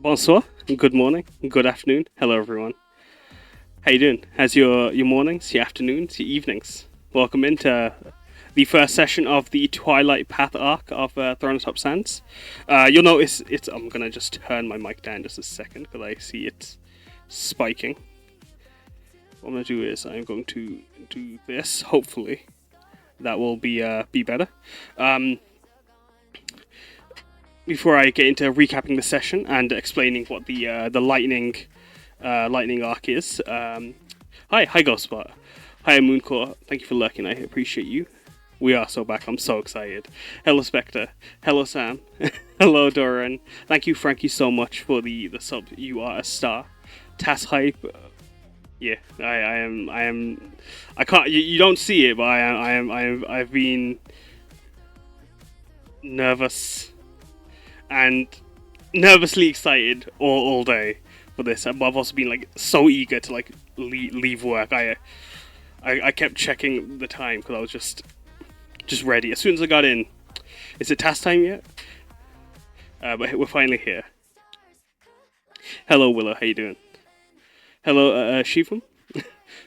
Bonsoir, good morning, good afternoon. Hello, everyone. How you doing? How's your mornings, your afternoons, your evenings? Welcome into the first session of the Twilight Path arc of Atop Sands. You'll notice it's... I'm going to just turn my mic down just a second because I see it's spiking. What I'm going to do is I'm going to do this, hopefully. That will be better. Before I get into recapping the session and explaining what the lightning arc is. Hi Ghostbot. Hi Mooncore. Thank you for lurking. I appreciate you. We are so back. I'm so excited. Hello Spectre. Hello Sam. Hello Doran. Thank you Frankie so much for the sub. You are a star. Tass Hype. Yeah, I am. I can't. You don't see it, but I've been nervous and nervously excited all day for this. But I've also been like so eager to like leave work. I kept checking the time because I was just ready. As soon as I got in, is it task time yet? But we're finally here. Hello Willow, how you doing? Hello Shifum.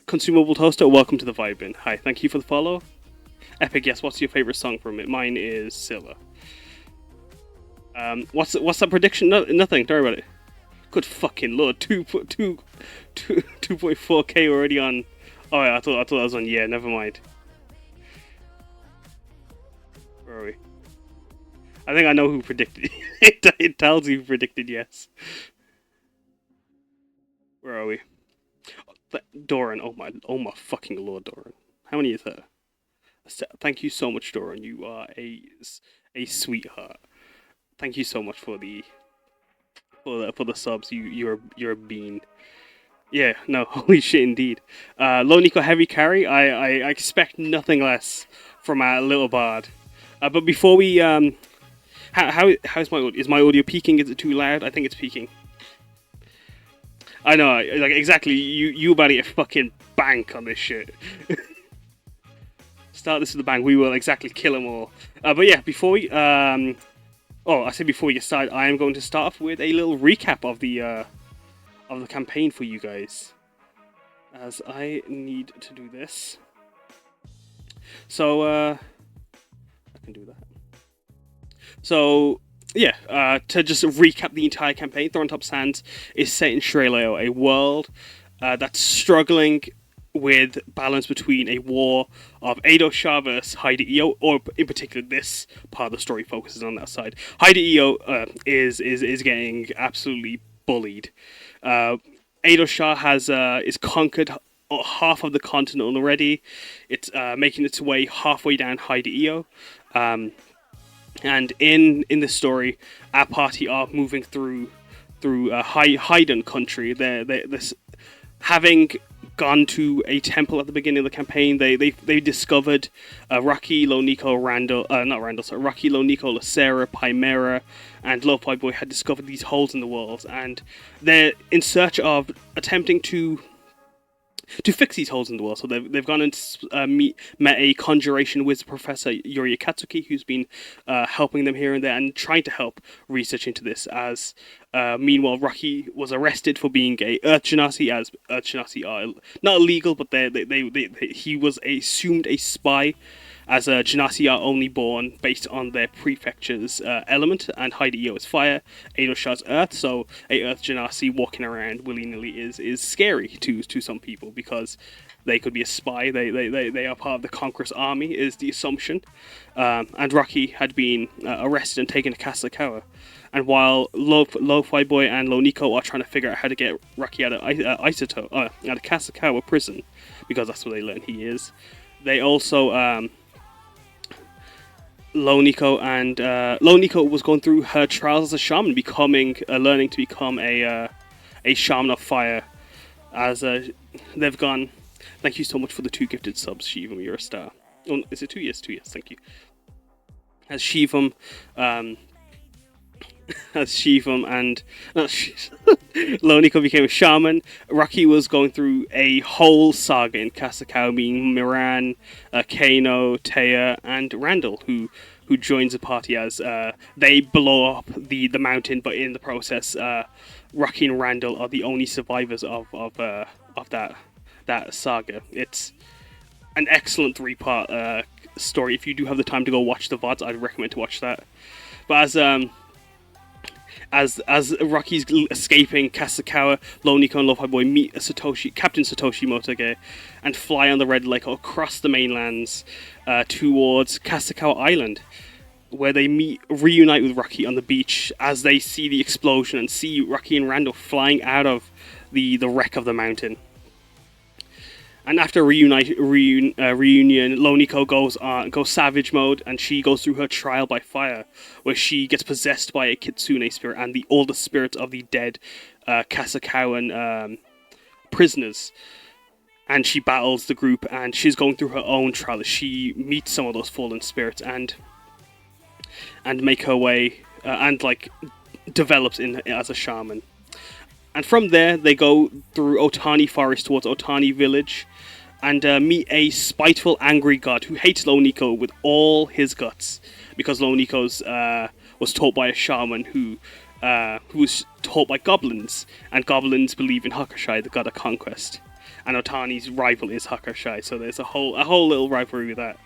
Consumable Toaster, welcome to the Vibe In. Hi, thank you for the follow. Epic, yes, what's your favourite song from it? Mine is Scylla. What's that prediction? No, nothing. Don't worry about it. Good fucking lord, 2.4K already on. Oh yeah, I thought that was on. Yeah, never mind. Where are we? I think I know who predicted. It tells you who predicted yes. Where are we? Doran. Oh my fucking lord, Doran. How many is that? Thank you so much, Doran. You are a sweetheart. Thank you so much for the subs. You're a bean. Yeah, no, holy shit indeed. Loniko heavy carry. I expect nothing less from our little bard. But before we how's my audio? Is my audio peaking? Is it too loud? I think it's peaking. I know, like exactly. You about to get fucking bank on this shit. Start this with a bang. We will exactly kill them all. But yeah, before we I said before we get started, I am going to start off with a little recap of the campaign for you guys, as I need to do this. So I can do that. So yeah, to just recap the entire campaign, Atop Sands is set in Shreleo, a world that's struggling with balance between a war of Edo Shah versus Haida Io, or in particular, this part of the story focuses on that side. Haida Io is getting absolutely bullied. Edo Shah is conquered half of the continent already. It's making its way halfway down Haida Io. And in the story, our party are moving through Haiden country. They're having gone to a temple at the beginning of the campaign. They discovered Rocky, Loniko, Rocky, Loniko, Lacera, Chimera, and Lo-Fi Boy had discovered these holes in the walls, and they're in search of attempting to fix these holes in the wall. So they've gone and met a conjuration wizard professor, Yuri Katsuki, who's been helping them here and there and trying to help research into this. As meanwhile, Rocky was arrested for being a Earth Genasi, as Earth Genasi are not illegal, but he was assumed a spy, as Genasi are only born based on their prefecture's element, and Haida Io is fire, Edo Shah's earth, so a Earth Genasi walking around willy-nilly is scary to some people, because they could be a spy, they are part of the Conqueror's army, is the assumption. And Rocky had been arrested and taken to Kasakawa. And while Lo-Fi Boy and Loniko are trying to figure out how to get Rocky out of Kasakawa prison, because that's where they learn he is, they also... Loniko was going through her trials as a shaman, learning to become a shaman of fire. As they've gone, thank you so much for the 2 gifted subs, Shivam. You're a star. Oh, is it 2 years? 2 years. Thank you. As Shivam and Loniko became a shaman, Rocky was going through a whole saga in Kasakawa, being Miran, Kano, Taya, and Randall, who joins the party as they blow up the mountain, but in the process, Rocky and Randall are the only survivors of that saga. It's an excellent 3-part story. If you do have the time to go watch the VODs, I'd recommend to watch that. But as Rocky's escaping Kasakawa, Loniko and Lo-Fi Boy meet Captain Satoshi Motoge, and fly on the Red Lake across the mainlands towards Kasakawa Island, where they reunite with Rocky on the beach as they see the explosion and see Rocky and Randall flying out of the wreck of the mountain. And after reunion, Loniko goes savage mode, and she goes through her trial by fire, where she gets possessed by a kitsune spirit and all the spirits of the dead Kasakawan prisoners. And she battles the group, and she's going through her own trial as she meets some of those fallen spirits and make her way and develops as a shaman. And from there, they go through Otani Forest towards Otani Village, and meet a spiteful, angry god who hates Loniko with all his guts, because Loniko's was taught by a shaman who was taught by goblins, and goblins believe in Hakushai, the god of conquest, and Otani's rival is Hakushai, so there's a whole little rivalry with that.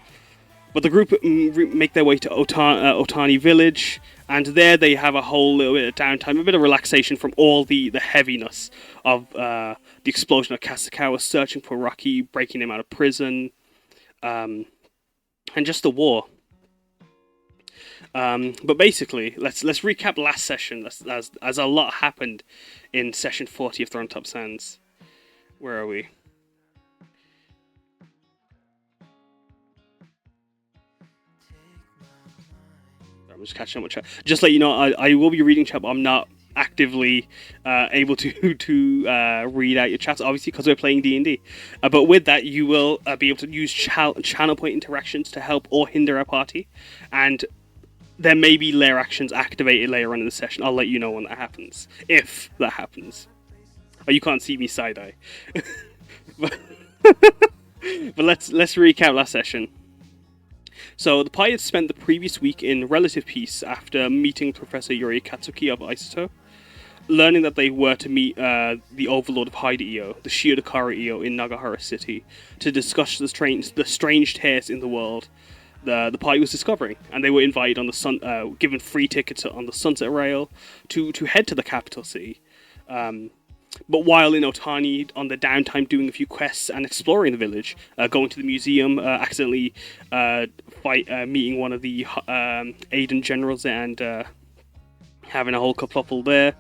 But the group make their way to Otani Village, and there they have a whole little bit of downtime, a bit of relaxation from all the heaviness of the explosion of Kasakawa, searching for Rocky, breaking him out of prison, and just the war. But basically, let's recap last session, as a lot happened in session 40 of Atop Sands. Where are we? I'm just catching up with chat. Just let you know, I will be reading chat, but I'm not actively able to read out your chats, obviously, because we're playing D&D. But with that, you will be able to use channel point interactions to help or hinder our party, and there may be layer actions activated later on in the session. I'll let you know when that happens, if that happens. Oh, you can't see me side eye. but let's recap last session. So the party had spent the previous week in relative peace after meeting Professor Yuri Katsuki of Isoto, learning that they were to meet the Overlord of Haida-io, the Shiodakara-io in Nagahara City, to discuss the strange tears in the world the party was discovering, and they were invited on the given free tickets on the Sunset Rail to head to the capital city. But while in Otani, on the downtime, doing a few quests and exploring the village, going to the museum, accidentally meeting one of the Aiden generals and having a whole kerfuffle there,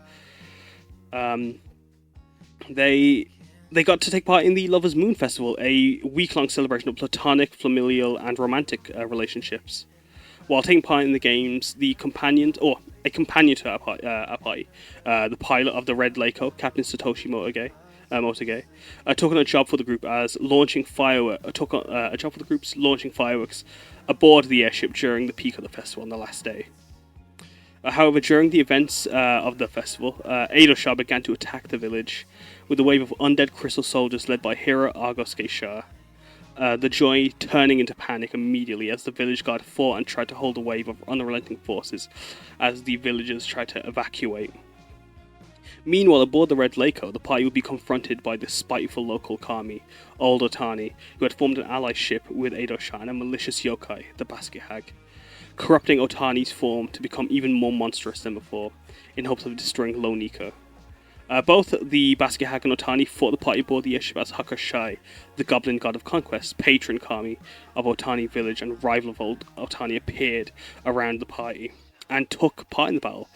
they got to take part in the Lover's Moon Festival, a week-long celebration of platonic, familial, and romantic relationships. While taking part in the games, a companion to our party, the pilot of the Red Lako, Captain Satoshi Motoge, took on a job for the group as launching fireworks aboard the airship during the peak of the festival on the last day. However, during the events of the festival, Eidosha began to attack the village with a wave of undead crystal soldiers led by Hira Argosuke Shah. The joy turning into panic immediately as the village guard fought and tried to hold a wave of unrelenting forces as the villagers tried to evacuate. Meanwhile, aboard the Red Lako, the party would be confronted by the spiteful local kami, Old Otani, who had formed an allyship with Eidosha and a malicious yokai, the Basket Hag, corrupting Otani's form to become even more monstrous than before, in hopes of destroying Lone Nico. Both the Basket Hag and Otani fought the party aboard the airship as Hakushai, the goblin god of conquest, patron kami of Otani village and rival of Old Otani, appeared around the party and took part in the battle,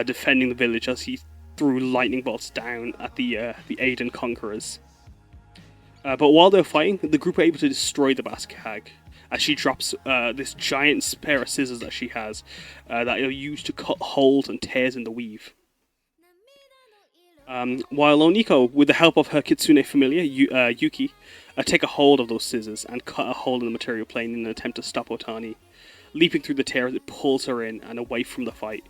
defending the village as he threw lightning bolts down at the Aiden conquerors. But while they were fighting, the group were able to destroy the Basket Hag, as she drops this giant pair of scissors that she has that are used to cut holes and tears in the weave. While Oniko, with the help of her kitsune familiar, Yuki, take a hold of those scissors and cut a hole in the material plane in an attempt to stop Otani. Leaping through the tear as it pulls her in and away from the fight,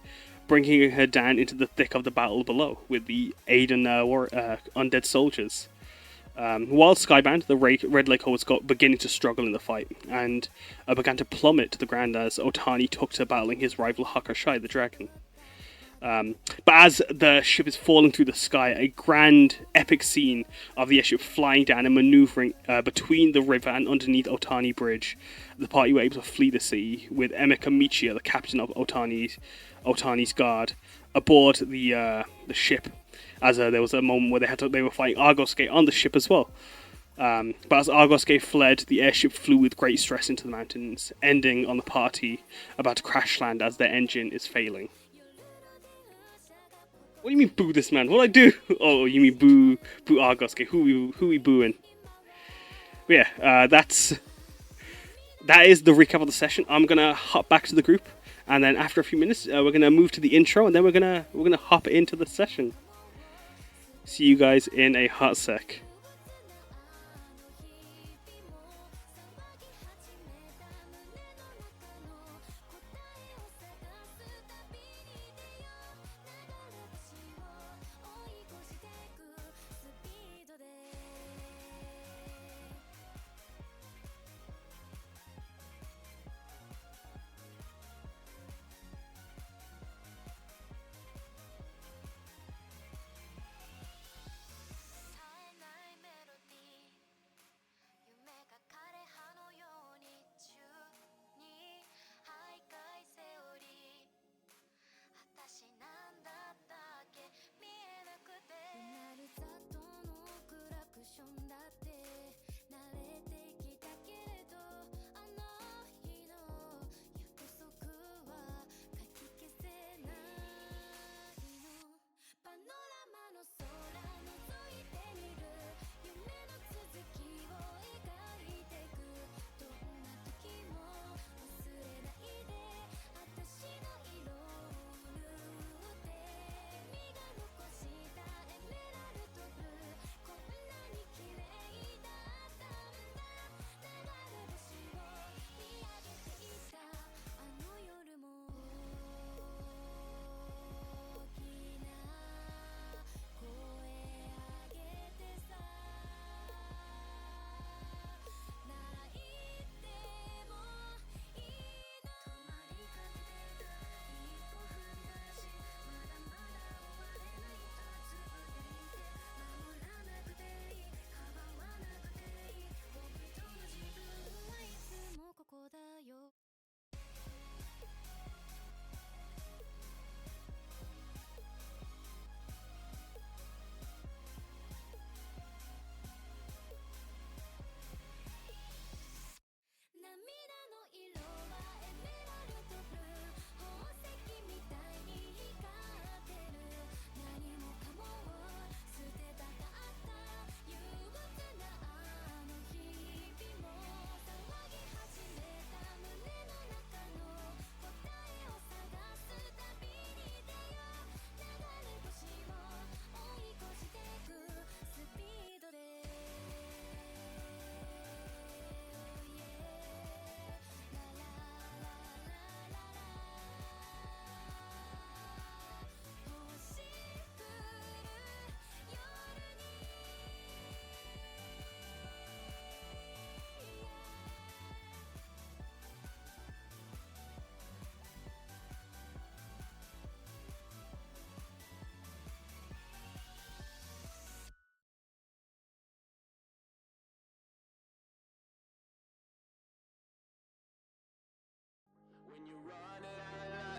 bringing her down into the thick of the battle below with the Aiden undead soldiers. While skybound, the Red Lako was beginning to struggle in the fight, and began to plummet to the ground as Otani took to battling his rival Hakushai the dragon. But as the ship is falling through the sky, a grand, epic scene of the airship flying down and maneuvering between the river and underneath Otani Bridge, the party were able to flee the sea, with Emeka Michia, the captain of Otani's guard, aboard the ship, as there was a moment where they were fighting Argosuke on the ship as well. But as Argosuke fled, the airship flew with great stress into the mountains, ending on the party about to crash land as their engine is failing. What do you mean boo this man? What'd I do? Oh, you mean boo Argosuke. Who we booing? But yeah, that is the recap of the session. I'm gonna hop back to the group, and then after a few minutes, we're gonna move to the intro, and then we're gonna hop into the session. See you guys in a hot sec.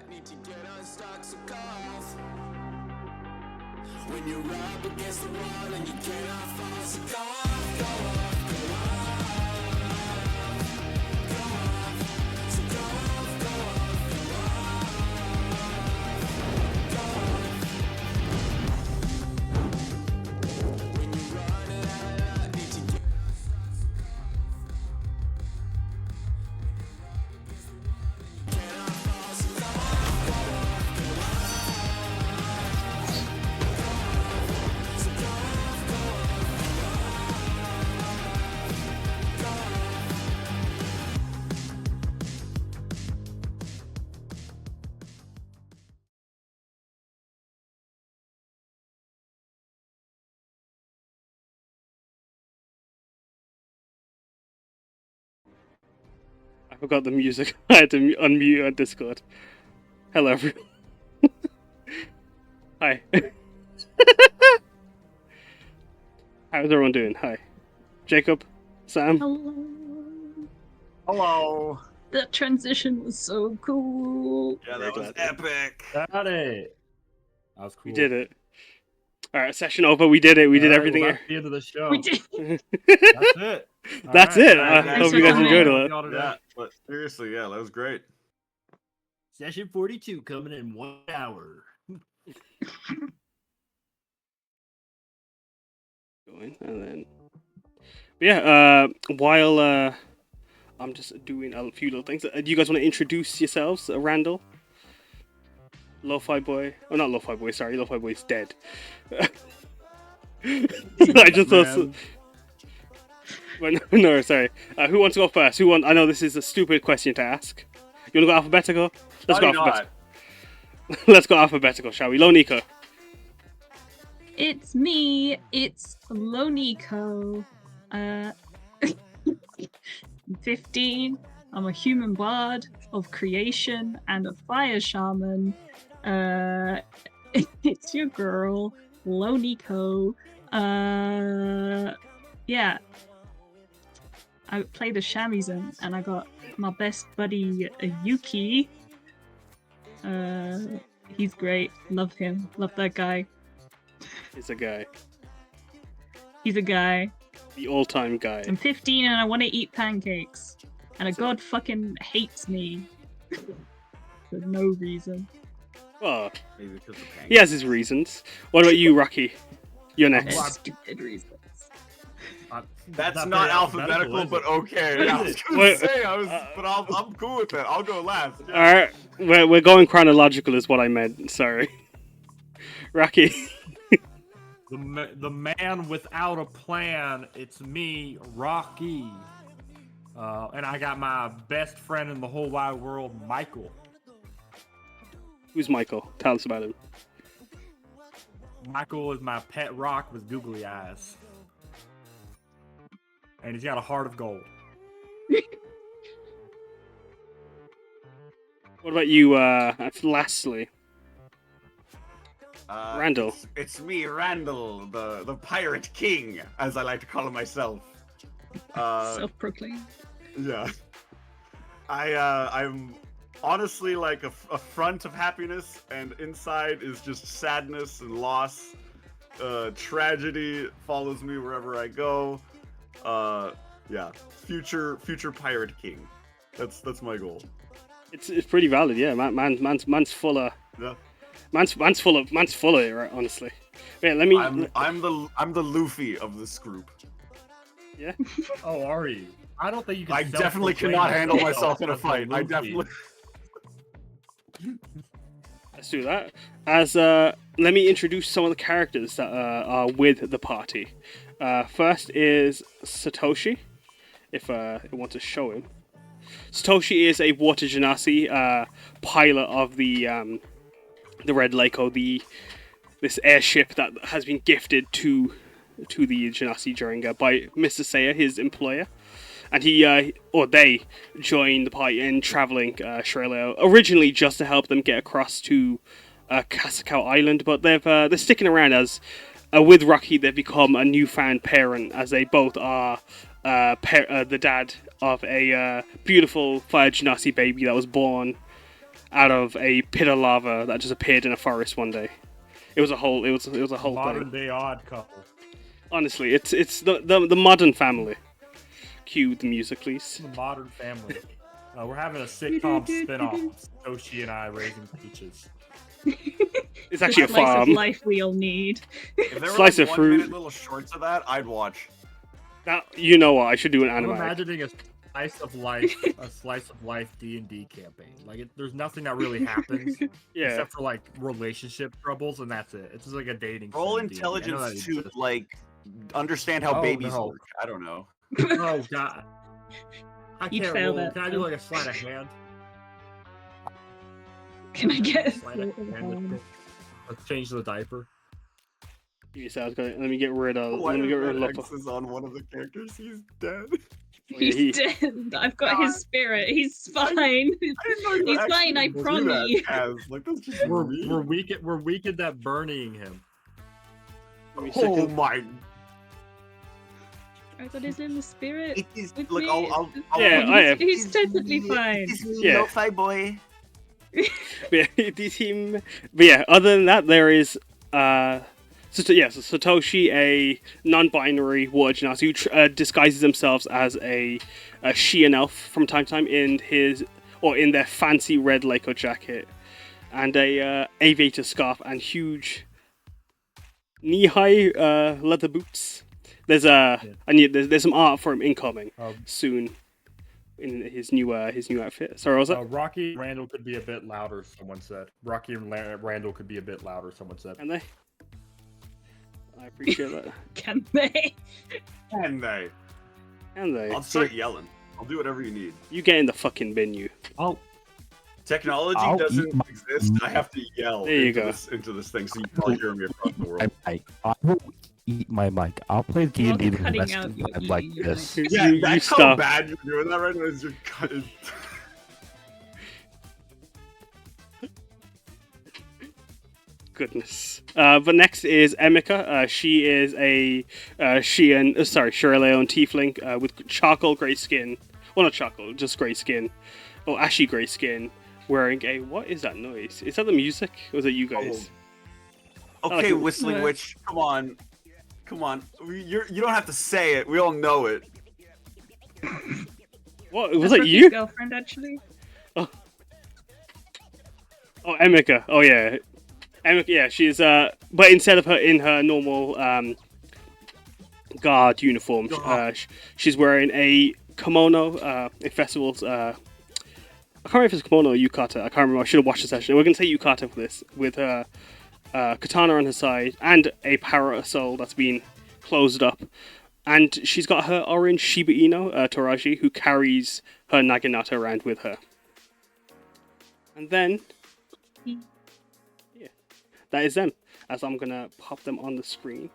Need to get unstuck, so go off. When you're up against the wall and you cannot fall, so go off, go off, go off, go off, so go off, go off, go off, go off. When you're running out of luck, need to get unstuck, so go off. When you're up against the wall and you cannot fall, so go off, go off, go off. I forgot the music. I had to unmute on Discord. Hello, everyone. Hi. How's everyone doing? Hi. Jacob? Sam? Hello. Hello. That transition was so cool. Yeah, Very that was glad. epic. Got it. That was cool. We did it. Alright, session over. We did it. We did All right, everything. well, that's the end of the show. We did. That's it. All That's right. it. Yeah, I hope you so guys enjoyed cool. it. Y'all today. Yeah, but seriously, yeah, that was great. Session 42 coming in 1 hour. Going and then, but yeah. While I'm just doing a few little things. Do you guys want to introduce yourselves? Randall, Lo-Fi Boy. Oh, not Lo-Fi Boy. Sorry, Lo-Fi Boy's dead. I just thought. Man. But no, sorry. Who wants to go first? I know this is a stupid question to ask. You want to go alphabetical? Let's go Why not? alphabetical. Let's go alphabetical, shall we? Lonico. It's me. It's Lonico. 15. I'm a human bard of creation and a fire shaman. It's your girl, Lonico. Yeah. I play the shamisen and I got my best buddy Yuki. He's great. Love him. Love that guy. He's a guy. He's a guy. The all-time guy. I'm 15 and I want to eat pancakes. And a god fucking hates me. For no reason. Oh, Maybe because of pain. he has his reasons. What about you, Rocky? You're next. There's stupid reasons. That's not alphabetical, but okay. Yeah, I was gonna Wait, say, but I'm cool with that. I'll go last. Yeah. Alright, we're going chronological is what I meant. Sorry. Rocky. The man without a plan. It's me, Rocky. And I got my best friend in the whole wide world, Michael. Who's Michael? Tell us about him. Michael is my pet rock with googly eyes. And he's got a heart of gold. What about you, lastly? Randall. It's me, Randall, the pirate king, as I like to call myself. Self-proclaimed. Yeah. I'm honestly like a front of happiness, and inside is just sadness and loss. Tragedy follows me wherever I go. Yeah. Future pirate king. That's my goal. It's pretty valid, yeah. Man's full of. Yeah. Man's full of it, right? Honestly. Wait, let me. I'm the Luffy of this group. Yeah. Oh, are you? I don't think you can. I definitely cannot handle myself in a fight. I definitely. Let's do that. Let me introduce some of the characters that are with the party. First is Satoshi, if I want to show him. Satoshi is a water genasi pilot of the Red Lake, or this airship that has been gifted to the genasi during by Mr. Seiya, his employer. And they joined the party in traveling Shirley originally just to help them get across to Kasakau Island, but they're sticking around as with Rocky they've become a newfound parent, as they both are the dad of a beautiful fire genasi baby that was born out of a pit of lava that just appeared in a forest one day. It was a whole Modern thing. day odd couple. Honestly, it's the modern family. Cue the music, please. The Modern Family. We're having a sitcom spin-off. Satoshi and I raising peaches. It's actually a Slice farm. of life we all need. If there were Slice like of fruit. 1-minute little shorts of that, I'd watch. That, you know what? I should do an I'm anime. imagining a slice of life D&D campaign. Like, there's nothing that really happens Yeah. except for like relationship troubles, and that's it. It's just like a dating. Roll sim D&D. I know that intelligence to exists. like understand how Oh, babies no. work. I don't know. Oh god. I You'd can't fail roll. that, Can I do though. like a sleight of hand? Can I get a Sleight of hand. Let's change the diaper. Give me a second, let me get rid of. Why Let me get is rid that of. X is on one of the characters? He's dead. He's dead. I've got his spirit. He's fine. I didn't know you He's actually fine, I do promise that, you. Kaz. Like that's just We're mean. weak at that burning him. Give me a Oh second. my! I got his in the spirit. It is. With Look, me. I'll Yeah, I have. He's totally fine. Yeah. Lo-fi boy. Yeah, it is him. But yeah, other than that, there is so Satoshi, a non-binary water genasi who disguises themselves as a she and elf from time to time in their fancy red Lako jacket and a aviator scarf and huge knee-high leather boots. There's there's some art for him incoming soon in his new outfit. Sorry, what was that? Rocky and Randall could be a bit louder, someone said. Rocky and Randall could be a bit louder, someone said. Can they? I appreciate that. Can they? Can they? Can they? I'll start yelling. I'll do whatever you need. You get in the fucking bin, you. Technology I'll doesn't eat my exist. I have to yell There you into go. into this thing so you can all hear me across the world. I will eat my mic. I'll play D&D You're the cutting rest out of your time like eating, this. Yeah, you that's how stop. bad you're doing that right now. Is you're cutting. Goodness. But next is Emika. She is a Sierra Leone tiefling with charcoal grey skin. Well, not charcoal, just grey skin. Or ashy grey skin. Wearing a... What is that noise? Is that the music? Or is it you guys? Okay, like- Whistling Yeah. Witch, come on. Come on, you don't have to say it. We all know it. What was That's that? Rocky's You? girlfriend, actually. Oh, Emika. Oh yeah, Emika. Yeah, she's but instead of her in her normal guard uniform, she's wearing a kimono. In festivals, I can't remember if it's kimono or yukata. I can't remember. I should have watched the session. We're gonna say yukata for this, with her katana on her side and a para soul that's been closed up. And she's got her orange Shiba Inu, Toraji, who carries her Naginata around with her. And then, yeah, that is them. As I'm gonna pop them on the screen.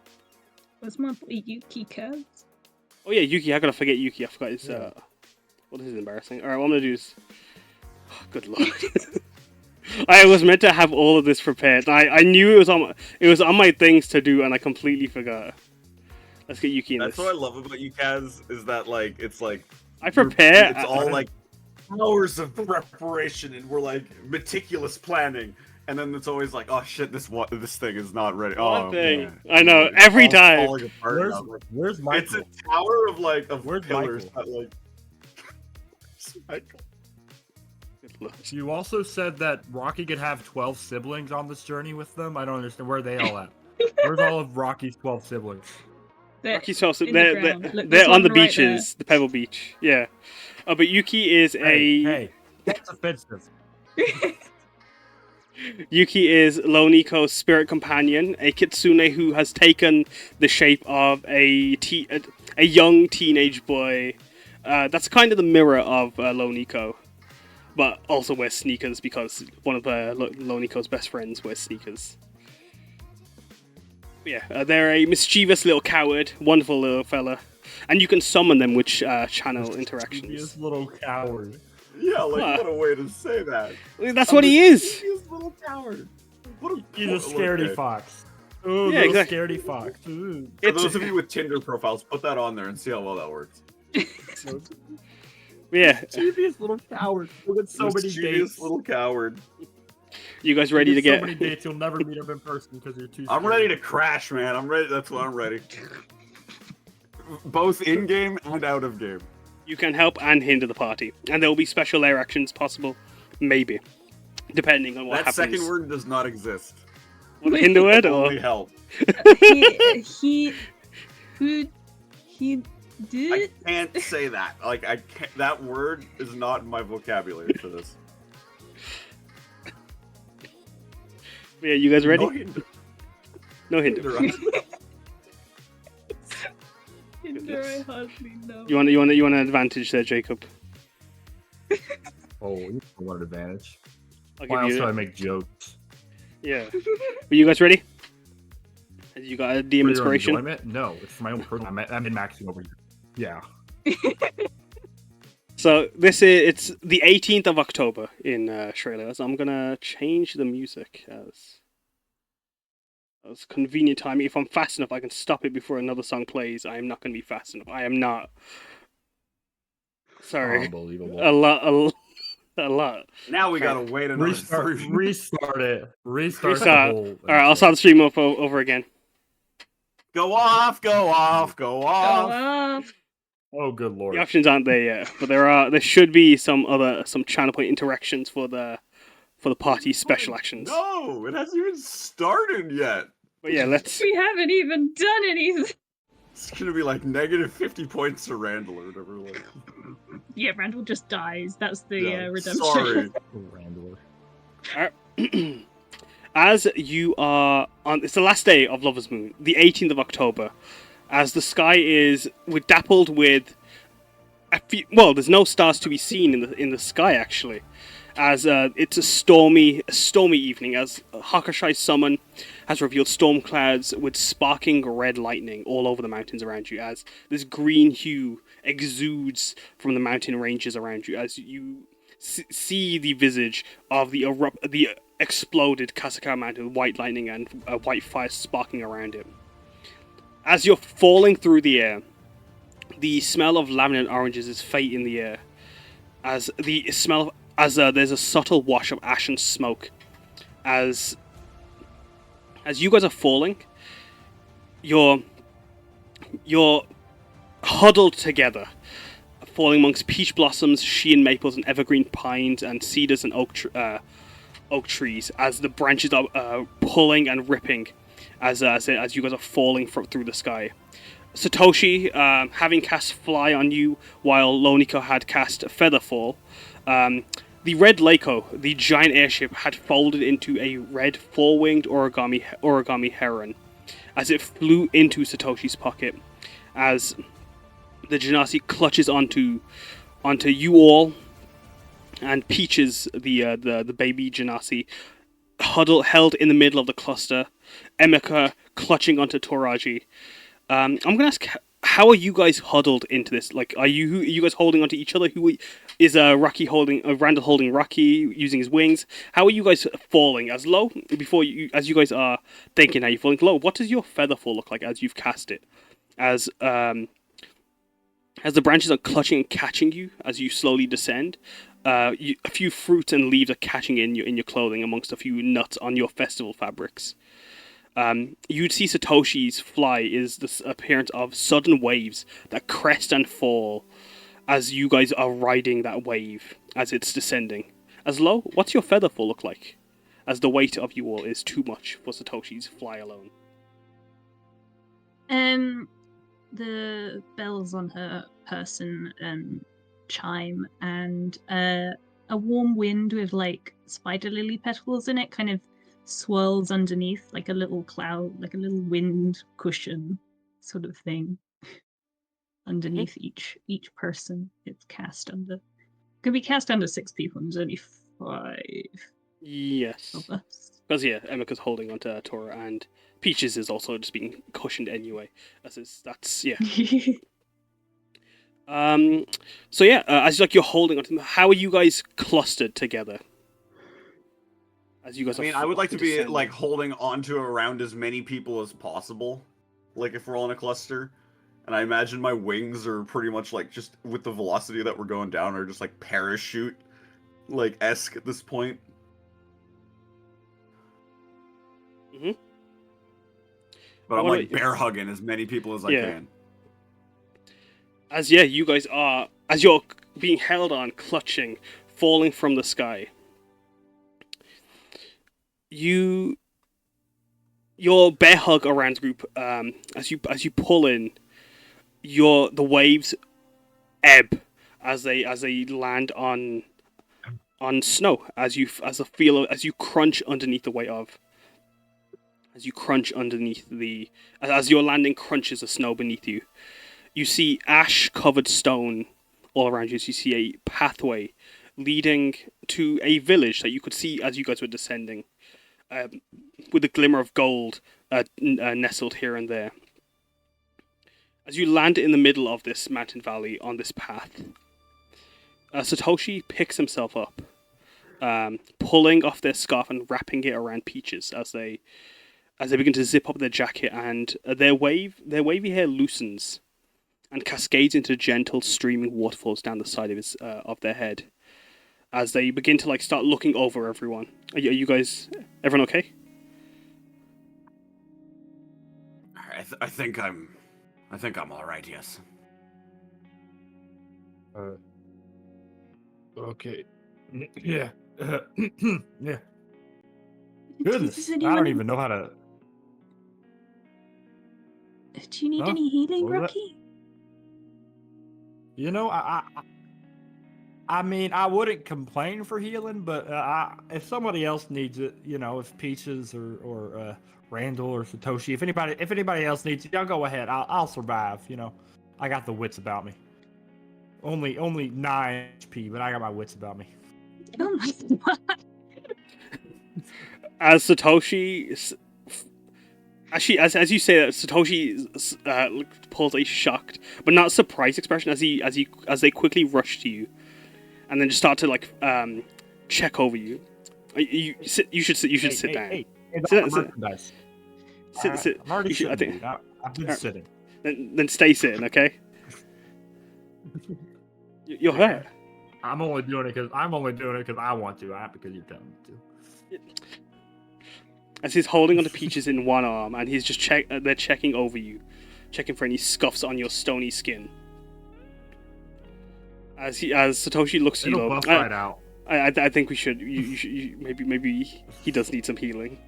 Where's my boy Yuki Kurz? Oh yeah, Yuki. I gotta forget Yuki. I forgot his. Well, this is embarrassing. All right, what I'm gonna do is. Oh, good lord. I was meant to have all of this prepared. I knew it was on my things to do, and I completely forgot. Let's get Yuki in That's this. what I love about you, Kaz, is that like it's like I prepare. It's all like hours of preparation, and we're like meticulous planning, and then it's always like, oh shit, this thing is not ready. One Oh thing. man. I know, It's every all time. falling apart now. Where's It's Michael? a tower of Where's pillars Michael? that like. Michael? Good lord. You also said that Rocky could have 12 siblings on this journey with them. I don't understand. Where are they all at? Where's all of Rocky's 12 siblings? They're Rocky's also in the they're ground. Look, they're there's on the one right beaches, the Pebble Beach. Yeah. But Yuki is Hey, that's offensive. Yuki is Loniko's spirit companion, a kitsune who has taken the shape of a young teenage boy. That's kind of the mirror of Loniko, but also wears sneakers because one of Loniko's best friends wears sneakers. Yeah, they're a mischievous little coward, wonderful little fella, and you can summon them with channel interactions. Mischievous little coward. Yeah, like Huh. what a way to say that. That's what he is. Mischievous little coward. What a He's a scaredy okay. fox. Ooh, Yeah, little exactly. scaredy fox. Ooh. For those of you with Tinder profiles, put that on there and see how well that works. Yeah, Mischievous little coward. You'll get so many Mischievous dates. little coward. you guys ready to You'll get? so many dates you'll never meet him in person because you're too. I'm scared. ready to crash, man. I'm ready. That's what I'm ready. Both in game and out of game. You can help and hinder the party, and there will be special layer actions possible, maybe, depending on what That happens. second word does not exist. What, the hinder word, or Only help. he did. I can't say that. Like I can't. That word is not in my vocabulary for this. yeah, you guys ready? No hinder. No hinder. Hinder, I hardly know. You want an advantage there, Jacob? Oh, you don't want an advantage. I'll Why else give should I you. make jokes? Yeah. Are you guys ready? Have you got a DM For your inspiration? enjoyment? No, it's for my own personal. I'm in maxing over here. Yeah. So it's the 18th of October in Australia. So I'm gonna change the music as convenient timing. If I'm fast enough, I can stop it before another song plays. I am not gonna be fast enough. I am not. Sorry, Unbelievable. a lot. Now we gotta wait another Restart it. Restart the Restart. whole. All right, I'll start the stream up over again. Go off, go off, go off. Oh, good lord. The options aren't there yet, but there should be some channel point interactions for the party special actions. No, it hasn't even started yet. But yeah, let's. We haven't even done anything. It's gonna be like negative 50 points to Randall or whatever. Like, Yeah, Randall just dies. That's the yeah, redemption. Sorry. Randall. As you are on, it's the last day of Lover's Moon, the 18th of October. As the sky is dappled with, there's no stars to be seen in the sky actually. As it's a stormy evening. As Hakashai's summon has revealed storm clouds with sparking red lightning all over the mountains around you. As this green hue exudes from the mountain ranges around you. As you see the visage of the exploded Kasaka Mountain with white lightning and white fire sparking around it. As you're falling through the air, the smell of lavender and oranges is faint in the air. As there's a subtle wash of ash and smoke. As you guys are falling, your You're huddled together, falling amongst peach blossoms, sheehan maples, and evergreen pines, and cedars and oak trees, as the branches are pulling and ripping, as you guys are falling through the sky. Satoshi, having cast Fly on you, while Loniko had cast Featherfall, the red Lako, the giant airship, had folded into a red four-winged origami heron, as it flew into Satoshi's pocket, as the Genasi clutches onto you all, and Peaches, the baby Genasi, held in the middle of the cluster, Emeka clutching onto Toraji. I'm gonna ask, how are you guys huddled into this? Like, are you guys holding onto each other? Who is Randall holding Rocky using his wings? How are you guys falling? As you guys are thinking how you're falling low, what does your feather fall look like as you've cast it? As the branches are clutching and catching you as you slowly descend, a few fruits and leaves are catching in your clothing amongst a few nuts on your festival fabrics. You'd see Satoshi's fly is the appearance of sudden waves that crest and fall as you guys are riding that wave as it's descending. As low, what's your feather fall look like? As the weight of you all is too much for Satoshi's fly alone. The bells on her person chime, and a warm wind with like spider lily petals in it kind of swirls underneath, like a little cloud, like a little wind cushion sort of thing underneath each person. It's cast under. Could be cast under 6 people, and there's only 5 Yes. of us. Because Emeka's holding onto Tora, and Peaches is also just being cushioned anyway. That's. As like you're holding onto them, how are you guys clustered together? As you guys I would like to be descending. like holding onto around as many people as possible. Like if we're all in a cluster. And I imagine my wings are pretty much like just with the velocity that we're going down are just like parachute like esque at this point. Mm-hmm. But I'm like bear hugging as many people as I can. You guys are, as you're being held on, clutching, falling from the sky. Your bear hug around the group, as you pull in, the waves ebb as they land on snow, as you crunch underneath the weight of. As your landing crunches the snow beneath you, you see ash-covered stone all around you. So you see a pathway leading to a village that you could see as you guys were descending, with a glimmer of gold nestled here and there. As you land in the middle of this mountain valley on this path, Satoshi picks himself up, pulling off their scarf and wrapping it around Peaches as they begin to zip up their jacket, and their wavy hair loosens and cascades into gentle streaming waterfalls down the side of their head as they begin to like start looking over everyone. Are you guys, everyone okay? I think I'm all right. Yes. Okay. Yeah. Yeah. Goodness, Goodness, I don't even know how to. Do you need Huh? any healing, What was that? Rocky? You know, I mean, I wouldn't complain for healing, but if somebody else needs it, you know, if Peaches or Randall or Satoshi, if anybody else needs it, y'all go ahead. I'll survive. You know, I got the wits about me. Only 9 HP, but I got my wits about me. Oh my god. As Satoshi, actually, as you say that, Satoshi pulls a shocked but not surprised expression as they quickly rush to you, and then just start to like check over you. You should sit down. Hey, Sit. merchandise. Sit. I'm already You should- sitting. Dude. I've been sitting. Then stay sitting, okay? You're hurt. I'm only doing it because I want to, not because you're telling me to. As he's holding onto Peaches in one arm, and he's just they're checking over you. checking for any scuffs on your stony skin. As Satoshi looks at you, It'll though, buff right out. I think we should. Maybe he does need some healing.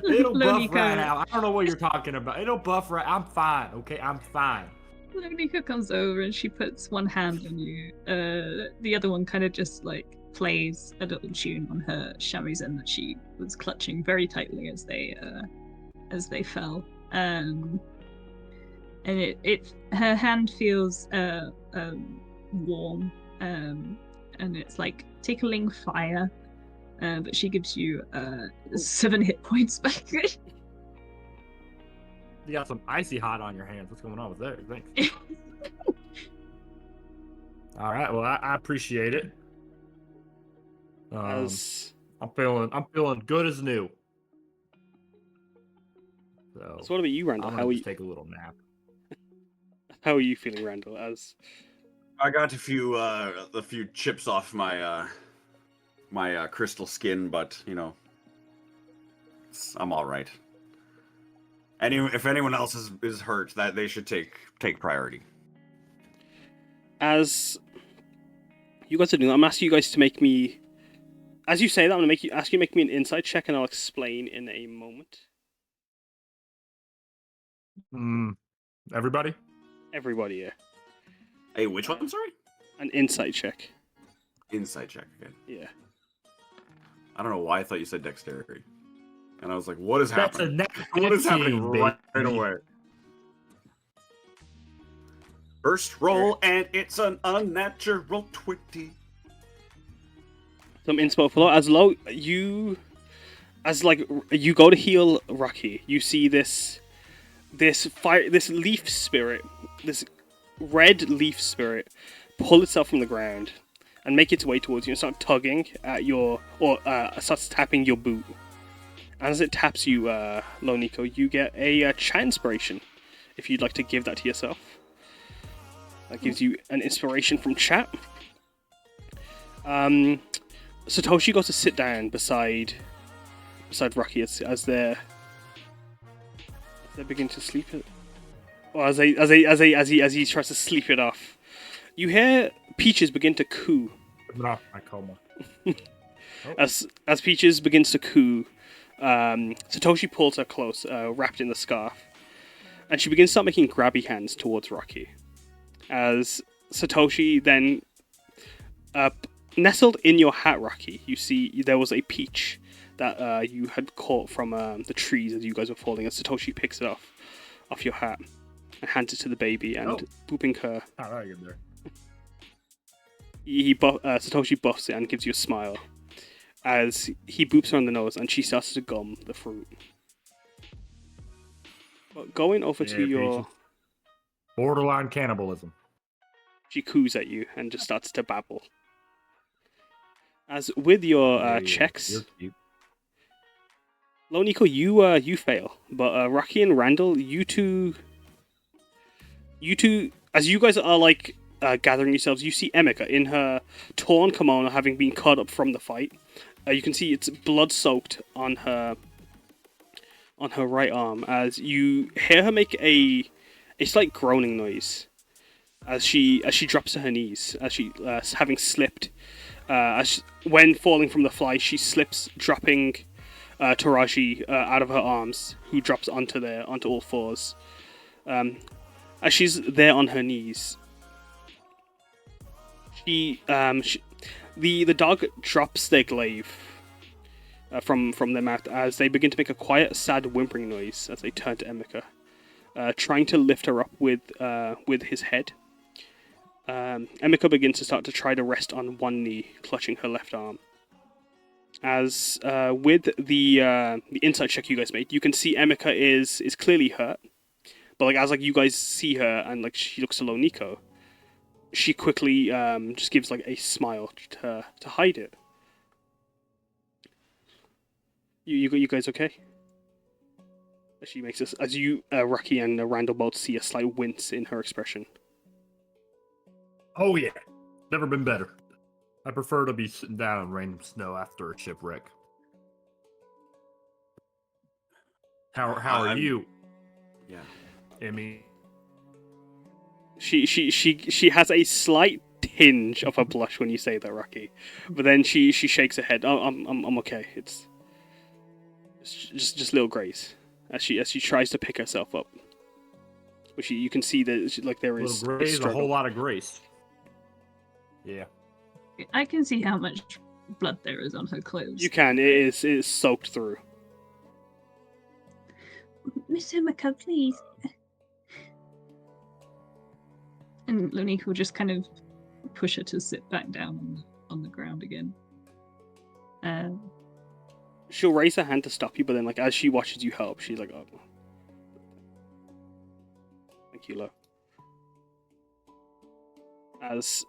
It'll buff Lonika- right out. I don't know what you're talking about. It'll buff right. I'm fine. Okay, I'm fine. Lonika comes over and she puts one hand on you. The other one kind of just like plays a little tune on her shamisen that she was clutching very tightly as they fell. And her hand feels warm, and it's like tickling fire. But she gives you 7 hit points back. You got some icy hot on your hands. What's going on with there? Thanks. All right. Well, I appreciate it. As I'm feeling good as new. so, what about you, Randall? I'm How gonna are just you? take a little nap. How are you feeling, Randall? As I got a few chips off my my crystal skin, but you know, I'm all right. If anyone else is hurt, that they should take priority. as you guys are doing, I'm asking you guys to make me. As you say that, I'm gonna ask you to make me an insight check, and I'll explain in a moment. Everybody? Everybody here, Hey, which one? Sorry. an insight check. Insight check again. Yeah. I don't know why I thought you said dexterity, and I was like, "What is That's a happening? net What is happening 15, right baby. away?" First roll, and it's an unnatural 20. Some inspo follow as low you go to heal Rocky. You see this leaf spirit, this red leaf spirit, pull itself from the ground and make its way towards you and start tugging at starts tapping your boot. And as it taps you, Loniko, you get a chat inspiration. If you'd like to give that to yourself, that gives you an inspiration from chat. Satoshi goes to sit down beside Rocky as they begin to sleep it, or as he tries to sleep it off. You hear Peaches begin to coo. Not my coma. As Peaches begins to coo, Satoshi pulls her close, wrapped in the scarf, and she begins to start making grabby hands towards Rocky. As Satoshi then nestled in your hat, Rocky, you see there was a peach that you had caught from the trees as you guys were falling, and Satoshi picks it off your hat and hands it to the baby, and booping her. All right, get there. Satoshi buffs it and gives you a smile as he boops her on the nose, and she starts to gum the fruit. But going over to your... Peaches. Borderline cannibalism. She coos at you and just starts to babble. As with your checks, You're cute. Loniko, you fail, but Rocky and Randall, you two, as you guys are like gathering yourselves, you see Emika in her torn kimono, having been cut up from the fight. You can see it's blood-soaked on her right arm, as you hear her make a slight groaning noise as she drops to her knees, as she having slipped. When falling from the fly, she slips, dropping Taraji out of her arms, who drops onto all fours. As she's there on her knees, the dog drops their glaive from their mouth as they begin to make a quiet, sad whimpering noise as they turn to Emika, trying to lift her up with his head. Emika begins to try to rest on one knee, clutching her left arm. As with the insight check you guys made, you can see Emika is clearly hurt, but as you guys see her and she looks to Loniko, she quickly just gives a smile to hide it. You guys okay? She makes this as you Rocky and Randall both see a slight wince in her expression. Oh yeah, never been better. I prefer to be sitting down in random snow after a shipwreck. How are you? Yeah. Emmy. She has a slight tinge of a blush when you say that, Rocky, but then she shakes her head. Oh, I'm okay. It's just little grace as she tries to pick herself up. But you can see that like there is Little grace, a struggle. whole lot of grace. Yeah. I can see how much blood there is on her clothes. You can. It is soaked through. Miss Emeka, please. And Lonique will just kind of push her to sit back down on the ground again. She'll raise her hand to stop you, but then like as she watches you help, she's like, "Oh, thank you, Lo." As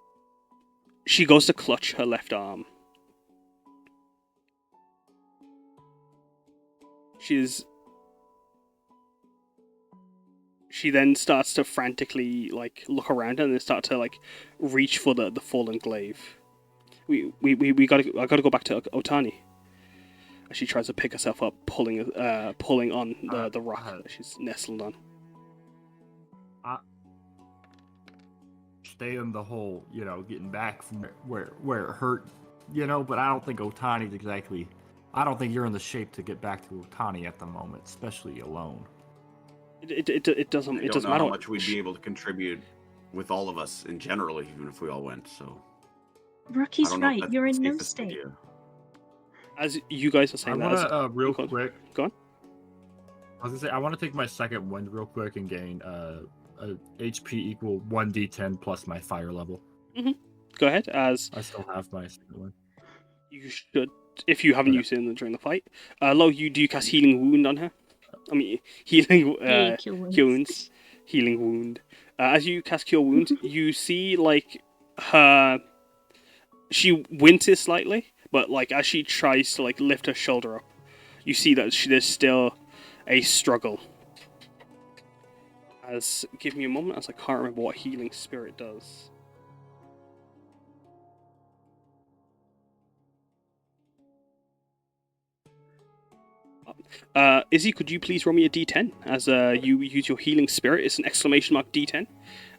she goes to clutch her left arm, she then starts to frantically like look around and then start to like reach for the fallen glaive. I gotta go back to Otani. As she tries to pick herself up, pulling on the rock that she's nestled on. Stay in the hole, getting back from where it hurt, but I don't think Otani's exactly. I don't think you're in the shape to get back to Otani at the moment, especially alone. It doesn't I don't know matter how much we'd be able to contribute with all of us in general, even if we all went. So Rocky's I don't know if right. that's You're the in no safest state. idea. As you guys are I saying want that, to real quick. Go on. I was gonna say I want to take my second wind real quick and gain a HP equal 1d10 plus my fire level. Go ahead. As I still have my second one. you should, if you haven't used it during the fight. Lo, do you cast healing wound on her? I mean, healing Cure wounds. cure wounds, healing wound. As you cast cure wound, you see like her. She winces slightly, but like as she tries to like lift her shoulder up, you see that there's still a struggle. As give me a moment, as I can't remember what healing spirit does. Izzy, could you please roll me a d10 as you use your healing spirit? It's an exclamation mark d10,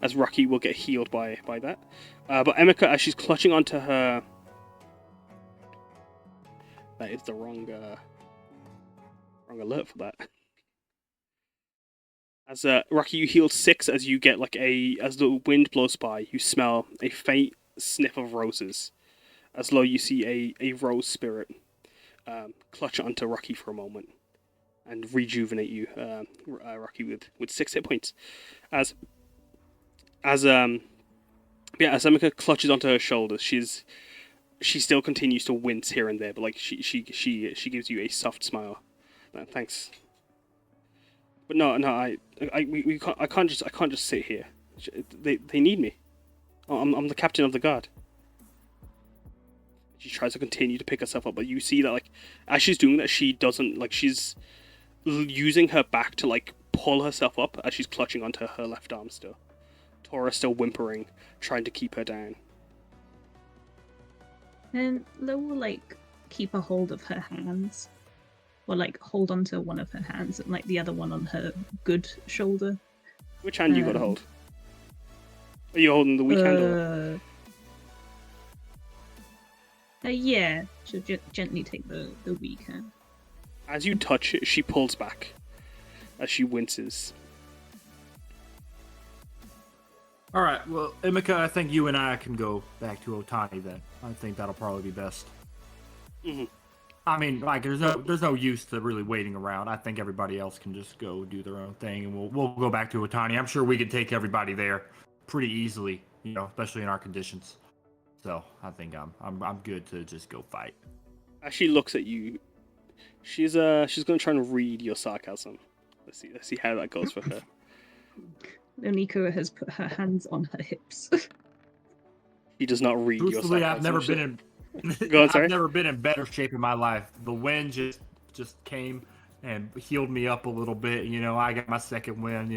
as Rocky will get healed by that. But Emeka, as she's clutching onto her, that is the wrong alert for that. As Rocky, you heal 6 as you get like as the wind blows by, you smell a faint sniff of roses. As low, you see a rose spirit clutch onto Rocky for a moment and rejuvenate you, Rocky, with 6 hit points. As Emeka clutches onto her shoulders, she still continues to wince here and there, but like she gives you a soft smile. Thanks. But no, I can't just sit here. They need me. I'm the captain of the guard. She tries to continue to pick herself up, but you see that like as she's doing that, she doesn't like she's using her back to like pull herself up as she's clutching onto her left arm still. Tora still whimpering, trying to keep her down. And Lo will like keep a hold of her hands, or like hold onto one of her hands and like the other one on her good shoulder. Which hand you got to hold? Are you holding the weak hand? Or... yeah, she'll gently take the weak hand. As you touch it, she pulls back as she winces. All right, well, Emeka, I think you and I can go back to Otani then. I think that'll probably be best. Mm-hmm. I mean, like, there's no use to really waiting around. I think everybody else can just go do their own thing, and we'll go back to Otani. I'm sure we can take everybody there pretty easily, especially in our conditions. So I think I'm good to just go fight. As she looks at you, she's going to try and read your sarcasm. Let's see how that goes for her. Oniko has put her hands on her hips. He does not read your Truthfully, sarcasm. I've never been in. Go on, sorry. I've never been in better shape in my life. The wind just came and healed me up a little bit. I got my second wind.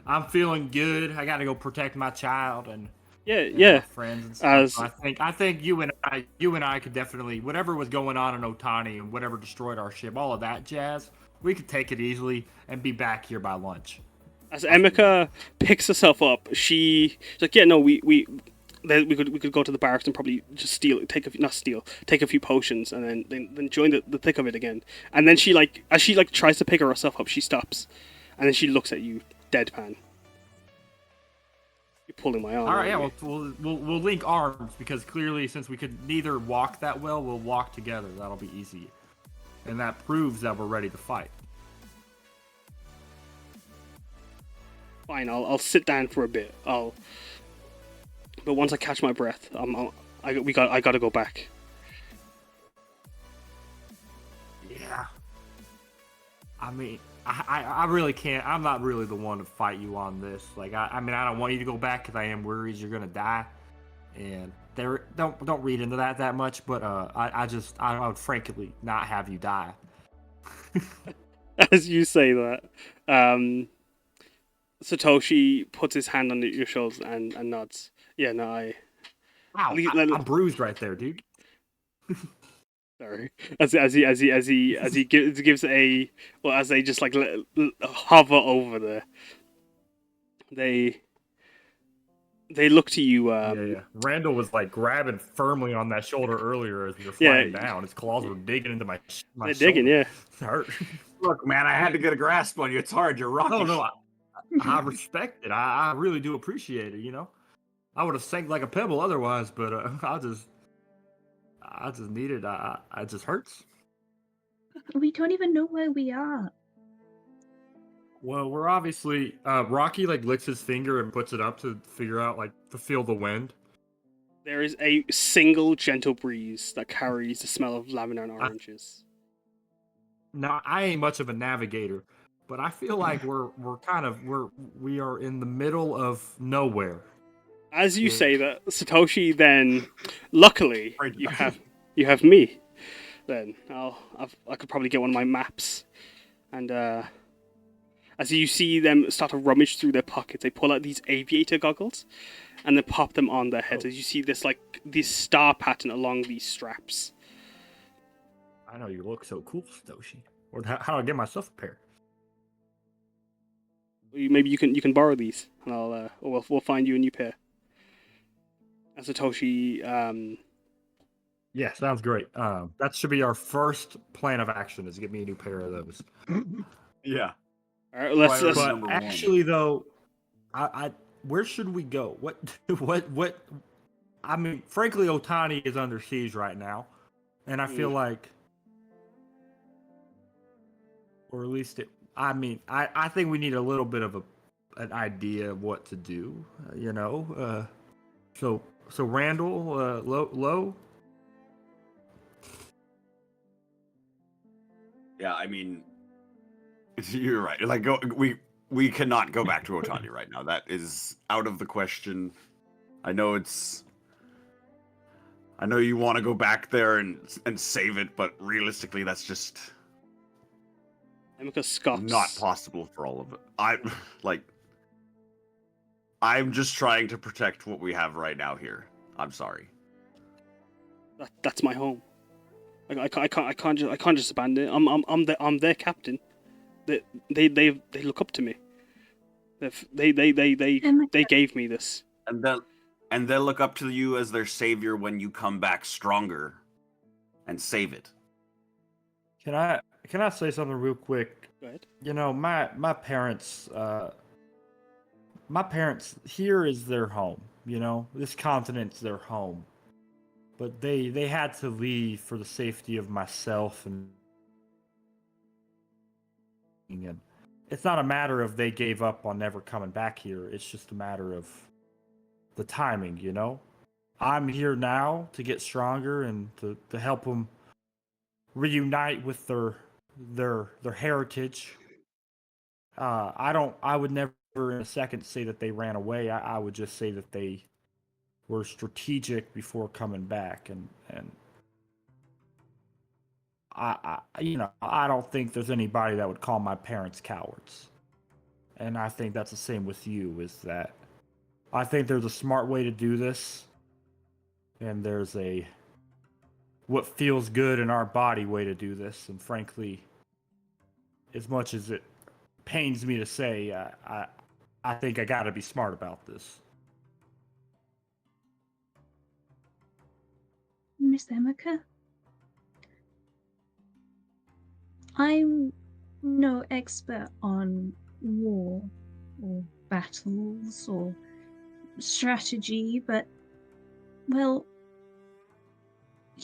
I'm feeling good. I got to go protect my child and my friends and stuff. So I think you and I could definitely, whatever was going on in Otani and whatever destroyed our ship, all of that jazz, we could take it easily and be back here by lunch. As Emeka picks herself up, she's like, "Yeah, no, we could go to the barracks and probably just take a few potions, and then join the thick of it again." And then as she tries to pick herself up, she stops, and then she looks at you, deadpan. You're pulling my arm. All right, yeah, aren't you? we'll link arms because clearly, since we could neither walk that well, we'll walk together. That'll be easy, and that proves that we're ready to fight. Fine, I'll sit down for a bit. But once I catch my breath, I gotta go back. Yeah. I mean, I really can't. I'm not really the one to fight you on this. Like, I mean, I don't want you to go back because I am worried you're gonna die. And don't read into that much. But I would frankly not have you die. As you say that, Satoshi puts his hand on your shoulders and nods. Yeah, no, Ow, I'm bruised right there, dude. Sorry. As he gives as they just hover over there. They look to you. Yeah. Randall was like grabbing firmly on that shoulder earlier as we were flying down. His claws were digging into my They're shoulder. digging, yeah. It hurt. Look, man, I had to get a grasp on you. It's hard. You're rocking. No, I respect it. I really do appreciate it. You know, I would have sank like a pebble otherwise, but I just needed. It just hurts. We don't even know where we are. Well, we're obviously Rocky licks his finger and puts it up to figure out to feel the wind. There is a single gentle breeze that carries the smell of lavender and oranges. Now, I ain't much of a navigator, but I feel like we are in the middle of nowhere. As you say that, Satoshi, then luckily you have me. Then I could probably get one of my maps, and as you see them start to rummage through their pockets, they pull out these aviator goggles, and then pop them on their heads. As you see this star pattern along these straps. I know you look so cool, Satoshi. Or how do I get myself a pair? Maybe you can borrow these, and we'll find you a new pair. And Satoshi, yeah, sounds great. That should be our first plan of action: is get me a new pair of those. Yeah. All right, let's. But actually, though, I where should we go? What? I mean, frankly, Otani is under siege right now, and I feel like, or at least I think we need a little bit of an idea of what to do. So Randall, low. Yeah, I mean, you're right. We cannot go back to Otani right now. That is out of the question. I know you want to go back there and save it, but realistically, that's just Emeka scoffs. not possible for all of it. I'm just trying to protect what we have right now here. I'm sorry. That's my home. I can't just abandon it. I'm their captain. They look up to me. They gave me this. And they'll look up to you as their savior when you come back stronger and save it. Can I say something real quick? Go ahead. You know, my parents here is their home. You know, this continent's their home. But they had to leave for the safety of myself and it's not a matter of they gave up on never coming back here. It's just a matter of the timing, you know? I'm here now to get stronger and to help them reunite with their heritage. I would never in a second say that they ran away. I would just say that they were strategic before coming back, and I don't think there's anybody that would call my parents cowards, and I think that's the same with you. Is that I think there's a smart way to do this, and there's a what feels good in our body way to do this, and frankly, as much as it pains me to say, I think I got to be smart about this. Miss Emeka, I'm no expert on war or battles or strategy, but, well,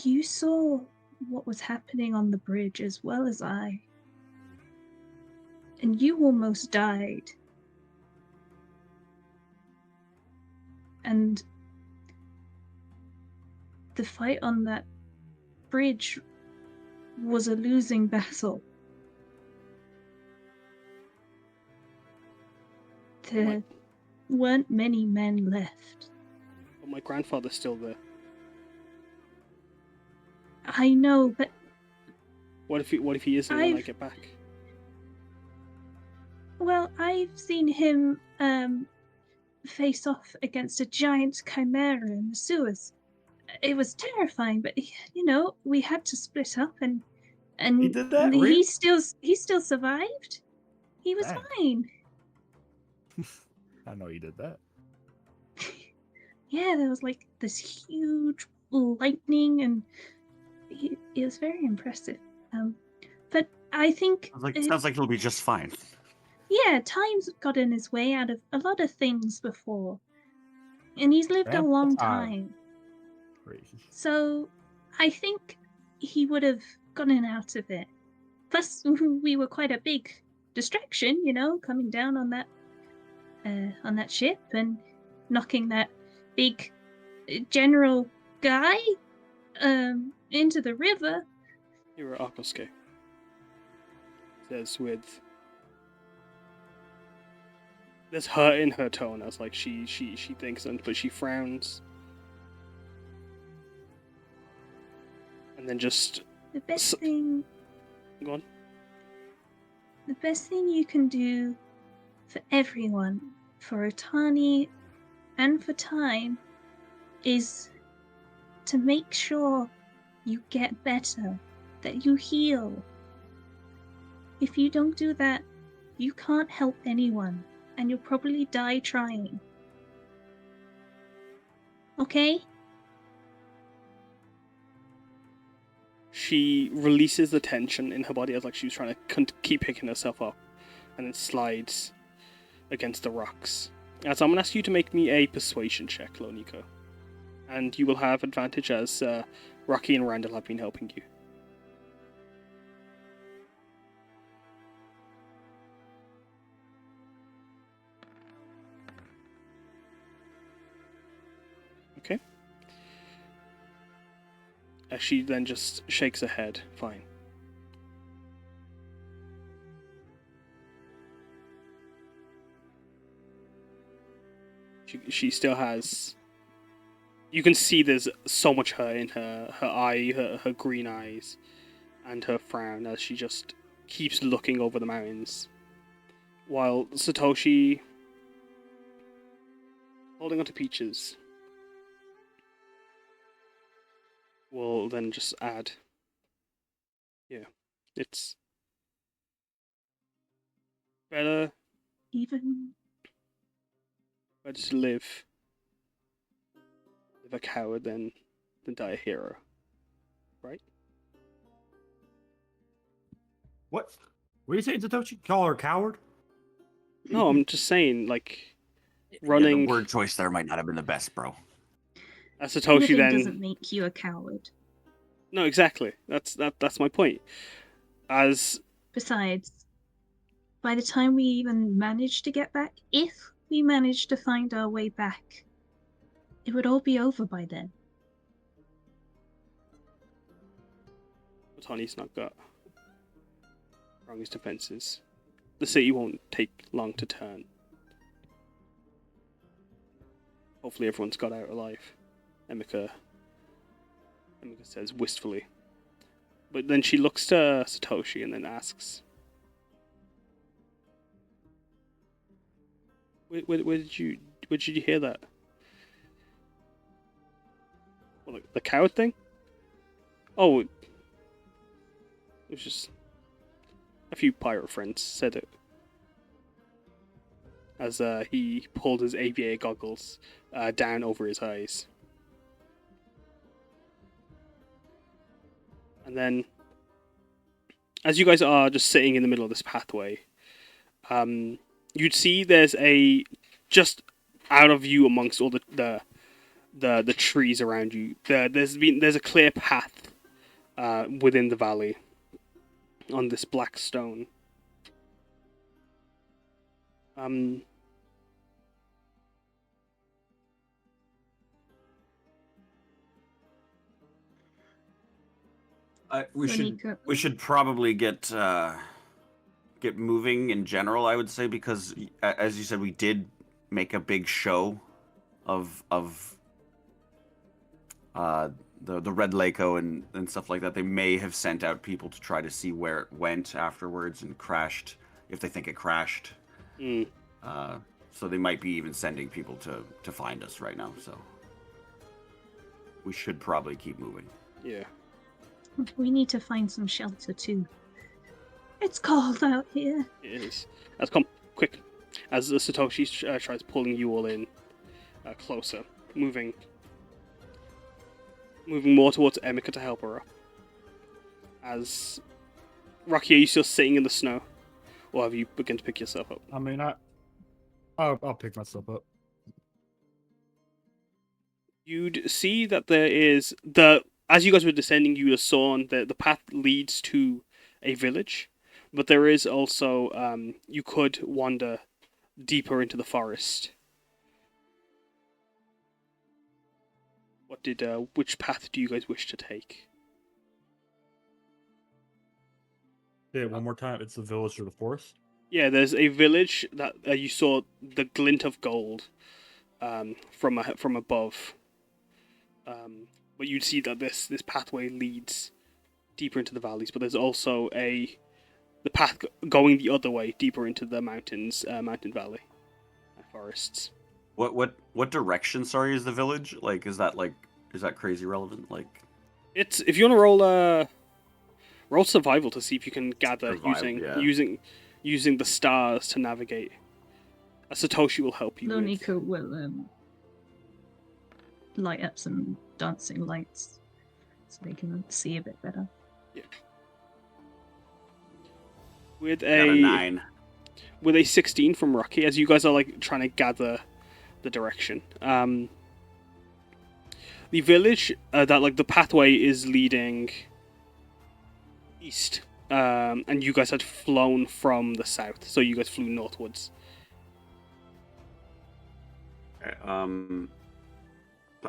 you saw what was happening on the bridge as well as I. And you almost died. And the fight on that bridge was a losing battle. There weren't many men left. But my grandfather's still there. I know, but What if he isn't when I I've- get back? well, I've seen him face off against a giant chimera in the sewers. It was terrifying, but we had to split up, and He did that? he Really? still survived. He was Dang. fine. I know you did that. Yeah, there was like this huge lightning, and it was very impressive. But I think Sounds like he'll be just fine. yeah, time's got in his way out of a lot of things before, and he's lived a Grandpa long time. time. Crazy. So I think he would have gotten out of it. Plus, we were quite a big distraction, coming down on that ship and knocking that big general guy into the river. You're Akosuke. Says with. There's hurt in her tone as like she thinks, but she frowns. And then just The best S- thing go on. The best thing you can do for everyone, for Otani and for time, is to make sure you get better, that you heal. If you don't do that, you can't help anyone, and you'll probably die trying. Okay? She releases the tension in her body as like she was trying to keep picking herself up, and then slides against the rocks. So I'm gonna ask you to make me a persuasion check, Loniko, and you will have advantage as Rocky and Randall have been helping you. Okay. She then just shakes her head. Fine. She still has. You can see there's so much hurt in her eye, her green eyes, and her frown as she just keeps looking over the mountains, while Satoshi, holding onto Peaches, will then just add. Yeah, it's better Even to live a coward than die a hero, right? What? What are you saying, Satoshi? Call her a coward? No, I'm just saying, like, Yeah, running. the word choice there might not have been the best, bro. As Satoshi living then. doesn't make you a coward. No, exactly. That's my point. As Besides, by the time we even manage to get back, if we manage to find our way back, it would all be over by then. Otani's not got strongest defenses, the city won't take long to turn. Hopefully everyone's got out alive, Emika says wistfully. But then she looks to Satoshi and then asks, Where did you hear that? Well, the coward thing? Oh, it was just a few pirate friends said it. as he pulled his aviator goggles down over his eyes. And then, as you guys are just sitting in the middle of this pathway, you'd see there's just out of view amongst all the trees around you. There's a clear path within the valley on this black stone. We should probably get moving in general. I would say because, as you said, we did make a big show of the Red Lako and stuff like that. They may have sent out people to try to see where it went afterwards and crashed if they think it crashed. So they might be even sending people to find us right now. So we should probably keep moving. Yeah. We need to find some shelter too. It's cold out here. It is. Let's come quick. As Satoshi tries pulling you all in closer, moving more towards Emika to help her up. As Rocky, are you still sitting in the snow, or have you begun to pick yourself up? I mean, I'll pick myself up. You'd see that there is as you guys were descending, you saw the path leads to a village, but there is also you could wander deeper into the forest. Which path do you guys wish to take? Yeah, one more time. It's the village or the forest. Yeah, there's a village that you saw the glint of gold from above. But you'd see that this pathway leads deeper into the valleys, but there's also the path going the other way, deeper into the mountains, mountain valley, forests. What direction? Sorry, is the village like? Is that crazy relevant? Like, It's if you want to roll survival to see if you can gather Survive, using the stars to navigate. Satoshi will help you. Loniko will light up some dancing lights so they can see a bit better. Yeah. With got a 9. With a 16 from Rocky, as you guys are like trying to gather the direction. The village that like the pathway is leading east, and you guys had flown from the south, so you guys flew northwards.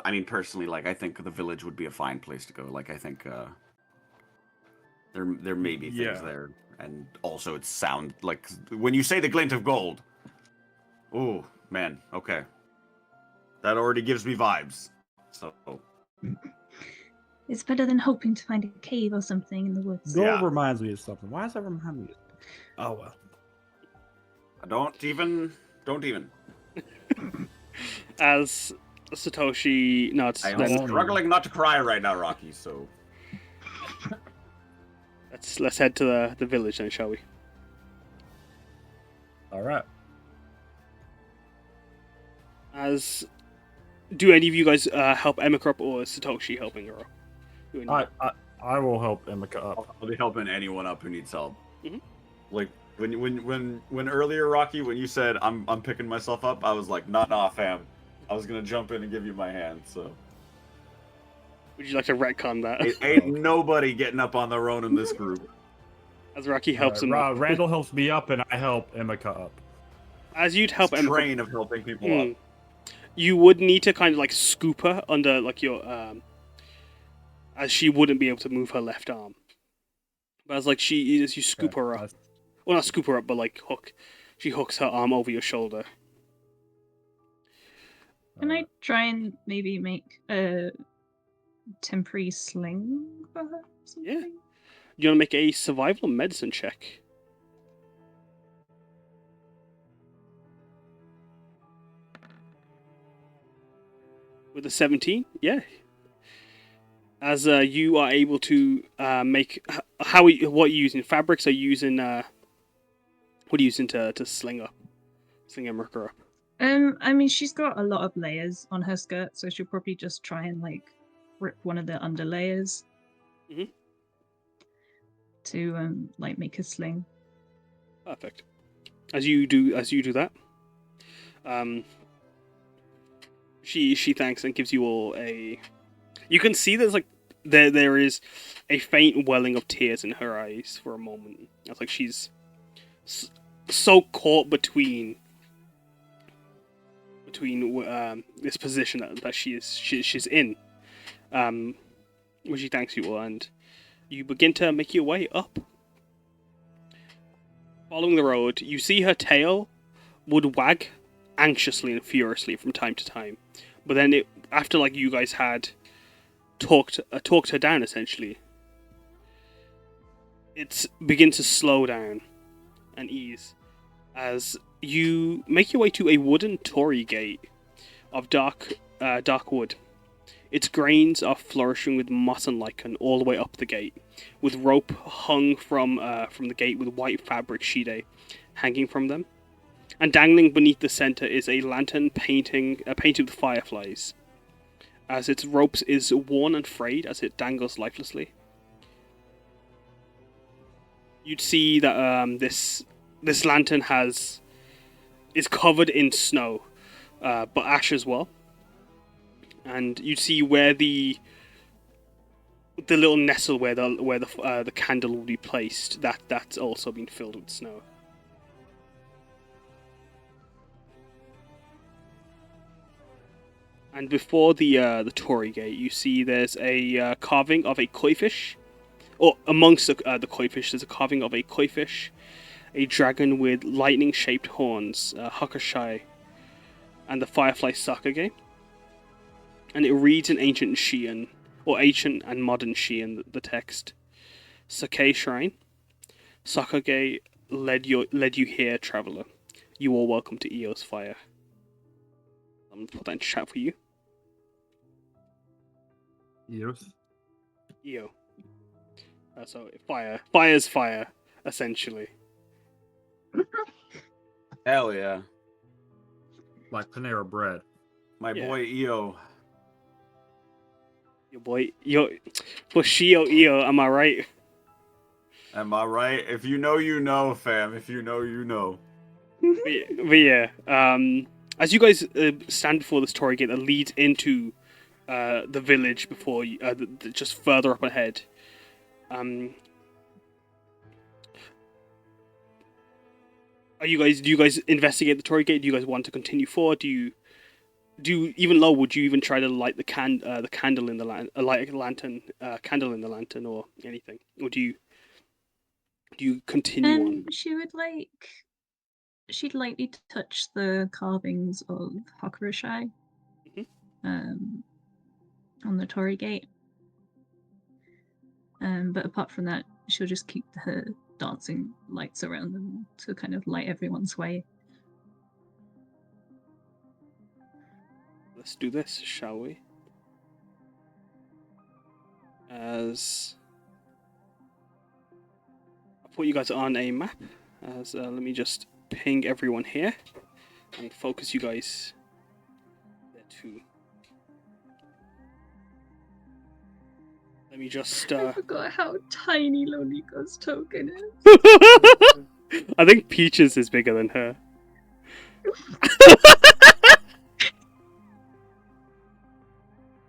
I mean, personally, like, I think the village would be a fine place to go. Like, I think there may be things there, and also it sound like when you say the glint of gold. Oh man, okay, that already gives me vibes. So it's better than hoping to find a cave or something in the woods. Gold reminds me of something. Why does that remind me of something? Oh well. Don't even. As Satoshi nods. I'm struggling not to cry right now, Rocky. So let's head to the village then, shall we? All right. Do any of you guys help Emika up, or is Satoshi helping her up? I will help Emika up. I'll be helping anyone up who needs help. Mhm. Like when earlier, Rocky, when you said I'm picking myself up, I was like, nah, fam. I was gonna jump in and give you my hand. So Would you like to retcon that? ain't nobody getting up on their own in this group. As Rocky helps him up. Randall helps me up, and I help Emika up. As you'd help Emika, Train of helping people up. you would need to kind of like scoop her under like your as she wouldn't be able to move her left arm. But as you scoop her up, well, not scoop her up, but like she hooks her arm over your shoulder. Can I try and maybe make a temporary sling for her? Yeah. You want to make a survival medicine check? With a 17, yeah. As you are able to make what are you using? Fabrics? Are you using what are you using to sling up? Slingamrick her up. I mean, she's got a lot of layers on her skirt, so she'll probably just try and like rip one of the under layers Mhm. to like make a sling. Perfect. As you do that, she thanks and gives you all a. You can see there's like there is a faint welling of tears in her eyes for a moment. It's like she's so caught between this position that she's in. Which she thanks you all, and you begin to make your way up. Following the road, you see her tail would wag anxiously and furiously from time to time, but then after like you guys had talked her down essentially, it begins to slow down and ease as you make your way to a wooden torii gate of dark wood. Its grains are flourishing with moss and lichen all the way up the gate, with rope hung from the gate with white fabric shide hanging from them. And dangling beneath the center is a lantern painted with fireflies, as its ropes is worn and frayed as it dangles lifelessly. You'd see that this lantern is covered in snow, but ash as well. And you see where the little nestle where the candle will be placed. That's also been filled with snow. And before the torii gate, you see there's a carving of a koi-fish. Or amongst the koi-fish, there's a carving of a koi-fish, a dragon with lightning-shaped horns, Hakushai, and the firefly Sakage. And it reads in ancient Shian, or ancient and modern Shian, the text. Sake Shrine. Sakage led you here, traveler. You are welcome to Io's fire. I'm going to put that in chat for you. Yes. Io. So, fire. Fire's fire, essentially. Hell yeah. Like Panera Bread. My Yeah. boy EO. Your boy, Fushio Io, am I right? Am I right? If you know, you know, fam. If you know, you know. But yeah, as you guys stand before this torii gate that leads into the village before you, just further up ahead, do you guys investigate the torii gate? Do you guys want to continue forward? Do you even low? Would you even try to light the candle in the lantern, candle in the lantern, or anything? Or do you continue on? She'd lightly touch the carvings of Hakushai on the torii gate. But apart from that, she'll just keep her dancing lights around them to kind of light everyone's way. Let's do this, shall we? As I'll put you guys on a map. As let me just ping everyone here and focus you guys there too. Let me just. I forgot how tiny Lolika's token is. I think Peaches is bigger than her.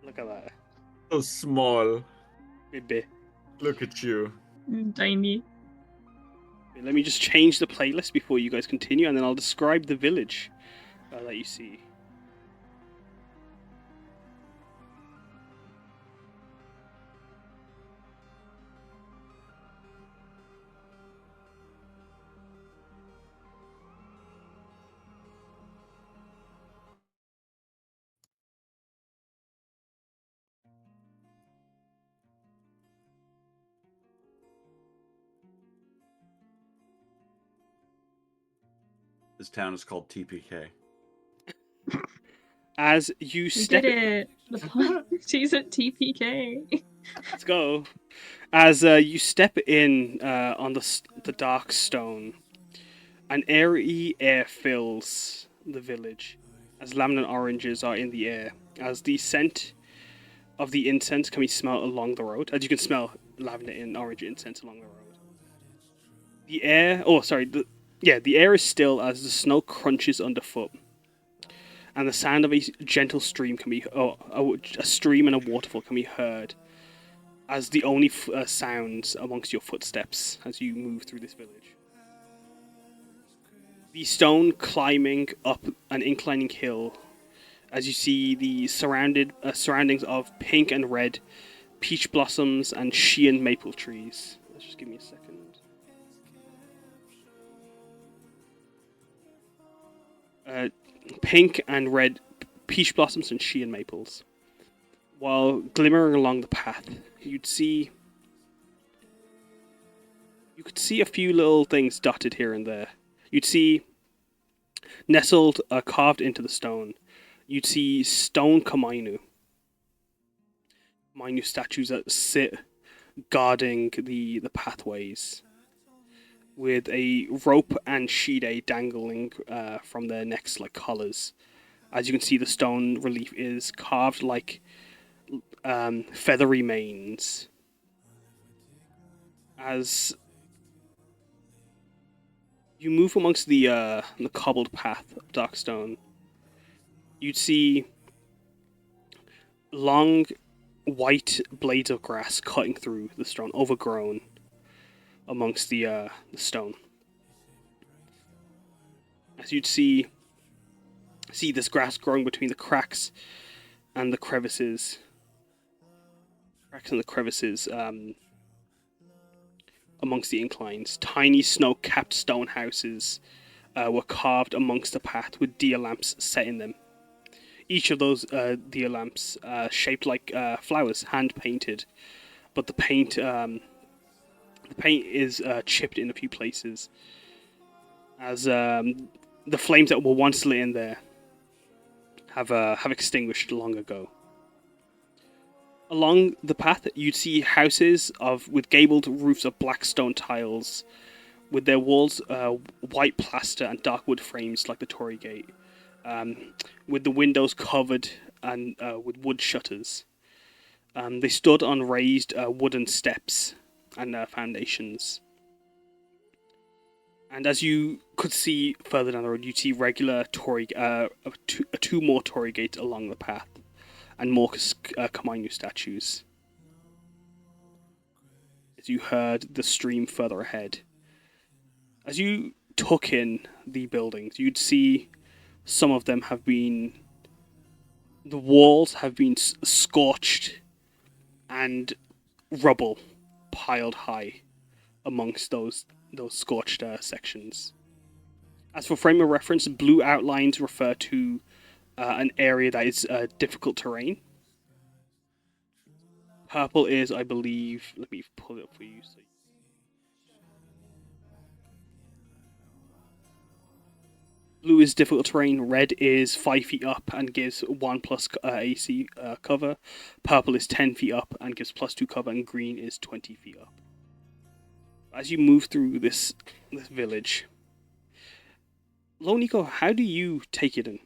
Look at that. So small. Baby. Look at you. Tiny. Let me just change the playlist before you guys continue, and then I'll describe the village that you see. This town is called TPK. As you We step did it! The party's at TPK. Let's go. As you step in on the dark stone, An airy air fills the village as lemon and oranges are in the air, as the scent of the incense can be smelled along the road, as you can smell lavender and orange incense along the road. The air, the air is still as the snow crunches underfoot, and the sound of a gentle stream can be, a stream and a waterfall can be heard, as the only sounds amongst your footsteps as you move through this village. The stone climbing up an inclining hill, as you see the surroundings of pink and red peach blossoms and Sheehan maple trees. Let's just give me a second. Pink and red peach blossoms and Sheehan maples. While glimmering along the path, you could see a few little things dotted here and there. You'd see nestled, carved into the stone. You'd see stone Kamainu statues that sit guarding the pathways, with a rope and shide dangling from their necks like collars. As you can see, the stone relief is carved like feathery manes. As you move amongst the cobbled path of Darkstone, you'd see long white blades of grass cutting through the stone, overgrown amongst the stone. As you'd see this grass growing between the cracks and the crevices. Amongst the inclines. Tiny snow-capped stone houses were carved amongst the path with deer lamps set in them. Each of those deer lamps shaped like flowers, hand-painted, but the paint is chipped in a few places, as the flames that were once lit in there have extinguished long ago. Along the path, you'd see houses with gabled roofs of black stone tiles, with their walls white plaster and dark wood frames like the Tory Gate, with the windows covered and with wood shutters. They stood on raised wooden steps and foundations. And as you could see further down the road, you'd see regular two more Tory gates along the path, and more Kamainu statues. As you heard the stream further ahead. As you took in the buildings, you'd see some of them the walls have been scorched and rubble piled high amongst those scorched sections. As for frame of reference, blue outlines refer to an area that is difficult terrain. Purple is, I believe, let me pull it up for you. Blue is difficult terrain. Red is 5 feet up and gives 1+ AC cover. Purple is 10 feet up and gives +2 cover, and green is 20 feet up. As you move through this village, Loniko, how do you take it in?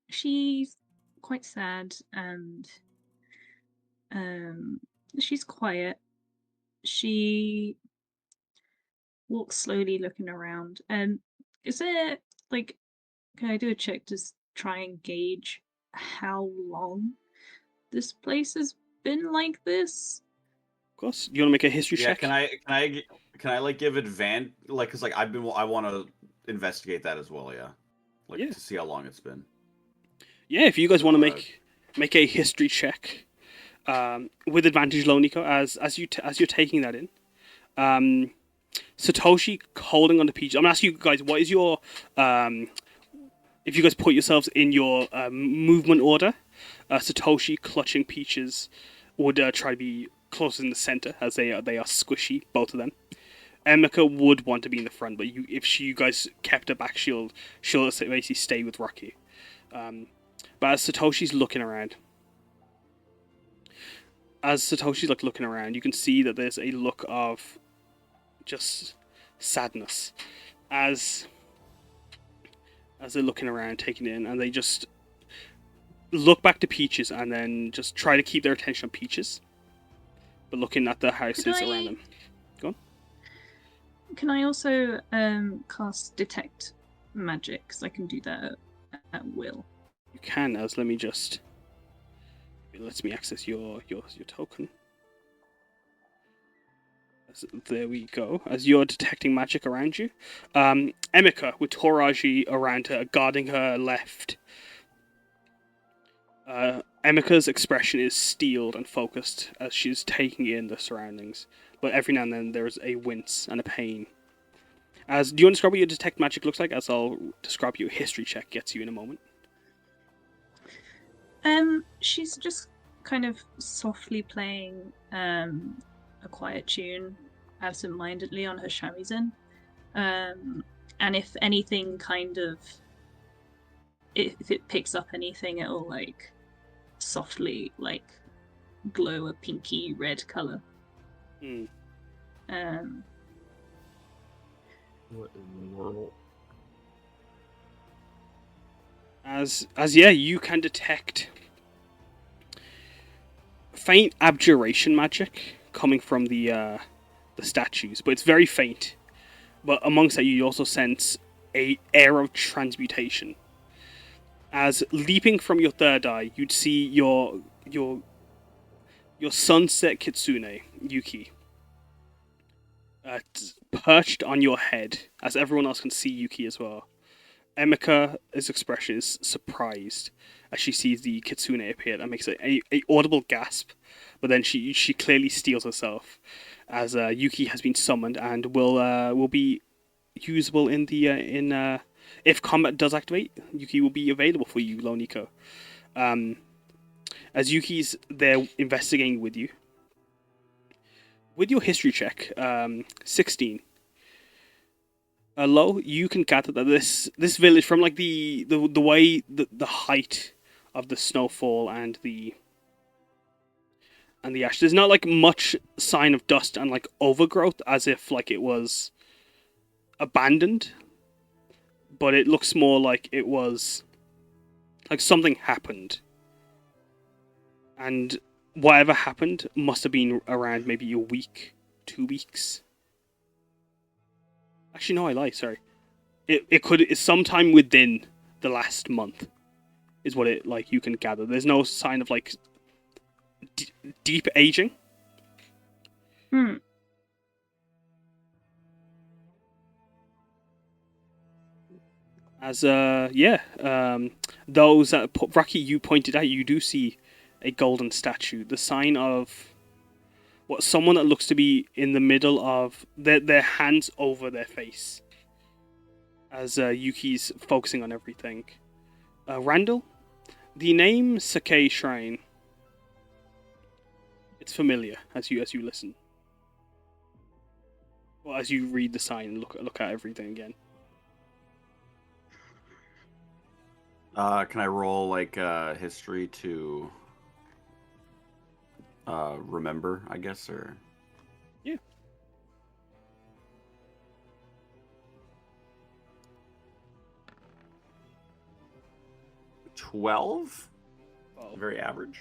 She's quite sad and she's quiet. She walks slowly, looking around. Is there can I do a check to try and gauge how long this place has been like this? Of course. You want to make a history Yeah, check? can I like give cause like I want to investigate that as well, yeah. Yeah. To see how long it's been. Yeah, if you guys want to make a history check with advantage, Loniko, as you're taking that in. Satoshi holding on to Peach. I'm gonna ask you guys, what is your if you guys put yourselves in your movement order, Satoshi clutching Peaches would try to be closer in the center, as they are squishy, both of them. Emika would want to be in the front, but if you guys kept her back, she'll basically stay with Rocky. But as Satoshi's looking around, as Satoshi's like looking around, you can see that there's a look of just sadness as they're looking around, taking it in, and they just look back to Peaches and then just try to keep their attention on Peaches, but looking at the houses around them. Go on. Can I also cast detect magic? Because I can do that at will. You can, as let me just. It lets me access your token. There we go. As you're detecting magic around you, Emika with Toraji around her, guarding her left. Emika's expression is steeled and focused as she's taking in the surroundings, but every now and then there's a wince and a pain. Do you want to describe what your detect magic looks like? As I'll describe you a history check gets you in a moment. She's just kind of softly playing a quiet tune absent-mindedly on her shamisen. And if anything if it picks up anything, it'll like softly like glow a pinky red color. Hmm. What in the world? As yeah, you can detect faint abjuration magic coming from the statues, but it's very faint. But amongst that, you also sense a air of transmutation. As leaping from your third eye, you'd see your sunset kitsune, Yuki, perched on your head, as everyone else can see Yuki as well. Emika's expression is surprised as she sees the kitsune appear and makes a audible gasp, but then she clearly steels herself as Yuki has been summoned and will be usable in the if combat does activate, Yuki will be available for you, Loniko. As Yuki's there investigating with you. With your history check, 16. Low, you can gather that this village, from like the way the height of the snowfall and the ash, there's not like much sign of dust and like overgrowth as if like it was abandoned, but it looks more like it was like something happened, and whatever happened must have been around maybe a week, 2 weeks. Actually, no, I lie. Sorry. It's sometime within the last month, is what it like you can gather. There's no sign of like deep aging. As those that Rocky you pointed out, you do see a golden statue, the sign of what someone that looks to be in the middle of their hands over their face. As Yuki's focusing on everything. Randall, the name Sakei Shrine. It's familiar as you listen. Well, as you read the sign and look at everything again. Can I roll like history to remember, I guess, or? Yeah. $12? Oh. Very average.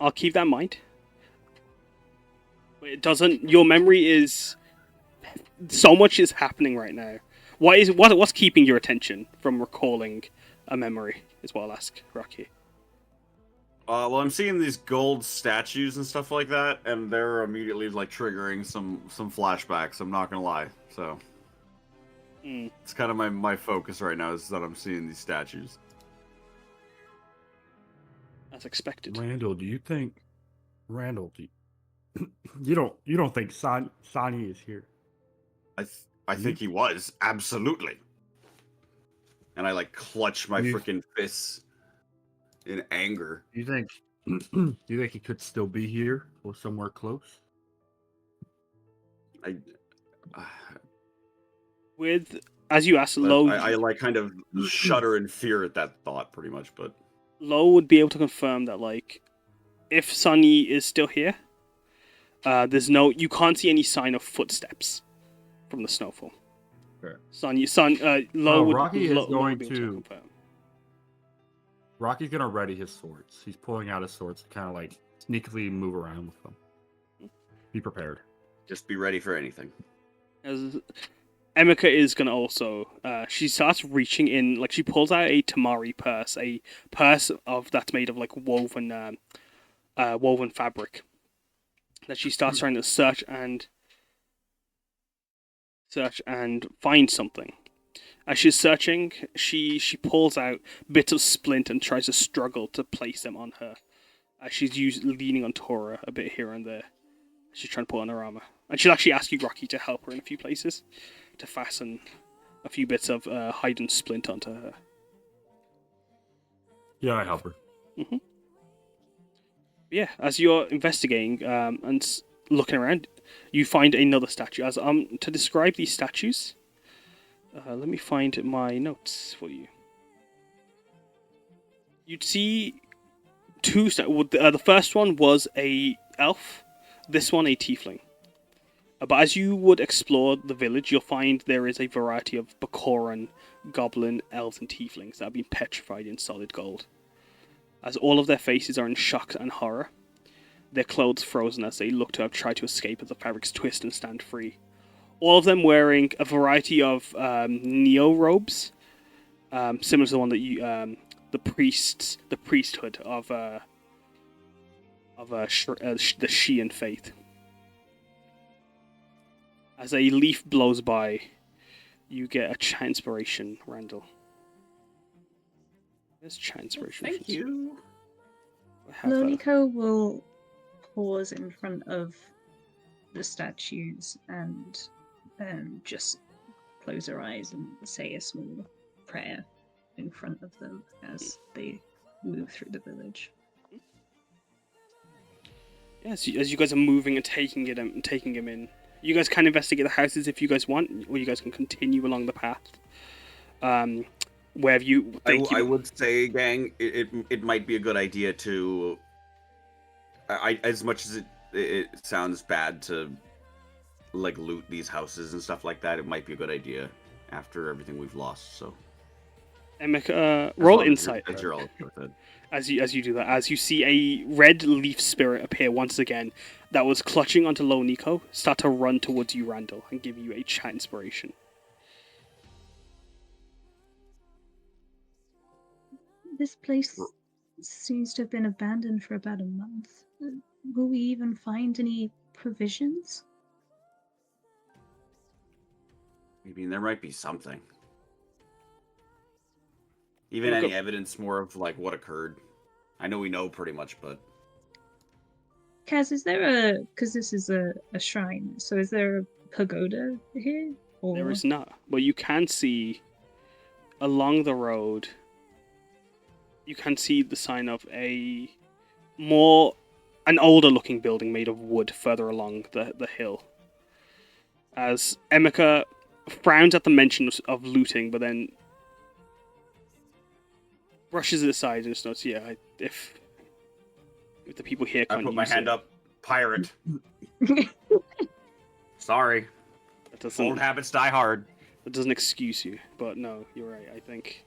I'll keep that in mind. But it doesn't. Your memory is so much is happening right now. What's keeping your attention from recalling a memory? Is what I'll ask Rocky. Well, I'm seeing these gold statues and stuff like that, and they're immediately like triggering some flashbacks. I'm not gonna lie. So it's kind of my focus right now is that I'm seeing these statues. As expected. Randall, do you think? Randall, you don't think Sani is here? I think he was absolutely. And I like clutch my freaking fists in anger. Do you think he could still be here or somewhere close? With as you asked, But Lo, I like kind of shudder in fear at that thought, pretty much. But Lo would be able to confirm that, like, if Sunny is still here, you can't see any sign of footsteps from the snowfall. Fair. Lo would Rocky is Lo going would be able to- confirm. Rocky's gonna ready his swords. He's pulling out his swords to kind of like sneakily move around with them. Be prepared. just be ready for anything. As Emika is gonna also, she starts reaching in, like she pulls out a tamari purse, a purse that's made of like woven fabric. That she starts trying to search and find something. As she's searching, she pulls out bits of splint and tries to struggle to place them on her. As she's leaning on Tora a bit here and there. She's trying to put on her armor. And she'll actually ask you, Rocky, to help her in a few places to fasten a few bits of hide and splint onto her. Yeah, I help her. Yeah, as you're investigating and looking around, you find another statue. As to describe these statues, let me find my notes for you. You'd see two. The first one was a elf. This one a tiefling. But as you would explore the village, you'll find there is a variety of Bakoran, goblin, elves, and tieflings that have been petrified in solid gold. As all of their faces are in shock and horror, their clothes frozen as they look to have tried to escape as the fabrics twist and stand free. All of them wearing a variety of neo robes, similar to the one that you, the priesthood of the Shian faith. As a leaf blows by, you get a chat inspiration, Randall. There's chat inspiration. Thank you. I have that. Lonico will pause in front of the statues and just close her eyes and say a small prayer in front of them as they move through the village. Yeah, as you guys are moving and taking him in, you guys can investigate the houses if you guys want, or you guys can continue along the path. Wherever you think I would say, gang, it might be a good idea to. As much as it sounds bad to like loot these houses and stuff like that, it might be a good idea after everything we've lost. So, Emeka, roll insight. As you're all with it. As you do that, as you see a red leaf spirit appear once again that was clutching onto Lo Nico, start to run towards you, Randall, and give you a chat inspiration. This place seems to have been abandoned for about a month. Will we even find any provisions? I mean, there might be something. Even Look any up- evidence more of like what occurred. I know we know pretty much, but Kaz, is there because this is a shrine, so is there a pagoda here? Or... There is not, but you can see along the road. You can see the sign of an older looking building made of wood further along the hill. As Emeka frowns at the mention of looting, but then brushes it aside and just notes, yeah, if the people here I can't put my use hand it, up. Pirate. Sorry. that Old habits die hard. doesn't excuse you. But no, you're right. I think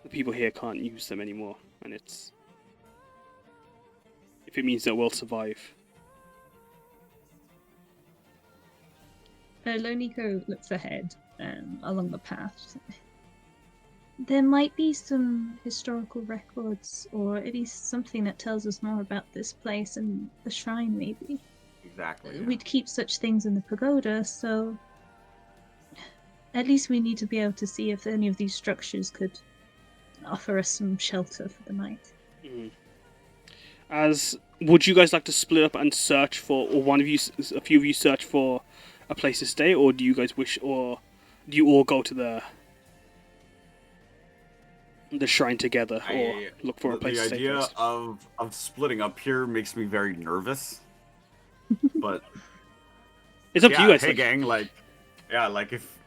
the people here can't use them anymore, and if it means that we'll survive. Lonico looks ahead along the path. There might be some historical records, or at least something that tells us more about this place and the shrine, maybe. Exactly. yeah. We'd keep such things in the pagoda, so at least we need to be able to see if any of these structures could offer us some shelter for the night. Mhm. Would you guys like to split up and search for, or a few of you search for a place to stay, or do you guys wish, or do you all go to the shrine together, or look for a place The to stay idea first? of splitting up here makes me very nervous. But It's up to you guys. hey like- gang, like Yeah, like if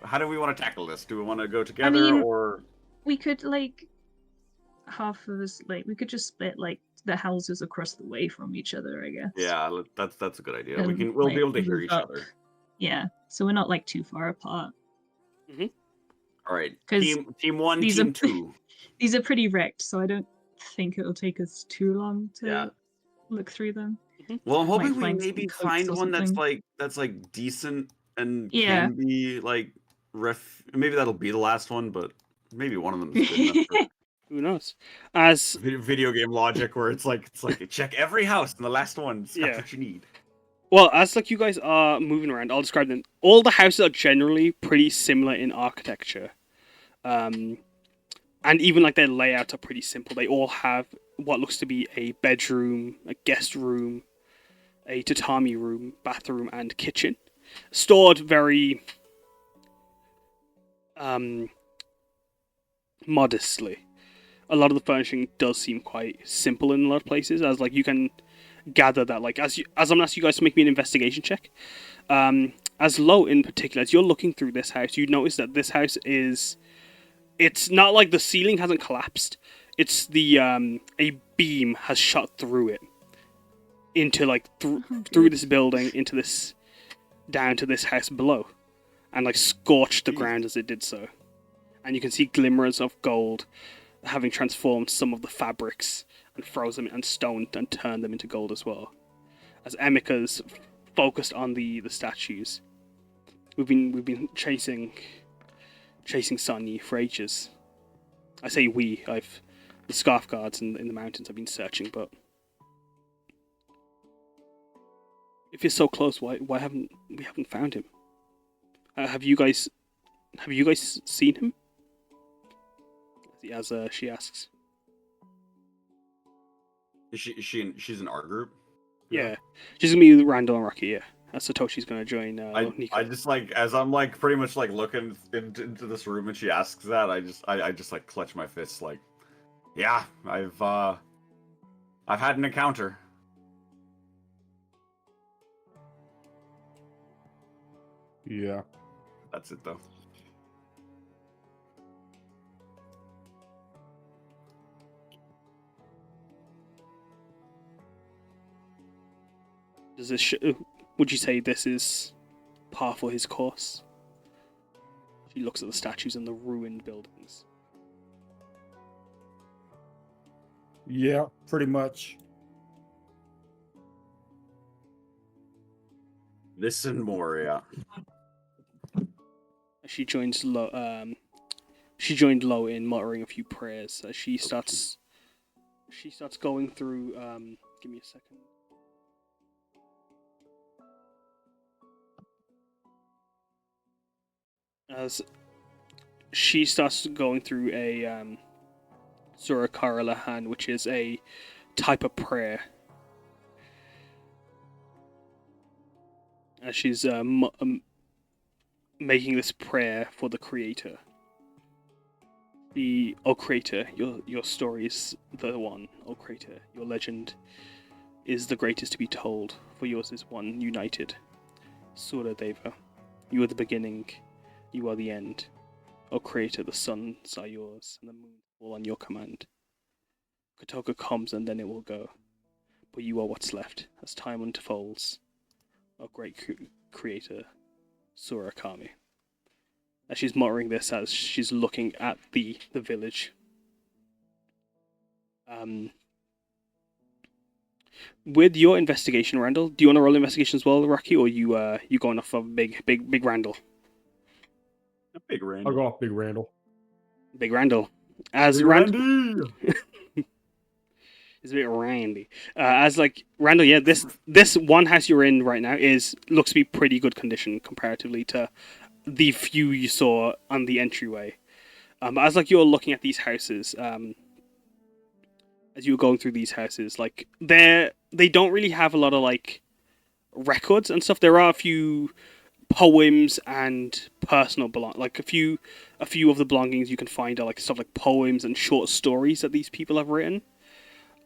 how do we want to tackle this? Do we want to go together mean, or? We could like half of us we could just split like the houses across the way from each other, I guess. Yeah, that's a good idea. And, We'll be able to hear move each up. other. Yeah, so we're not like too far apart. All right, 'Cause team one, these team are- two. These are pretty wrecked, so I don't think it'll take us too long to Yeah. look through them. Well, I'm hoping Might we find some maybe coats find or one something. that's like decent and Yeah. can be like maybe that'll be the last one, but maybe one of them is good enough for Who knows? As video game logic where it's like check every house and the last one's got Yeah. what you need. well, as like you guys are moving around, I'll describe them. All the houses are generally pretty similar in architecture, and even like their layouts are pretty simple. They all have what looks to be a bedroom, a guest room, a tatami room, bathroom, and kitchen, stored very modestly. A lot of the furnishing does seem quite simple in a lot of places, as like you can gather that like as I'm gonna ask you guys to make me an investigation check. As Lo in particular, as you're looking through this house, you notice that this house it's not like the ceiling hasn't collapsed. It's the a beam has shot through it into like through this building into this down to this house below, and like scorched the ground as it did so. And you can see glimmers of gold having transformed some of the fabrics and frozen and stoned and turned them into gold as well. As Emika's focused on the statues, we've been chasing Sonny for ages. I say we. The scarf guards in the mountains have been searching, but if you're so close, why haven't we found him? Have you guys seen him? As she asks. She's in our group? Yeah. She's gonna be with Randall and Rocky, yeah. Satoshi's gonna join Nico. I just like as I'm like pretty much like looking into this room and she asks that, I just like clutch my fists like, yeah, I've had an encounter. Yeah. That's it though. Does this would you say this is par for his course? She looks at the statues and the ruined buildings. Yeah, pretty much. This and more, yeah. She joins she joined Lo in muttering a few prayers as she starts going through give me a second. As she starts going through a Surakara Lahan, which is a type of prayer. As she's making this prayer for the Creator. O Creator, your story is the one. O Creator, your legend is the greatest to be told, for yours is one united. Sura Deva, you are the beginning, you are the end. O Creator, the suns are yours, and the moon all on your command. Kotoka comes and then it will go, but you are what's left as time unfolds. O great Creator, Surakami. As she's muttering this as she's looking at the village. With your investigation, Randall, do you want to roll investigation as well, Rocky, or you going off of big Randall? Big Randy. I'll go off Big Randall. Big Randall. As Big Randy. It's a bit Randy. As like Randall, yeah, this one house you're in right now looks to be pretty good condition comparatively to the few you saw on the entryway. As like you're looking at these houses, as you were going through these houses, like they don't really have a lot of like records and stuff. There are a few poems and personal like a few of the belongings you can find are like stuff like poems and short stories that these people have written.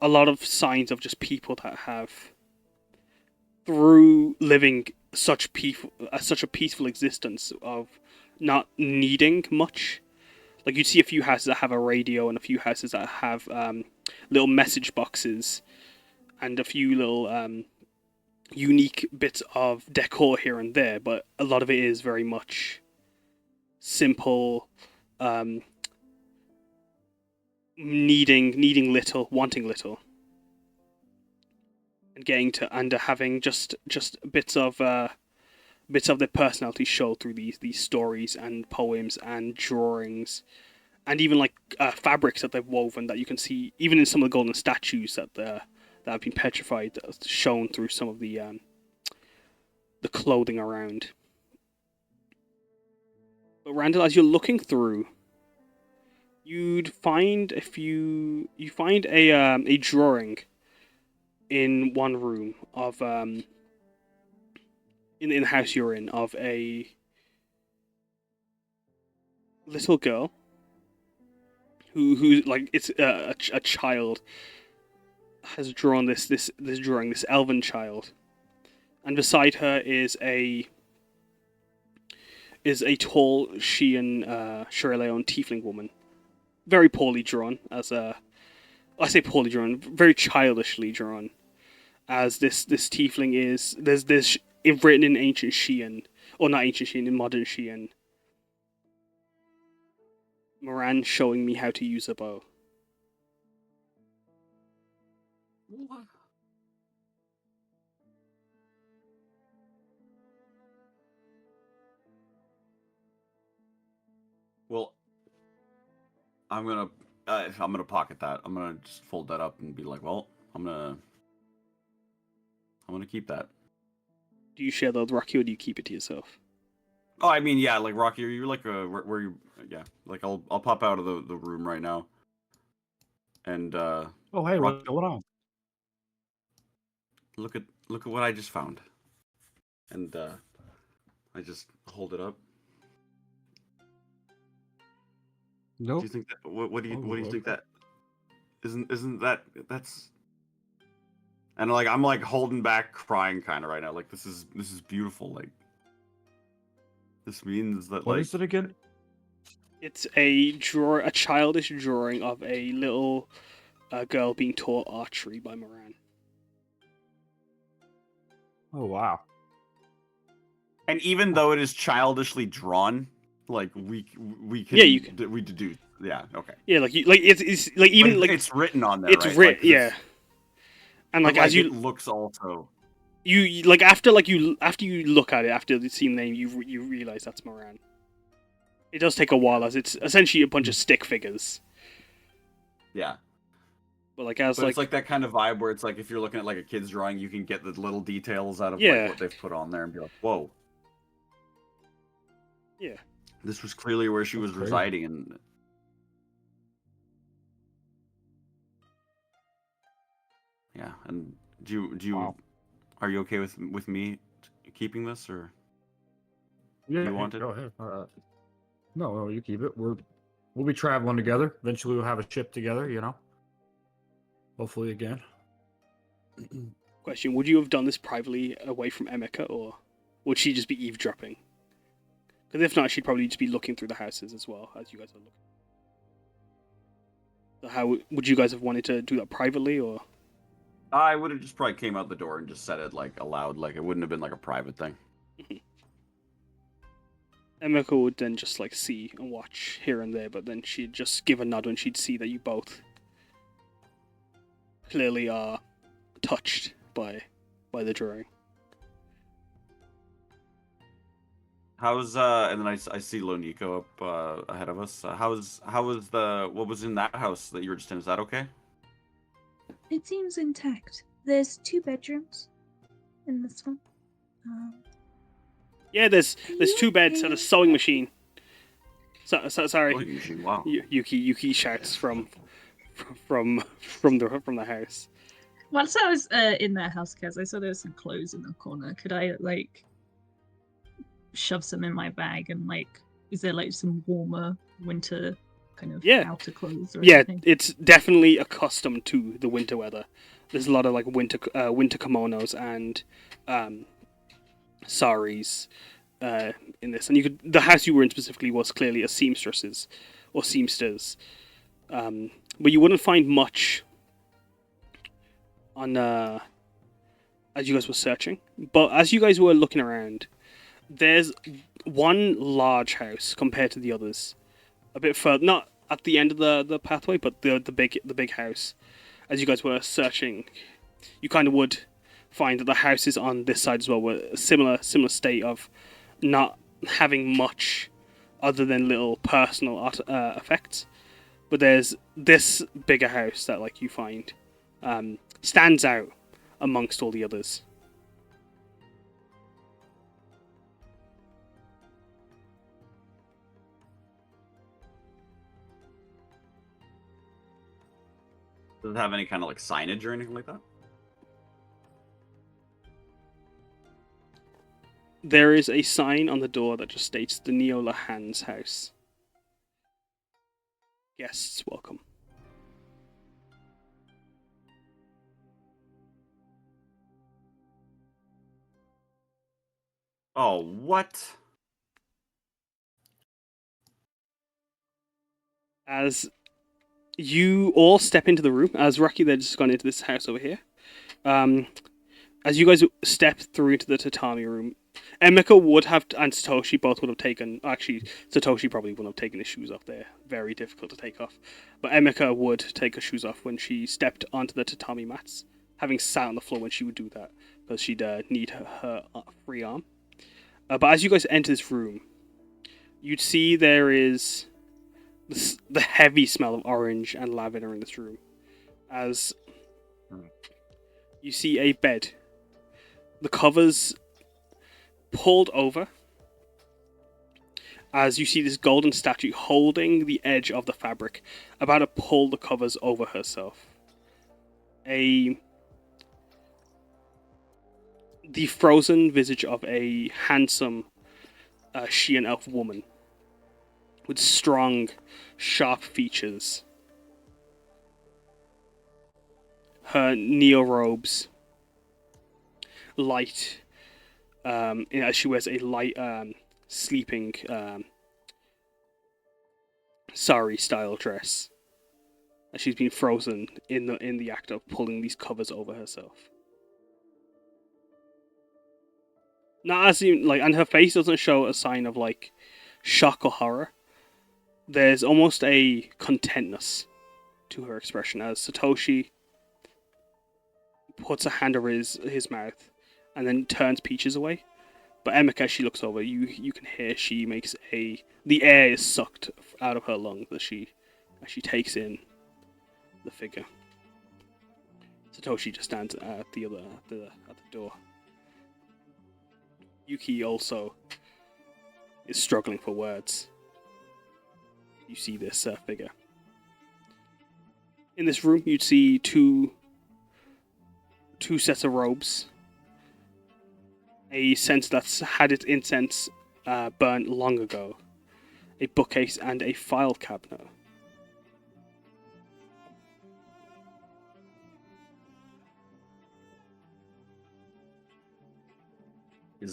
A lot of signs of just people that have, through living such a peaceful existence of not needing much. Like you'd see a few houses that have a radio and a few houses that have little message boxes and a few little unique bits of decor here and there, but a lot of it is very much simple, needing little, wanting little, and having just bits of their personality show through these stories and poems and drawings, and even like fabrics that they've woven that you can see even in some of the golden statues that have been petrified, that's shown through some of the clothing around. But Randall, as you're looking through, you find a drawing in one room of in the house you're in, of a little girl who like it's a child has drawn this drawing, this elven child, and beside her is a tall Sheehan Shireleon tiefling woman, very poorly drawn, I say poorly drawn, very childishly drawn, as this tiefling is. There's written in ancient Sheehan, or not ancient Sheehan, in modern Sheehan. Moran showing me how to use a bow. Well, I'm gonna pocket that. I'm gonna just fold that up and be like, well, I'm gonna keep that. Do you share that with Rocky, or do you keep it to yourself? Oh, I mean, yeah, like Rocky, are you like where you? Yeah, like I'll pop out of the room right now. And Oh, hey, what's going on? Look at what I just found. And I just hold it up. Nope. Do you think that, what do you think that isn't that's, and like I'm like holding back crying kind of right now, like this is beautiful, like this means that What like is it again? It's a childish drawing of a little girl being taught archery by Moran. Oh, wow. and even though it is childishly drawn, like we can we deduce, yeah, okay, Yeah, it's like even like it's written on there, it's right? written, Like, yeah. And like as it you looks also you like after you look at it after the scene name, you realize that's Moran. It does take a while, as it's essentially a bunch of stick figures. yeah. But like as But it's like that kind of vibe where it's like if you're looking at like a kid's drawing, you can get the little details out of Yeah. like what they've put on there and be like, whoa. Yeah. This was clearly where she was crazy. residing, and yeah. And do you Wow. are you okay with me keeping this, or Yeah, you want it? go ahead. No, you keep it. We'll be traveling together. Eventually, we'll have a ship together. You know. Hopefully again. Question: would you have done this privately away from Emeka, or would she just be eavesdropping? Because if not, she'd probably just be looking through the houses as well as you guys are looking. So how would you guys have wanted to do that privately, or? I would have just probably came out the door and just said it like aloud, like it wouldn't have been like a private thing. Emeka would then just like see and watch here and there, but then she'd just give a nod when she'd see that you both clearly are touched by the drawing. How's and then I see Loniko up ahead of us. How was what was in that house that you were just in? Is that okay? It seems intact. There's 2 bedrooms in this one. Yeah, there's 2 beds and a sewing machine. Sorry, Sewing machine, wow. Yuki shouts from the house. Once I was in that house, Kaz, I saw there was some clothes in the corner. Could I like shove some in my bag and like, is there like some warmer winter kind of outer clothes? Or anything? It's definitely accustomed to the winter weather. There's a lot of like winter kimonos and saris in this, and the house you were in specifically was clearly a seamstress's or seamsters, but you wouldn't find much on as you guys were searching. But as you guys were looking around, there's one large house compared to the others, a bit further, not at the end of the pathway, but the big house. As you guys were searching, you kind of would find that the houses on this side as well were a similar state of not having much other than little personal effects. But there's this bigger house that like you find stands out amongst all the others. Does it have any kind of like signage or anything like that? There is a sign on the door that just states the Neola Hans house. Guests welcome. Oh, what? As you all step into the room, as Rocky, they've just gone into this house over here. As you guys step through into the tatami room, Emeka would have, and Satoshi both would have taken. Actually, Satoshi probably wouldn't have taken his shoes off. They're very difficult to take off. But Emeka would take her shoes off when she stepped onto the tatami mats, having sat on the floor when she would do that, because she'd need her free arm. But as you guys enter this room, you'd see there is the heavy smell of orange and lavender in this room. As you see a bed, the covers pulled over, as you see this golden statue holding the edge of the fabric, about to pull the covers over herself. The frozen visage of a handsome Sheehan elf woman with strong, sharp features. Her neo robes, light, as she wears a light sleeping sari style dress, as she's been frozen in the act of pulling these covers over herself. Not as in, like, and her face doesn't show a sign of like shock or horror. There's almost a contentness to her expression as Satoshi puts a hand over his mouth and then turns Peaches away. But Emeka, as she looks over, you can hear she makes the air is sucked out of her lungs as she takes in the figure. Satoshi just stands at the door. Yuki also is struggling for words. You see this figure. In this room, you'd see two sets of robes. A censer that's had its incense burnt long ago. A bookcase and a file cabinet.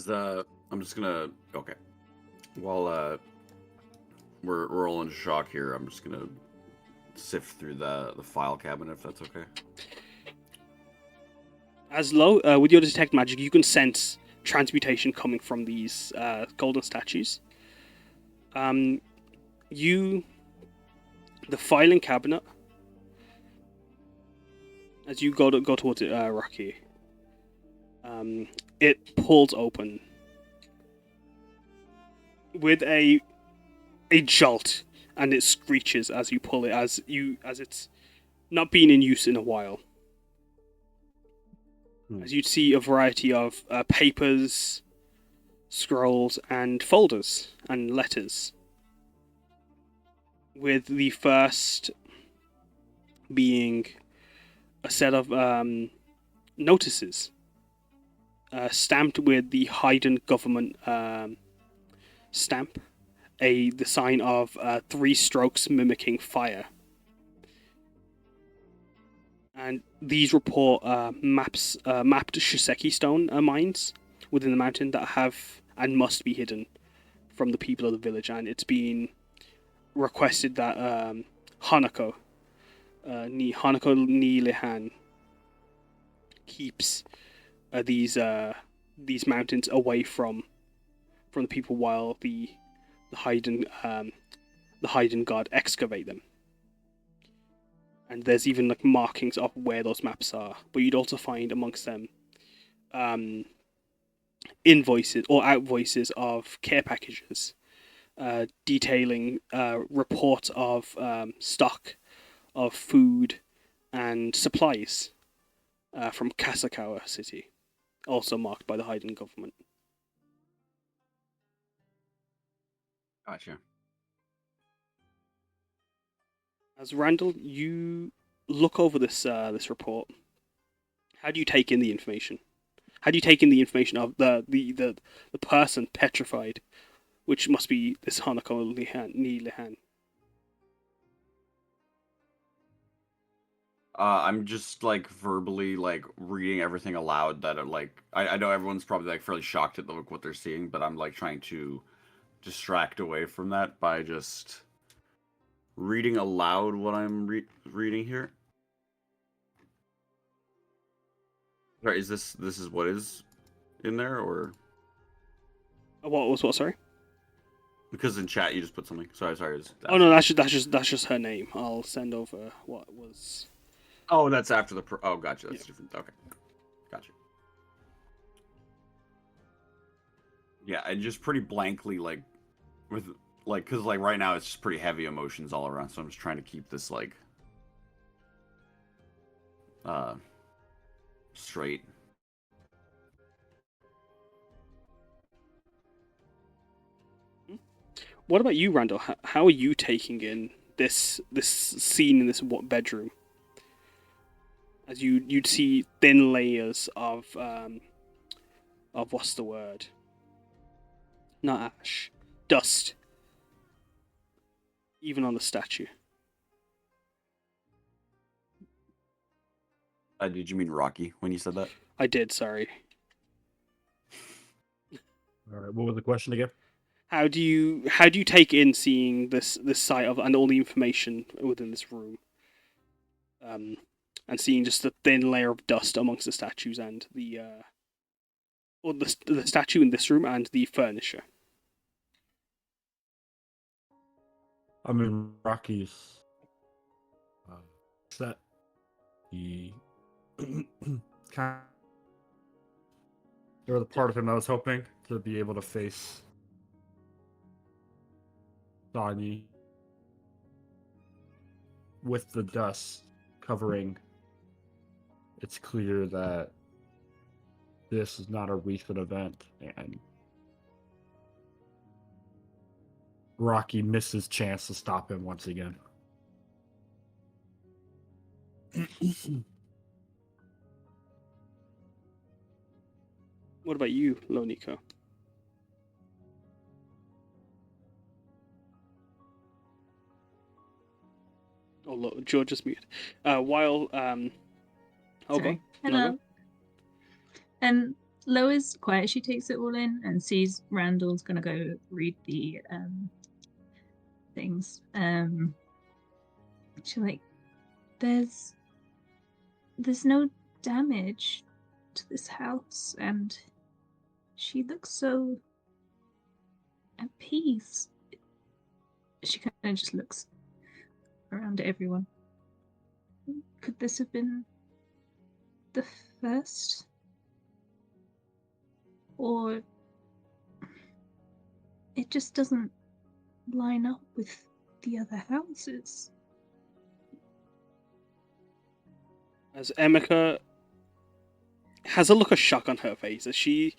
I'm just gonna, okay. While we're all in shock here, I'm just gonna sift through the file cabinet if that's okay. As low, with your detect magic, you can sense transmutation coming from these golden statues. The filing cabinet, as you go towards it, Rocky, it pulls open with a jolt, and it screeches as you pull it, as it's not been in use in a while. As you'd see a variety of papers, scrolls, and folders and letters. With the first being a set of notices stamped with the Haydn government stamp, the sign of 3 strokes mimicking fire. And these report mapped Shiseki stone mines within the mountain that have and must be hidden from the people of the village, and it's been requested that Hanako ni Lihan keeps these mountains away from the people while the hidden guard excavate them. And there's even like markings of where those maps are, but you'd also find amongst them invoices or outvoices of care packages detailing reports of stock of food and supplies from Kasakawa City, also marked by the Haiden government. Gotcha. As Randall, you look over this report. How do you take in the information? How do you take in the information of the person petrified, which must be this Hanako ni Lihan? I'm just like verbally like reading everything aloud that are like I know everyone's probably like fairly shocked at what they're seeing, but I'm like trying to distract away from that by just reading aloud what I'm reading here. Sorry, is this is what is in there, or What was what? Sorry. because in chat you just put something? Sorry. Oh no, that's just her name. I'll send over what was. Oh, that's after the. Oh, gotcha. That's different. Okay, gotcha. Yeah, and just pretty blankly, like, with like, cause like right now it's just pretty heavy emotions all around. So I'm just trying to keep this like, straight. What about you, Randall? How are you taking in this scene in this bedroom? As you'd see thin layers of what's the word? Not ash, dust, even on the statue. Did you mean Rocky when you said that? I did. Sorry. All right, what was the question again? How do you take in seeing this site of and all the information within this room? And seeing just a thin layer of dust amongst the statues and the statue in this room and the furniture. I mean, Rocky's set. He kind of, there was the part of him I was hoping to be able to face Doggy with the dust covering. It's clear that this is not a recent event, and Rocky missed his chance to stop him once again. What about you, Loniko? Oh, look, George is muted. While Sorry. Hello. Lo is quiet. She takes it all in and sees Randall's gonna go read the things. She's like, there's no damage to this house, and she looks so at peace. She kind of just looks around at everyone. Could this have been the first? Or it just doesn't line up with the other houses? As Emeka has a look of shock on her face as she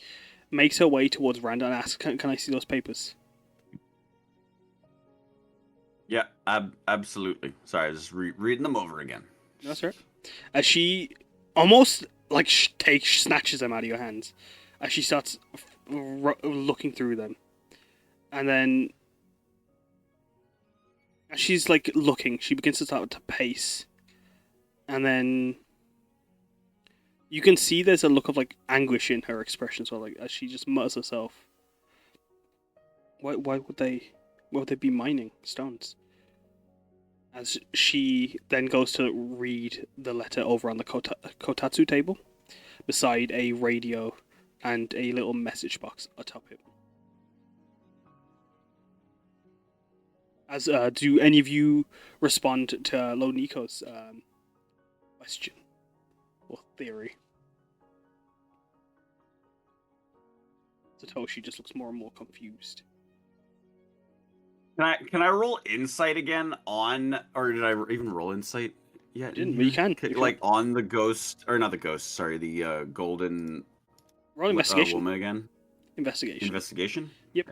makes her way towards Randall and asks, "Can I see those papers?" Yeah, absolutely. Sorry, I was just reading them over again. That's right. As she almost like snatches them out of your hands, as she starts looking through them, and then as she's like looking, she begins to start to pace, and then You can see there's a look of like anguish in her expression as well, like as she just mutters herself. Why would they be mining stones? As she then goes to read the letter over on the kotatsu table, beside a radio and a little message box atop it. As do any of you respond to Loniko's question or theory? Satoshi just looks more and more confused. Can I roll insight again on, or did I even roll insight yet? Didn't, but you can. Like on the ghost, or not the ghost, sorry, the golden Roll investigation. woman again. Investigation. Investigation. Yep.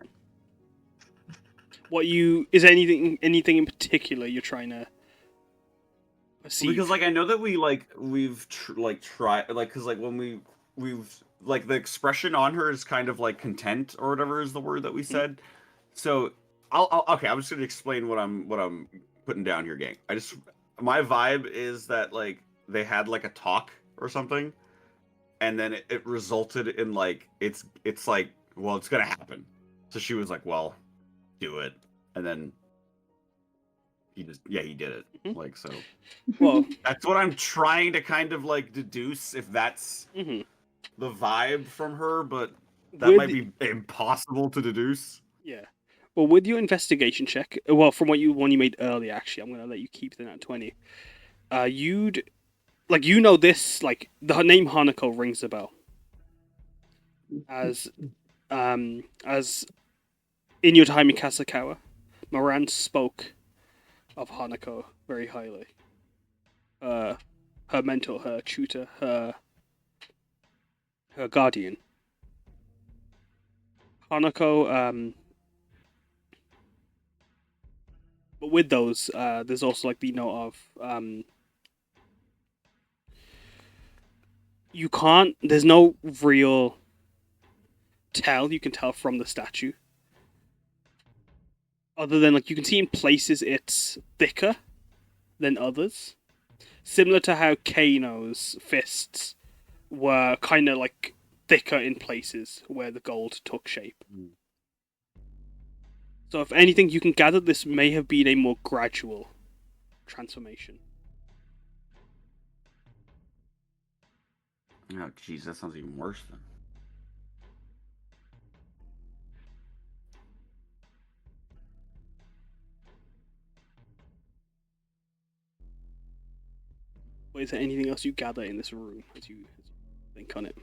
Is there anything in particular you're trying to perceive? Because like I know that we've tried because like when we've like the expression on her is kind of like content or whatever is the word that we said. So okay, I'm just gonna explain what I'm putting down here, gang. My vibe is that like they had like a talk or something, and then it resulted in like it's like, well, it's gonna happen. So she was like, well, do it, and then he did it. Mm-hmm. Like, so Well, that's what I'm trying to kind of like deduce if that's mm-hmm. the vibe from her, but that might be impossible to deduce. Yeah. Well, with your investigation check, well, from one you made earlier, actually, I'm going to let you keep the nat 20. You'd, like, this, like, the name Hanako rings a bell. As in your time in Kasakawa, Moran spoke of Hanako very highly. Her mentor, her tutor, her guardian. Hanako, but with those, there's also like the note of there's no real tell you can tell from the statue. Other than like you can see in places it's thicker than others. Similar to how Kano's fists were kind of like thicker in places where the gold took shape. So if anything, you can gather this may have been a more gradual transformation. Oh, jeez, that sounds even worse then. But is there anything else you gather in this room as you think on it?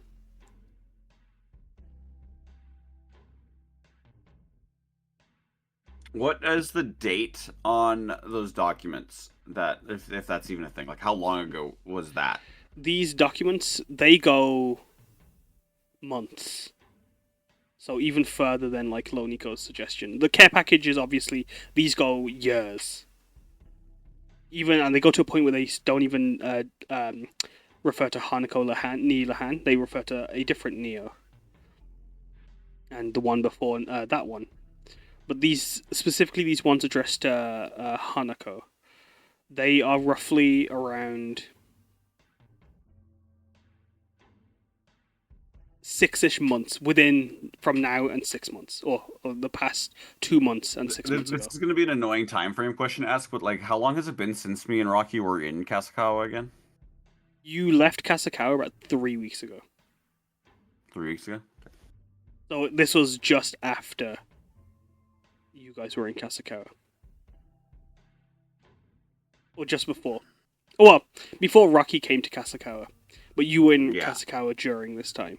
What is the date on those documents? That if that's even a thing, like how long ago was that? These documents, they go months. So even further than like Loniko's suggestion. The care packages, obviously, these go years. And they go to a point where they don't even refer to Hanako Lahan. They refer to a different Neo. And the one before that one. But these ones addressed to Hanako, they are roughly around 6-ish months from now and 6 months, or the past 2 months and 6 months ago. This is going to be an annoying time frame question to ask, but like, how long has it been since me and Rocky were in Kasakawa again? You left Kasakawa about 3 weeks ago. 3 weeks ago? So this was just after you guys were in Kasakawa. Or just before. Well, before Rocky came to Kasakawa. But you were in Kasakawa during this time.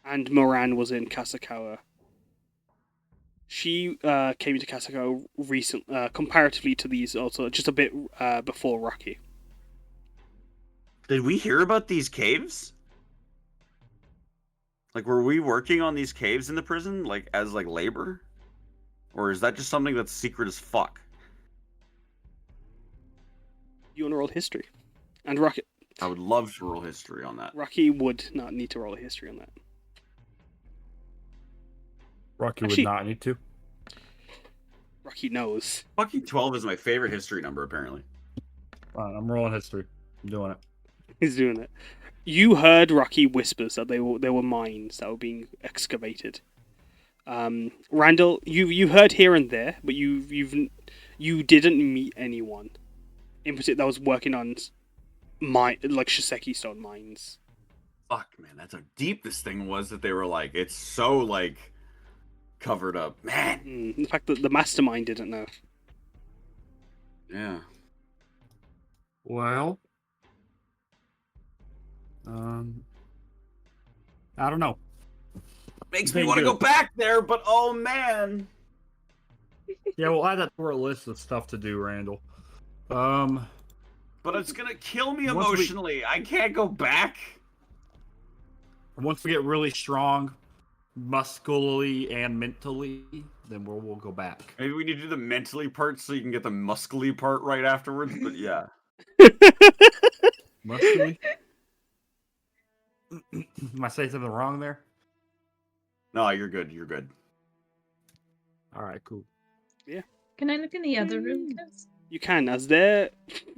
And Moran was in Kasakawa. She came to Kasakawa comparatively to these also, just a bit before Rocky. Did we hear about these caves? Like, were we working on these caves in the prison, like, as, like, labor? Or is that just something that's secret as fuck? You want to roll history. And Rocky... I would love to roll history on that. Rocky would not need to roll a history on that. Rocky would not need to. Rocky knows. Fucking 12 is my favorite history number, apparently. I'm rolling history. I'm doing it. He's doing it. You heard Rocky whispers that there were mines that were being excavated. Randall, you heard here and there, but you didn't meet anyone in particular that was working on like Shiseki stone mines. Fuck, man, that's how deep this thing was that they were like, it's so like covered up, man. The fact that the mastermind didn't know. Yeah. Well, I don't know. Makes me Big want to go deal. back there, but oh man. Yeah, we'll add that to our list of stuff to do, Randall. But it's gonna kill me Once we- emotionally. I can't go back. Once we get really strong, muscularly and mentally, then we'll go back. Maybe we need to do the mentally part so you can get the muscly part right afterwards. But yeah. Muscularly? Am I saying something wrong there? No, you're good. You're good. All right, cool. Can I look in the other room, guys? You can, as they're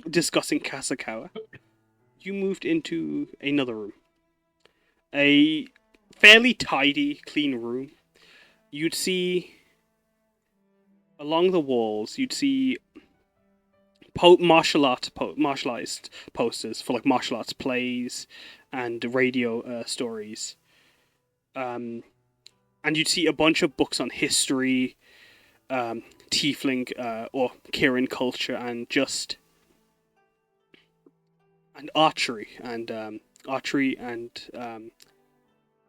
discussing Kasakawa, you moved into another room. A fairly tidy, clean room. You'd see along the walls, you'd see martial artist posters for like martial arts plays and radio stories. And you'd see a bunch of books on history, tiefling or Kirin culture, and archery and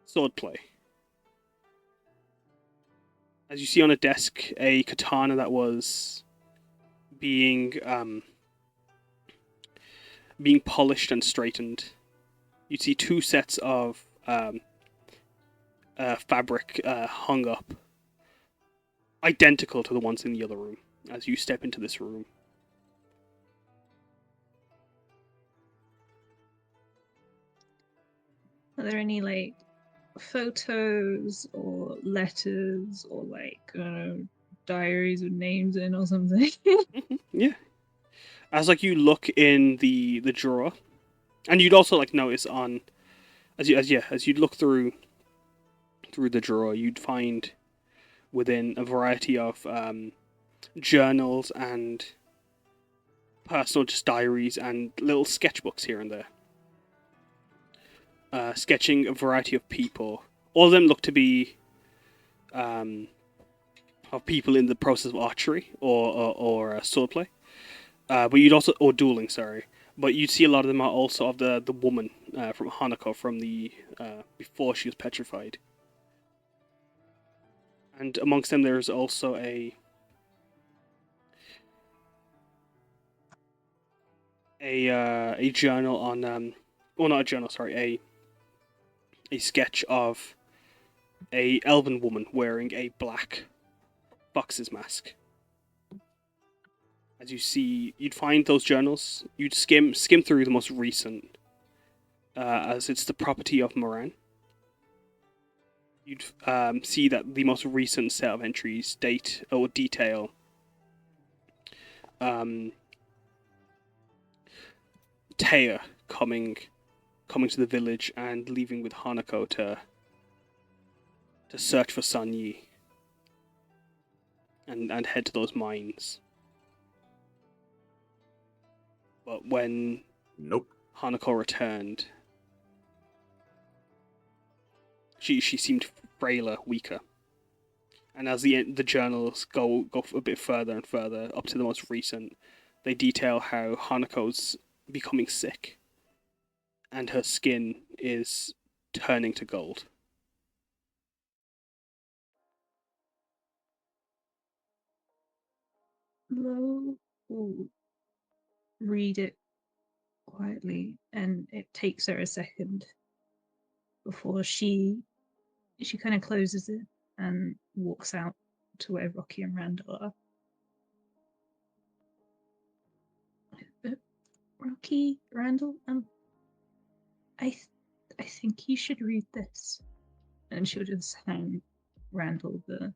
swordplay. As you see on a desk, a katana that was being polished and straightened. You'd see 2 sets of fabric hung up, identical to the ones in the other room. As you step into this room, Are there any like photos or letters or like I don't know, diaries with names in or something? yeah. As like you look in the drawer, and you'd also like notice on as you'd look through the drawer, you'd find within a variety of journals and personal just diaries and little sketchbooks here and there. Sketching a variety of people. All of them look to be of people in the process of archery or swordplay. But you'd also or dueling, sorry. But you'd see a lot of them are also of the woman from Hanako from the before she was petrified. And amongst them, there's also a journal on well, not a journal, sorry, a sketch of a elven woman wearing a black fox's mask. As you see, you'd find those journals. You'd skim through the most recent, as it's the property of Moran. You'd see that the most recent set of entries date or detail Taya coming to the village and leaving with Hanako to search for Sun Yi and head to those mines. But when Nope. Hanako returned, she seemed frailer, weaker. And as the journals go a bit further and further up to the most recent, they detail how Hanako's becoming sick, and her skin is turning to gold. Lo will read it quietly, and it takes her a second before she kind of closes it and walks out to where Rocky and Randall are. Rocky, Randall, I think you should read this. And she'll just hand Randall the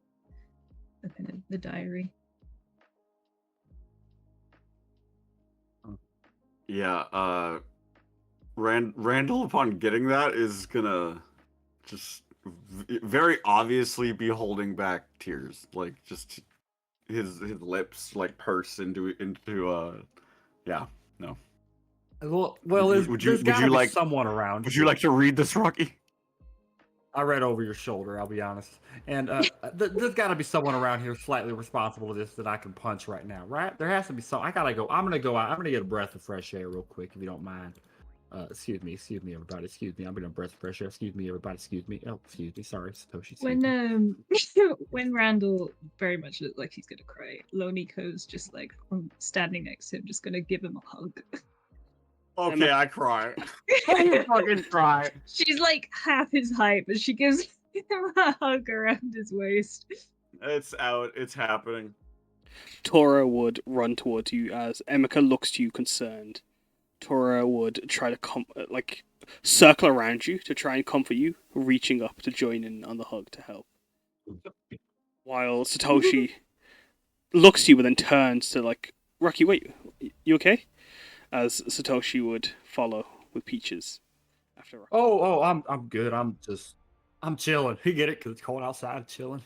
kind of the diary. Yeah, Randall, upon getting that, is gonna just very obviously be holding back tears, like just his lips like purse into yeah, no. Well, Would you there's got to be like someone around. would you like to read this, Rocky? I read over your shoulder. I'll be honest. And there's got to be someone around here slightly responsible for this that I can punch right now, right? There has to be some. I gotta go. I'm gonna go out. I'm gonna get a breath of fresh air real quick, if you don't mind. Excuse me, everybody. Excuse me. I'm gonna breath of fresh air. Excuse me, everybody. Excuse me. Oh, excuse me. Sorry, Satoshi. Excuse me. When Randall very much looks like he's gonna cry, Loniko's just like standing next to him, just gonna give him a hug. Okay, I cry. You fucking cry. She's like half his height, but she gives him a hug around his waist. It's out. It's happening. Tora would run towards you as Emeka looks to you concerned. Tora would try to circle around you to try and comfort you, reaching up to join in on the hug to help. While Satoshi looks to you and then turns to like, Rocky, wait, you okay? As Satoshi would follow with Peaches after Rocky. Oh, I'm good. I'm chilling. You get it? Because it's cold outside, chilling.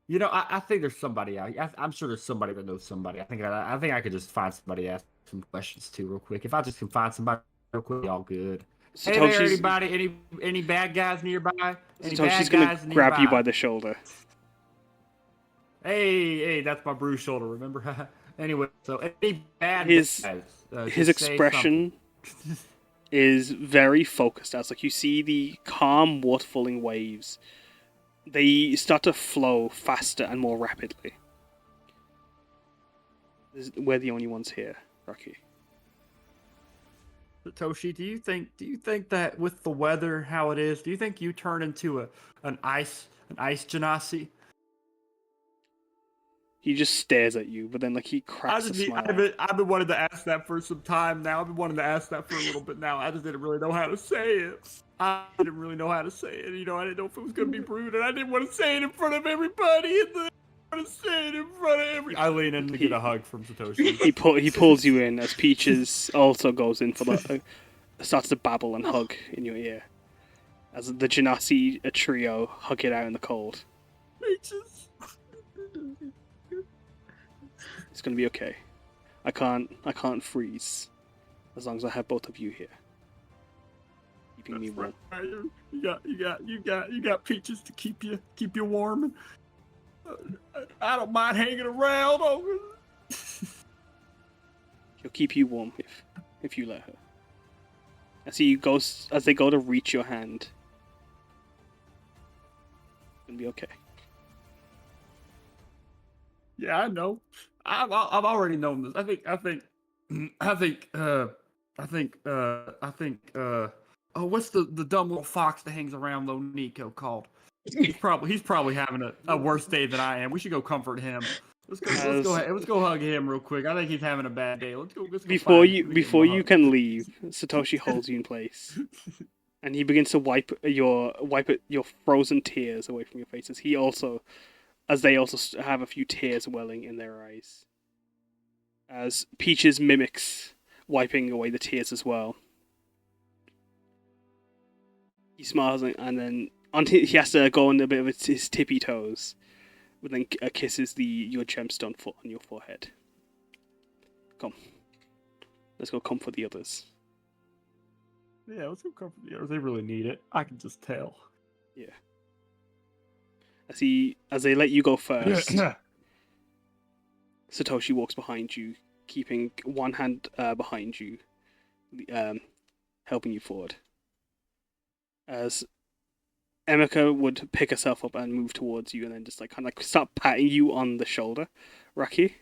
You know, I think there's somebody out. I'm sure there's somebody that knows somebody. I think I could just find somebody to ask some questions to real quick. If I just can find somebody real quick, all good. Hey there, anybody? Any bad guys nearby? Any Satoshi's bad gonna guys grab you nearby? by the shoulder. Hey, that's my bruised shoulder. Remember? Anyway, so any bad His guys? his just say expression is very focused as like you see the calm waterfalling waves. They start to flow faster and more rapidly. We're the only ones here, Rocky. Toshi, do you think that with the weather how it is, do you think you turn into an ice genasi? He just stares at you, but then like he cracks a smile. I've been wanting to ask that for some time now. I've been wanting to ask that for a little bit now. I just didn't really know how to say it. I didn't really know how to say it. You know, I didn't know if it was gonna be rude, and I didn't want to say it in front of everybody. I want to say it in front of every. I lean in to get a hug from Satoshi. He pulls you in as Peaches also goes in for the starts to babble and hug in your ear as the Genasi trio hug it out in the cold. Peaches. It's gonna be okay. I can't freeze as long as I have both of you here, keeping me warm. You got Peaches to keep you warm. I don't mind hanging around. She'll keep you warm if you let her. As they go to reach your hand. It's gonna be okay. Yeah, I know. I've already known this. I think. Oh, what's the dumb little fox that hangs around Lo Nico called? He's probably having a worse day than I am. We should go comfort him. Let's go hug him real quick. I think he's having a bad day. Let's go Before you can leave, Satoshi holds you in place, and he begins to wipe your frozen tears away from your faces. As they also have a few tears welling in their eyes. As Peaches mimics wiping away the tears as well. He smiles and then he has to go on a bit of his tippy toes, but then kisses your gemstone foot on your forehead. Come, let's go comfort the others. Yeah, let's go comfort the others. They really need it. I can just tell. Yeah. As they let you go first, Satoshi walks behind you, keeping one hand behind you, helping you forward. As Emeka would pick herself up and move towards you, and then just kind of start patting you on the shoulder, Raki.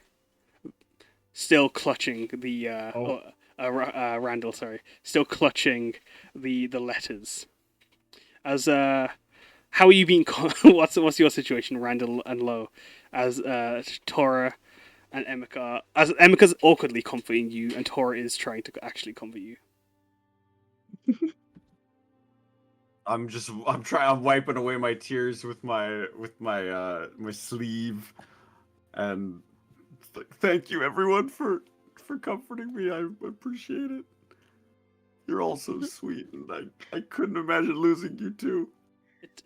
Still clutching the Randall, sorry, still clutching the letters. As how are you being? What's your situation, Randall and Lo? As Tora and Emeka, as Emeka's awkwardly comforting you, and Tora is trying to actually comfort you. I'm wiping away my tears with my sleeve, and thank you everyone for comforting me. I appreciate it. You're all so sweet, and I couldn't imagine losing you too.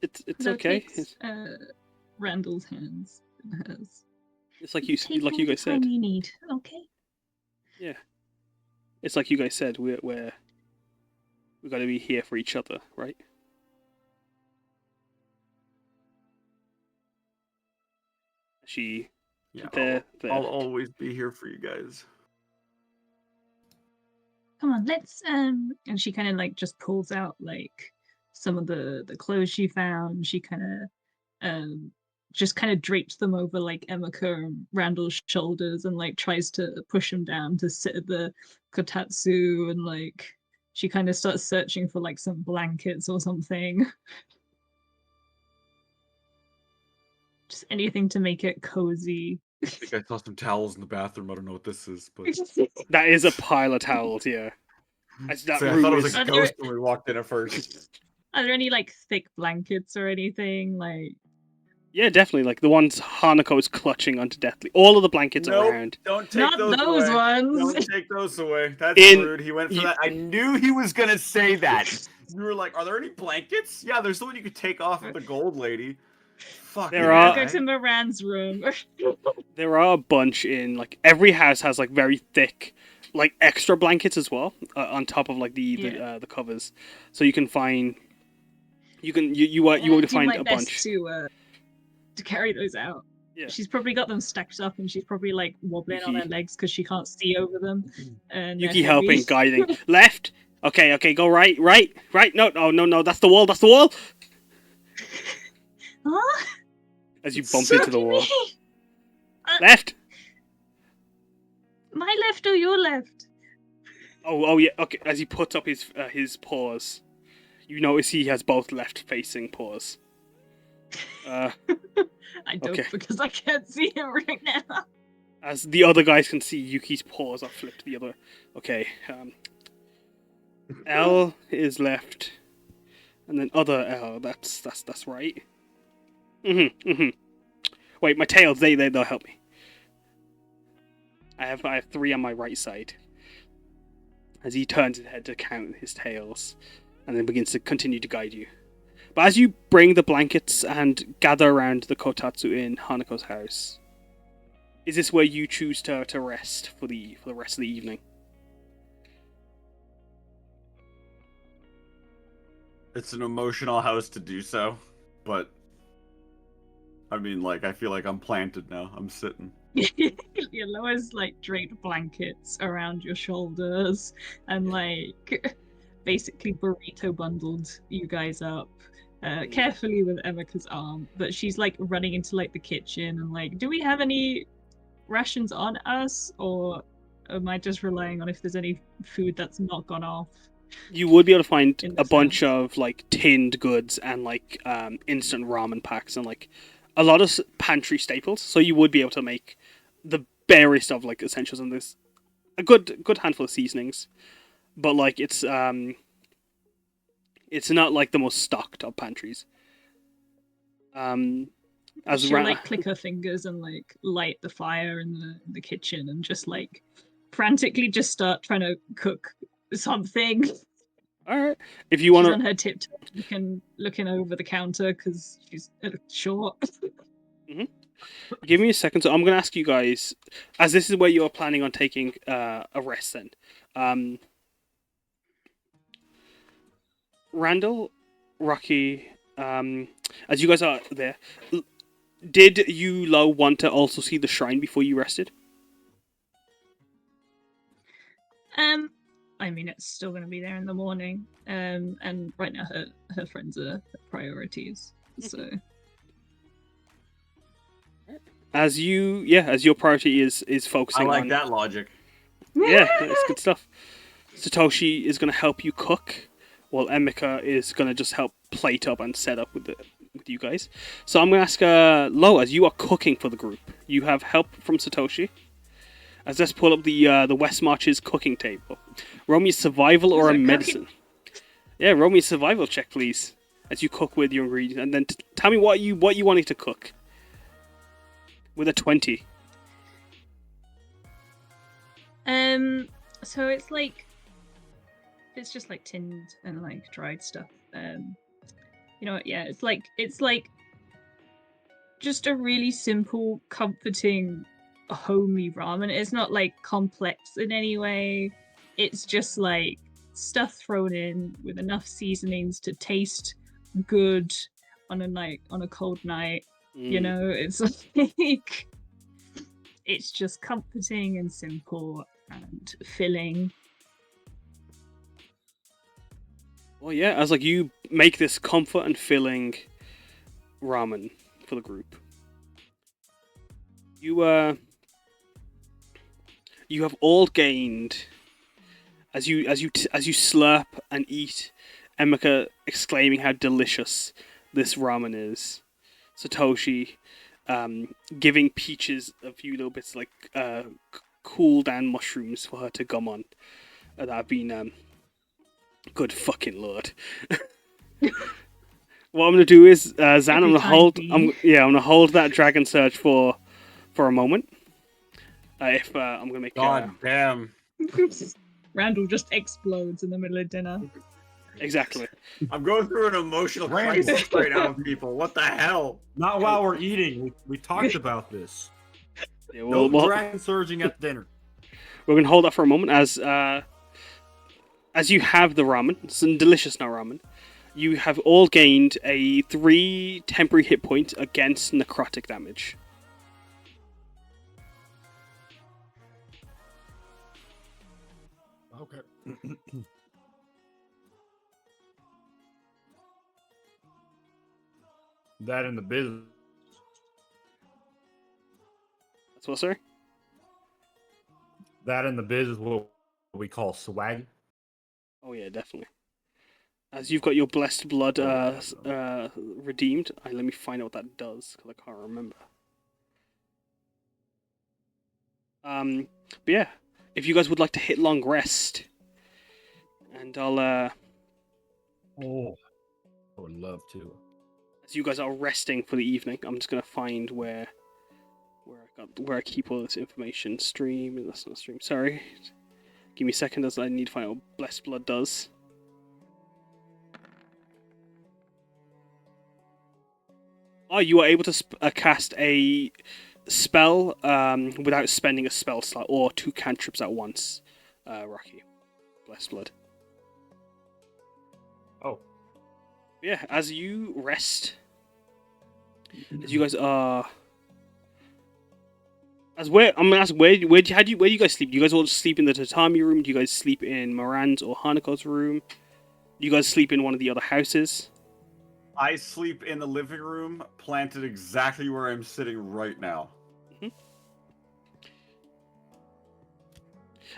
It's Flo okay. takes, Randall's hands in hers. It's like Take you all the guys time said. you need. Okay. Yeah. It's like you guys said. We got to be here for each other, right? She. Yeah, There. I'll always be here for you guys. Come on, let's and she kind of like just pulls out like some of the clothes she found. She kind of just kind of drapes them over like Emeka and Randall's shoulders and like tries to push them down to sit at the kotatsu, and like she kind of starts searching for like some blankets or something. Just anything to make it cozy. I think I saw some towels in the bathroom. I don't know what this is, but That is a pile of towels. Yeah. That so I room thought it was is- a ghost when we walked in at first. Are there any like thick blankets or anything? Like, Yeah, definitely. Like the ones Hanako is clutching onto deathly. All of the blankets Nope, around. don't take not those those away. ones. Don't take those away. That's In- rude. He went for you- that. I knew he was gonna say that. You were like, "Are there any blankets?" Yeah, there's the one you could take off of the gold lady. Fuck. There I'll are- go to Moran's room. There are a bunch in like every house has like very thick, like extra blankets as well on top of like the covers, so you can find. You would find a bunch. to carry those out. Yeah. She's probably got them stacked up, and she's probably like wobbling on her Yuki. legs because she can't see over them. And they're Yuki heavy. helping, guiding. Left. Okay. Go right. No. That's the wall. Huh? As you bump into the Suck wall. me! Left. My left or your left? Oh yeah. Okay. As he puts up his paws, you notice he has both left-facing paws. I don't Okay. because I can't see him right now. As the other guys can see, Yuki's paws are flipped the other. Okay. L is left, and then other L. That's right. Wait, my tails. They'll help me. I have 3 on my right side. As he turns his head to count his tails, and then begins to continue to guide you. But as you bring the blankets and gather around the kotatsu in Hanako's house, is this where you choose to rest for the rest of the evening? It's an emotional house to do so, but I mean, like, I feel like I'm planted now. I'm sitting. Lois like draped blankets around your shoulders and like basically burrito bundled you guys up carefully with Emeka's arm, but she's like running into like the kitchen and like, do we have any rations on us, or am I just relying on if there's any food that's not gone off? You would be able to find In a this bunch house. of like tinned goods and like instant ramen packs and like a lot of pantry staples. So you would be able to make the barest of like essentials and this a good handful of seasonings, but like it's not like the most stocked of pantries. As She'll Ra- like click her fingers and like light the fire in the kitchen and just like frantically just start trying to cook something. all right, if you She's want on to, her tiptoes looking over the counter because she's short. give me a second. So I'm going to ask you guys, as this is where you're planning on taking a rest. Then, Randall, Rocky, as you guys are there, did you want to also see the shrine before you rested? I mean, it's still going to be there in the morning. And right now her friends are priorities. So As your priority is I focusing like on that logic. Yeah, it's good stuff. Satoshi is going to help you cook, while Emeka is going to just help plate up and set up with you guys. So I'm going to ask Lo, as you are cooking for the group, you have help from Satoshi. As let's pull up the West Marches cooking table. Roll me a survival or a Cooking. medicine. Yeah, roll me a survival check, please, as you cook with your ingredients, and then tell me what you wanting to cook. With a 20. so it's like it's just like tinned and like dried stuff. You know what? Yeah, it's like just a really simple, comforting, homey ramen. It's not like complex in any way. It's just like stuff thrown in with enough seasonings to taste good on a cold night. You know, it's like it's just comforting and simple and filling. Well, yeah, as like you make this comfort and filling ramen for the group. You have all gained as you slurp and eat. Emeka exclaiming how delicious this ramen is. Satoshi giving Peaches a few little bits like cool down mushrooms for her to gum on that have been good fucking lord. What I'm gonna do is Zan, I'm gonna hold that dragon surge for a moment. I'm gonna make God damn. Randall just explodes in the middle of dinner. Exactly. I'm going through an emotional crisis right now with people. What the hell? Not while we're eating. We talked about this. Yeah, No dragon surging at dinner. We're gonna hold that for a moment as you have the ramen, some delicious now ramen. You have all gained a 3 temporary hit points against necrotic damage. Okay. That in the business. That's what, sir? That in the biz is what we call swag. Oh yeah, definitely. As you've got your blessed blood redeemed, let me find out what that does because I can't remember. But yeah, if you guys would like to hit long rest, and I'll Oh, I would love to. as you guys are resting for the evening, I'm just gonna find where I keep all this information. Stream, that's not stream. Sorry, give me a second as I need to find out what blessed blood does. Oh, you are able to cast a spell without spending a spell slot or 2 cantrips at once, Rocky. Blessed blood. Oh. Yeah, as you rest, as you guys are, where do you guys sleep? Do you guys all sleep in the tatami room? Do you guys sleep in Moran's or Hanako's room? Do you guys sleep in one of the other houses? I sleep in the living room, planted exactly where I'm sitting right now. Mm-hmm.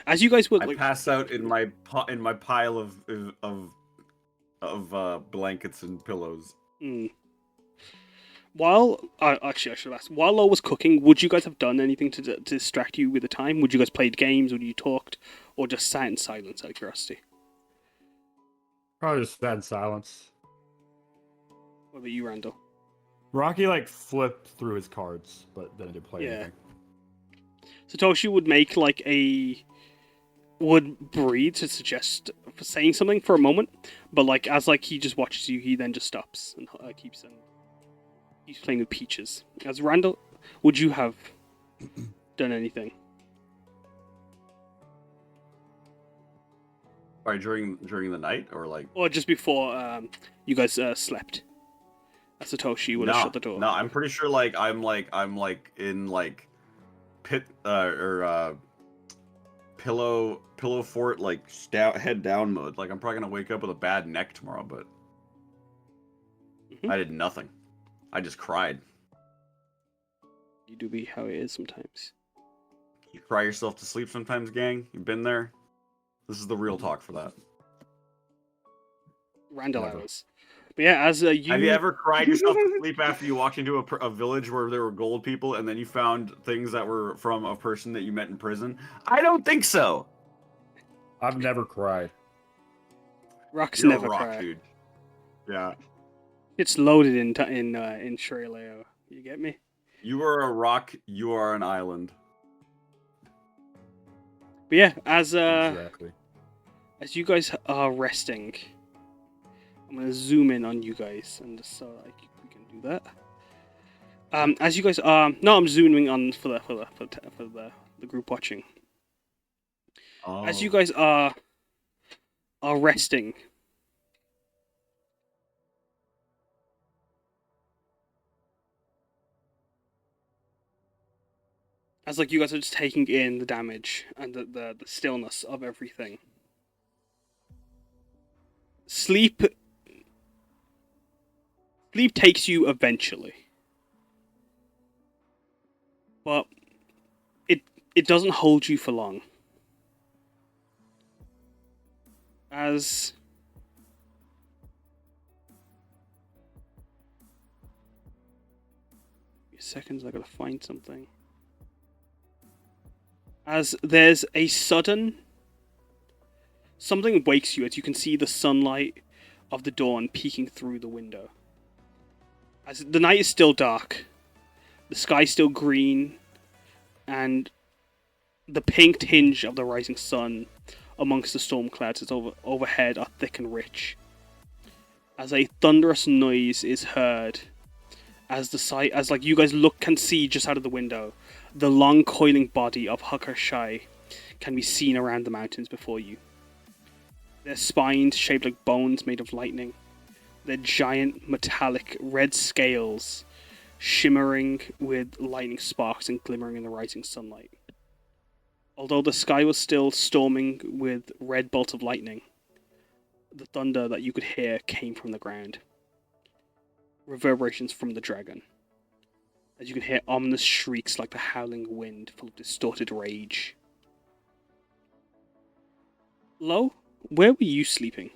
As you guys would, I pass out in my pile of blankets and pillows. While actually, I should ask. While Lo was cooking, would you guys have done anything to distract you with the time? Would you guys played games? Would you talked, or just sat in silence out of curiosity? Probably just sat in silence. What about you, Randall? Rocky flipped through his cards, but then didn't play anything. Satoshi would breathe to suggest saying something for a moment, but as he just watches you, he then just stops and keeps playing with Peaches. As Randall, would you have done anything? Sorry, during the night or just before you guys slept? Satoshi would have shut the door. No, I'm pretty sure I'm in pit pillow fort head down mode. I'm probably gonna wake up with a bad neck tomorrow, but I did nothing. I just cried. You do be how it is sometimes. You cry yourself to sleep sometimes, gang. You've been there. This is the real talk for that. Randall hours. But yeah, as Have you ever cried yourself to sleep after you walked into a village where there were gold people and then you found things that were from a person that you met in prison? I don't think so. I've never cried. Rock's You're never a rock, cried. dude. Yeah. It's loaded in Shreleo. You get me? You are a rock. You are an island. But yeah, as Exactly. As you guys are resting, I'm gonna zoom in on you guys, and just so like we can do that. As you guys are, no, I'm zooming on for the group watching. Oh. As you guys are resting, as like you guys are just taking in the damage and the stillness of everything. Sleep takes you eventually, but it doesn't hold you for long. As seconds, I gotta find something. As there's a sudden something wakes you as you can see the sunlight of the dawn peeking through the window. As the night is still dark, the sky's still green, and the pink tinge of the rising sun amongst the storm clouds is overhead are thick and rich. As a thunderous noise is heard, as like you guys can see just out of the window, the long coiling body of Hakarshai can be seen around the mountains before you. Their spines shaped like bones made of lightning. Their giant metallic red scales shimmering with lightning sparks and glimmering in the rising sunlight. Although the sky was still storming with red bolts of lightning, the thunder that you could hear came from the ground. Reverberations from the dragon. As you can hear ominous shrieks like the howling wind full of distorted rage. Lo, where were you sleeping?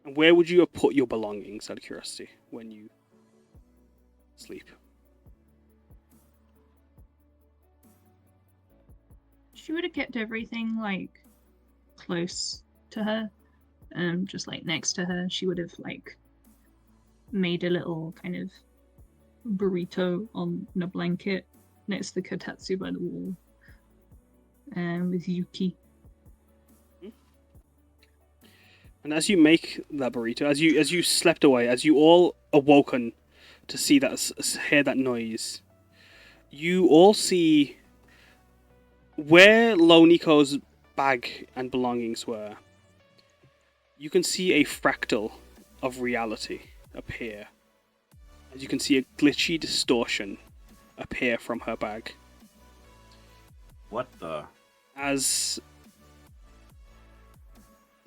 And where would you have put your belongings, out of curiosity, when you sleep? She would have kept everything like close to her, just like next to her. She would have like made a little kind of burrito on a blanket next to the kotatsu by the wall, with Yuki. And as you make that burrito, as you slept away, as you all awoken to see hear that noise, you all see where Loniko's bag and belongings were. You can see a fractal of reality appear. As you can see a glitchy distortion appear from her bag. What the? As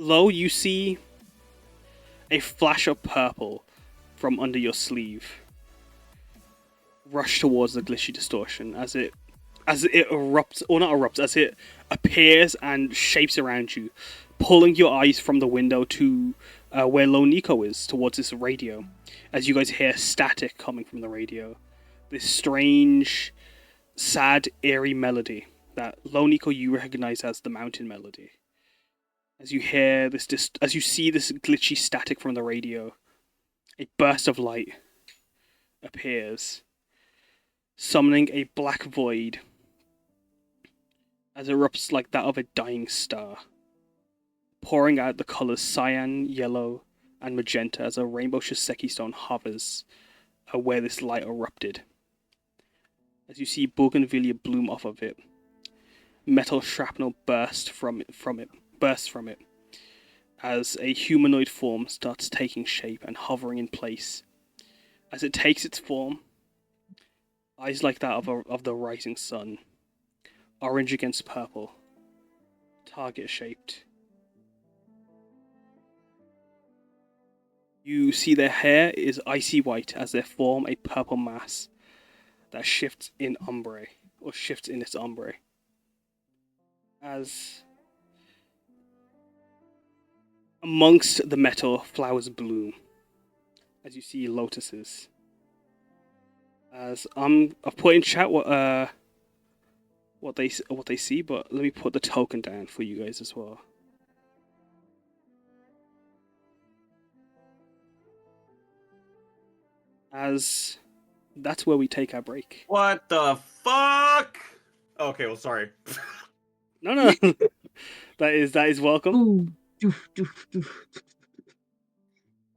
Lo, you see a flash of purple from under your sleeve rush towards the glitchy distortion as it erupts, or not erupts, as it appears and shapes around you, pulling your eyes from the window to where Loniko is, towards this radio, as you guys hear static coming from the radio. This strange, sad, eerie melody that Loniko you recognize as the mountain melody. As you hear this, as you see this glitchy static from the radio, a burst of light appears, summoning a black void as it erupts like that of a dying star, pouring out the colors cyan, yellow, and magenta as a rainbow Shiseki stone hovers where this light erupted. As you see bougainvillea bloom off of it, metal shrapnel bursts from it, as a humanoid form starts taking shape and hovering in place. As it takes its form, eyes like that of the rising sun, orange against purple, target shaped. You see their hair is icy white as they form a purple mass that shifts in ombre, or shifts in its ombre. As amongst the metal, flowers bloom, as you see lotuses. As I've put in chat what they see, but let me put the token down for you guys as well. As that's where we take our break. What the fuck? Okay, well, sorry. No. That is welcome. Ooh, doof, doof, doof.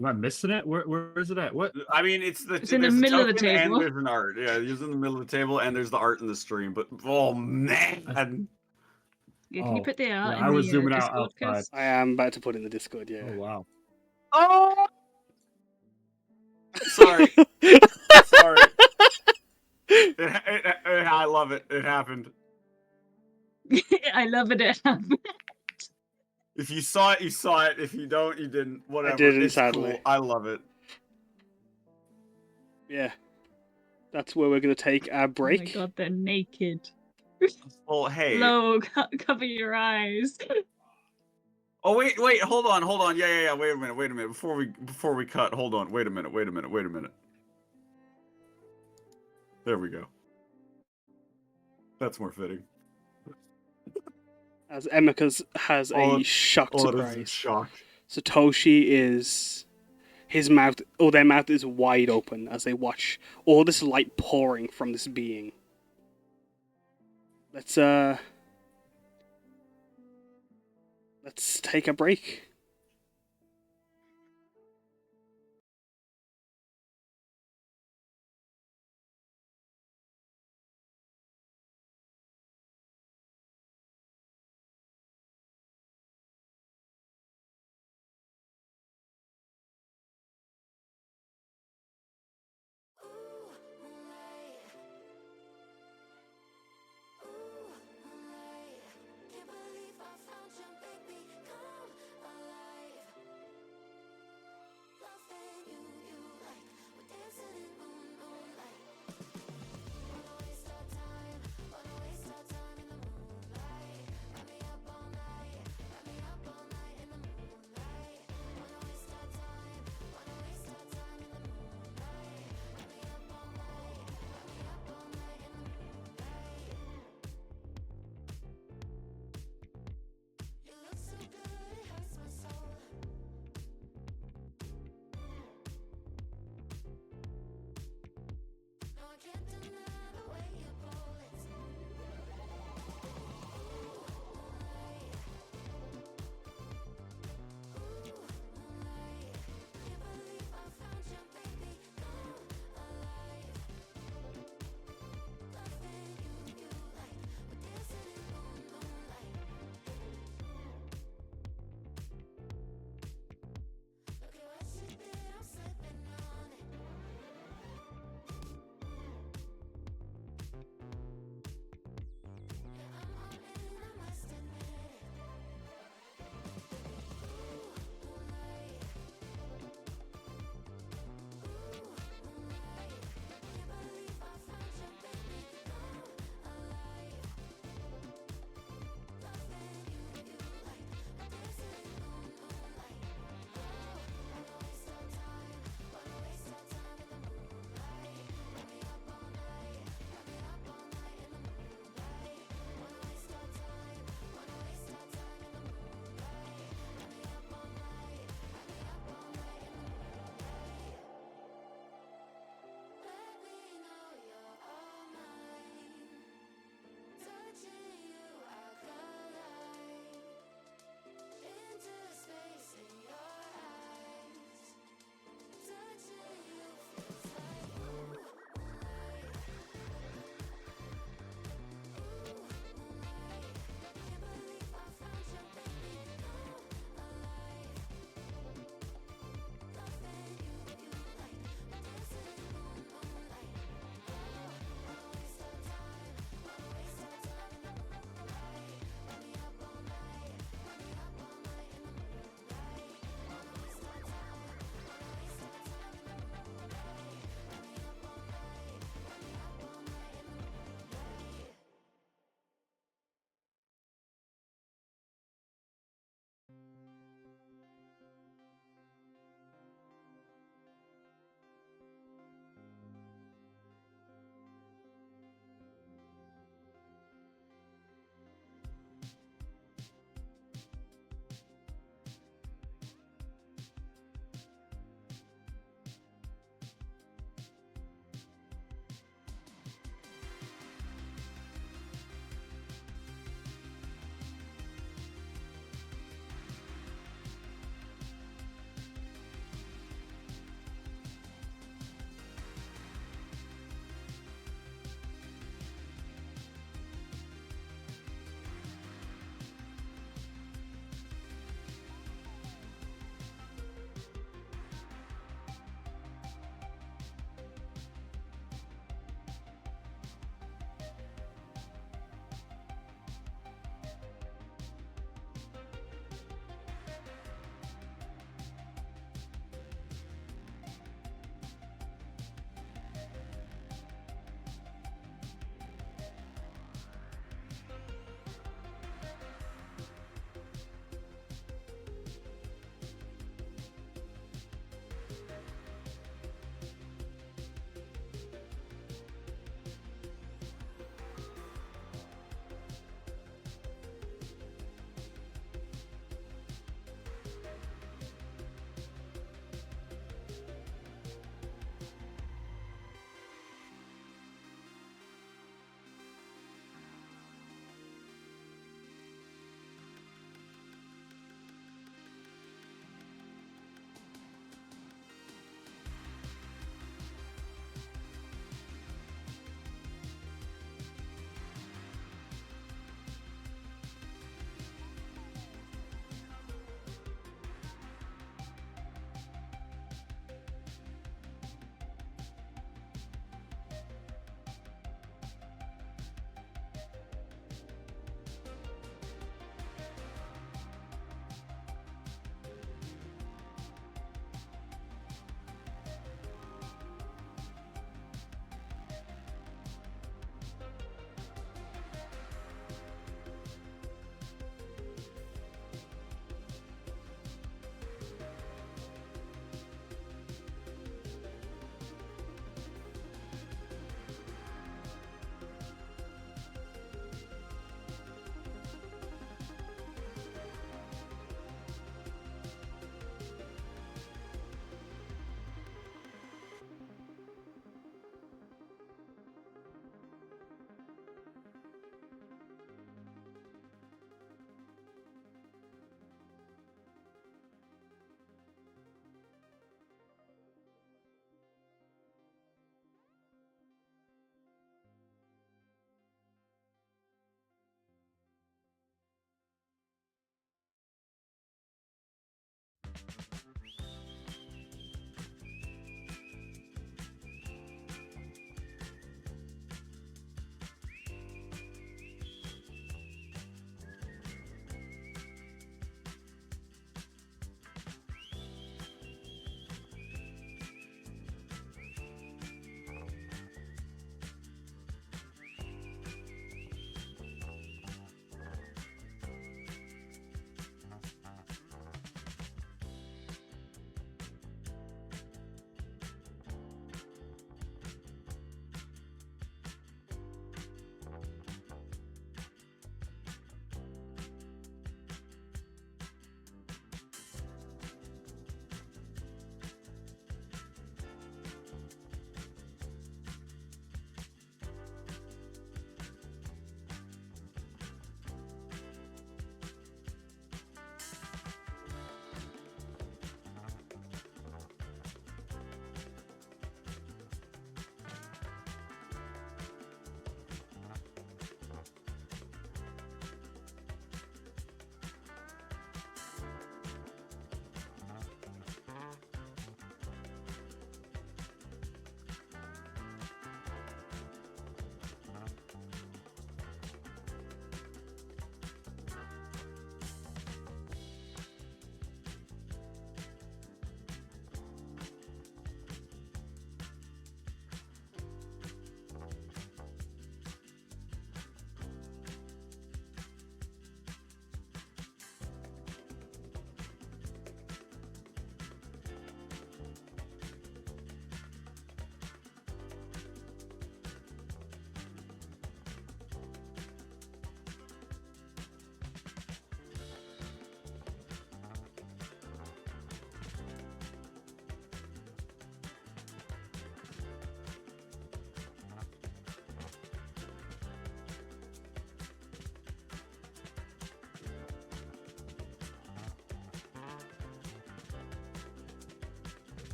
Am I missing it? Where is it at? What? I mean, it's It's in the there's a middle of the token and table. there's an art. Yeah, he's in the middle of the table, and there's the art in the stream. But oh man, Yeah, can you Oh, put the art yeah, in I was the zooming out Discord, outside. Cuz? I am about to put in the Discord. Yeah. Oh wow. oh, sorry, sorry. I love it. It happened. I love it. If you saw it, you saw it. If you don't, you didn't. Whatever. didn't, It's sadly. cool. I love it. Yeah. That's where we're gonna take our Oh my break. god, they're naked. Well, hey. Lo, cover your eyes. Oh wait, hold on. Yeah. Wait a minute. Before we cut, hold on. Wait a minute. There we go. That's more fitting. As Emeka has Oh, a shocked Oh, it is a surprise. shock. Satoshi is his mouth, or their mouth is wide open as they watch all this light pouring from this being. Let's take a break. Can't believe I found you, baby. Come alive.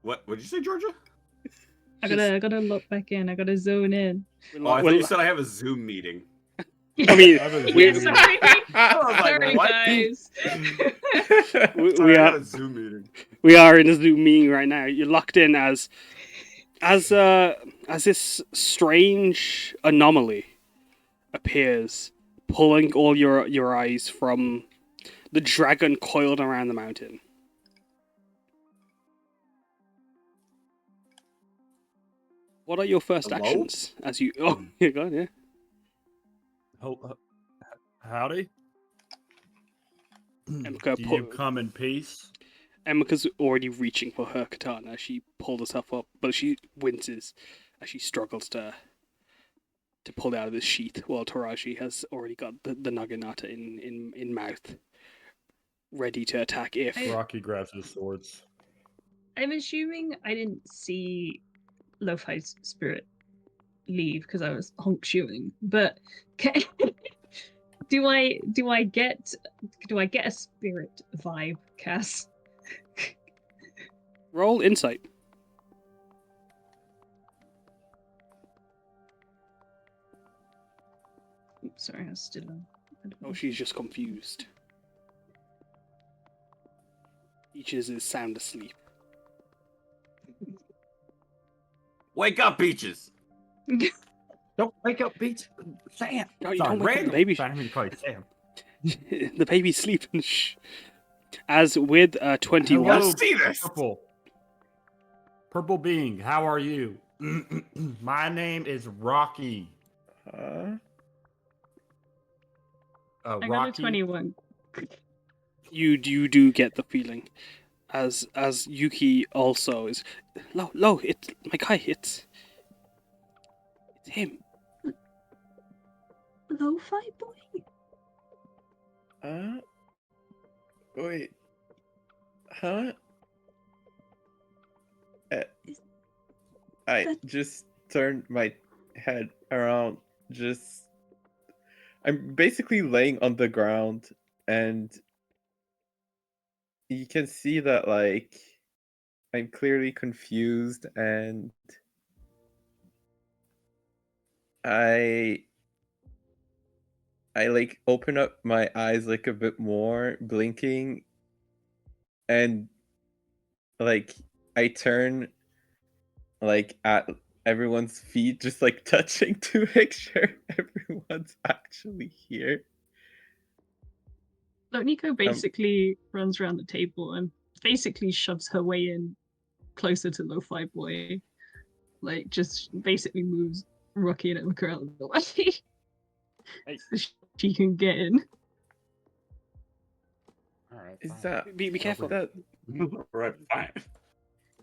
What did you say, Georgia? I gotta look back in. I gotta zone in. Oh, I thought you said I have a Zoom meeting. I mean, Yeah, sorry. I was like, Sorry, what? guys. we Sorry, I are have a Zoom meeting. we are in a Zoom meeting right now. You're locked in as this strange anomaly appears, pulling all your eyes from the dragon coiled around the mountain. What are your first Hello? actions as you? Oh, yeah, go on, yeah. Howdy. Emika Do you come in peace? Emika's already reaching for her katana. She pulled herself up, but she winces as she struggles to pull it out of the sheath, while Taraji has already got the naginata in mouth, ready to attack if. Rocky grabs his swords. I'm assuming I didn't see Lo-Fi's spirit leave because I was honk shooting, but do I get a spirit vibe, Cass? Roll insight. Oops, sorry, I was still on. Oh, she's just confused. Peaches is sound asleep. Wake up, Peaches! Don't wake up, Beach. Sam. No, you Sorry, don't wake up the Randall. baby. Sorry, I didn't mean to call you Sam. The baby's sleeping. Shh. As with 21. Hello, see this. Purple. Purple Being, how are you? My name is Rocky. Huh? I got a Rocky. 21. You do get the feeling, as Yuki also is. Lo, it's my guy. It's him. Lo-fi boy? Wait. Huh? I that- just turned my head around. I'm basically laying on the ground, and you can see that, like, I'm clearly confused, and I like open up my eyes like a bit more, blinking, and like I turn like at everyone's feet, just like touching to make sure everyone's actually here. Nico basically runs around the table and basically shoves her way in closer to Lo-Fi Boy. Like, just basically moves Rocky and Emma out of the way. So she can get in. All right, Is fine. that Be careful. that Right, fine.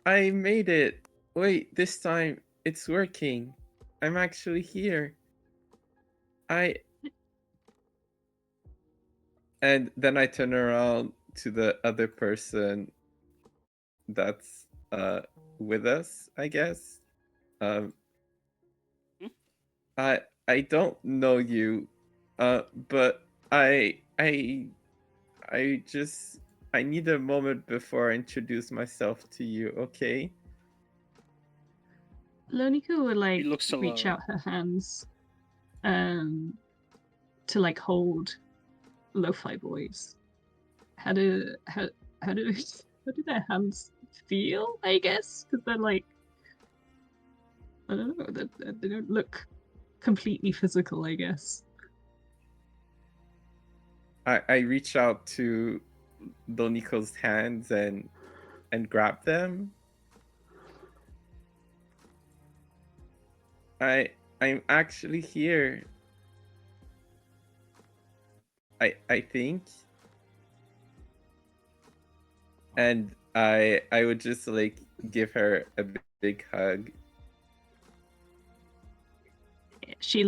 I made it? Wait, this time it's working. I'm actually here. And then I turn around to the other person that's with us, I guess. Hmm? I don't know you, but I just I need a moment before I introduce myself to you, okay? Lonika would like looks to reach Lo. out her hands to like hold Lo-Fi Boys. How do their hands feel, I guess? Because they're like, I don't know, they don't look completely physical, I guess. I reach out to Doniko's hands and grab them. I'm actually here. I think. And I would just like give her a big hug. She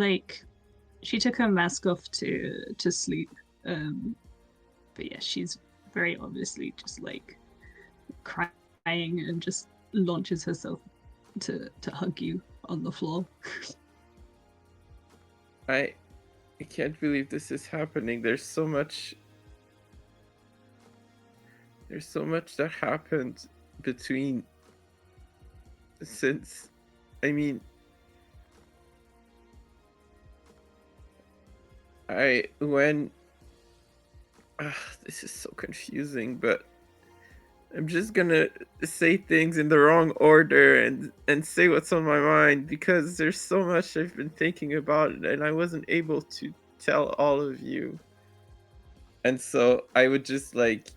took her mask off to sleep. But yeah, she's very obviously just like crying and just launches herself to hug you on the floor. I can't believe this is happening. There's so much that happened between since I mean this is so confusing, but I'm just gonna say things in the wrong order and say what's on my mind, because there's so much I've been thinking about and I wasn't able to tell all of you. And so I would just like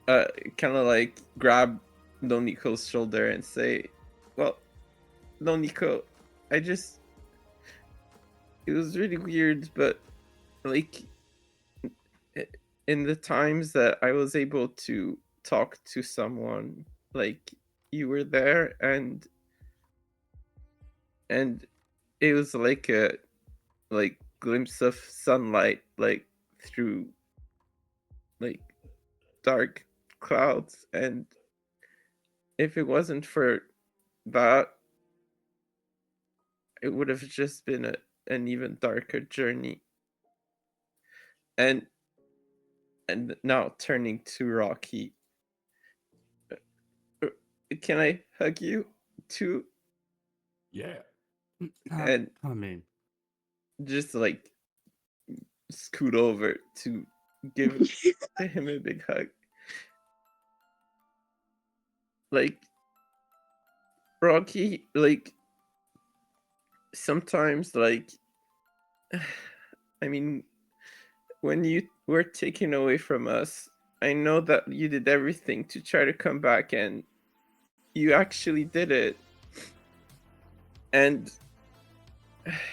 kind of like grab Noniko's shoulder and say, well, Noniko, it was really weird, but like in the times that I was able to talk to someone, like you were there, and it was like a glimpse of sunlight, like through like dark clouds, and if it wasn't for that, it would have just been an even darker journey. And now turning to Rocky, can I hug you too? Yeah. And I mean, just like scoot over to give him a big hug. Like, Rocky, like, sometimes, like, I mean, when you were taken away from us, I know that you did everything to try to come back, and you actually did it. And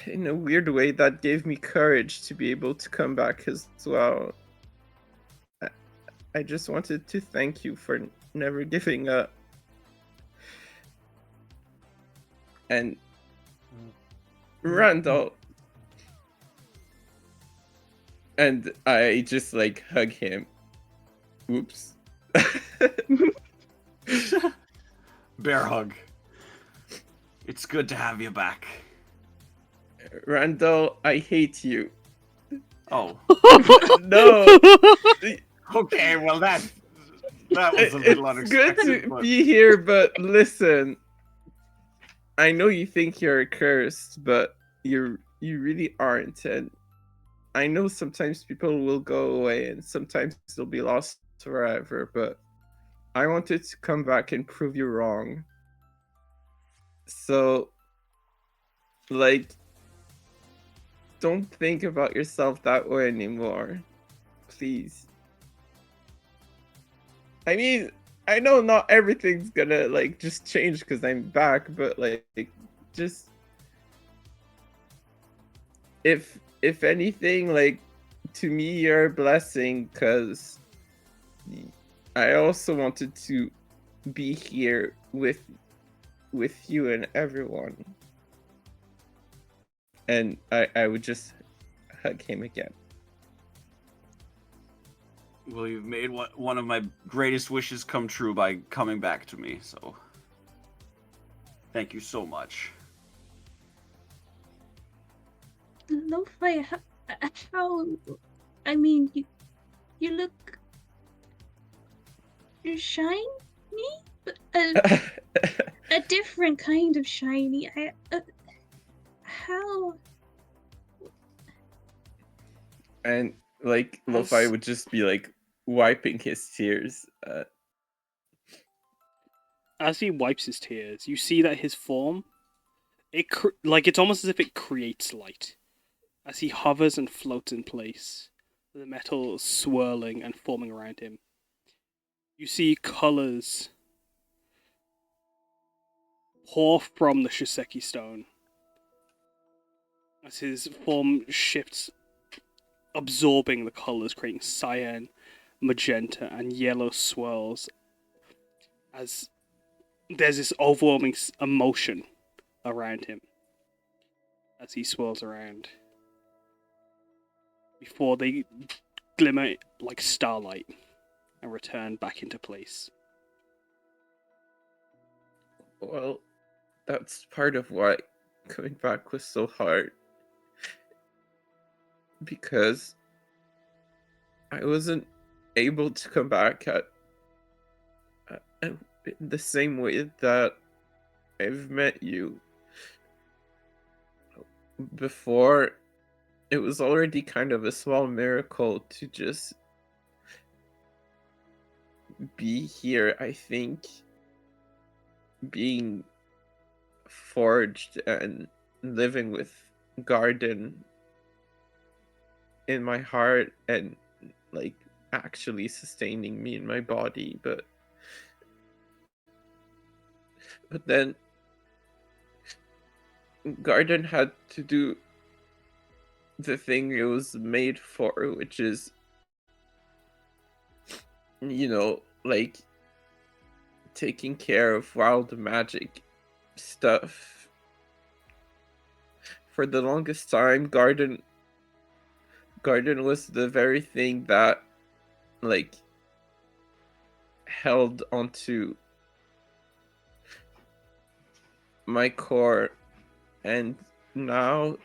in a weird way, that gave me courage to be able to come back as well. I just wanted to thank you for never giving up. And Randall. And I just like hug him. Oops. Bear hug. It's good to have you back. Randall, I hate you. Oh. No. Okay, well that was a little It's good unexpected. to But... be here, but listen. I know you think you're cursed, but you really aren't. And I know sometimes people will go away and sometimes they'll be lost forever, but I wanted to come back and prove you wrong. So, like, don't think about yourself that way anymore. Please. I mean, I know not everything's gonna, like, just change because I'm back, but, like, just... If anything, like, to me, you're a blessing, because I also wanted to be here with you and everyone. And I would just hug him again. Well, you've made one of my greatest wishes come true by coming back to me, so thank you so much. Lo-Fi, how... I mean, you look... You're shiny? But a different kind of shiny. How... And, like, Lo-Fi would just be, like, wiping his tears. As he wipes his tears, you see that his form, it's almost as if it creates light. As he hovers and floats in place, the metal swirling and forming around him. You see colors pour from the Shiseki stone. As his form shifts, absorbing the colors, creating cyan, magenta, and yellow swirls. As there's this overwhelming emotion around him as he swirls around, before they glimmer like starlight and return back into place. Well, that's part of why coming back was so hard. Because I wasn't able to come back at the same way that I've met you. Before, it was already kind of a small miracle to just be here, I think. Being forged and living with Garden in my heart and, like, actually sustaining me in my body, but then Garden had to do the thing it was made for, which is, you know, like, taking care of wild magic stuff. For the longest time, Garden was the very thing that, like, held onto my core. And now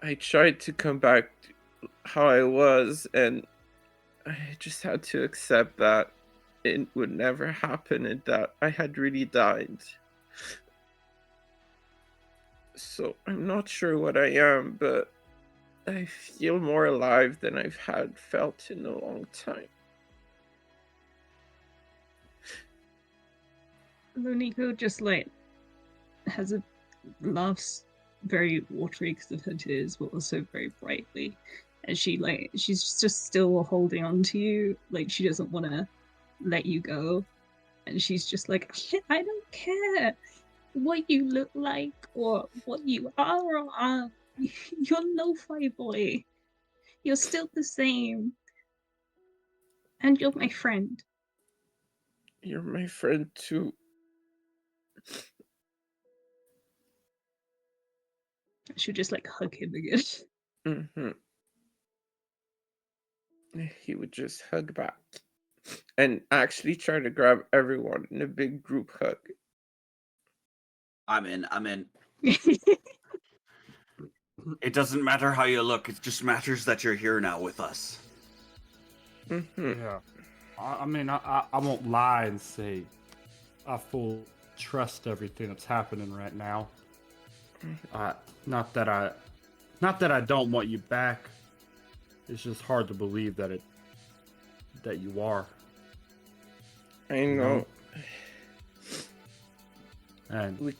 I tried to come back to how I was, and I just had to accept that it would never happen and that I had really died. So I'm not sure what I am, but I feel more alive than I've felt in a long time. Luniko just, like, has a laughs very watery because of her tears, but also very brightly. And she's just still holding on to you, like she doesn't want to let you go. And she's just like, I don't care what you look like or what you are or aren't. You're Lo-Fi Boy. You're still the same. And you're my friend. You're my friend too. She'll just like hug him again. Mm-hmm. He would just hug back and actually try to grab everyone in a big group hug. I'm in. It doesn't matter how you look. It just matters that you're here now with us. Mm-hmm. Yeah. I mean, I won't lie and say I full trust everything that's happening right now. Not that I don't want you back. It's just hard to believe that you are. I know. And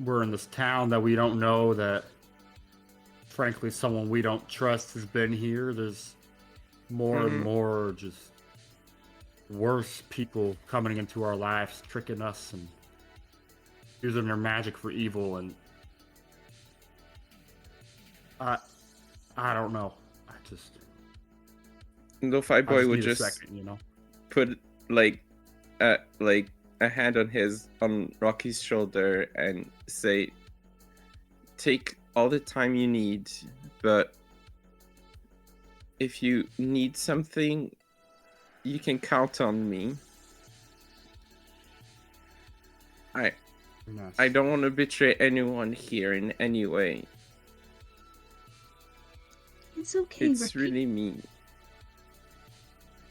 we're in this town that we don't know, that frankly someone we don't trust has been here. There's more and more just worse people coming into our lives, tricking us and using their magic for evil, and I don't know. I just Lo-Fi Boy would need a just second, you know. put like a hand on Rocky's shoulder and say, take all the time you need, but if you need something, you can count on me. I don't want to betray anyone here in any way. It's okay, It's Ricky. really me.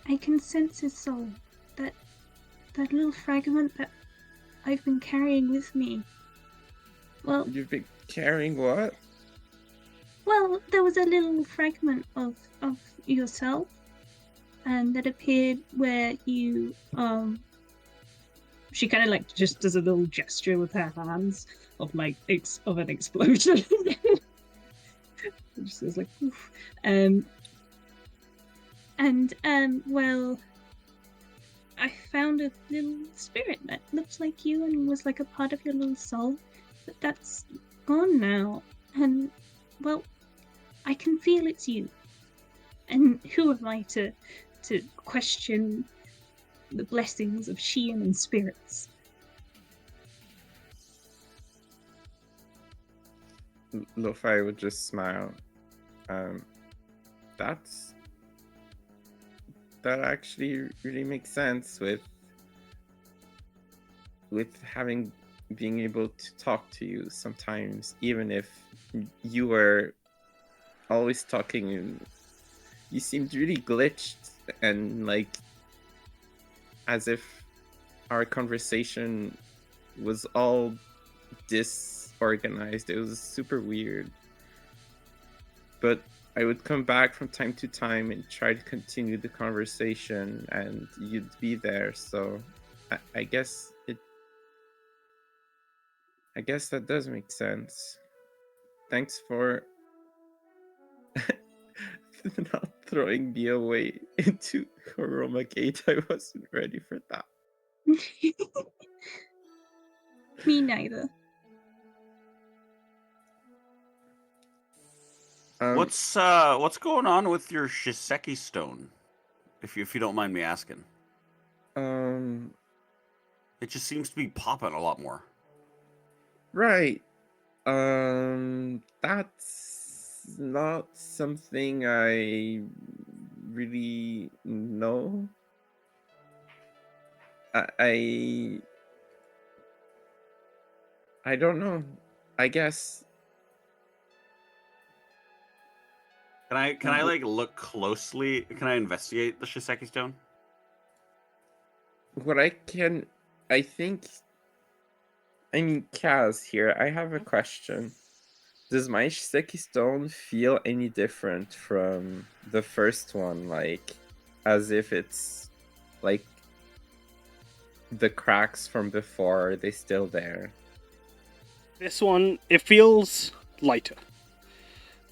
I can sense his soul. That little fragment that I've been carrying with me. Well, You've been carrying what? there was a little fragment of yourself, and that appeared where you She kind of like just does a little gesture with her hands of like of an explosion. It just goes like, oof. well, I found a little spirit that looks like you and was like a part of your little soul, but that's gone now. And well, I can feel it's you. And who am I to question the blessings of Sheehan and spirits? Lo-Fi would just smile. That actually really makes sense with being able to talk to you sometimes, even if you were always talking and you seemed really glitched and like as if our conversation was all disorganized. It was super weird. But I would come back from time to time and try to continue the conversation, and you'd be there. So I guess that does make sense. Thanks for not throwing me away into Koroma Gate. I wasn't ready for that. Me neither. What's going on with your Shiseki stone? If you don't mind me asking. It just seems to be popping a lot more. Right. That's not something I really know. I don't know. I guess. Can I like look closely? Can I investigate the Shiseki stone? What I think. I mean, Kaz here. I have a question. Does my Shiseki stone feel any different from the first one? Like, as if it's like the cracks from before, are they still there? This one, it feels lighter.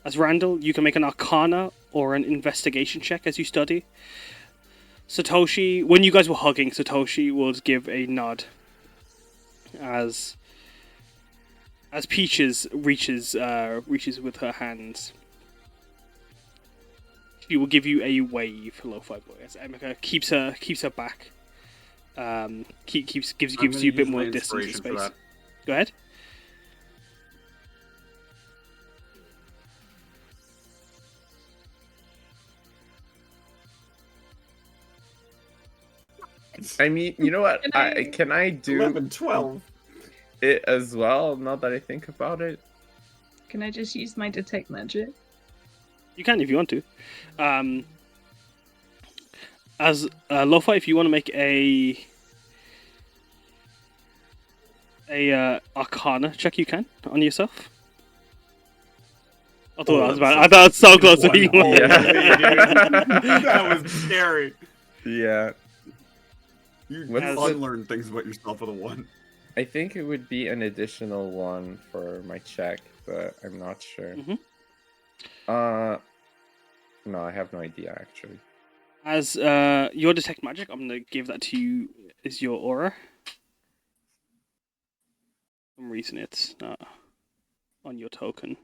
As Randall, you can make an Arcana or an Investigation check as you study. Satoshi, when you guys were hugging, Satoshi will give a nod as Peaches reaches with her hands. She will give you a wave, Lo-Fi Boy, as Emeka keeps her back. Gives you a bit more distance and space. Go ahead. I mean, you know what? Can I do 11, 12. it as well? Now that I think about it. Can I just use my detect magic? You can if you want to. As Lo-Fi, if you want to make a Arcana check, you can on yourself. I thought I thought it was so close to you. That was scary. Yeah. You What's the- unlearn things about yourself with a 1. I think it would be an additional 1 for my check, but I'm not sure. No, I have no idea actually. As your detect magic, I'm gonna give that to you. Is your aura? For some reason it's not on your token.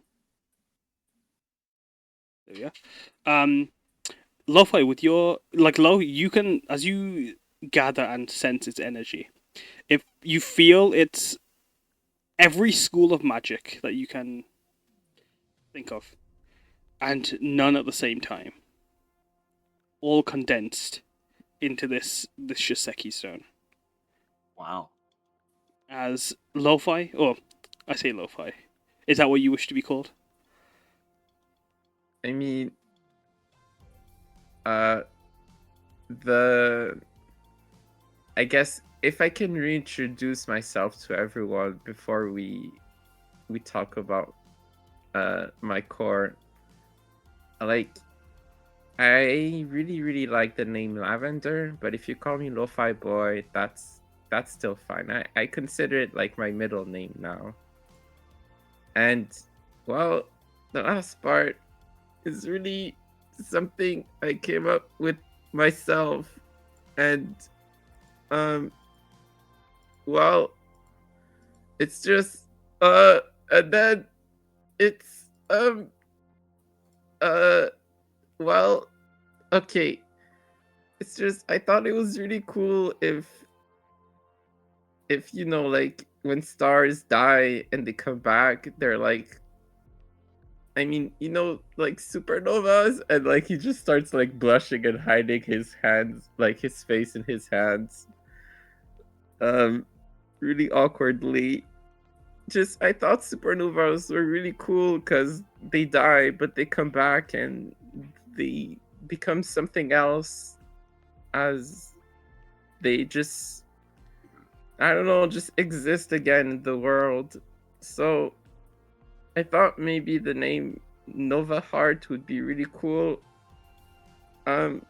There we go. Lo-Fi, with your you can, as you gather and sense its energy, if you feel it's every school of magic that you can think of, and none at the same time, all condensed into this Shiseki stone. Wow. As Lo-Fi, or I say Lo-Fi, is that what you wish to be called? I mean, I guess if I can reintroduce myself to everyone before we talk about my core, I really like the name Lavender, but if you call me Lo-Fi Boy, that's still fine. I consider it like my middle name now. And well, the last part is really something I came up with myself, and well, it's just and then it's well, okay, it's just I thought it was really cool if you know, like when stars die and they come back, they're like, I mean, you know, like supernovas, and like he just starts like blushing and hiding his hands, like his face in his hands, really awkwardly. Just I thought supernovas were really cool because they die, but they come back and they become something else, as they just, I don't know, just exist again in the world. So I thought maybe the name Nova Heart would be really cool. So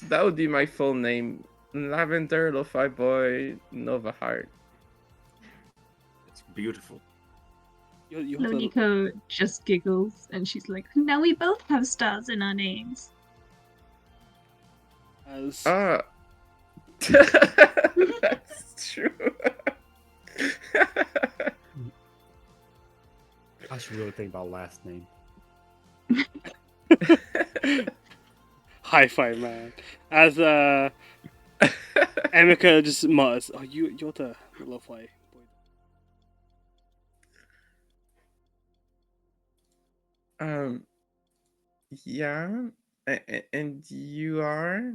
that would be my full name: Lavender Lo-Fi Boy Nova Heart. It's beautiful. You're the- Loniko just giggles and she's like, now we both have stars in our names. as That's true. I should really think about last name. high five, man. As Emeka just mutters, "Oh, you're the Lo-Fi boy." Yeah, and you are?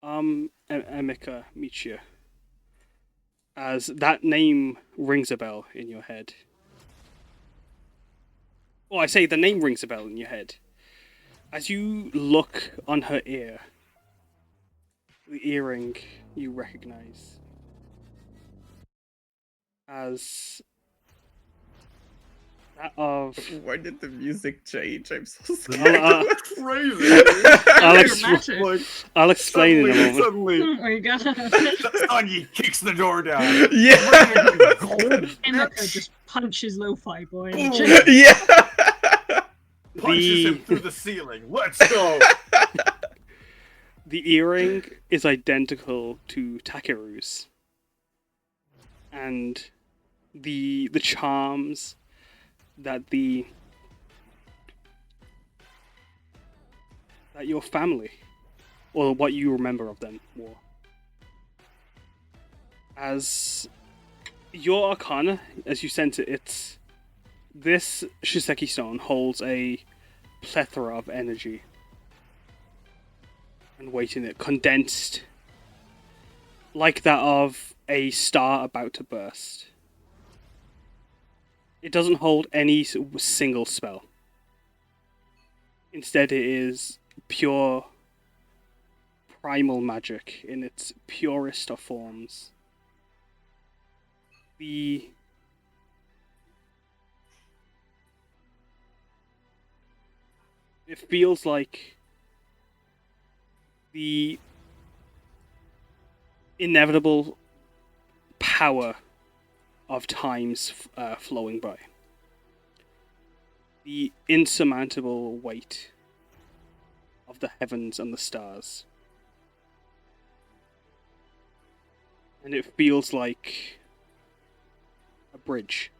Emeka Michia. As that name rings a bell in your head. Oh, I say the name rings a bell in your head. As you look on her ear, the earring you recognize as That of Why did the music change? I'm so scared. I'll, Crazy. Dramatic. I'll explain in a moment. Suddenly, Oh my god. Sonny kicks the door down. Yeah. Emeka just punches Lo-Fi Boy. And Boom. Yeah. Punches him through the ceiling. Let's go. The earring is identical to Takeru's, and the charms that your family, or what you remember of them, wore. As your arcana, as you sense it, this Shiseki stone holds a plethora of energy and weight in it, condensed like that of a star about to burst. It doesn't hold any single spell. Instead, it is pure primal magic in its purest of forms. It feels like the inevitable power of times flowing by. The insurmountable weight of the heavens and the stars. And it feels like a bridge.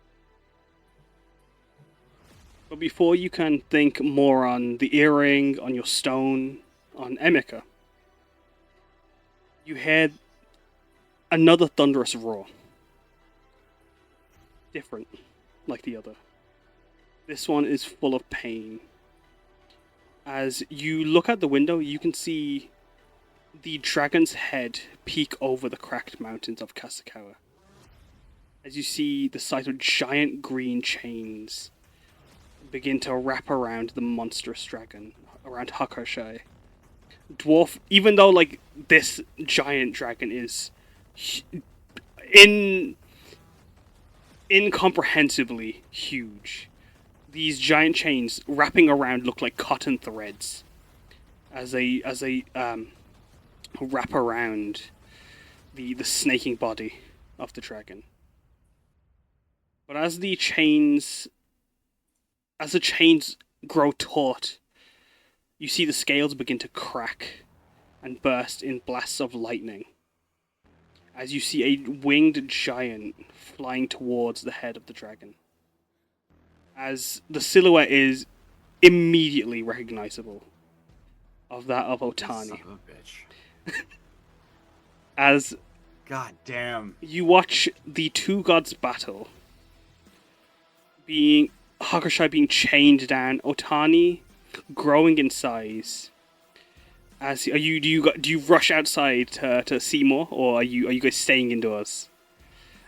But before you can think more on the earring, on your stone, on Emeka, you hear another thunderous roar. Different, like the other. This one is full of pain. As you look out the window, you can see the dragon's head peek over the cracked mountains of Kasakawa. As you see the sight of giant green chains begin to wrap around the monstrous dragon, around Hakushai. Dwarf, even though like this giant dragon is incomprehensibly huge, these giant chains wrapping around look like cotton threads as they wrap around the snaking body of the dragon. But as the chains grow taut, you see the scales begin to crack and burst in blasts of lightning. As you see a winged giant flying towards the head of the dragon. As the silhouette is immediately recognizable of that of Otani. Son of a bitch. As God damn. you watch the two gods battle, Hakushai being chained down, Otani growing in size. As do you rush outside to see more, or are you guys staying indoors?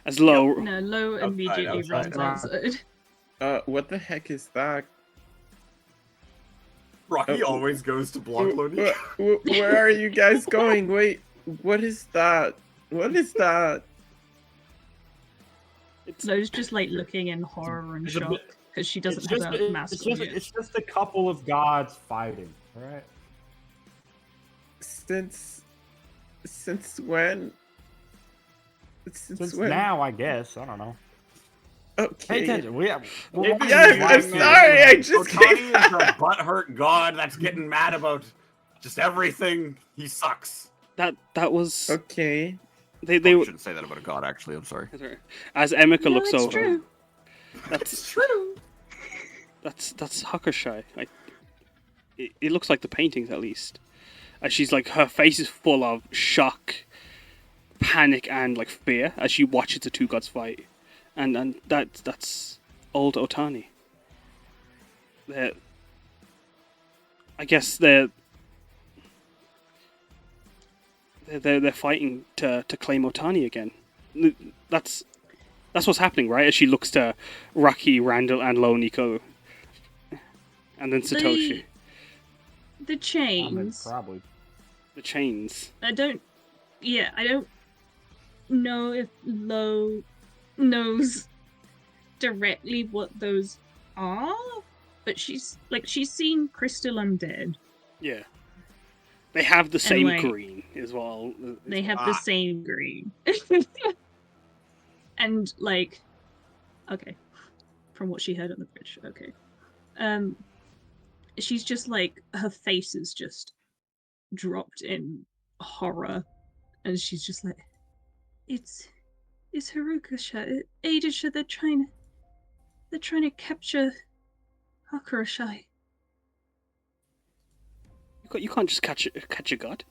As Lo, No, Lo immediately outside. runs outside. What the heck is that? Rocky always goes to block Lodi. Where are you guys going? Wait, what is that? What is that? Lo's just like looking in horror and It's a shock bit- because she doesn't It's have just, a mask it's, on just, yet. it's just a couple of gods fighting, right? Since when? Since when? now, I guess. I don't know. Pay Okay. attention. Yes, I'm sorry. I just Otani came. is a butthurt god that's getting mad about just everything. He sucks. that was Okay. they I shouldn't say that about a god, actually. I'm sorry. as Emeka No, looks it's over. true. That's True. that's Hakushai. It looks like the paintings at least. As she's like, her face is full of shock, panic, and like fear as she watches the two gods fight, and that's old Otani. I guess they're fighting to claim Otani again. That's what's happening, right? As she looks to Rocky, Randall, and Lo Nico, and then Satoshi. The chains. Probably. The chains. I don't know if Lo knows directly what those "Ah," but she's seen Crystal Undead. Yeah. They have the And, same like, green as well. They have the same green. And like, okay, from what she heard on the bridge, okay. She's just like, her face is just dropped in horror, and she's just like, it's Harukasha, Aidisha. They're trying to capture Hakurashai. You can't just catch a god.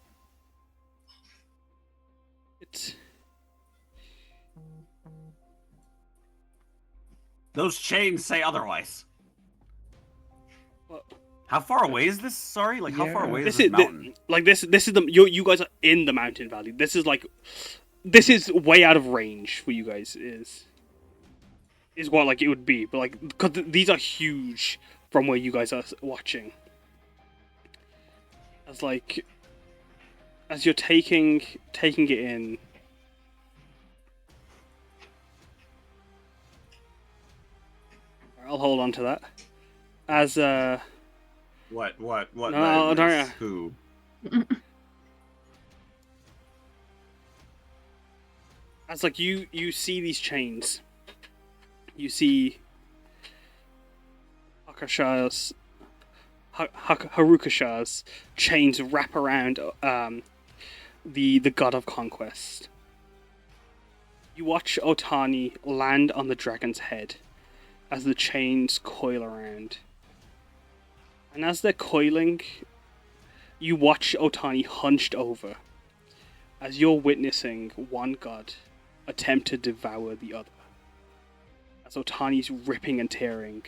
It's Those chains say otherwise. well, How far away is this? Sorry, like how far Yeah. away is this this is mountain? this is the you guys are in the mountain valley. This is way out of range for you guys. Is what like it would be, but like because these are huge from where you guys are watching. As you're taking it in. I'll hold on to that. As What? No, madness? don't- Who? as like you see these chains. You see Harukasha's chains wrap around the god of conquest. You watch Otani land on the dragon's head as the chains coil around. And as they're coiling, you watch Otani hunched over as you're witnessing one god attempt to devour the other. As Otani's ripping and tearing.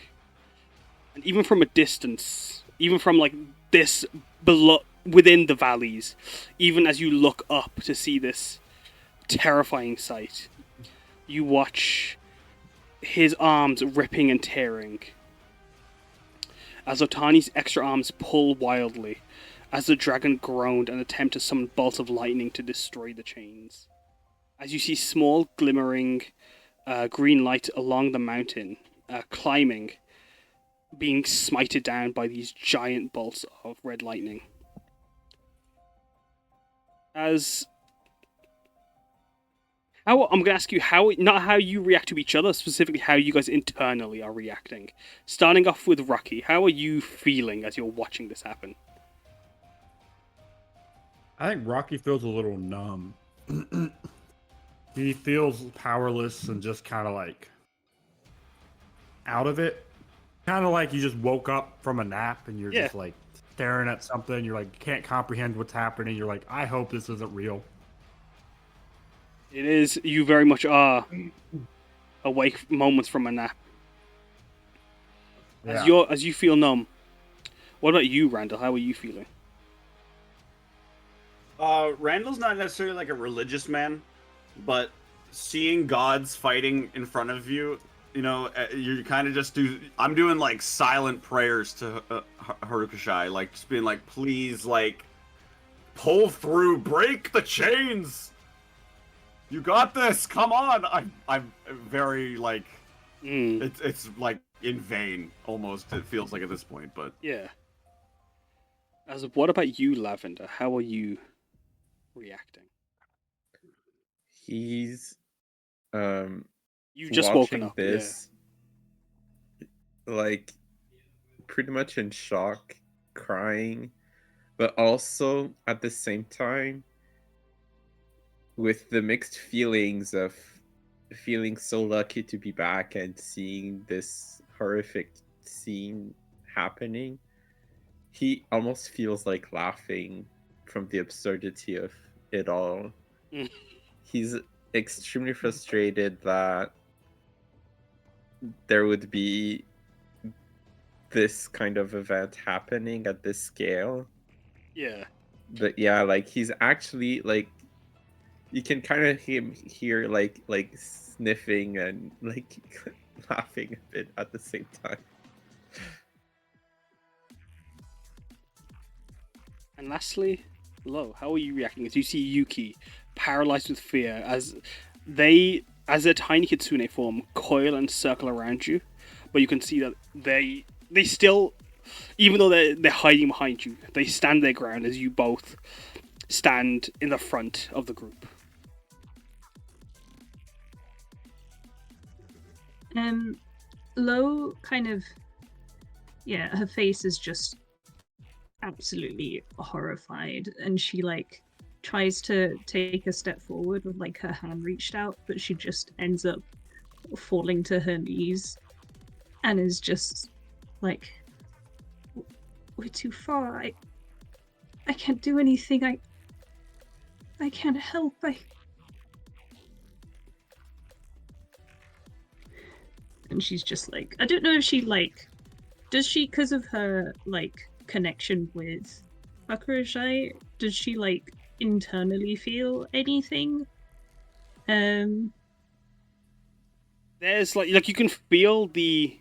And even from a distance, even from like this below, within the valleys, even as you look up to see this terrifying sight, you watch his arms ripping and tearing as Otani's extra arms pull wildly as the dragon groaned and attempted to summon bolts of lightning to destroy the chains. As you see small glimmering green light along the mountain, climbing, being smited down by these giant bolts of red lightning. I'm going to ask you not how you react to each other, specifically how you guys internally are reacting. Starting off with Rocky, how are you feeling as you're watching this happen? I think Rocky feels a little numb. He feels powerless and just kind of like out of it. Kind of like you just woke up from a nap and you're just like staring at something. You're like, can't comprehend what's happening. You're like, I hope this isn't real. It is. You very much are awake moments from a nap. As you feel numb. What about you, Randall? How are you feeling? Randall's not necessarily like a religious man, but seeing gods fighting in front of you, you know, you kind of just do. I'm doing like silent prayers to Harukashai, like just being like, please, like, pull through, break the chains. You got this. Come on. I'm very like, it's like in vain almost. It feels like at this point, but yeah. What about you, Lavender? How are you reacting? He's You just woken watching up. this, like, pretty much in shock, crying, but also at the same time with the mixed feelings of feeling so lucky to be back and seeing this horrific scene happening. He almost feels like laughing from the absurdity of it all. He's extremely frustrated that there would be this kind of event happening at this scale. Yeah. But yeah, like he's actually like, you can kind of hear like sniffing and like laughing a bit at the same time. And lastly, Lo, how are you reacting as you see Yuki paralyzed with fear as their tiny kitsune form coil and circle around you, but you can see that they still, even though they're hiding behind you, they stand their ground as you both stand in the front of the group. Lo kind of, yeah, her face is just absolutely horrified, and she like tries to take a step forward with like her hand reached out, but she just ends up falling to her knees and is just like, we're too far. I can't do anything. I can't help. And she's just like, I don't know if she like, does she, because of her like connection with Hakurashai, does she like internally feel anything? There's like you can feel the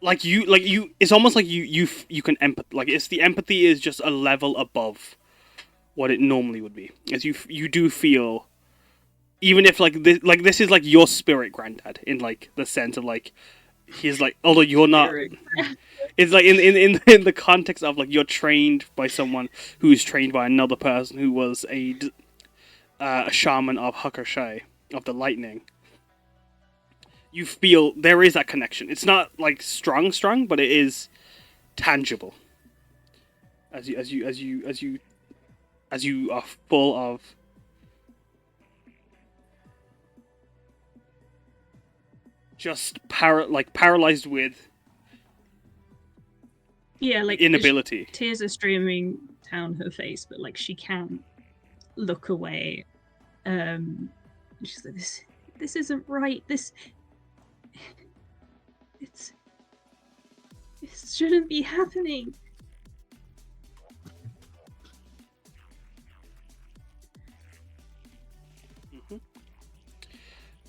like you it's almost like you can empath, like it's the empathy is just a level above what it normally would be, as you do feel, even if like this is like your spirit granddad, in like the sense of like he's like, although you're not, it's like in the context of like you're trained by someone who's trained by another person who was a shaman of Hakurashai, of the lightning. You feel there is that connection. It's not like strong, but it is tangible. As you are full of just paralyzed with like inability. Tears are streaming down her face, but like she can't look away. She's like, this isn't right. This shouldn't be happening.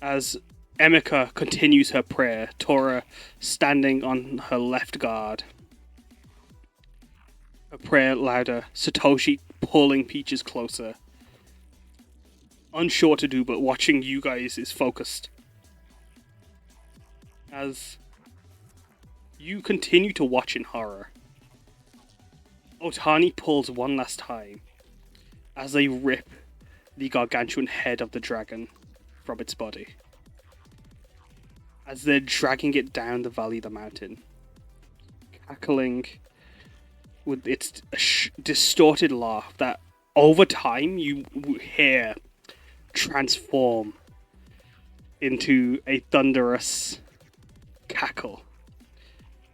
As Emika continues her prayer, Tora standing on her left guard. Her prayer louder, Satoshi pulling Peaches closer. Unsure to do, but watching you guys is focused. As you continue to watch in horror, Otani pulls one last time as they rip the gargantuan head of the dragon from its body. As they're dragging it down the valley of the mountain, cackling with its distorted laugh that over time you hear transform into a thunderous cackle,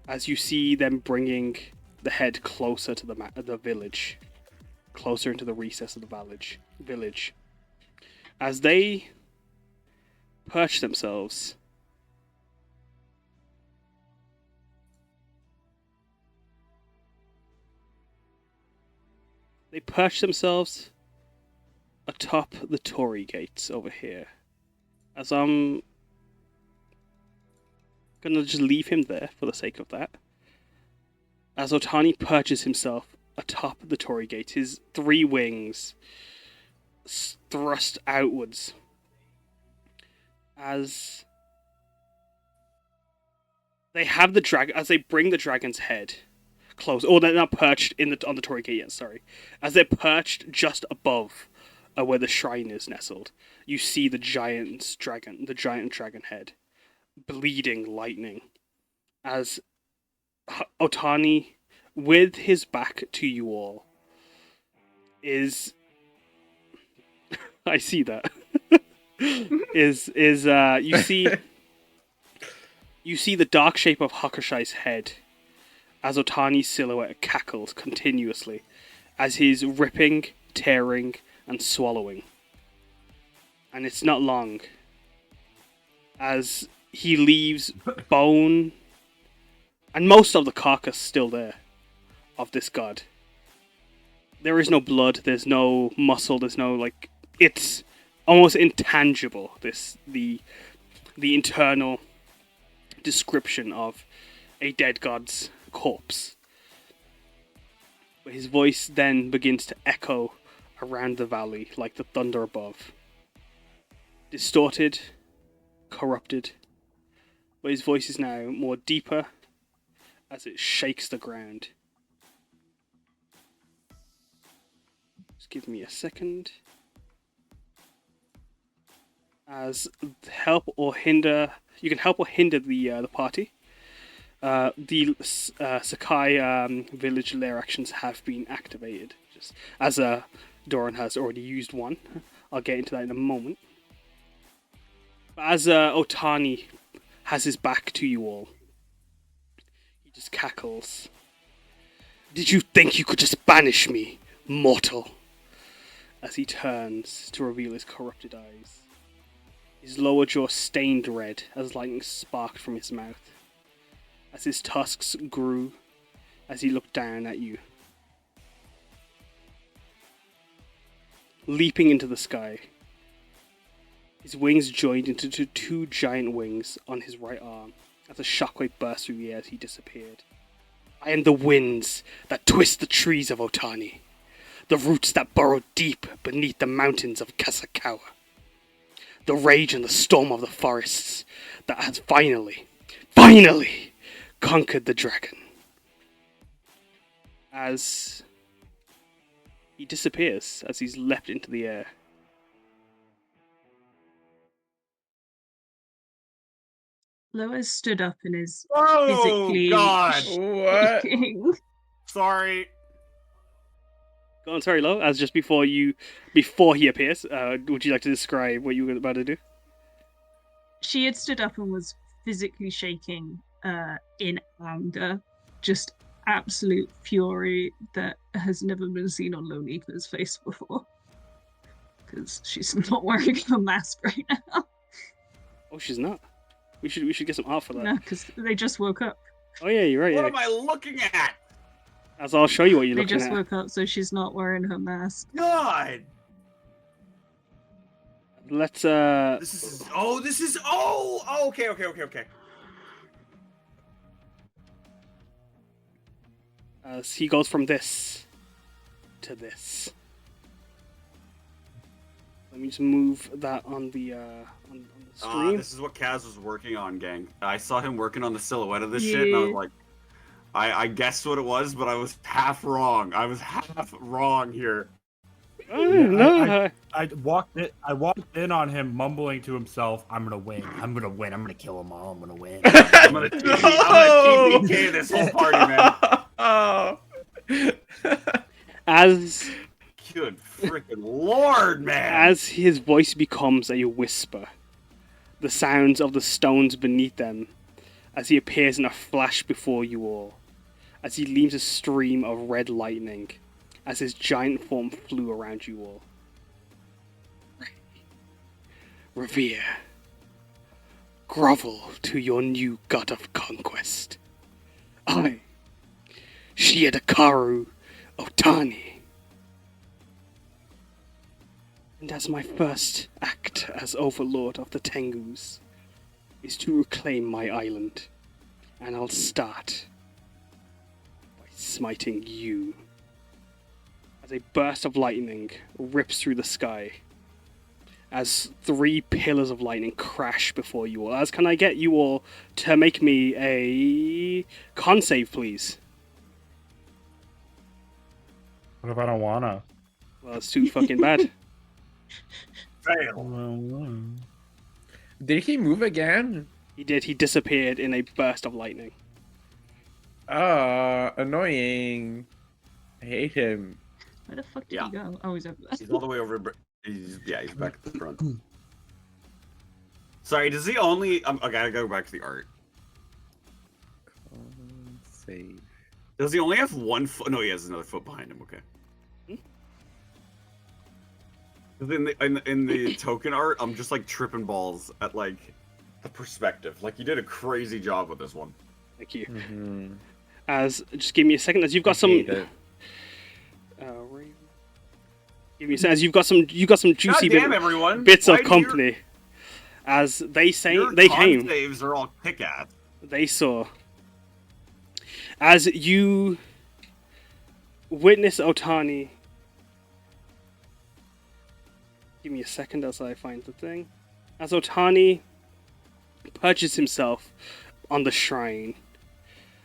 as you see them bringing the head closer to the village, closer into the recess of the village, as they perch themselves atop the Torii gates over here. As I'm gonna just leave him there for the sake of that. As Otani perches himself atop the Torii gate, his three wings thrust outwards. As they have the dragon, as they bring the dragon's head close, or they're not perched on the Torii gate yet. Sorry, as they're perched just above where the shrine is nestled, you see the giant dragon head, bleeding lightning, as Otani, with his back to you all, is I see that you see the dark shape of Hakushai's head as Otani's silhouette cackles continuously as he's ripping, tearing, and swallowing. And it's not long as he leaves bone and most of the carcass still there of this god. There is no blood, there's no muscle, there's no like, it's almost intangible, the internal description of a dead god's corpse. But his voice then begins to echo around the valley like the thunder above. Distorted, corrupted, but his voice is now more deeper as it shakes the ground. Just give me a second. As help or hinder, you can help or hinder the party. The Sakai village lair actions have been activated. Just as Doran has already used one. I'll get into that in a moment. But as Otani has his back to you all, he just cackles. Did you think you could just banish me, mortal? As he turns to reveal his corrupted eyes. His lower jaw stained red as lightning sparked from his mouth. As his tusks grew, as he looked down at you. Leaping into the sky. His wings joined into two giant wings on his right arm as a shockwave burst through the air as he disappeared. I am the winds that twist the trees of Otani, the roots that burrow deep beneath the mountains of Kasakawa, the rage and the storm of the forests that has finally conquered the dragon. As he disappears, as he's leapt into the air. Lois stood up and is Oh, physically God. What? shaking. Sorry. Go on, sorry, Lo. As just before he appears, would you like to describe what you were about to do? She had stood up and was physically shaking in anger, just absolute fury that has never been seen on Lonica's face before. Because she's not wearing a mask right now. Oh, she's not. We should get some art for that. No, because they just woke up. Oh yeah, you're right. What Yeah. am I looking at? As I'll show you what you're They looking just at. woke up, so she's not wearing her mask. God. Let's This is. Oh, okay. as he goes from this to this. Let me just move that on the screen. This is what Kaz was working on, gang. I saw him working on the silhouette of this shit, and I was like, I guessed what it was, but I was half wrong. I was half wrong here. No, I walked in on him mumbling to himself, "I'm gonna win. I'm gonna win. I'm gonna kill them all. I'm gonna win." I'm gonna TPK this whole party, man. Oh. as Good freaking lord, man. as his voice becomes a whisper, the sounds of the stones beneath them, as he appears in a flash before you all, as he leaves a stream of red lightning, as his giant form flew around you all. Revere. Grovel to your new god of conquest. I, Shiadakaru Otani. And as my first act as overlord of the Tengus is to reclaim my island, and I'll start by smiting you. As a burst of lightning rips through the sky, as 3 pillars of lightning crash before you all. As can I get you all to make me a con save, please? What if I don't wanna? Well, it's too fucking bad. Fail. Did he move again? He did. He disappeared in a burst of lightning. Ah, annoying. I hate him. Where the fuck did Yeah. he go? Oh, he's over there. He's all the way over. He's back at the front. Sorry, does he only? I gotta go back to the art. Save. Does he only have 1 foot? No, he has another foot behind him. Okay. 'Cause in the token art, I'm just like tripping balls at like the perspective. Like you did a crazy job with this one. Thank you. Mm-hmm. As just give me a second. As you've got some. Give me a second. As you got some juicy God damn, everyone. bits Why of do company. As they say, Your they con came. saves are all kick ass. They saw. As you witness Otani. Give me a second as I find the thing. As Otani perches himself on the shrine.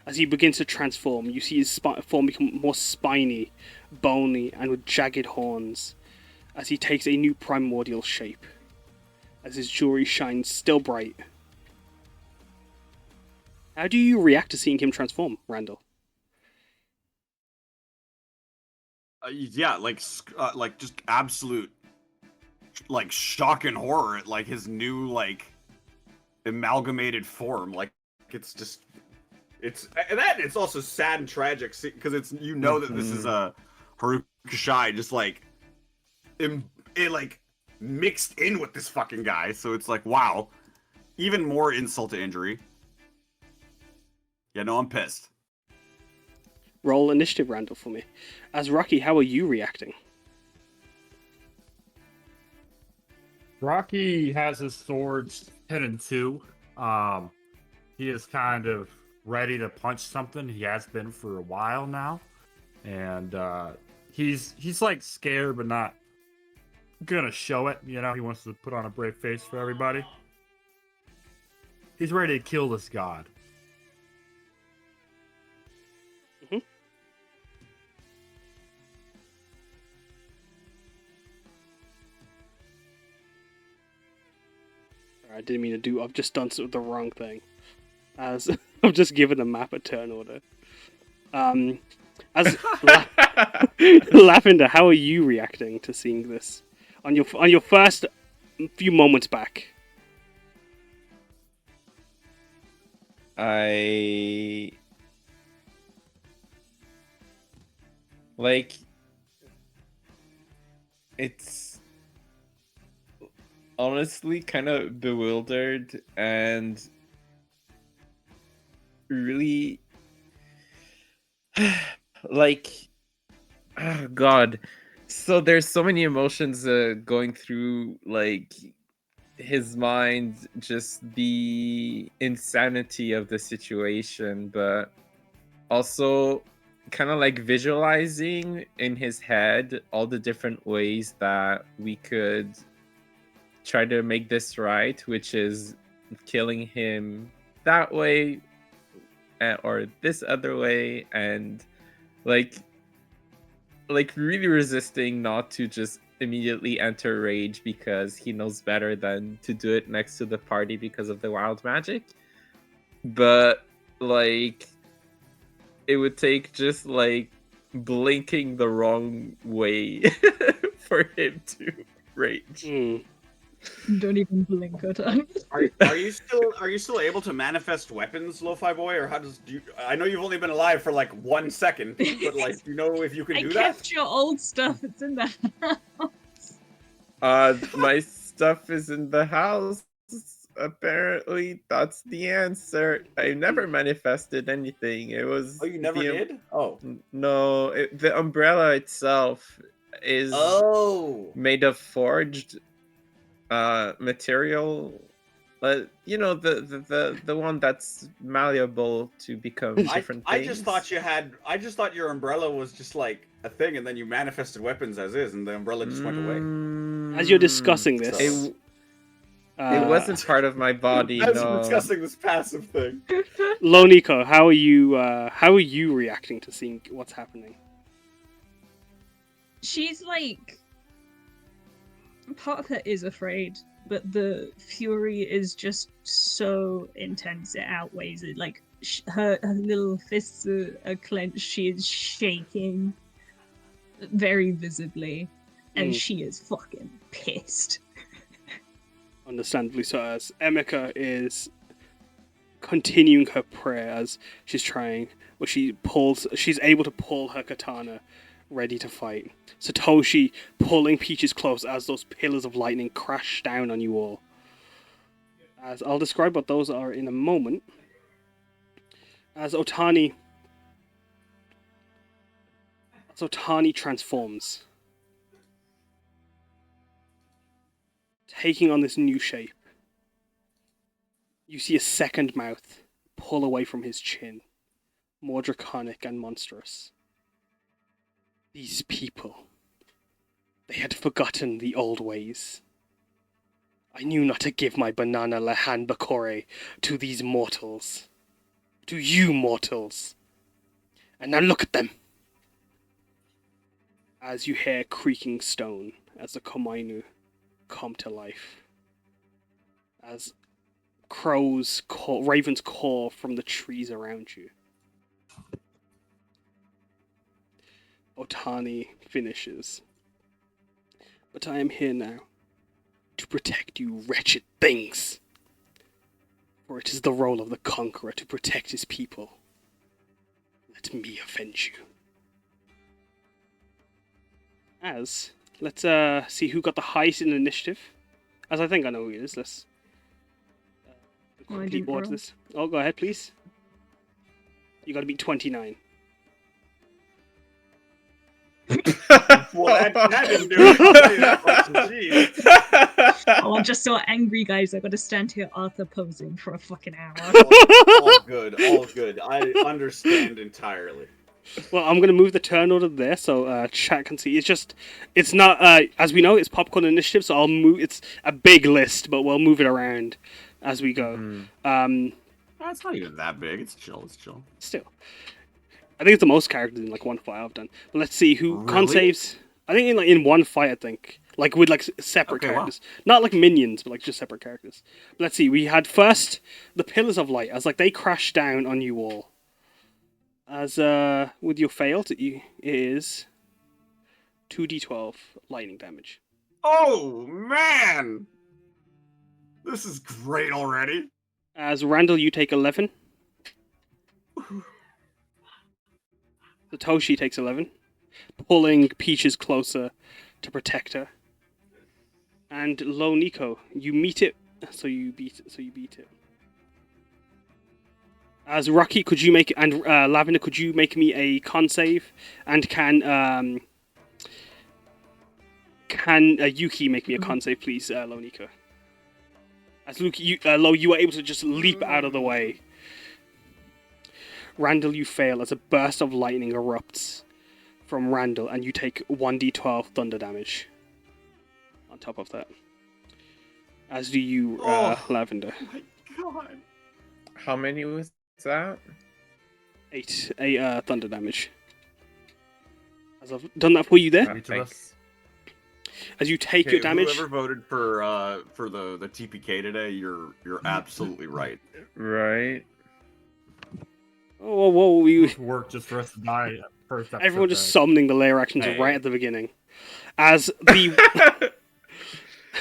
As he begins to transform, you see his form become more spiny, bony, and with jagged horns, as he takes a new primordial shape, as his jewelry shines still bright. How do you react to seeing him transform, Randall? Yeah, like just absolute, like shock and horror at like his new like amalgamated form. Like it's just, it's also sad and tragic because it's that this is a Haruka Shai just like like mixed in with this fucking guy. So it's like wow, even more insult to injury. Yeah, no, I'm pissed. Roll initiative, Randall, for me. As Rocky, how are you reacting? Rocky has his swords 10 and 2. He is kind of ready to punch something. He has been for a while now. And he's like scared but not gonna show it, He wants to put on a brave face for everybody. He's ready to kill this god. I didn't mean to do. I've just done the wrong thing. As I've just given the map a turn order. As Lavender, how are you reacting to seeing this on your first few moments back? I like it's honestly kind of bewildered and really like oh god, so there's so many emotions going through like his mind, just the insanity of the situation, but also kind of like visualizing in his head all the different ways that we could try to make this right, which is killing him that way or this other way, and like really resisting not to just immediately enter rage because he knows better than to do it next to the party because of the wild magic. But like it would take just like blinking the wrong way for him to rage. Don't even blink at all. Are you still able to manifest weapons, Lo-Fi Boy, or how does I know you've only been alive for like 1 second, but like do you know if you can I do kept your old stuff. It's in the house. My stuff is in the house. Apparently, that's the answer. I never manifested anything. It was. Oh, you never did? Oh no! The umbrella itself is made of forged material, but the one that's malleable to become different things. I just thought your umbrella was just like a thing, and then you manifested weapons as is, and the umbrella just went away. As you're discussing this, it wasn't part of my body. As we're discussing this passive thing. Loniko, how are you reacting to seeing what's happening? She's like, part of her is afraid, but the fury is just so intense it outweighs it. Like her little fists are clenched. She is shaking very visibly, and she is fucking pissed. Understandably so, as Emeka is continuing her prayer as she's she's able to pull her katana ready to fight. Satoshi pulling Peaches close as those pillars of lightning crash down on you all. As I'll describe what those are in a moment. As Otani transforms, taking on this new shape, you see a second mouth pull away from his chin, more draconic and monstrous. These people, they had forgotten the old ways. I knew not to give my banana Lahan Bakore to these mortals. To you mortals. And now look at them. As you hear creaking stone as the Komainu come to life. As ravens call from the trees around you. Otani finishes. But I am here now to protect you wretched things. For it is the role of the conqueror to protect his people. Let me avenge you. Let's see who got the highest in initiative. As I think I know who it is. Let's Oh, I quickly didn't order roll. this. Oh, go ahead, please. You got to beat 29. Well, that didn't do it. I'll tell you that much. Jeez. Oh, I'm just so angry, guys. I gotta stand here Arthur posing for a fucking hour. All good, all good. I understand entirely. Well, I'm gonna move the turn order there so chat can see. It's not as we know it's popcorn initiative, so I'll move. It's a big list, but we'll move it around as we go. It's not even that big. It's chill. It's chill. Still, I think it's the most characters in like one fight I've done. But let's see who con Really? saves. I think in one fight, I think with separate Okay, wow. characters, not like minions, but just separate characters. But let's see. We had first the pillars of light as they crash down on you all. As with your failed, it is 2d12 lightning damage. Oh man, this is great already. As Randall, you take 11. Satoshi takes 11, pulling Peaches closer to protect her. And Lo Nico, you meet it, so you beat it. As Rocky, could you make and Lavender, could you make me a con save? And can Yuki make me a con save, please, Lo Nico? As Luke, Lo, you were able to just leap out of the way. Randall, you fail as a burst of lightning erupts from Randall, and you take 1d12 thunder damage. On top of that, as do you, Lavender. My God. How many was that? 8 thunder damage. As I've done that for you there. Each of us. As you take Okay, your damage. whoever voted for the TPK today, you're absolutely right. Right. Whoa! We Work just for us to die. First episode everyone just day. summoning the layer actions Hey. right at the beginning. As the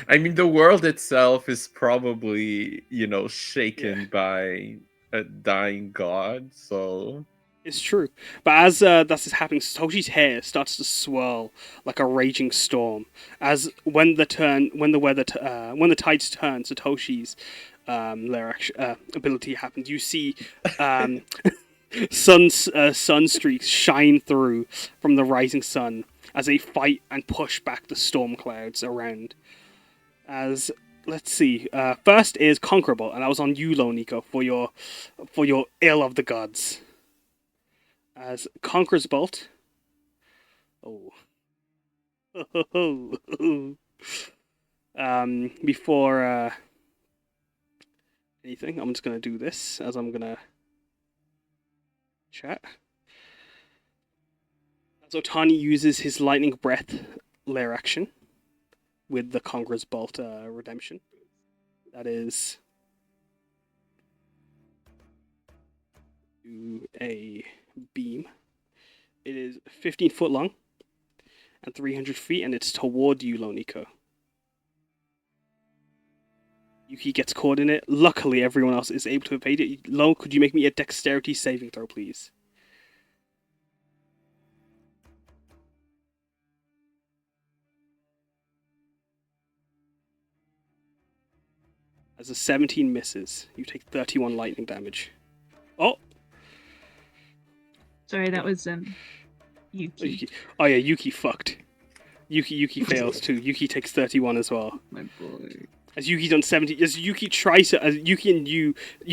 I mean, the world itself is probably, shaken by a dying god, so... It's true, but as that's happening, Satoshi's hair starts to swirl like a raging storm. As when the tides turn, Satoshi's ability happens. You see sun streaks shine through from the rising sun as they fight and push back the storm clouds around. As let's see, first is Conquerable, and that was on you, Lo Nico, for your ill of the gods. As Conqueror's Bolt. Oh. Before anything, I'm just gonna do this as I'm gonna chat. As Otani uses his Lightning Breath lair action with the Conqueror's Bolt redemption. That is to a beam. It is 15 foot long and 300 feet, and it's toward you, Lo Nico. Yuki gets caught in it. Luckily, everyone else is able to evade it. Lo, could you make me a dexterity saving throw, please? As a 17 misses, you take 31 lightning damage. Oh! Sorry, that was Oh, Yuki. Yuki. Oh yeah, Yuki fucked. Yuki fails too. Yuki takes 31 as well. My boy. As Yuki's done 70, as Yuki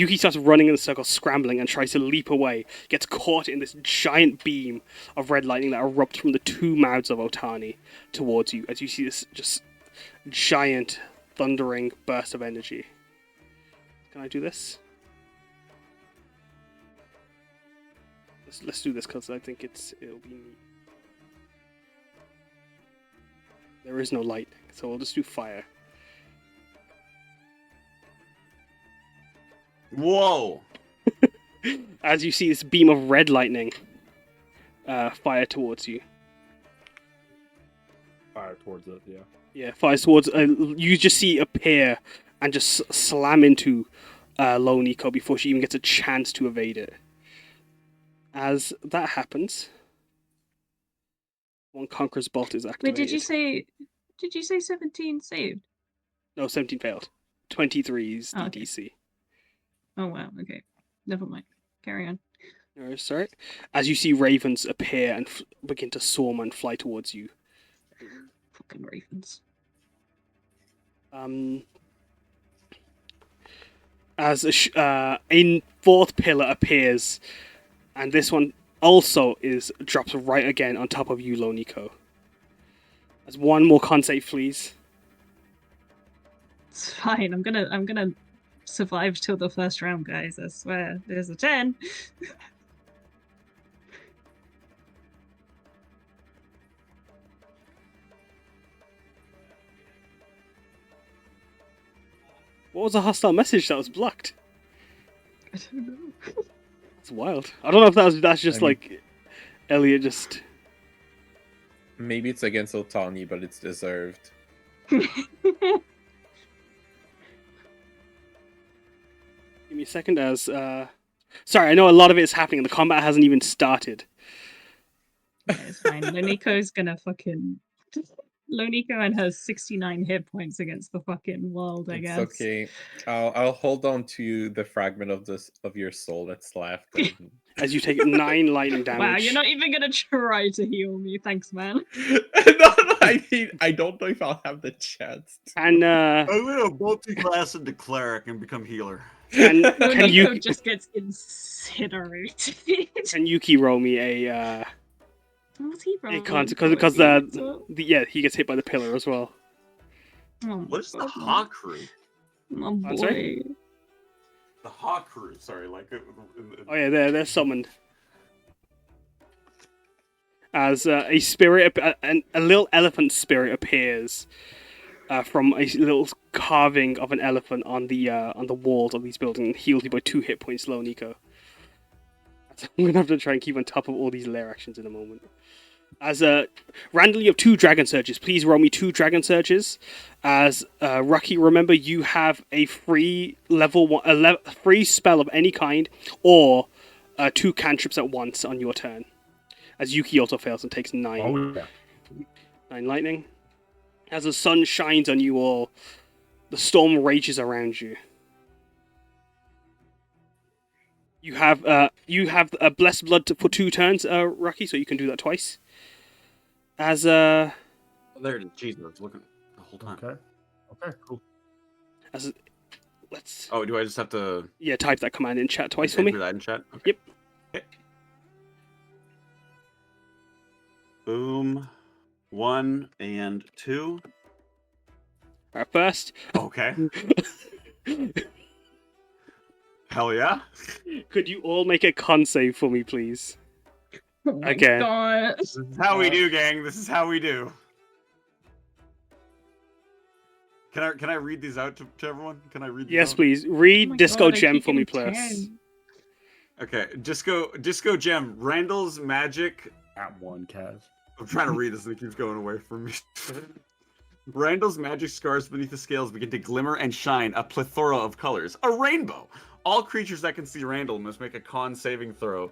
starts running in a circle, scrambling, and tries to leap away, gets caught in this giant beam of red lightning that erupts from the two mouths of Otani towards you. As you see this just giant thundering burst of energy. Can I do this? Let's do this because I think it'll be neat. There is no light, so we'll just do fire. Whoa! As you see this beam of red lightning fire towards you. Fire towards it, yeah. Yeah, fires towards. You just see it appear and just slam into Loniko before she even gets a chance to evade it. As that happens, one Conqueror's Bolt is activated. Wait, did you say 17 saved? No, 17 failed. 23 is the okay. DC. Oh wow, okay. Never mind. Carry on. No, sorry. As you see ravens appear and begin to swarm and fly towards you. Fucking ravens. As a fourth pillar appears, and this one also drops right again on top of you, Loniko. As one more con save, please. It's fine. I'm gonna survive till the first round, guys. I swear. There's a 10. What was a hostile message that was blocked? I don't know. That's wild. I don't know if that's just like Elliot just. Maybe it's against Otani, but it's deserved. Give me a second as sorry, I know a lot of it is happening and the combat hasn't even started. Yeah, it's fine. Loniko's gonna fucking Loniko and her 69 hit points against the fucking world, I guess. It's okay. I'll hold on to the fragment of your soul that's left. And... As you take 9 lightning damage. Wow, you're not even gonna try to heal me. Thanks, man. no, I mean, I don't know if I'll have the chance. And I'm gonna multi-class into cleric and become healer. can Loniko you just gets incinerated. can Yuki roll me a What's he a rolling? because yeah, he gets hit by the pillar as well. Oh, What is the Hawk Crew? my I'm boy. sorry? The Hawk Crew, sorry, like. Oh yeah, they're summoned. As a spirit, a little elephant spirit appears from a little carving of an elephant on the walls of these buildings and heals you by 2 hit points, slow, Nico. I'm gonna have to try and keep on top of all these lair actions in a moment. As Randall, you have 2 dragon surges. Please roll me 2 dragon surges. As Rocky, remember you have a free free spell of any kind, or 2 cantrips at once on your turn. As Yuki also fails and takes 9. Oh, yeah. 9 lightning. As the sun shines on you all, the storm rages around you. You have a blessed blood for 2 turns, Rocky, so you can do that twice. As Oh, there it is. Jesus, I was looking the whole time. Okay, cool. as let's Oh, do I just have to type that command in chat twice for me. enter that in chat? Okay. Yep. Okay. Boom. 1 and 2. Alright, first, Okay. Hell yeah. could you all make a con save for me, please? Oh my Okay. God. This is how we do, gang. This is how we do. Can I read these out to everyone? Can I read these Yes, out? please. Oh Read my Disco God, I Gem keep for me, getting please. 10. Okay, Disco Gem. Randall's magic. At 1, Kaz. I'm trying to read this and it keeps going away from me. Randall's magic scars beneath the scales begin to glimmer and shine a plethora of colors. A rainbow! All creatures that can see Randall must make a con saving throw.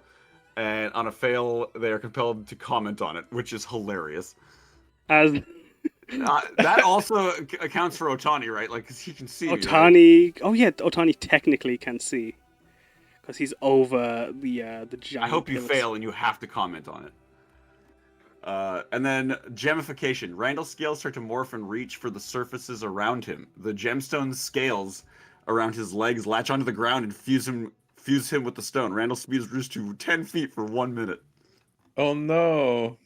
And on a fail, they are compelled to comment on it, which is hilarious. As That also accounts for Otani, right? Like, because he can see me, right? Otani, oh yeah, Otani technically can see, because he's over the giant. I hope you pillars. fail and you have to comment on it. And then gemification. Randall's scales start to morph and reach for the surfaces around him. The gemstone scales around his legs latch onto the ground and fuse him with the stone. Randall's speed is reduced to 10 feet for 1 minute. Oh no.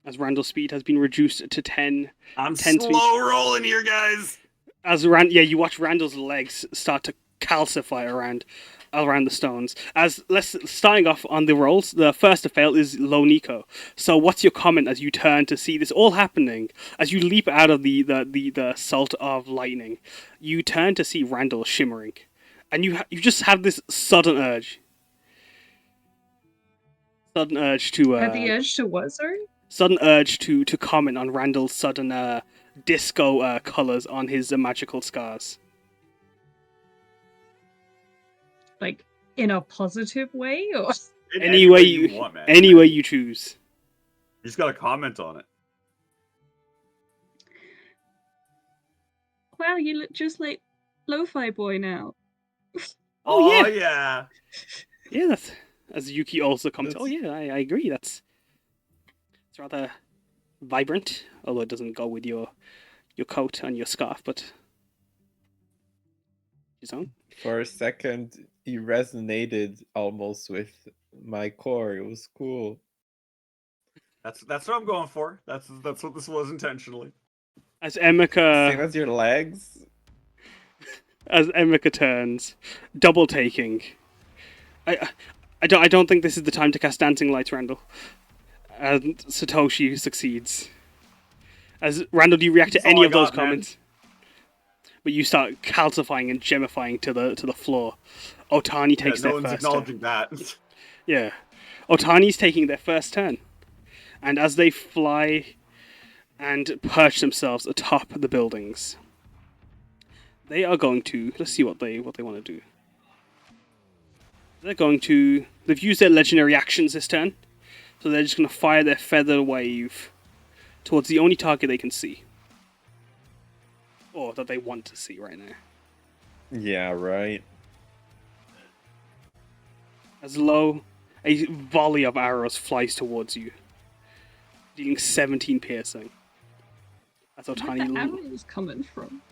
As Randall's speed has been reduced to 10. I'm 10 slow rolling here, guys. You watch Randall's legs start to calcify around the stones. Starting off on the rolls, the first to fail is Low Nico. So what's your comment as you turn to see this all happening? As you leap out of the salt of lightning, you turn to see Randall shimmering, and you just have this sudden urge to Had the urge to what, sorry? sudden urge to comment on Randall's sudden disco colors on his magical scars. Like, in a positive way, or? In Any way you you want, man. any way you choose. You just gotta comment on it. Wow, you look just like Lo-Fi Boy now. Oh, yeah. Yeah, that's as Yuki also comments. Oh That's- yeah, I agree. It's rather vibrant, although it doesn't go with your coat and your scarf, but his own. For a second, you resonated almost with my core. It was cool. That's what I'm going for. That's what this was intentionally. As Same Emeka as your legs. turns, double taking. I don't think this is the time to cast Dancing Lights, Randall. And Satoshi succeeds. As Randall, do you react to That's all any I of those got, man. comments? But you start calcifying and gemifying to the floor. Otani takes no their one's first turn. acknowledging that. Yeah. Otani's taking their first turn. And as they fly and perch themselves atop the buildings, they are going to... Let's see what they want to do. They're going to... They've used their legendary actions this turn. So they're just going to fire their feather wave towards the only target they can see. Or that they want to see right now. Yeah, right. As low, a volley of arrows flies towards you, dealing 17 piercing. That's Where Otani. the arrows coming from?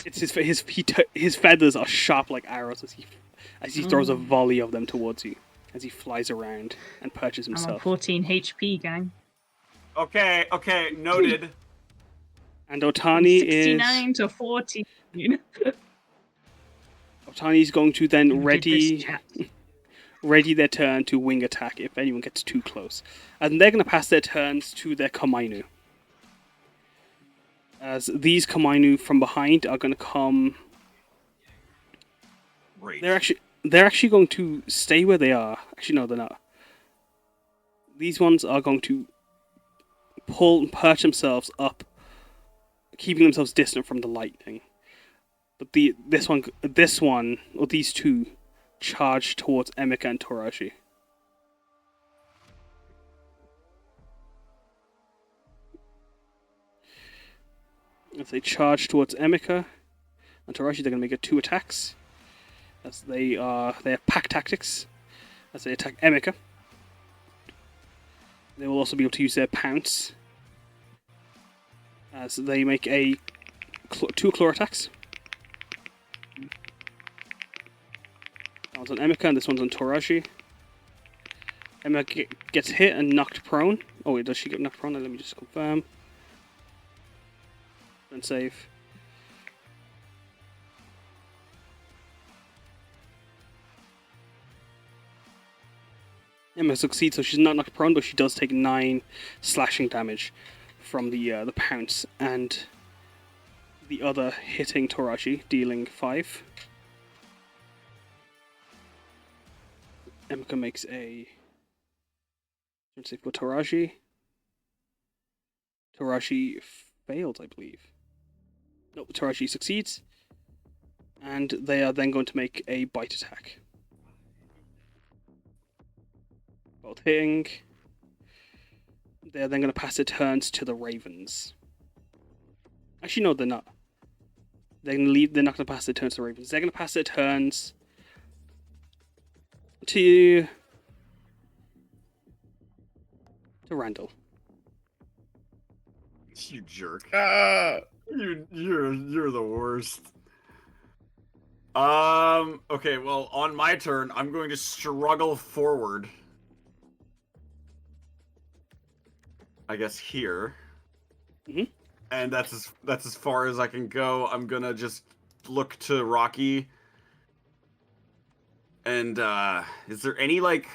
It's his feathers are sharp like arrows as he throws a volley of them towards you as he flies around and perches I'm on himself. 14 HP, gang. Okay, noted. And Otani 69 to 14. Otani's going to then Who did this, chat? ready their turn to wing attack if anyone gets too close. And they're going to pass their turns to their Kamainu. As these Kamainu from behind are going to come... Great. They're actually going to stay where they are. Actually, no, they're not. These ones are going to pull and perch themselves up, keeping themselves distant from the lightning. But this one, or these two, charge towards Emeka and Torashi. As they charge towards Emeka and Torashi, they're going to make it 2 attacks. As they have pack tactics. As they attack Emeka. They will also be able to use their pounce. As they make 2 claw attacks. That one's on Emeka and this one's on Torashi. Emeka gets hit and knocked prone. Oh wait, does she get knocked prone? Let me just confirm. And save. Emma succeeds, so she's not knocked prone, but she does take 9 slashing damage from the pounce, and the other hitting Torashi, dealing 5. Emika makes a... Let's see, for Torashi. Torashi fails, I believe. Nope, Torashi succeeds. And they are then going to make a bite attack. Both hitting. They're then going to pass their turns to the Ravens. Actually, no, they're not. They're going to leave. They're not going to pass their turns to the Ravens. They're going to pass their turns to Randall. You jerk. Ah! You're the worst. Okay, well, on my turn, I'm going to struggle forward. I guess here. Mhm. and that's as far as I can go. I'm gonna just look to Rocky. And is there any like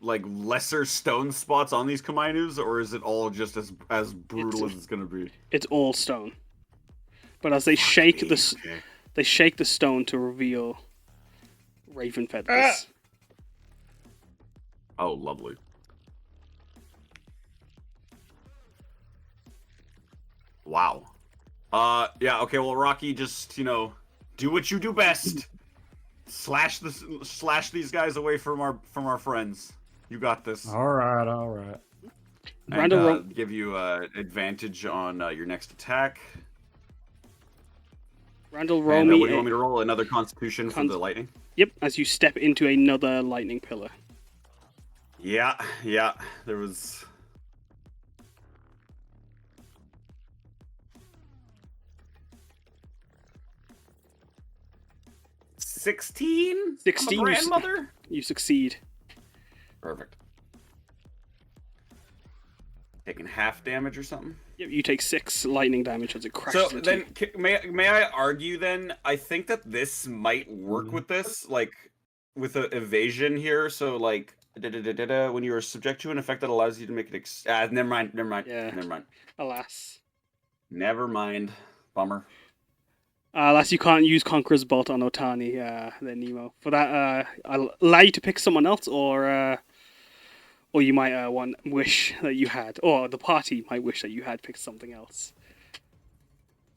lesser stone spots on these Kamainus, or is it all just as brutal as it's gonna be? It's all stone. But as they shake me, the okay. they shake the stone to reveal raven feathers. Oh, lovely. Wow. Yeah. Okay. Well, Rocky, just do what you do best. Slash these guys away from our friends. You got this. All right. And Randall give you advantage on your next attack. roll And me. what do you want me to roll? Another Constitution for the lightning? Yep, as you step into another lightning pillar. Yeah. There was. $16? 16. I'm a grandmother? You succeed. Perfect. Taking half damage or something? Yep, you take 6 lightning damage as it crashes So into then, you. may I argue then? I think that this might work with this, like with an evasion here. So like, when you are subject to an effect that allows you to make it. Never mind. Yeah. Never mind. Alas. Never mind. Bummer. Unless you can't use Conqueror's Bolt on Otani, then Nemo. For that, I'll allow you to pick someone else, or you might wish that you had, or the party might wish that you had picked something else.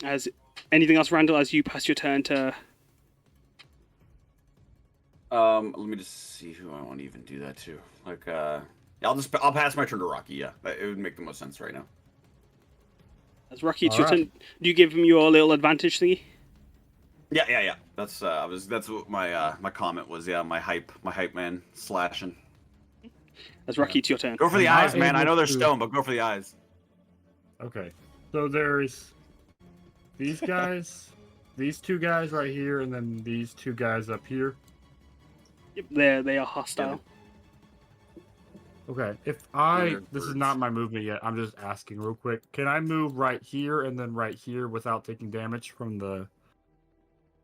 As anything else, Randall, as you pass your turn to. Let me just see who I want to even do that to. Like, I'll pass my turn to Rocky. Yeah, it would make the most sense right now. As Rocky, it's your turn. Do you give him your little advantage thingy? Yeah. That's what my comment was. Yeah, my hype man slashing. As Rocky, it's your turn. Go for the eyes, man. I know they're stone, but go for the eyes. Okay. So there's these guys, these 2 guys right here, and then these 2 guys up here. Yep, they are hostile. Okay. This is birds. not my movement yet. I'm just asking real quick. Can I move right here and then right here without taking damage from the?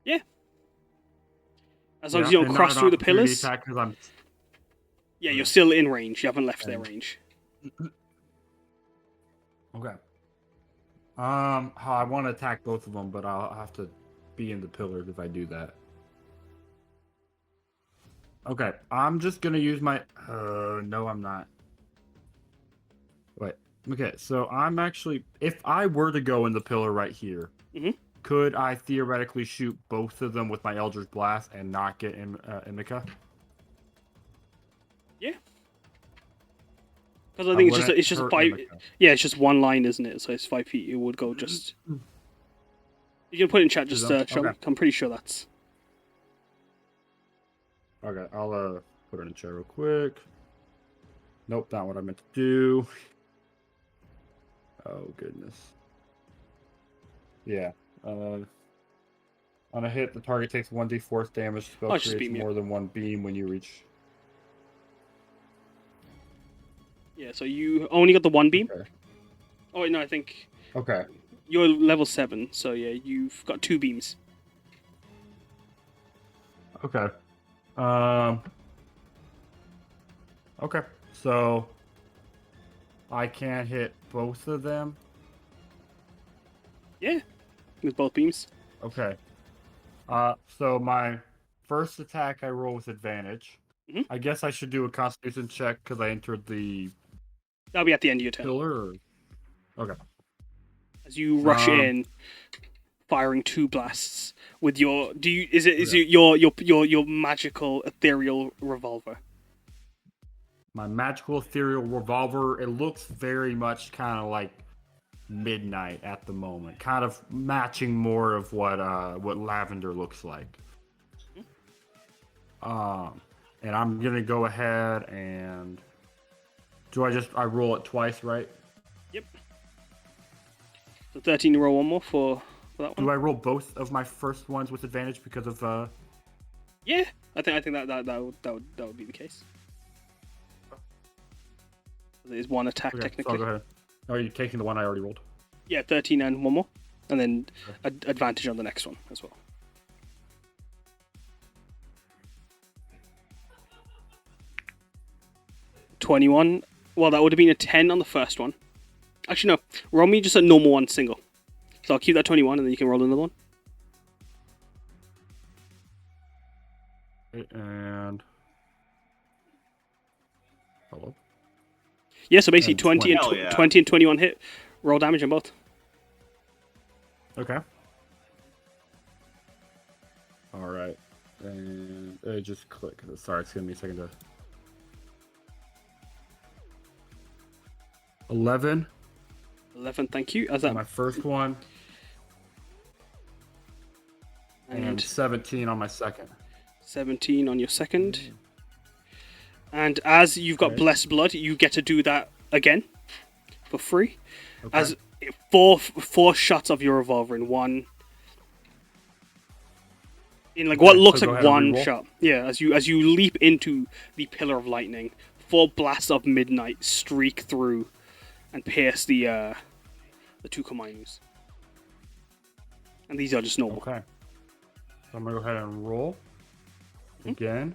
Yeah. As long as you don't cross through the pillars. Attack 'cause I'm... Yeah, you're still in range. You haven't left their range. Okay. I want to attack both of them, but I'll have to be in the pillars if I do that. Okay, I'm just gonna use my. No, I'm not. Wait. Okay, so I'm actually. If I were to go in the pillar right here, could I theoretically shoot both of them with my Eldritch Blast and not get Imika? Yeah. Because I think it's just 5. Imika. Yeah, it's just 1 line, isn't it? So it's 5 feet. It would go just. You can put it in chat. Just show. Okay. I'm pretty sure that's. Okay, I'll put it in chat real quick. Nope, not what I meant to do. Oh goodness. Yeah. On a hit, the target takes 1d force damage. Spell just beam creates you. more than 1 beam when you reach. Yeah, so you only got the 1 beam. Okay. Oh wait, no, I think Okay. you're level 7, so yeah, you've got 2 beams. Okay. Okay. So I can hit both of them. Yeah, with both beams. Okay. So my first attack I roll with advantage. Mhm. I guess I should do a Constitution check because I entered the That'll be at the end of your turn. pillar. Okay. As you rush in, firing 2 blasts with your. Is it your magical ethereal revolver? My magical ethereal revolver. It looks very much kind of like midnight at the moment, kind of matching more of what Lavender looks like. And I'm gonna go ahead and I roll it twice, right? Yep. So 13 to roll 1 more for that one. Do I roll both of my first ones with advantage because of Yeah, I think that would be the case. There's 1 attack Okay, so technically. I'll go ahead. Are you taking the one I already rolled? Yeah, 13 and one more, and then advantage on the next one as well. $21. Well, that would have been a 10 on the first one. Actually, no. Roll me just a normal one single. So I'll keep that 21, and then you can roll another one. And hello. Yeah, so basically And 20 and 20. Hell yeah. 20 and 21 hit. Roll damage on both. Okay. All right. And just click. Sorry, it's gonna be a second to. 11 11, thank you. As on that my first one, and 17 on my second. 17 on your second. And as you've got Okay. Blessed Blood, you get to do that again for free. Okay. As four shots of your revolver in one. In like what Okay, looks so go like ahead and one reroll. shot. Yeah, as you leap into the pillar of lightning, 4 blasts of midnight streak through and pierce the 2 Kamainus. And these are just normal. Okay. So I'm gonna go ahead and roll again.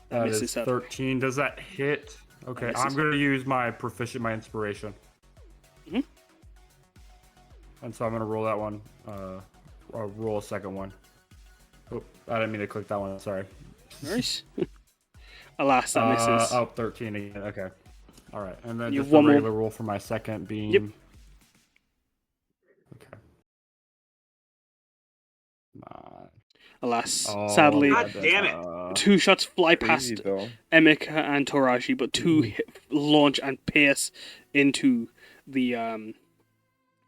That That is misses, sadly. 13. Does that hit? Okay, misses. I'm gonna use my inspiration. Mhm. And so I'm gonna roll that one. I'll roll a second one. Oh, I didn't mean to click that one. Sorry. Nice. Alas, that misses. 13 again. Okay. All right, and then You just have a one more. regular roll for my second beam. Yep. Okay. Nine. Alas, Oh, sadly, God damn it. 2 shots fly Crazy past though. Emeka and Toraji, but 2 launch and pierce into the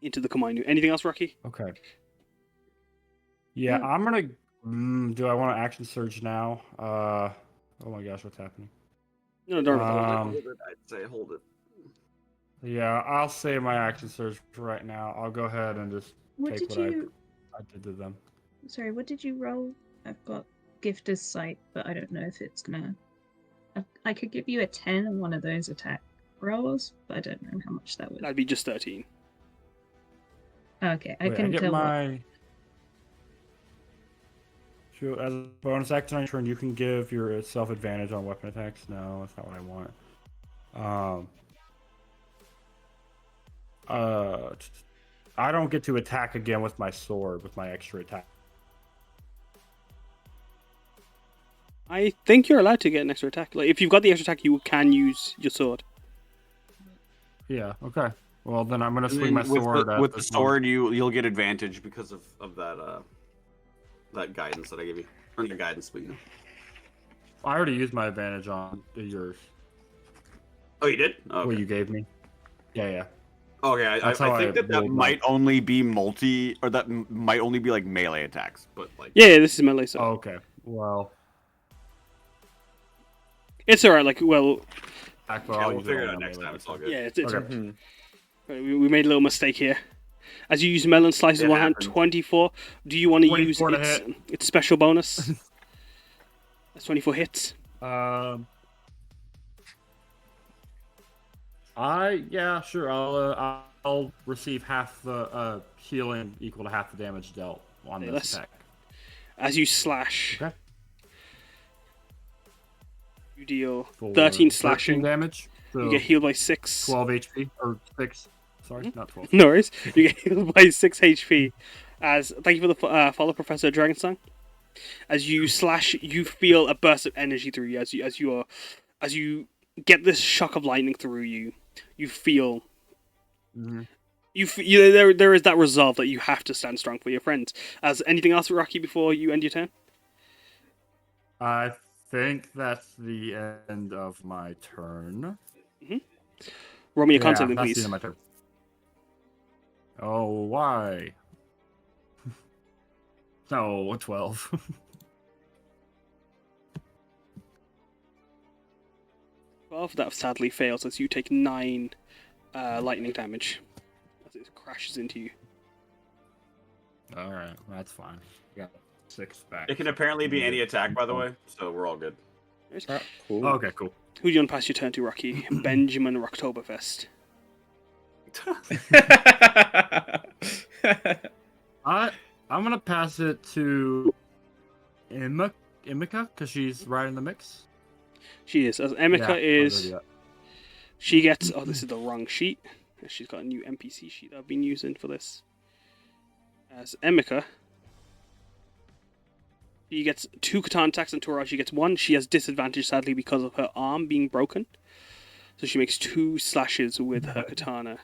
Kamainu. Anything else, Rocky? Okay. Yeah, I'm gonna. Do I want to action surge now? Oh my gosh, what's happening? No, don't. I'd say hold it. Yeah, I'll save my action surge for right now. I'll go ahead and just What take did what you? I did to them. Sorry, what did you roll? I've got Gifter's Sight, but I don't know if it's gonna. I could give you a 10 on one of those attack rolls, but I don't know how much that would. That'd be just 13. Okay, I Wait, can get tell. my. So as a bonus action on your turn, you can give yourself advantage on weapon attacks. No, that's not what I want. I don't get to attack again with my sword with my extra attack. I think you're allowed to get an extra attack. Like if you've got the extra attack, you can use your sword. Yeah. Okay. Well, then I'm gonna And swing then my sword. with the this sword, you'll get advantage because of that guidance that I gave you. Or the guidance, but you know. I already used my advantage on yours. Oh, you did? Oh, What okay. you gave me. Yeah. Okay, I That's how think I that rolled might only be might only be like melee attacks, but like. Yeah, this is melee, so Oh, okay. Well, it's alright. Like, well, well, Yeah, I'll we'll use figure it on out my next melee time. It's all attack. good. yeah, it's Okay. alright. We made a little mistake here. As you use melon slices It one hand, happens. 24. Do you want to use 24 to its special bonus? That's 24 hits. Yeah, sure. I'll receive half the healing equal to half the damage dealt on Okay, this let's- attack. As you slash, Okay. you deal For 13 13 slashing. damage. So You get healed by 6. 12 HP or 6. Sorry, not 12. No worries. You get healed by 6 HP. As thank you for the follow, Professor Dragonsong. As you slash, you feel a burst of energy through you. As you get this shock of lightning through you, you feel. Mhm. There is that resolve that you have to stand strong for your friends. As anything else, Rocky, before you end your turn? I think that's the end of my turn. Roll me a con Yeah, saving, that's the please. end of my turn. Oh, why? No, 12. 12. That sadly fails as you take 9 lightning damage as it crashes into you. All right, that's fine. Got 6 back. It can apparently be any attack, by the way, so we're all good. Ah, cool. Okay, cool. Who do you want to pass your turn to, Rocky? Benjamin Rocktoberfest. I'm gonna pass it to Emika because she's right in the mix. She is. As Emika Yeah, I'll is... do that. She gets... Oh, this is the wrong sheet. She's got a new NPC sheet that I've been using for this. As Emika... She gets 2 katana attacks and Toraji gets 1. She has disadvantage, sadly, because of her arm being broken. So she makes 2 slashes with her katana.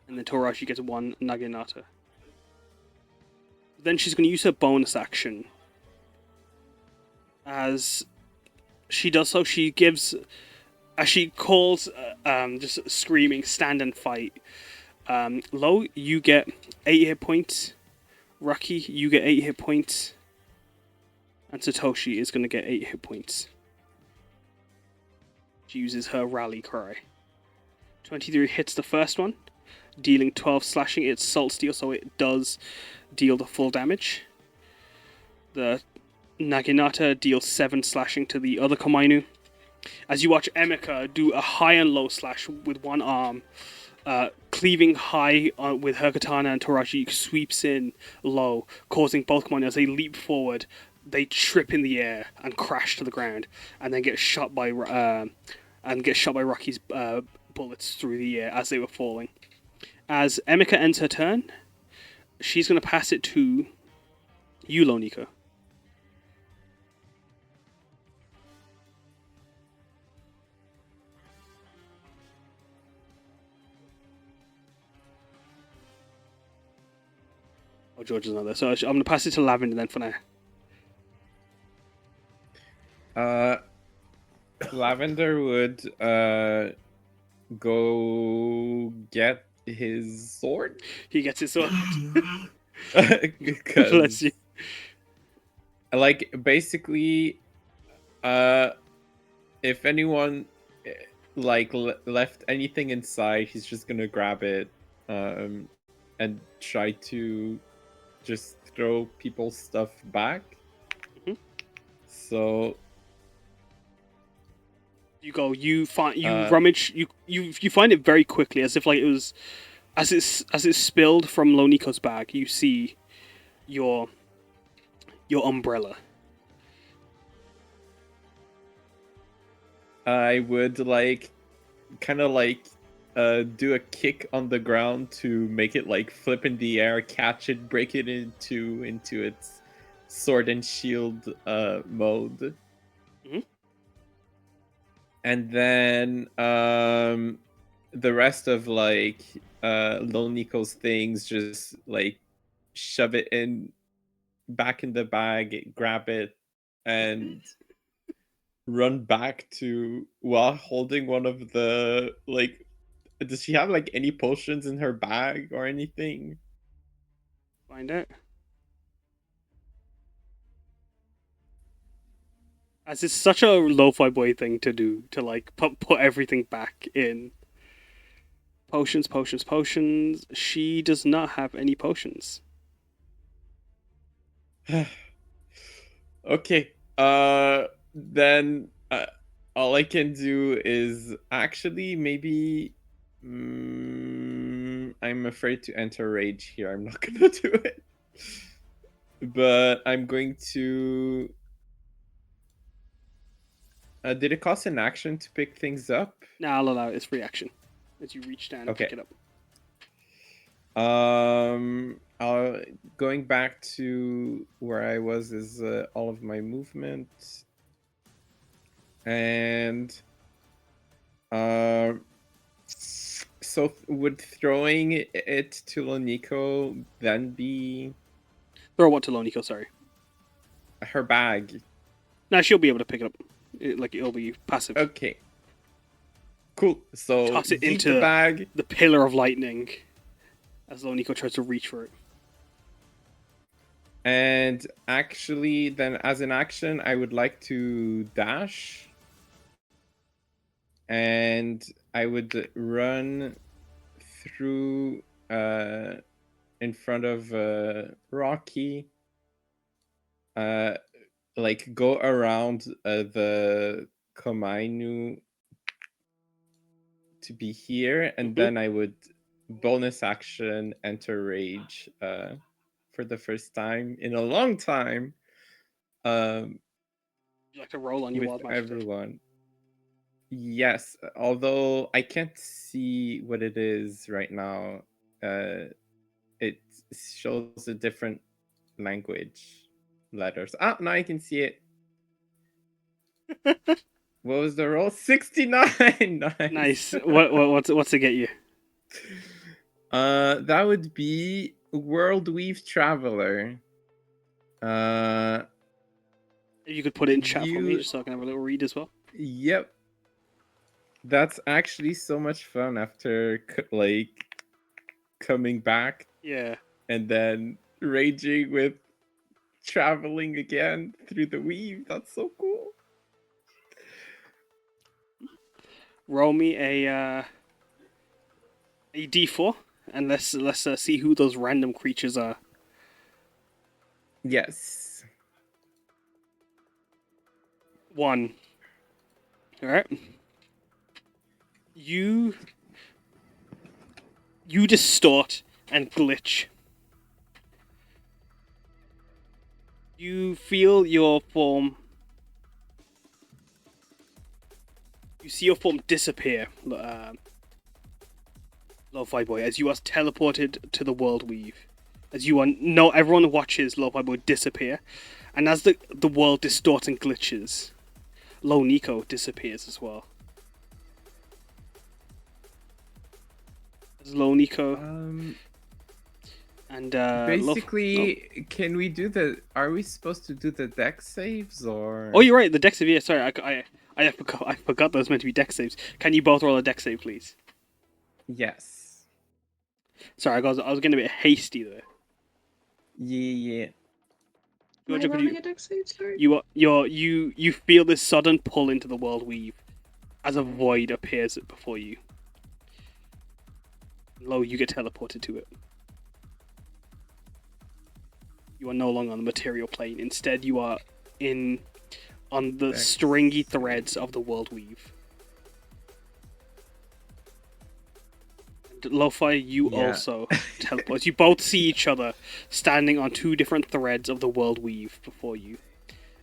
And then Toraji gets 1 naginata. Then she's going to use her bonus action. As she does so, she gives... As she calls, just screaming, stand and fight. Low, you get 8 hit points. Rocky, you get 8 hit points. And Satoshi is going to get 8 hit points. She uses her rally cry. 23 hits the first one, dealing 12 slashing. It's Salt Steel, so it does deal the full damage. The Naginata deals 7 slashing to the other Komainu. As you watch Emika do a high and low slash with one arm, cleaving high with her katana, and Toraji sweeps in low, causing both Komainu, as they leap forward, they trip in the air and crash to the ground, and then get shot by Rocky's bullets through the air as they were falling. As Emika ends her turn, she's going to pass it to you, Loniko. Oh, George is not there. So I'm going to pass it to Lavender then for now. Lavender would go get his sword. He gets his sword. Because, Bless you. like, basically, if anyone left anything inside, he's just gonna grab it, and try to just throw people's stuff back. Mhm. So You go. You rummage. You find it very quickly, as if like it was, as it's spilled from Loniko's bag. You see your umbrella. I would kind of do a kick on the ground to make it like flip in the air, catch it, break it into its sword and shield mode. Mhm. And then the rest of Lone Nico's things, just like shove it back in the bag, grab it, and run back to, while holding one of the does she have any potions in her bag or anything? Find out. As it's such a lo-fi boy thing to do, to like put everything back in. Potions. She does not have any potions. Okay. Then all I can do is actually maybe. I'm afraid to enter rage here. I'm not gonna do it. But I'm going to. Did it cost an action to pick things up? Nah, I'll allow it. It's free action. As you reach down and pick it up. Going back to where I was is all of my movement, and so would throwing it to Loniko then be Throw what to Loniko, sorry. her bag? Now she'll be able to pick it up. It'll be passive. Okay. Cool. So Toss it yeet into the bag. the pillar of lightning as Loniko tries to reach for it. And actually, then as an action, I would like to dash. And I would run through in front of Rocky. like go around the Komainu to be here, and then I would bonus action enter rage for the first time in a long time. You like to roll on your With wild magic. everyone. Yes, although I can't see what it is right now. It shows a different language letters. Ah, now I can see it. What was the roll? 69. Nice. What's it get you? That would be World Weave Traveler. If you could put it in chat for me, You- just so I can have a little read as well. Yep. That's actually so much fun after like coming back Yeah. and then raging with traveling again through the weave. That's so cool. Roll me a d4, and let's see who those random creatures are. Yes. 1. All right. You distort and glitch. You feel your form. You see your form disappear, Lo-Fi Boy, as you are teleported to the World Weave. As you are, no, everyone watches Lo-Fi Boy disappear, and as the world distorts and glitches, Lo Nico disappears as well. As Lo Nico and Basically, can we do the? Are we supposed to do the deck saves or? Oh, you're right. The deck save. Yeah, sorry, I forgot those meant to be deck saves. Can you both roll a deck save, please? Yes. Sorry, I was getting a bit hasty there. Yeah. Am I Georgia, could rolling you- a deck save? Sorry. You feel this sudden pull into the world weave as a void appears before you. Lo, you get teleported to it. You are no longer on the material plane. Instead, you are on the stringy threads of the world weave. And Lo-Fi, you Yeah. also teleport. You both see each other standing on 2 different threads of the world weave before you.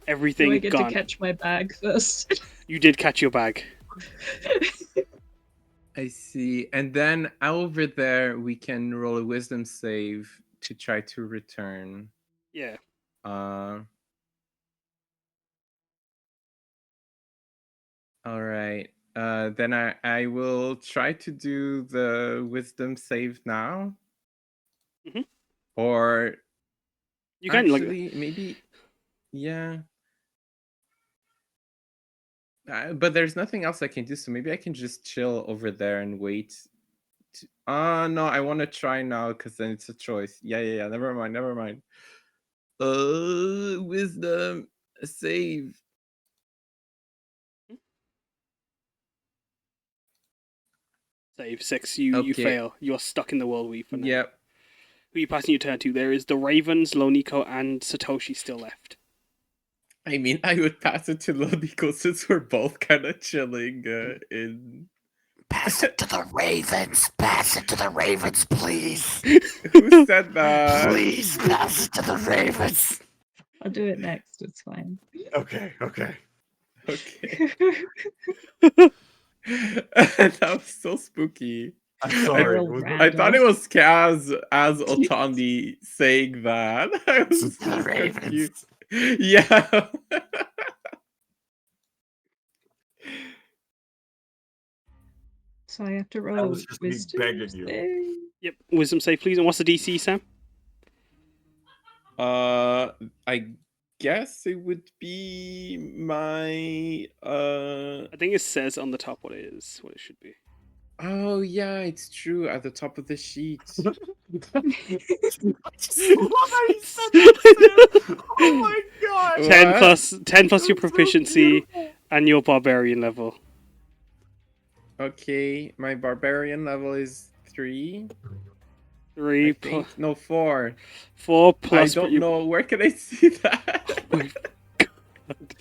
Everything Do I get gone. to catch my bag first? You did catch your bag. I see. And then over there, we can roll a wisdom save to try to return. Yeah. All right. Then I will try to do the wisdom save now. Mhm. Or You can actually, maybe, yeah. But there's nothing else I can do, so maybe I can just chill over there and wait. No, I want to try now because then it's a choice. Yeah. Never mind. Wisdom save. save 6. You Okay. fail. You are stuck in the world weave for now. Yep. Who are you passing your turn to? There is the Ravens, Loniko, and Satoshi still left. I mean, I would pass it to Lodico since we're both kind of chilling in. Pass it to the Ravens. Pass it to the Ravens, please. Who said that? Please pass it to the Ravens. I'll do it next. It's fine. Okay. Okay. That was so spooky. I'm sorry. Real Was- random. I thought it was Kaz as Otani saying that. I was To the so Ravens. confused. Yeah. So I have to roll was just me wisdom begging you. save? Yep. Wisdom save, please. And what's the DC, Sam? I guess it would be my I think it says on the top what it is, what it should be. Oh yeah, it's true at the top of the sheet. Oh my god! 10 What? 10 plus your proficiency and your barbarian level. Okay, my barbarian level is 3. 3 I think. No, 4. 4 I plus don't your- know. Where can I see that?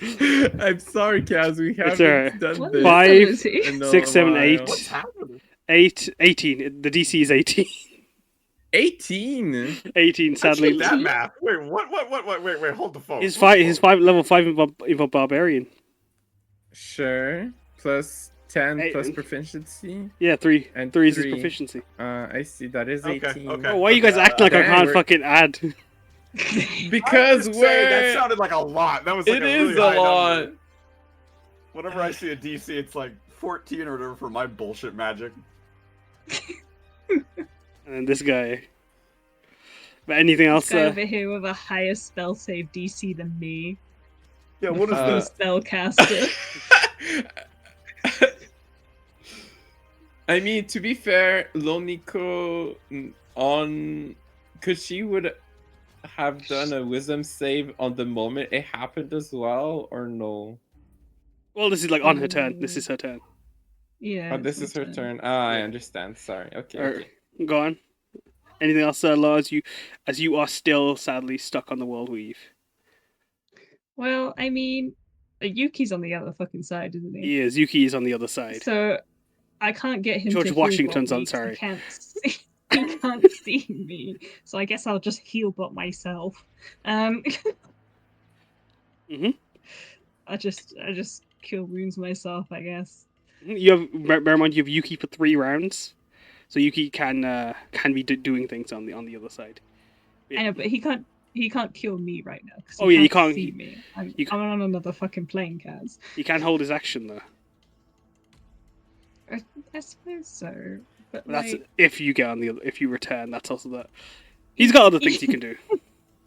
I'm sorry, Kaz. We haven't alright. done What this. Five, level is he? in a 6, 7, while. 8. What's happening? 18. The DC is 18. 18. 18. I Sadly, cheated that math. Wait, what? Wait, hold the phone. his hold the his phone. level 5 in barbarian. Sure. Plus 10 Eight. plus proficiency. Yeah, 3. And 3 is his three. proficiency. I see. That is Okay, 18. okay. Oh, why are you guys acting like I dang, can't we're- fucking add? Because I'm just saying, that we're. sounded like a lot. That was like It a is really a high lot. number. Whenever I see a DC, it's like 14 or whatever for my bullshit magic. And then this guy. But anything else? This guy over here with a higher spell save DC than me. Yeah, what is Uh, this? Spellcaster. I mean, to be fair, Loniko because she would have done a wisdom save on the moment it happened as well, or no? Well, this is like on her turn. This is her turn. Yeah. Oh, this it's is her my turn. Ah, I understand. Sorry. Okay. Or, go on. Anything else, Law, as you are still sadly stuck on the world weave? Well, I mean, Yuki's on the other fucking side, isn't he? He is. Yuki is on the other side. So I can't get him George to heal Washington's bot on, me 'cause sorry. He can't see, he can't see me. So I guess I'll just heal bot myself. Mhm. I just cure wounds myself, I guess. You have bear in mind you have Yuki for 3 rounds, so Yuki can be doing things on the other side. I know, but he can't cure me right now. 'Cause Oh, yeah, you can't can't- see me. I'm you on another fucking plane, Kaz. He can hold his action though. I suppose so. But That's like, if you get on the other, if you return. That's also that. He's got other things he can do.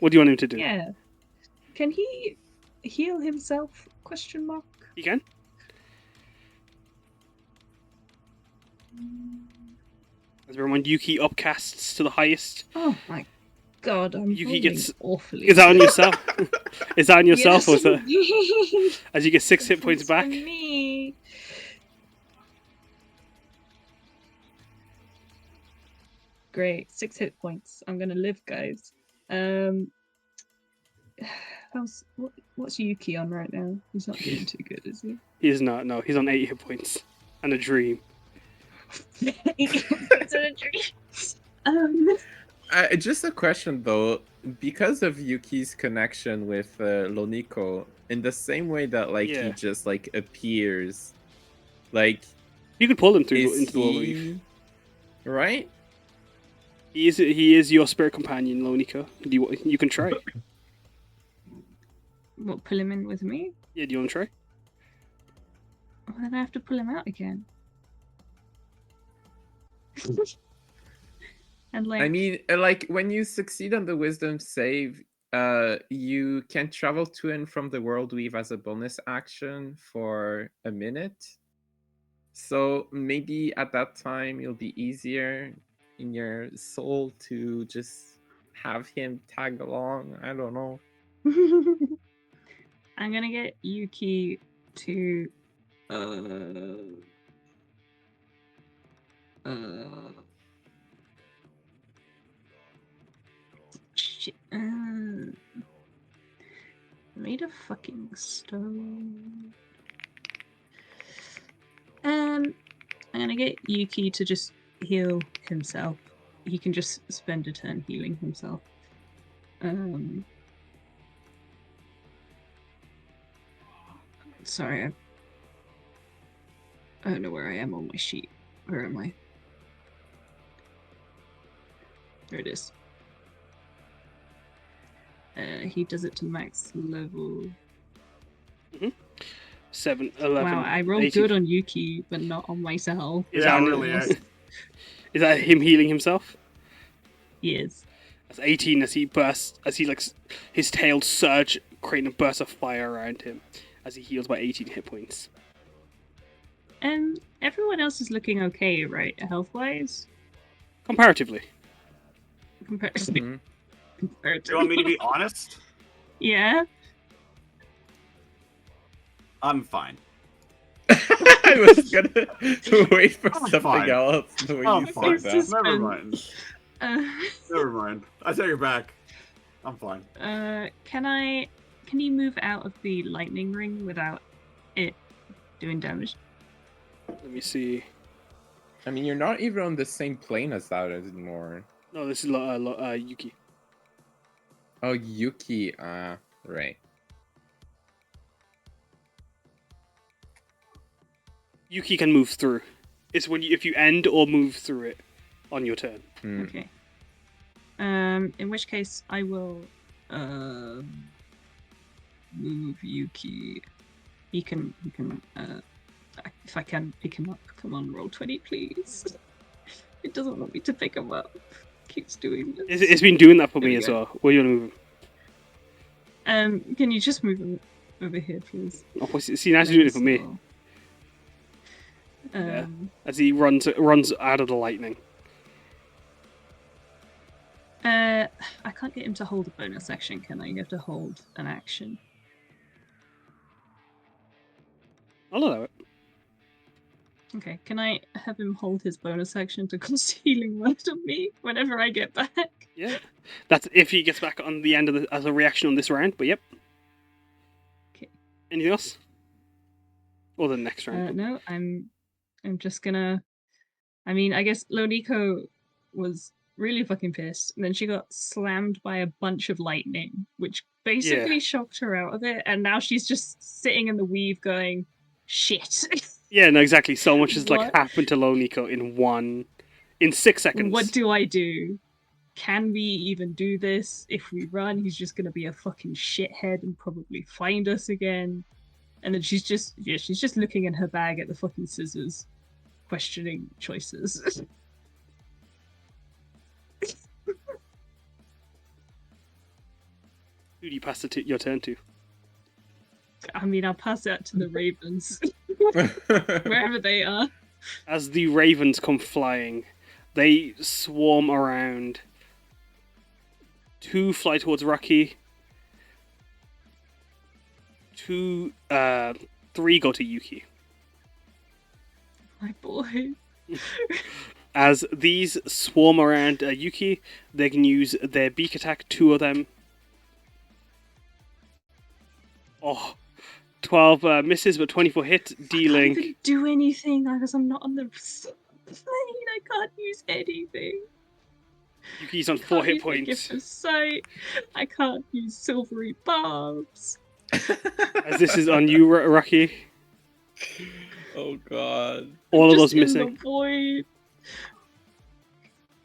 What do you want him to do? yeah. Can he heal himself? Question mark. He can. As everyone, Yuki upcasts to the highest. Oh my god, I'm Yuki rolling gets- awfully. Is that on yourself? Is that on yourself, or is that Yes. as you get 6 hit points It's for back? me. Great, 6 hit points. I'm gonna live, guys. What's Yuki on right now? He's not doing too good, is he? He is not. No, he's on 8 hit points and a dream. It's a dream. Just a question though, because of Yuki's connection with Loniko, in the same way that like Yeah. he just like appears, like You could pull him through is into the world weave. he right? He is your spirit companion, Lonika. You can try. What, pull him in with me? Yeah, do you want to try? Well, then I have to pull him out again. And like, I mean, like when you succeed on the wisdom save, you can travel to and from the world weave as a bonus action for a minute. So maybe at that time it'll be easier in your soul to just have him tag along. I don't know. I'm gonna get Yuki to shit. Made of fucking stone. I'm gonna get Yuki to just heal himself. He can just spend a turn healing himself. Sorry, I don't know where I am on my sheet. Where am I? There it is. He does it to max level. 7, 11. Wow, I rolled 18. good on Yuki, but not on myself. Is Yeah, that really. Is that him healing himself? He is. That's 18 as he bursts, as he like his tail surge, creating a burst of fire around him, as he heals by 18 hit points. And everyone else is looking okay, right? Health-wise, Comparatively. comparatively. Mhm. Do you want me to be honest? Yeah. I'm fine. I was gonna wait for I'm something fine. else the way I'm you fine. said that. Never mind. Uh, Never mind. I take it back. I'm fine. can can you move out of the lightning ring without it doing damage? Let me see. I mean, you're not even on the same plane as that anymore. No, this is Yuki. Oh, Yuki. Right. Yuki can move through. It's when if you end or move through it on your turn. Okay. In which case I will move Yuki. He can if I can pick him up. Come on, roll 20, please. It doesn't want me to pick him up. Keeps doing this. It's been doing that for There me we as go. well. Where do you want to move him? Can you just move him over here, please? Oh, see, now he's doing it for me. Yeah. As he runs out of the lightning. I can't get him to hold a bonus action, can I? You have to hold an action. I'll allow it. Okay, can I have him hold his bonus action to cast healing word on me whenever I get back? Yeah. That's if he gets back on the end of as a reaction on this round, but yep. Okay. Anything else? Or the next round? No, I'm just gonna. I mean, I guess Loniko was really fucking pissed, and then she got slammed by a bunch of lightning, which basically shocked her out of it, and now she's just sitting in the weave going, shit. Yeah, no, exactly. So much has What? like happened to Loniko in 6 seconds. What do I do? Can we even do this? If we run, he's just gonna be a fucking shithead and probably find us again. And then she's just looking in her bag at the fucking scissors, questioning choices. Who do you pass your turn to? I mean, I'll pass that to the ravens, wherever they are. As the ravens come flying, they swarm around. 2 fly towards Rocky. 3 go to Yuki. My boy. As these swarm around Yuki, they can use their beak attack, 2 of them. Oh, 12 misses, but 24 hits, I can't dealing. even do anything because I'm not on the plane. I can't use anything. Yuki's on I 4 can't hit use my gift points. of sight. I can't use silvery barbs. As this is on you, Rocky. Oh god. All of Just those in missing. the void.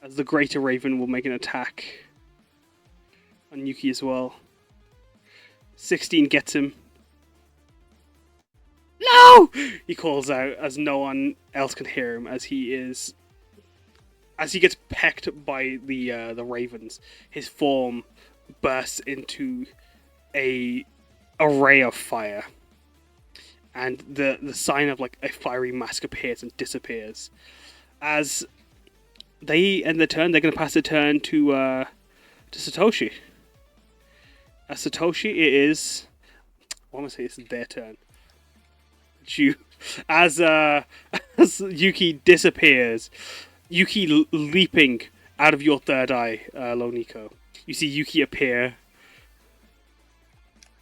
As the greater raven will make an attack on Yuki as well. 16 gets him. No! He calls out as no one else can hear him as he gets pecked by the ravens. His form bursts into a array of fire. And the sign of like a fiery mask appears and disappears. As they end the turn, they're going to pass the turn to Satoshi. As Satoshi, it is. I want to say it's their turn. As Yuki disappears, Yuki leaping out of your third eye, Loniko. You see Yuki appear,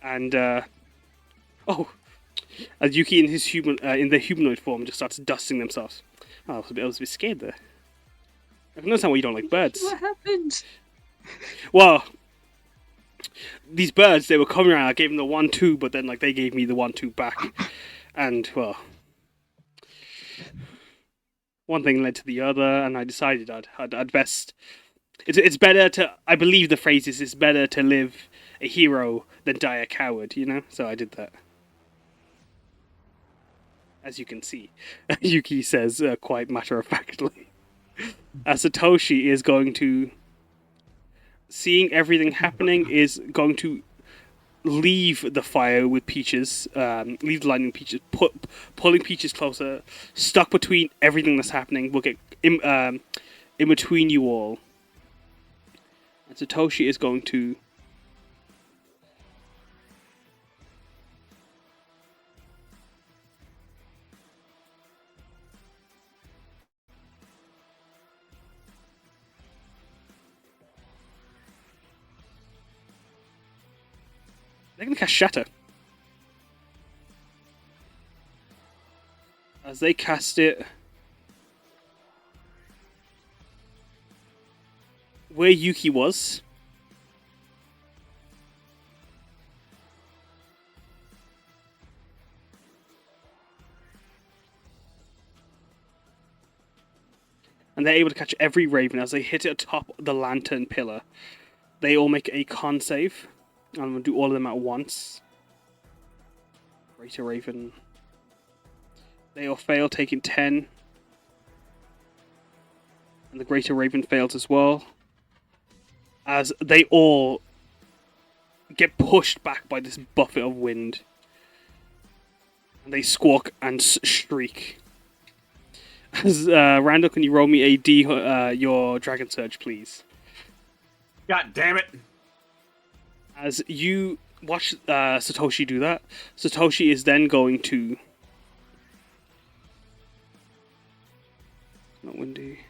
and as Yuki in his in the humanoid form just starts dusting themselves. Oh, I was a bit scared there. I can understand why you don't like birds. What happened? Well, these birds, they were coming around. I gave them the 1-2, but then like they gave me the 1-2 back, and well, one thing led to the other, and I decided I'd best. It's better to. I believe the phrase is, it's better to live a hero than die a coward. You know, so I did that. As you can see, Yuki says quite matter of factly. Satoshi is going to. Seeing everything happening, is going to leave the fire with Peaches, leave the lightning Peaches, pulling Peaches closer, stuck between everything that's happening. We'll get in between you all. And Satoshi is going to. They're going to cast Shatter. As they cast it, where Yuki was, and they're able to catch every raven as they hit it atop the lantern pillar. They all make a con save. I'm going to do all of them at once. Greater Raven. They all fail, taking 10. And the Greater Raven fails as well. As they all get pushed back by this buffet of wind. And they squawk and shriek. As Randall, can you roll me your Dragon Surge, please? God damn it! As you watch Satoshi do that, Satoshi is then going to... Not windy.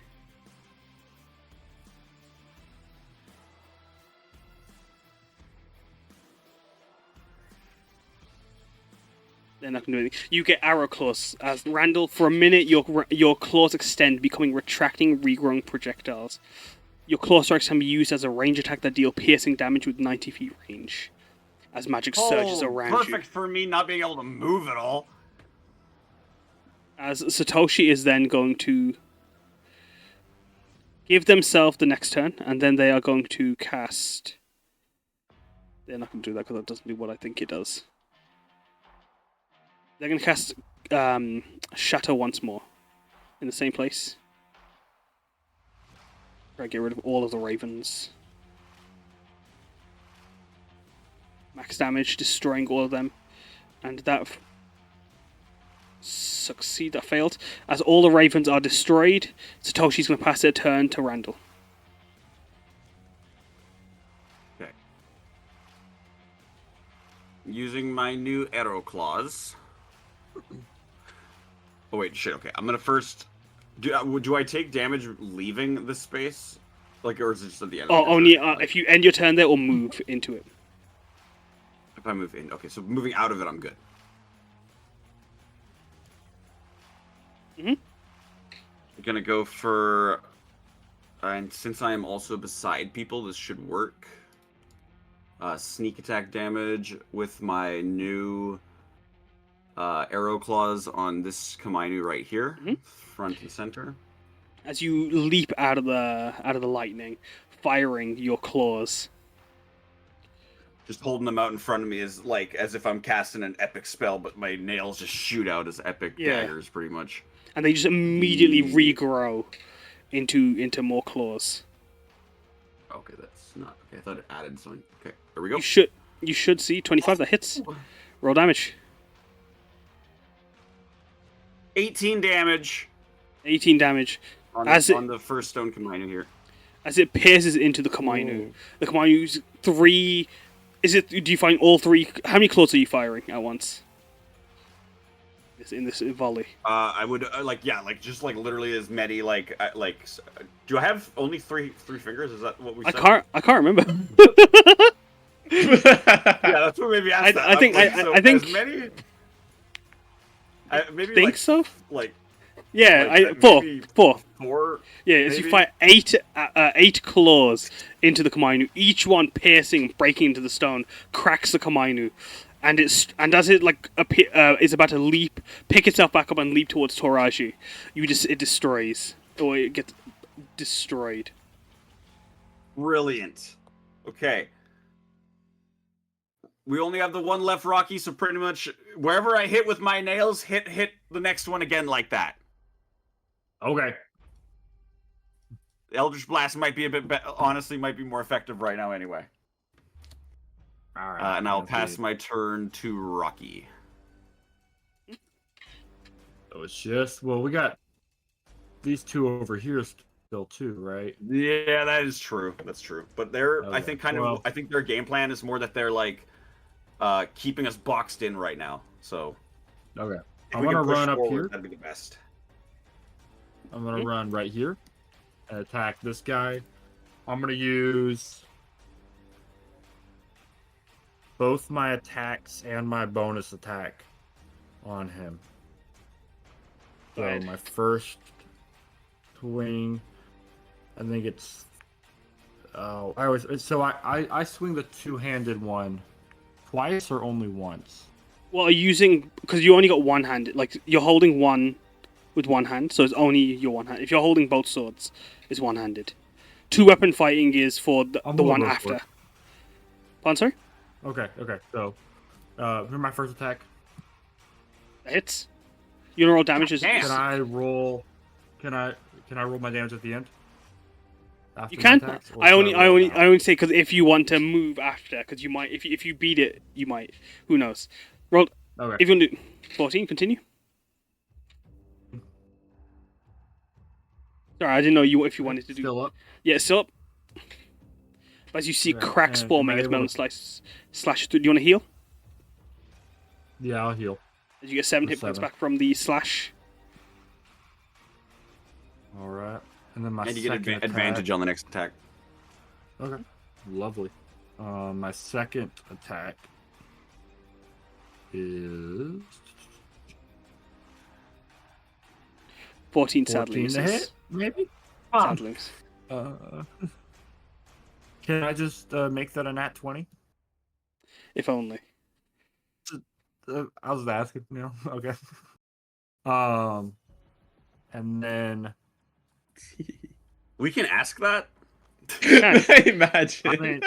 They're not going to do anything. You get arrow claws. As Randall, for a minute, your claws extend, becoming retracting, regrowing projectiles. Your claw strikes can be used as a range attack that deal piercing damage with 90 feet range. As magic surges around you. Perfect for me not being able to move at all. As Satoshi is then going to give themselves the next turn, and then they are going to cast... They're not going to do that because that doesn't do what I think it does. They're going to cast Shatter once more in the same place. Try to get rid of all of the ravens. Max damage, destroying all of them. And that that failed. As all the ravens are destroyed, Satoshi's going to pass their turn to Randall. Okay. Using my new arrow claws. Oh wait, shit. Okay, I'm gonna first. Do I take damage leaving the space, like, or is it just at the end? Oh, only if you end your turn there or move into it. If I move in, okay. So moving out of it, I'm good. Mhm. I'm gonna go for, and since I am also beside people, this should work. Sneak attack damage with my new arrow claws on this Kamainu right here, front and center. As you leap out of the lightning, firing your claws. Just holding them out in front of me is like as if I'm casting an epic spell, but my nails just shoot out as epic daggers, pretty much. And they just immediately regrow into more claws. Okay, that's not okay. I thought it added something. Okay, there we go. You should see 25 that hits. Roll damage. 18 damage. 18 damage. On the first stone Kamainu here. As it pierces into the Kamainu. The Kamainu's 3... Do you find all 3... How many claws are you firing at once? In this volley. I would, just literally as many, do I have only three fingers? Is that what we said? I can't remember. Yeah, that's what maybe I think as many... maybe think so? Yeah, four. Yeah, as maybe? you fire 8 claws into the Kamainu, each one piercing, breaking into the stone, cracks the Kamainu, and as it is about to pick itself back up and leap towards Toraji, it destroys, or it gets destroyed. Brilliant. Okay. We only have the one left, Rocky, so pretty much wherever I hit with my nails, hit the next one again like that. Okay. Eldritch Blast might be a bit honestly might be more effective right now anyway. All right. And I'll pass my turn to Rocky. So it's just, we got these two over here still too, right? Yeah, that is true. That's true. But they're, Okay. I think I think their game plan is more that they're keeping us boxed in right now. So okay. if I'm we gonna can push run up forward, here. that'd be the best. I'm gonna run right here and attack this guy. I'm gonna use both my attacks and my bonus attack on him. Go So ahead. my first swing, I think it's. I swing the two-handed one twice or only once. Well, using because you only got one hand. Like you're holding one with one hand, so it's only your one hand. If you're holding both swords, it's one-handed. Two-weapon fighting is for the one after. Pardon, sorry? Okay. So, for my first attack, That hits. You roll damage. can I roll? Can I roll my damage at the end? After You my can. attacks, or I should roll it now? only say because if you want to move after, because you might if you beat it, you might. Who knows? Roll. Okay. If you want to do 14, continue. Sorry, I didn't know if you wanted to do. Still up. Yeah, it's still up. As you see Okay, cracks and forming am I as able melon to- slashes through. Do you want to heal? Yeah, I'll heal. As you get 7 For hit points 7. back from the slash. All right, and then my And you get second advantage on the next attack. Okay, lovely. My second attack is 14 14 sadly. to hit, maybe. Sadly. Can I just make that a nat 20? If only. I was asking, okay. And then We can ask that. Imagine. I mean,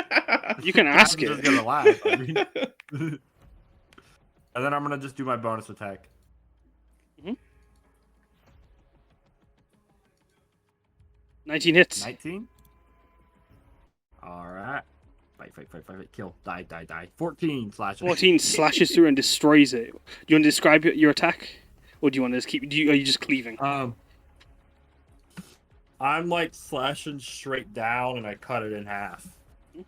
You can ask I'm it. just gonna laugh. I mean. And then I'm gonna just do my bonus attack. 19 hits. 19. All right. Fight, kill, die. 14 slashes. 14 slashes through and destroys it. Do you want to describe your attack? Or do you want to just keep. Are you just cleaving? I'm like slashing straight down, and I cut it in half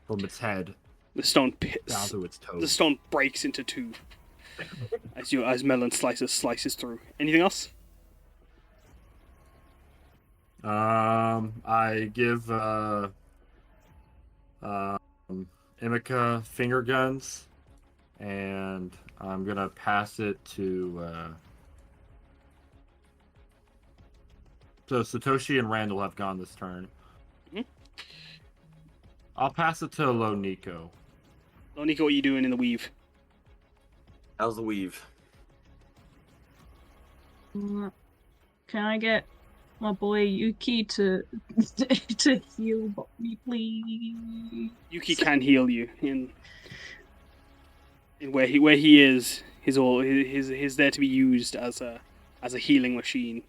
from its head The stone down pits. to its toes. The stone breaks into two. As melon slices through. Anything else? I give Emika finger guns, and I'm gonna pass it to. So Satoshi and Randall have gone this turn. Mhm. I'll pass it to Loniko. Loniko, what are you doing in the weave? How's the weave? Can I get my boy Yuki to heal me, please? Yuki can heal you in where he is. He's there to be used as a healing machine.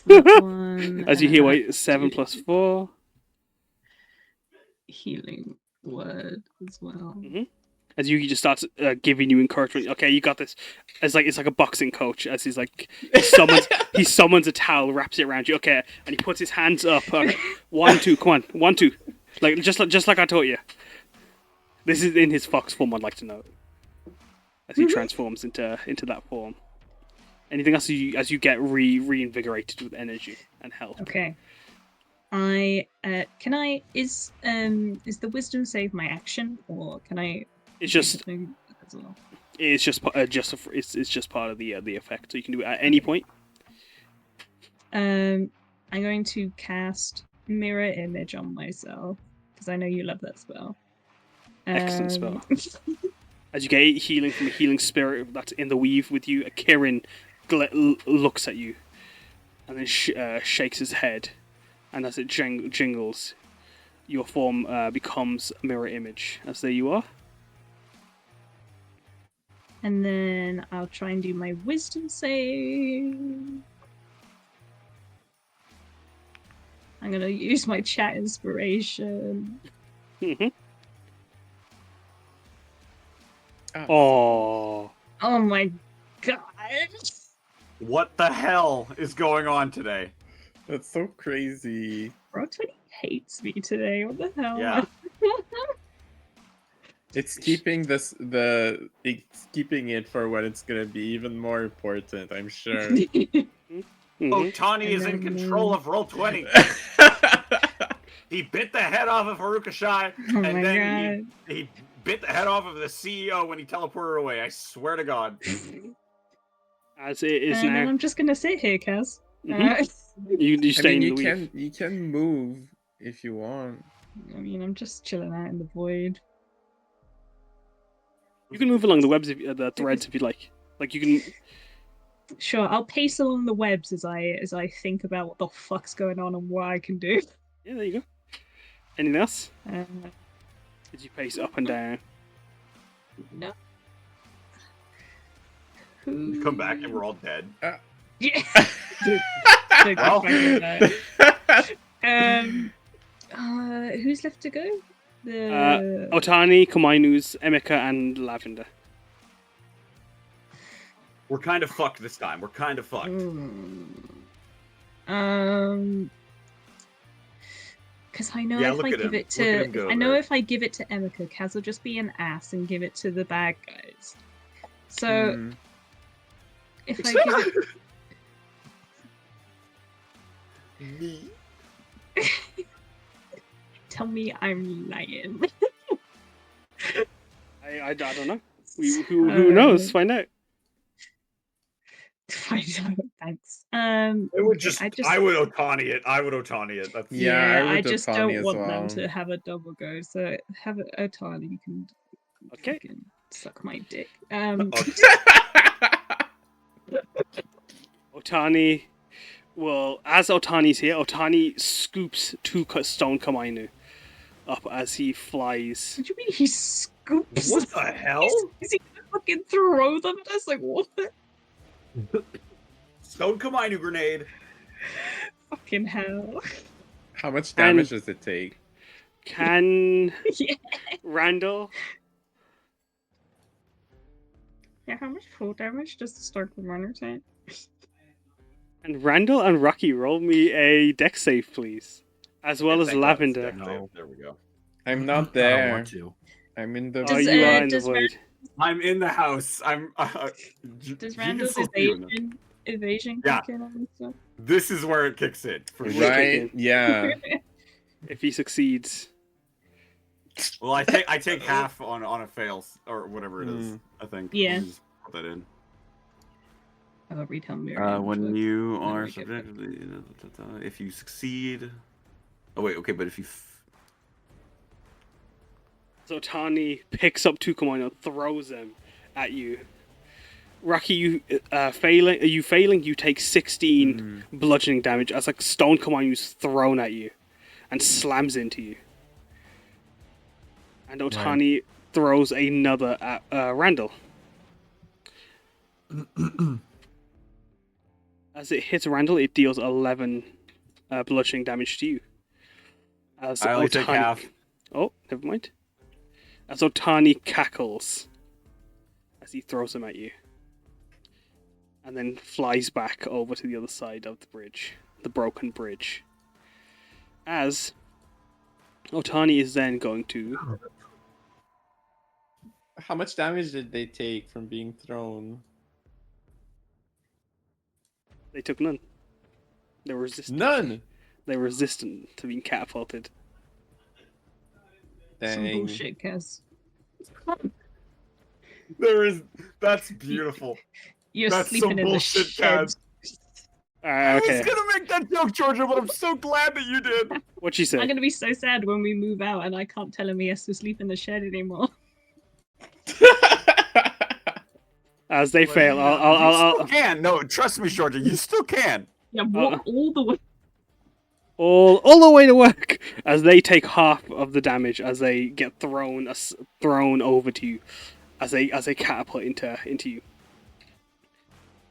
As you hear, wait, 7 plus 4. Healing word as well. As Yuki just starts giving you encouragement. Okay, you got this. It's like a boxing coach. As he's like he summons a towel, wraps it around you. Okay, and he puts his hands up. Okay. 1, 2, come on, 1, 2. Like just like I taught you. This is in his fox form. I'd like to know. As he transforms into that form. Anything else as you get reinvigorated with energy and health? Okay. Is the wisdom save my action, or can I? It's do just something as well? it's just part of the effect, so you can do it at any point. I'm going to cast mirror image on myself because I know you love that spell. Excellent spell. As you get healing from a healing spirit that's in the weave with you, Kirin looks at you and then shakes his head, and as it jingles, your form becomes a mirror image. As there you are. And then I'll try and do my wisdom save. I'm gonna use my chat inspiration. Oh. Oh my god! What the hell is going on today? That's so crazy. Roll20 hates me today. What the hell? Yeah. It's keeping it's keeping it for when it's gonna be even more important, I'm sure. Otani is in control of Roll20. He bit the head off of Haruka Shai, Oh and my then he bit the head off of the CEO when he teleported away. I swear to God. As it is And then now. I'm just gonna sit here, Kaz. Mhm. You I stay mean, in you the weave. can move if you want. I mean, I'm just chilling out in the void. You can move along the webs, the threads if you like. Like you can. Sure, I'll pace along the webs as I think about what the fuck's going on and what I can do. Yeah, there you go. Anything else? Uh, As you pace up and down. no. You come back and we're all dead. Yeah. Well. Who's left to go? The Otani, Komainus, Emeka, and Lavender. We're kind of fucked this time. We're kind of fucked. Because I know Yeah, if look I at give him. it Look at to him go I know there. if I give it to Emeka, Kaz will just be an ass and give it to the bad guys. So Mm. if I give it, Me? tell me I'm lying. I don't know. Who knows? Find out. Find out. Thanks. It would just, I I would Otani it. I would Otani it. That's Yeah, I I would just Otani don't as want them well. to have a double go. So have it, Otani. You can Okay. fucking suck my dick. Otani. Well, as Otani's here, Otani scoops two stone Komainu up as he flies. What do you mean he scoops? What the hell? Is he gonna fucking throw them at us? Like what? Stone Komainu grenade. Fucking hell. How much damage does it take? Can Yeah. Randall? Yeah, how much full damage does the Stark Runner take? And Randall and Rocky, roll me a deck save, please. As well as Thank God it's Lavender. deck save. There we go. I'm I not don't there. want to. I'm in the. Oh, Does, you are in the does void. I'm in the house. I'm. Does you can Randall's still see me. evasion Yeah. kick in on stuff? This is where it kicks in. For sure. Right? Yeah. If he succeeds. Well, I take half on a fails or whatever it is. I think. Yeah. Let me just put that in. I'll read how When you are I get that. subjectively, if you succeed. Oh wait, okay, but if you. So Tani picks up two Komainu, throws them at you. Rocky, you failing? Are you failing? You take 16 bludgeoning damage as like stone Komainu's thrown at you, and slams into you. And Otani throws another at Randall. As it hits Randall, it deals 11 bludgeoning damage to you. As I only take half. Oh, never mind. As Otani cackles as he throws them at you. And then flies back over to the other side of the bridge. The broken bridge. As Otani is then going to... How much damage did they take from being thrown? They took none. They were resistant. None. They were resistant to being catapulted. Some Dang. bullshit, Kaz. That's beautiful. You're That's sleeping some in the bullshit, shed. Kaz. Okay. I was gonna make that joke, Georgia, but I'm so glad that you did. What'd she say? I'm gonna be so sad when we move out and I can't tell him he has to sleep in the shed anymore. As they fail, You I'll still can. No, trust me, Georgia. You still can. Yeah, walk all the way. all the way to work as they take half of the damage as they get thrown over to you, as they catapult into you.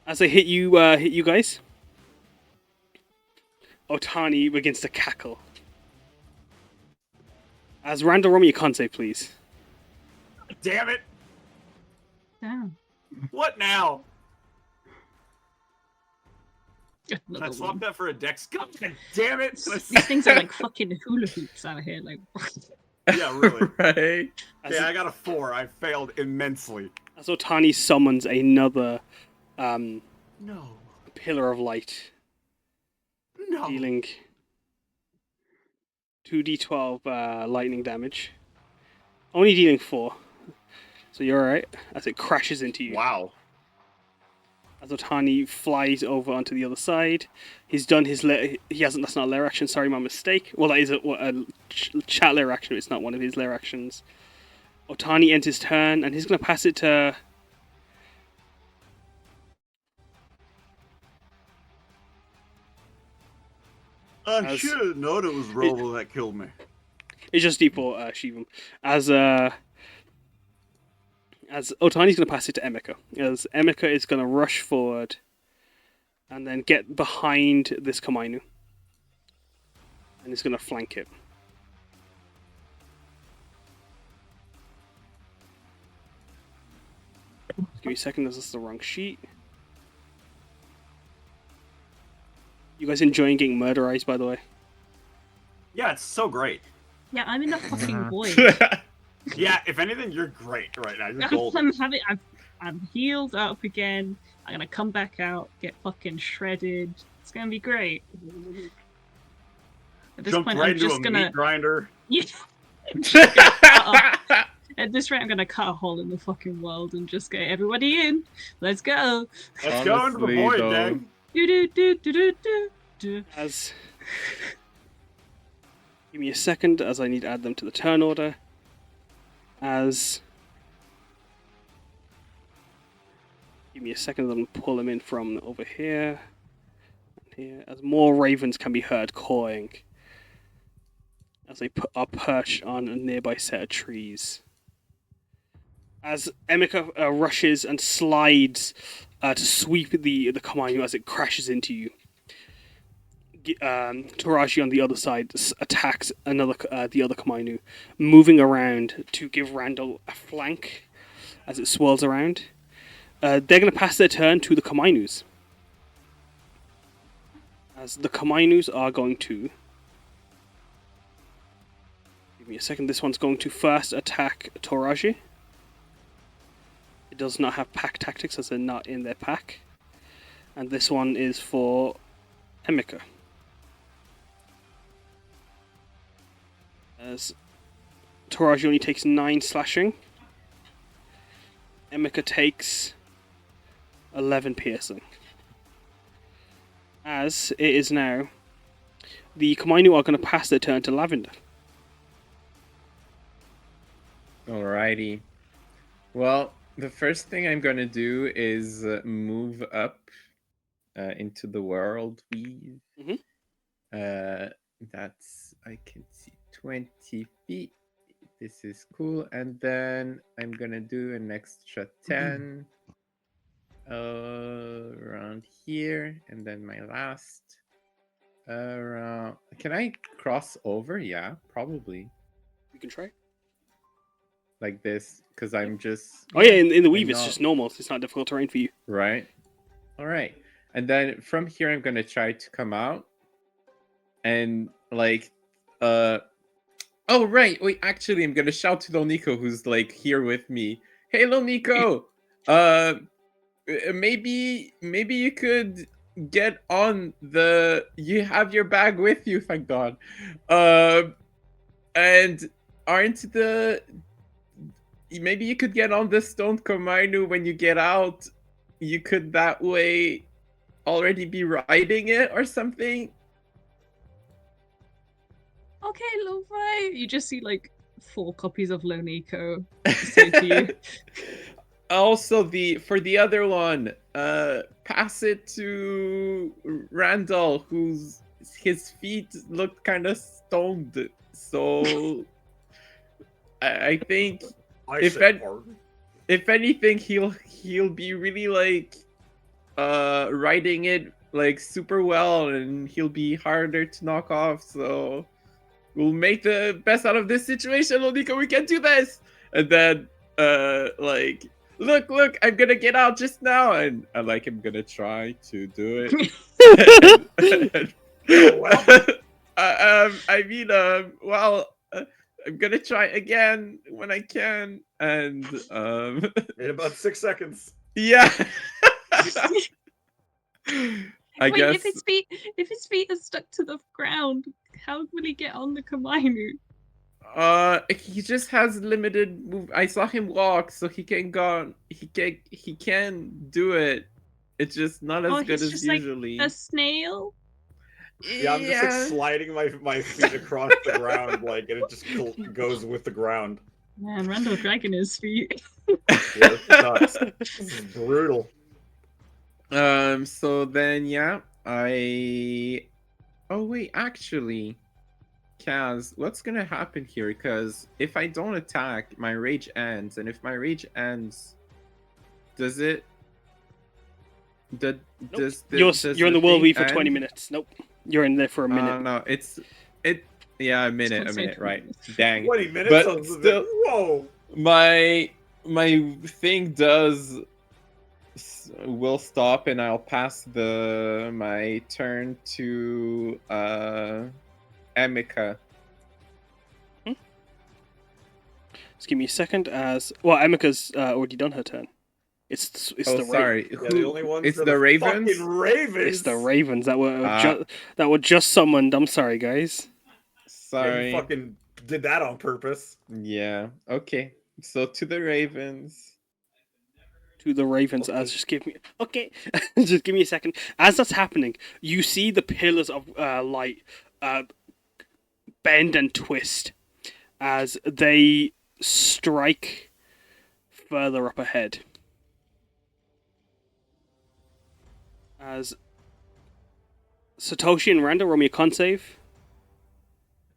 As they hit you guys, Otani begins to cackle. As Randall, roll me a con save, please. Damn it. Damn. What now? Can I Another swap one. that for a dex? God damn it. These things are like fucking hula hoops out here. Like, Yeah, really. Right. Okay, I got a 4. I failed immensely. As Otani summons another No. pillar of light, No. dealing 2d12 lightning damage. Only dealing 4. So you're alright, as it crashes into you. Wow. As Otani flies over onto the other side. He's done his he hasn't, that's not a lair action, sorry, my mistake. Well, that is a chat lair action, it's not one of his lair actions. Otani ends his turn, and he's going to pass it to... I As- should have known it was Robo that killed me. It's just Depot, Shivam. As Otani's going to pass it to Emeka. As Emeka is going to rush forward and then get behind this Kamainu. And he's going to flank it. Give me a second, this is the wrong sheet. You guys enjoying getting murderized, by the way? Yeah, it's so great. Yeah, I'm in a fucking void. Yeah, if anything, you're great right now. You're golden. I'm healed up again. I'm gonna come back out, get fucking shredded. It's gonna be great. At this Jumped point, right I'm into just a gonna. meat grinder. Yeah. At this rate, I'm gonna cut a hole in the fucking world and just get everybody in. Let's go. Let's go into the Honestly, void, though. gang. Do do do do do do do. As give me a second, as I need to add them to the turn order. As give me a second, I'm gonna pull them in from over here and here. As more ravens can be heard cawing as they are perched on a nearby set of trees. As Emeka rushes and slides to sweep the Kamainu as it crashes into you. Taraji on the other side attacks the other Kamainu, moving around to give Randall a flank as it swirls around. They're going to pass their turn to the Kamainus. As the Kamainus are going to... Give me a second, this one's going to first attack Taraji. It does not have pack tactics as they're not in their pack. And this one is for Emeka. As Taraji only takes 9 slashing. Emeka takes 11 piercing. As it is now, the Kamainu are going to pass their turn to Lavender. Alrighty. Well, the first thing I'm gonna do is move up into the world weave. That's, I can see 20 feet. This is cool. And then I'm gonna do an extra 10 around here. And then my last around. Can I cross over? Yeah, probably. You can try. Like this, because I'm just... Oh yeah, in the weave I'm it's not- just normal. It's not difficult terrain for you. Right. All right. And then from here, I'm going to try to come out. And like... Oh, right. Wait, actually, I'm going to shout to Lonico, who's like here with me. Hey, Lonico! Maybe you could get on the... You have your bag with you, thank God. And aren't the... Maybe you could get on the stone Komainu when you get out. You could that way already be riding it or something. Okay, Lo-Fi. You just see like 4 copies of Lonico say to you. Also, for the other one, pass it to Randall, his feet look kind of stoned. So I think if anything, he'll be really like riding it like super well, and he'll be harder to knock off. So we'll make the best out of this situation, Lonico. We can do this. And then like, look, I'm gonna get out just now, and I'm gonna try to do it. I'm gonna try again when I can, and In about 6 seconds. yeah. I Wait, guess if his feet are stuck to the ground, How will he get on the Kamainu? He just has limited move. I saw him walk, so he can go. He can do it. It's just not as Oh, good he's as just like usually. a snail. Yeah, I'm just like sliding my feet across the ground, like, and it just goes with the ground. Man, Randall dragging his feet. Yeah, this sucks. This is brutal. So then, yeah, I. Oh wait, actually, Kaz, what's gonna happen here? Because if I don't attack, my rage ends, and if my rage ends, does it? Nope. Does You're in the whirlwind for 20 end? minutes. Nope. You're in there for a minute. No, yeah, a minute, right? Dang. 20 minutes But of still, whoa. my thing will stop, and I'll pass my turn to Emika. Just give me a second. Emika's already done her turn. It's Oh, the sorry. Yeah, the only ones It's are the Ravens. Fucking Ravens. It's the Ravens that were Ah. that were just summoned. I'm sorry, guys. Yeah, Sorry. you fucking did that on purpose. Yeah. Okay. So to the Ravens. To the Ravens, Okay. as just give me just give me a second. As that's happening, you see the pillars of light bend and twist as they strike further up ahead. As Satoshi and Randa roll me a con save.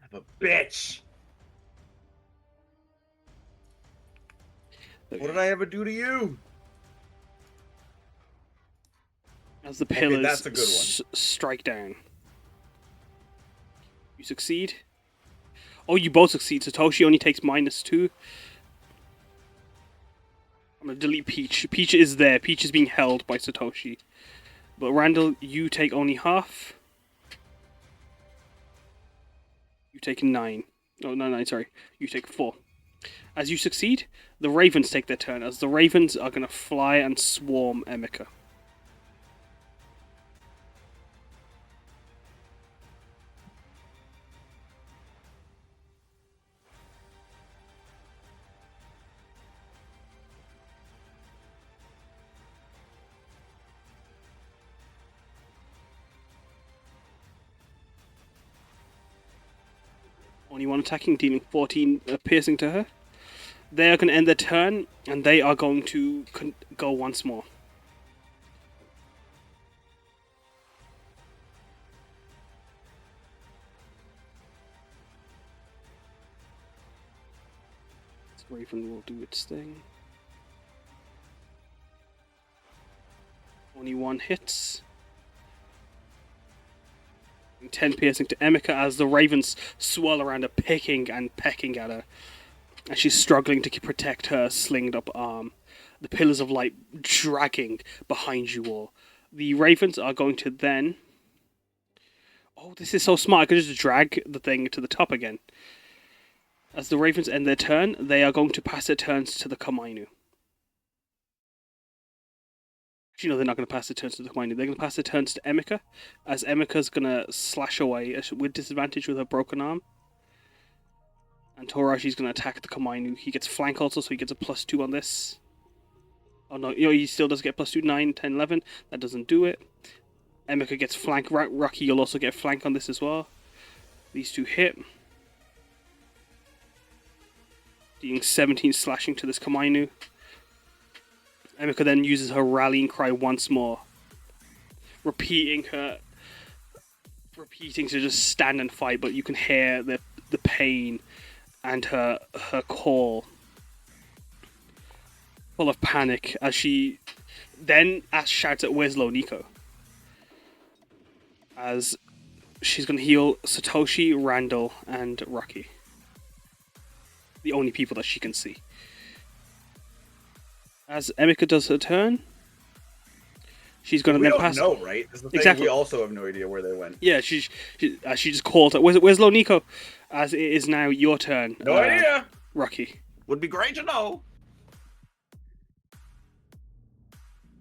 I'm a bitch. What did I ever do to you? As the Okay, pillars that's a good one. strike down. You succeed. Oh, you both succeed. Satoshi only takes -2. I'm gonna delete Peach. Peach is there. Peach is being held by Satoshi. But Randall, you take only half. You take 9. Oh, no, 9, sorry. You take 4. As you succeed, the Ravens take their turn, as the Ravens are gonna fly and swarm Emika. Only one attacking, dealing 14 piercing to her. They are going to end their turn, and they are going to go once more. This Raven will do its thing. Only one hits. 10 piercing to Emika as the ravens swirl around her, picking and pecking at her. As she's struggling to protect her slinged up arm. The pillars of light dragging behind you all. The ravens are going to then... Oh, this is so smart. I could just drag the thing to the top again. As the ravens end their turn, they are going to pass their turns to the Kamainu. Actually, no, they're not going to pass their turns to the Kamainu. They're going to pass their turns to Emika, as Emika's going to slash away with disadvantage with her broken arm. And Torashi's going to attack the Kamainu. He gets flank also, so he gets a +2 on this. Oh no, he still does get +2, 9, 10, 11. That doesn't do it. Emika gets flank. Rocky, you'll also get flank on this as well. These two hit. Dealing 17 slashing to this Kamainu. Emika then uses her rallying cry once more. Repeating to just stand and fight, but you can hear the pain and her call. Full of panic as she then shouts at Where's Nico? As she's going to heal Satoshi, Randall, and Rocky. The only people that she can see. As Emika does her turn, she's going to then pass. We don't know, right? That's the thing. Exactly. We also have no idea where they went. Yeah, she just called her. Where's Nico? As it is now your turn. No idea. Rocky. Would be great to know.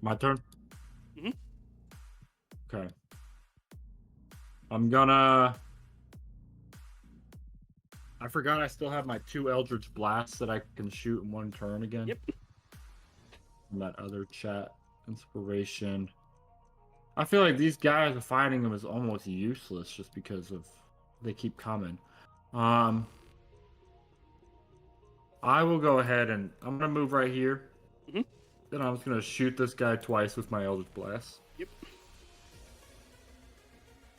My turn? Mhm. Okay. I'm gonna I forgot I still have my 2 Eldritch Blasts that I can shoot in 1 turn again. Yep. From that other chat. Inspiration. I feel like these guys are finding them is almost useless just because of they keep coming. I will go ahead and I'm gonna move right here. Mhm. Then I'm just gonna shoot this guy twice with my Eldritch Blast. Yep.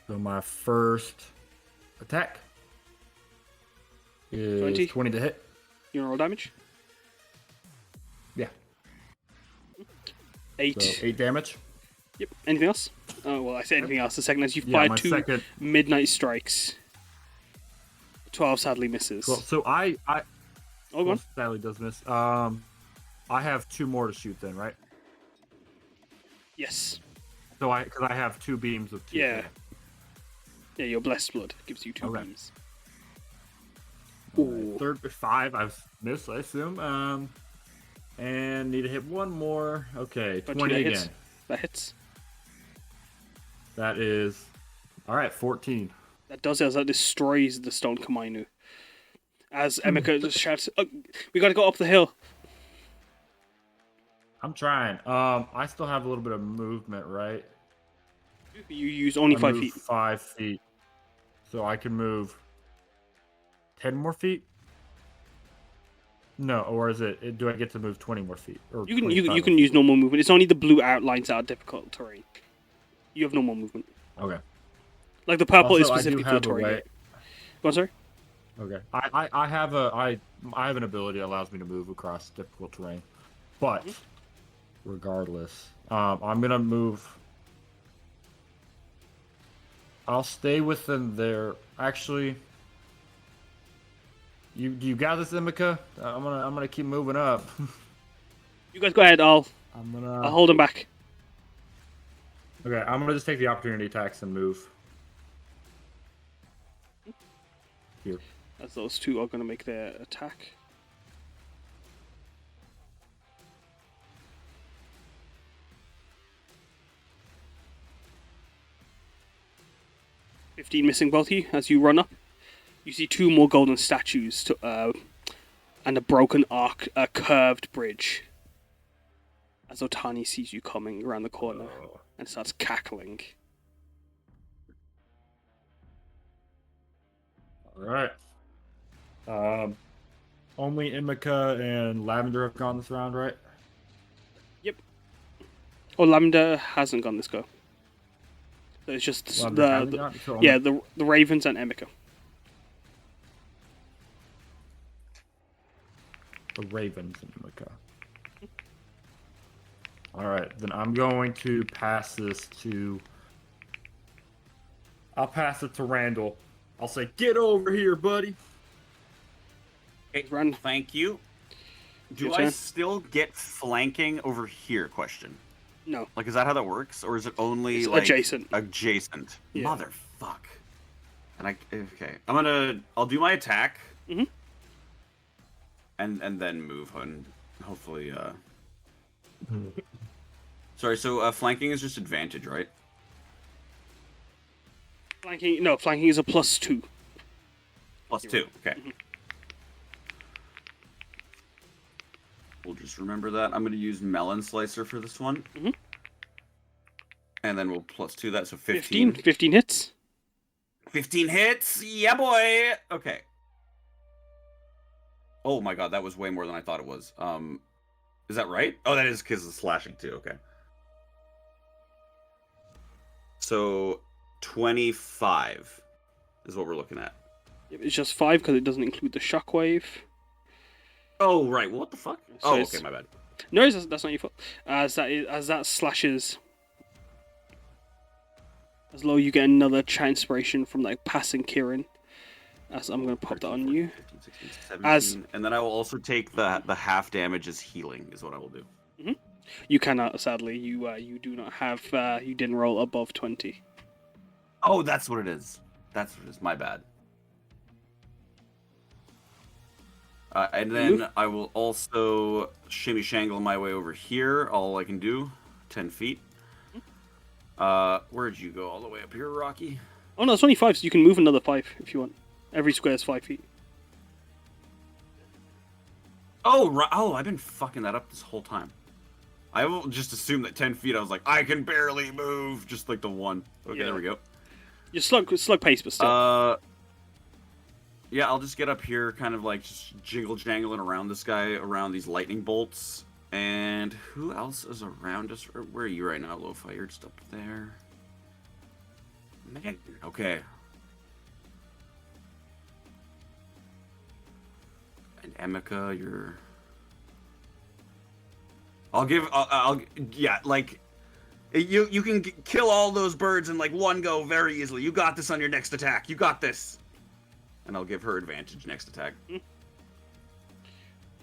So my first attack is 20. 20 to hit. You roll damage. Yeah. 8. So 8 damage. Yep. Anything else? Oh well, I said anything else. The second as you Yeah, fired my 2 second. midnight strikes. 12 sadly misses. Well, so I Oh, go on. sadly does miss. I have 2 more to shoot then, right? Yes. So because I have 2 beams of 2. Yeah. Yeah, your blessed blood gives you 2 Okay. beams. Alright, Ooh. third 5 I've missed, I assume. And need to hit 1 more. Okay, But 20 that again. hits. That hits. That is all right. 14. That does it, as that destroys the stone Kamainu. As Emeka just shouts, oh, we gotta go up the hill. I'm trying. I still have a little bit of movement, right? You use only I 5 move feet. 5 feet, so I can move 10 more feet. No, or is it? Do I get to move 20 more feet? Or You can 25 you can more use normal movement. It's only the blue outlines that are difficult terrain. You have normal movement. feet? Okay. Like the purple is Also, I do specifically for have a terrain. way- Go on, sorry. Okay. I have an ability that allows me to move across difficult terrain, but regardless, I'm gonna move. I'll stay within there. Actually, you got this, Emeka. I'm gonna keep moving up. You guys go ahead. I'll I'll hold him back. Okay, I'm gonna just take the opportunity attacks and move. Here. As those 2 are gonna make their attack. $15 missing both of you as you run up. You see 2 more golden statues and a broken arc, a curved bridge. As Otani sees you coming around the corner and starts cackling. All right. Only Emeka and Lavender have gone this round, right? Oh, Lavender hasn't gone this go. So it's just Lavender hasn't gone? So I'm- the Ravens and Emeka. The Ravens and Emeka. All right, then I'm going to pass this to. I'll pass it to Randall. I'll say, "Get over here, buddy." Hey, Run. thank you. Do Your I turn. still get flanking over here? Question. No. Like, is that how that works, or is it only It's like adjacent. Adjacent. Yeah. Motherfuck. And okay. I'll do my attack. Mhm. And then move and hopefully. Sorry. So flanking is just advantage, right? Flanking is a +2. +2. Okay. We'll just remember that. I'm going to use Melon Slicer for this one. Mhm. And then we'll +2 that, so 15. 15 hits. 15 hits! Yeah, boy! Okay. Oh my god, that was way more than I thought it was. Is that right? Oh, that is because of slashing too, okay. So, 25 is what we're looking at. It's just 5 because it doesn't include the shockwave. Oh, right. Well, what the fuck? So Oh, it's- okay, my bad. No, that's not your fault. As that slashes, as low, you get another chat inspiration from like passing Kieran. As I'm gonna pop that on you. 15, 16, 17, As- and then I will also take the half damage as healing is what I will do. You cannot, sadly. You do not have. You didn't roll above 20. Oh, that's what it is. That's what it is. My bad. And then I will also shimmy shangle my way over here. All I can do, 10 feet. Where'd you go? All the way up here, Rocky? Oh no, it's only 5, so you can move another 5 if you want. Every square is 5 feet. Oh, right. Oh, I've been fucking that up this whole time. I will just assume that 10 feet. I was like, I can barely move, just like the one. Okay, Yeah. there we go. You're slug pace, but still. Yeah, I'll just get up here, kind of like just jiggle jangling around this guy, around these lightning bolts. And who else is around us? Where are you right now, Lo-Fi? You're just up there. Man, okay. And Emika, you're. Yeah, like you can kill all those birds in like one go very easily. You got this on your next attack. You got this. And I'll give her advantage next attack.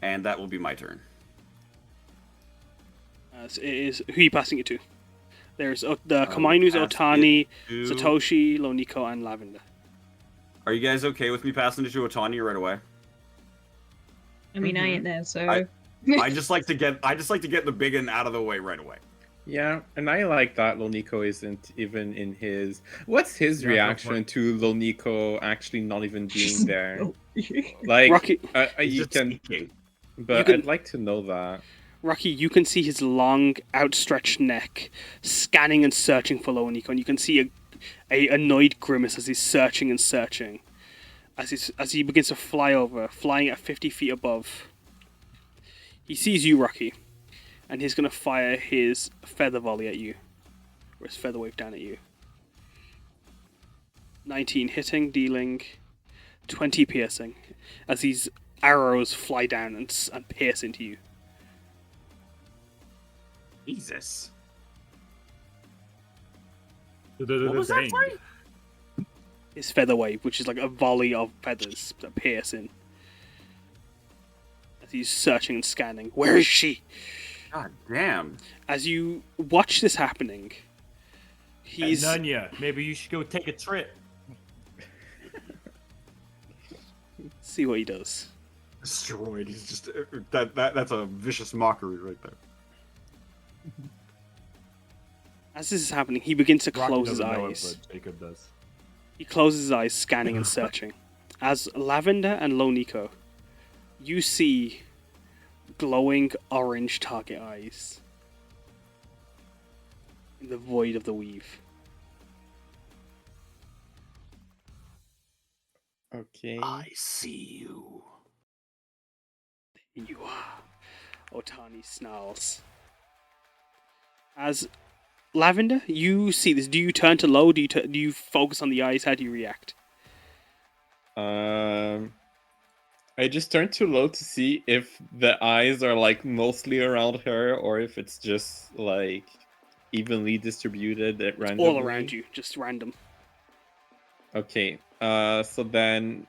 And that will be my turn. It is who are you passing it to? There's the Kamainu's Otani, Satoshi, Loniko, and Lavender. Are you guys okay with me passing it to Otani right away? I mean, I ain't there, so. I just like to get the big one out of the way right away. Yeah, and I like that Loniko isn't even in his. What's his reaction to Loniko actually not even being there? Like, Rocky, you can, but you can- I'd like to know that. Rocky, you can see his long, outstretched neck scanning and searching for Loniko, and you can see a annoyed grimace as he's searching and searching. As he begins to fly over, flying at 50 feet above. He sees you, Rocky, and he's going to fire his feather volley at you. Or his feather wave down at you. 19 hitting, dealing 20 piercing. As these arrows fly down and pierce into you. Jesus. What was that, sorry? His feather wave, which is like a volley of feathers that pierce in. As he's searching and scanning. Where is she? God damn. As you watch this happening, he's... Nunya, maybe you should go take a trip. See what he does. Destroyed. He's just that's a vicious mockery right there. As this is happening, he begins to Rocky close his doesn't know it, eyes. but Jacob does. He closes his eyes, scanning and searching. As Lavender and Loniko, you see glowing orange target eyes in the void of the weave. Okay. I see you. There you are. Otani snarls. As Lavender, you see this. Do you turn to low? Do you focus on the eyes? How do you react? I just turned too low to see if the eyes are like mostly around her or if it's just like evenly distributed at random. All around you, just random. Okay. So then,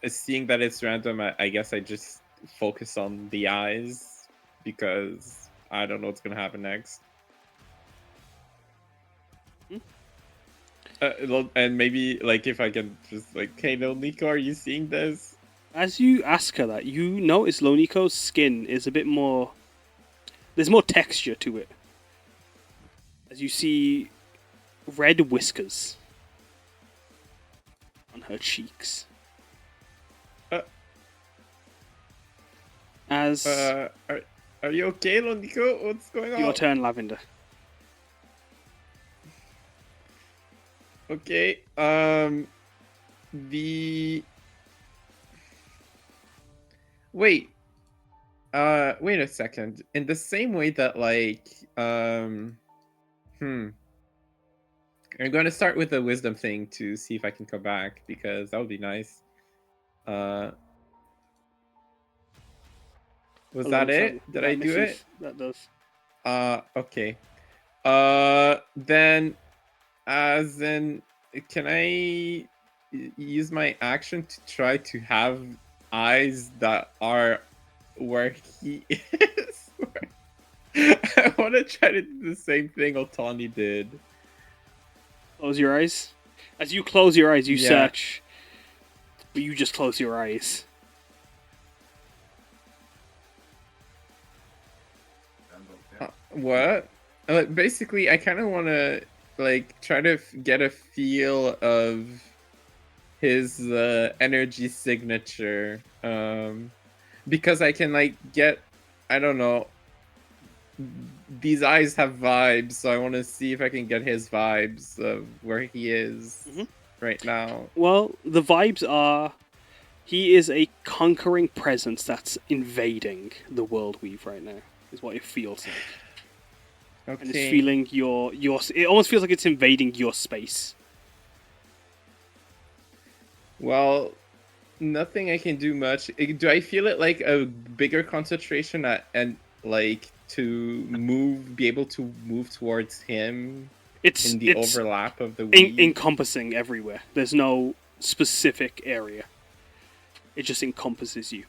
seeing that it's random, I guess I just focus on the eyes because I don't know what's gonna happen next. And maybe like if I can just like, hey, no, Nico, are you seeing this? As you ask her that, you notice Loniko's skin is a bit more... There's more texture to it. As you see red whiskers on her cheeks. As... Are you okay, Nico? What's going on? Your turn, Lavender. Okay, wait a second. In the same way that like, I'm going to start with the wisdom thing to see if I can come back because that would be nice. Was that it? Did I do it? That does. Okay. Then, as in, can I use my action to try to have eyes that are where he is? I want to try to do the same thing Otani did. Close your eyes. As you close your eyes, you Yeah. search. But you just close your eyes. What? Basically, I kind of want to like try to get a feel of his energy signature, because I can like get, I don't know. These eyes have vibes, so I want to see if I can get his vibes of where he is right now. Well, the vibes are he is a conquering presence that's invading the world weave right now. Is what it feels like. Okay. And it's feeling your. It almost feels like it's invading your space. Well, nothing I can do much. Do I feel it like a bigger concentration and like to be able to move towards him It's in the it's overlap of the weave? encompassing everywhere. There's no specific area. It just encompasses you.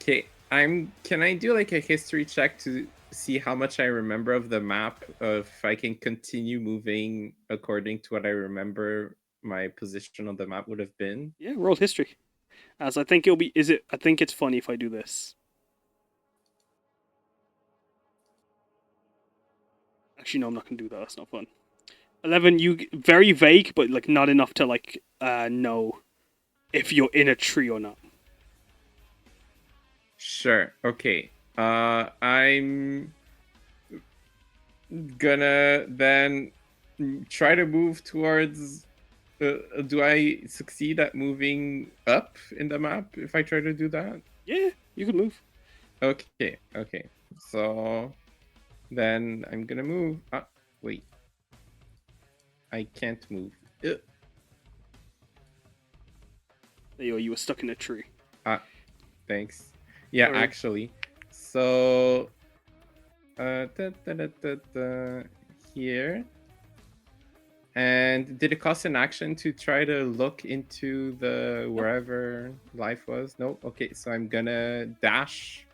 Okay, can I do like a history check to see how much I remember of the map? If I can continue moving according to what I remember my position on the map would have been. Yeah, roll history. As I think it'll be. I think it's funny if I do this. Actually, no, I'm not gonna do that. That's not fun. 11. You very vague, but like not enough to like know if you're in a tree or not. Sure. Okay. I'm gonna then try to move towards. Do I succeed at moving up in the map if I try to do that? Yeah, you can move. Okay. Okay. So then I'm gonna move. Wait. I can't move. There you are. You were stuck in a tree. Thanks. Yeah, Sorry. actually. So here. And did it cost an action to try to look into the wherever life was? Nope. Okay, so I'm gonna dash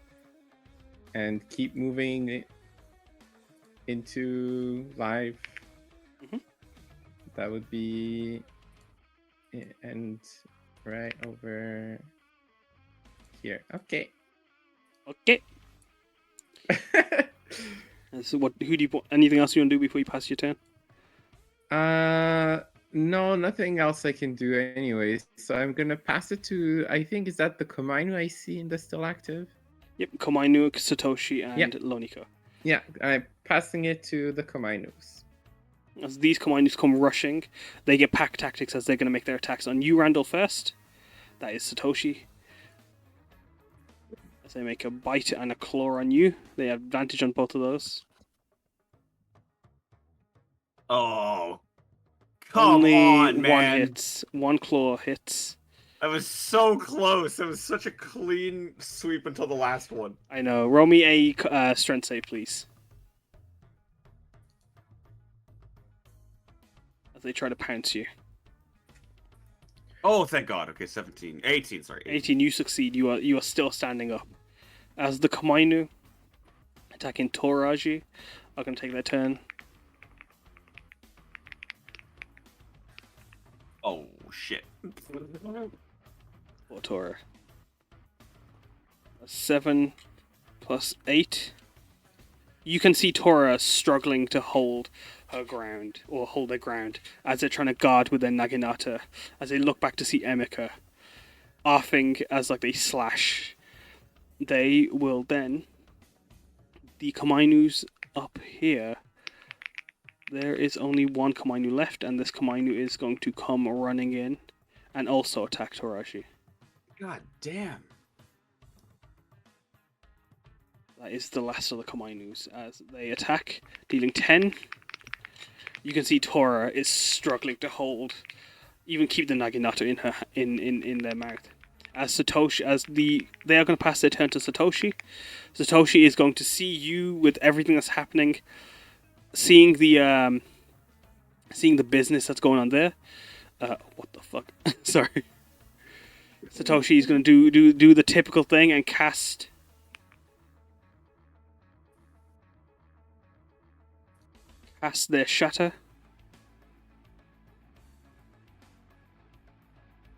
and keep moving into life. That would be and right over here. Okay. Okay. So what? Who do you? Anything else you want to do before you pass your turn? No, nothing else I can do anyways. So I'm gonna pass it to, I think, is that the Komainu I see in the still active? Yep, Komainu, Satoshi, and Yep. Lonika. Yeah, I'm passing it to the Komainus. As these Komainus come rushing, they get pack tactics as they're going to make their attacks on you, Randall, first. That is Satoshi. As they make a bite and a claw on you, they have advantage on both of those. Oh, come Only on, one man! hits. One claw hits. That was so close. It was such a clean sweep until the last one. I know. Roll me a strength save, please. As they try to pounce you. Oh, thank God. Okay, 17. 18, sorry. 18, you succeed. You are still standing up. As the Komainu attacking Toraji are going to take their turn. Oh, shit. Or Tora. 7 plus 8. You can see Tora struggling to hold her ground, or hold their ground, as they're trying to guard with their Naginata, as they look back to see Emika, offing as like they slash. They will then, the Komainus up here, there is only one Komainu left, and this Komainu is going to come running in and also attack Toraji. God damn. That is the last of the Komainus as they attack, dealing 10. You can see Tora is struggling to hold, even keep the Naginata in her in their mouth. As Satoshi, they are going to pass their turn to Satoshi. Satoshi is going to see you with everything that's happening, seeing the business that's going on there. What the fuck? Sorry. Satoshi is going to do the typical thing and cast. Cast their shatter.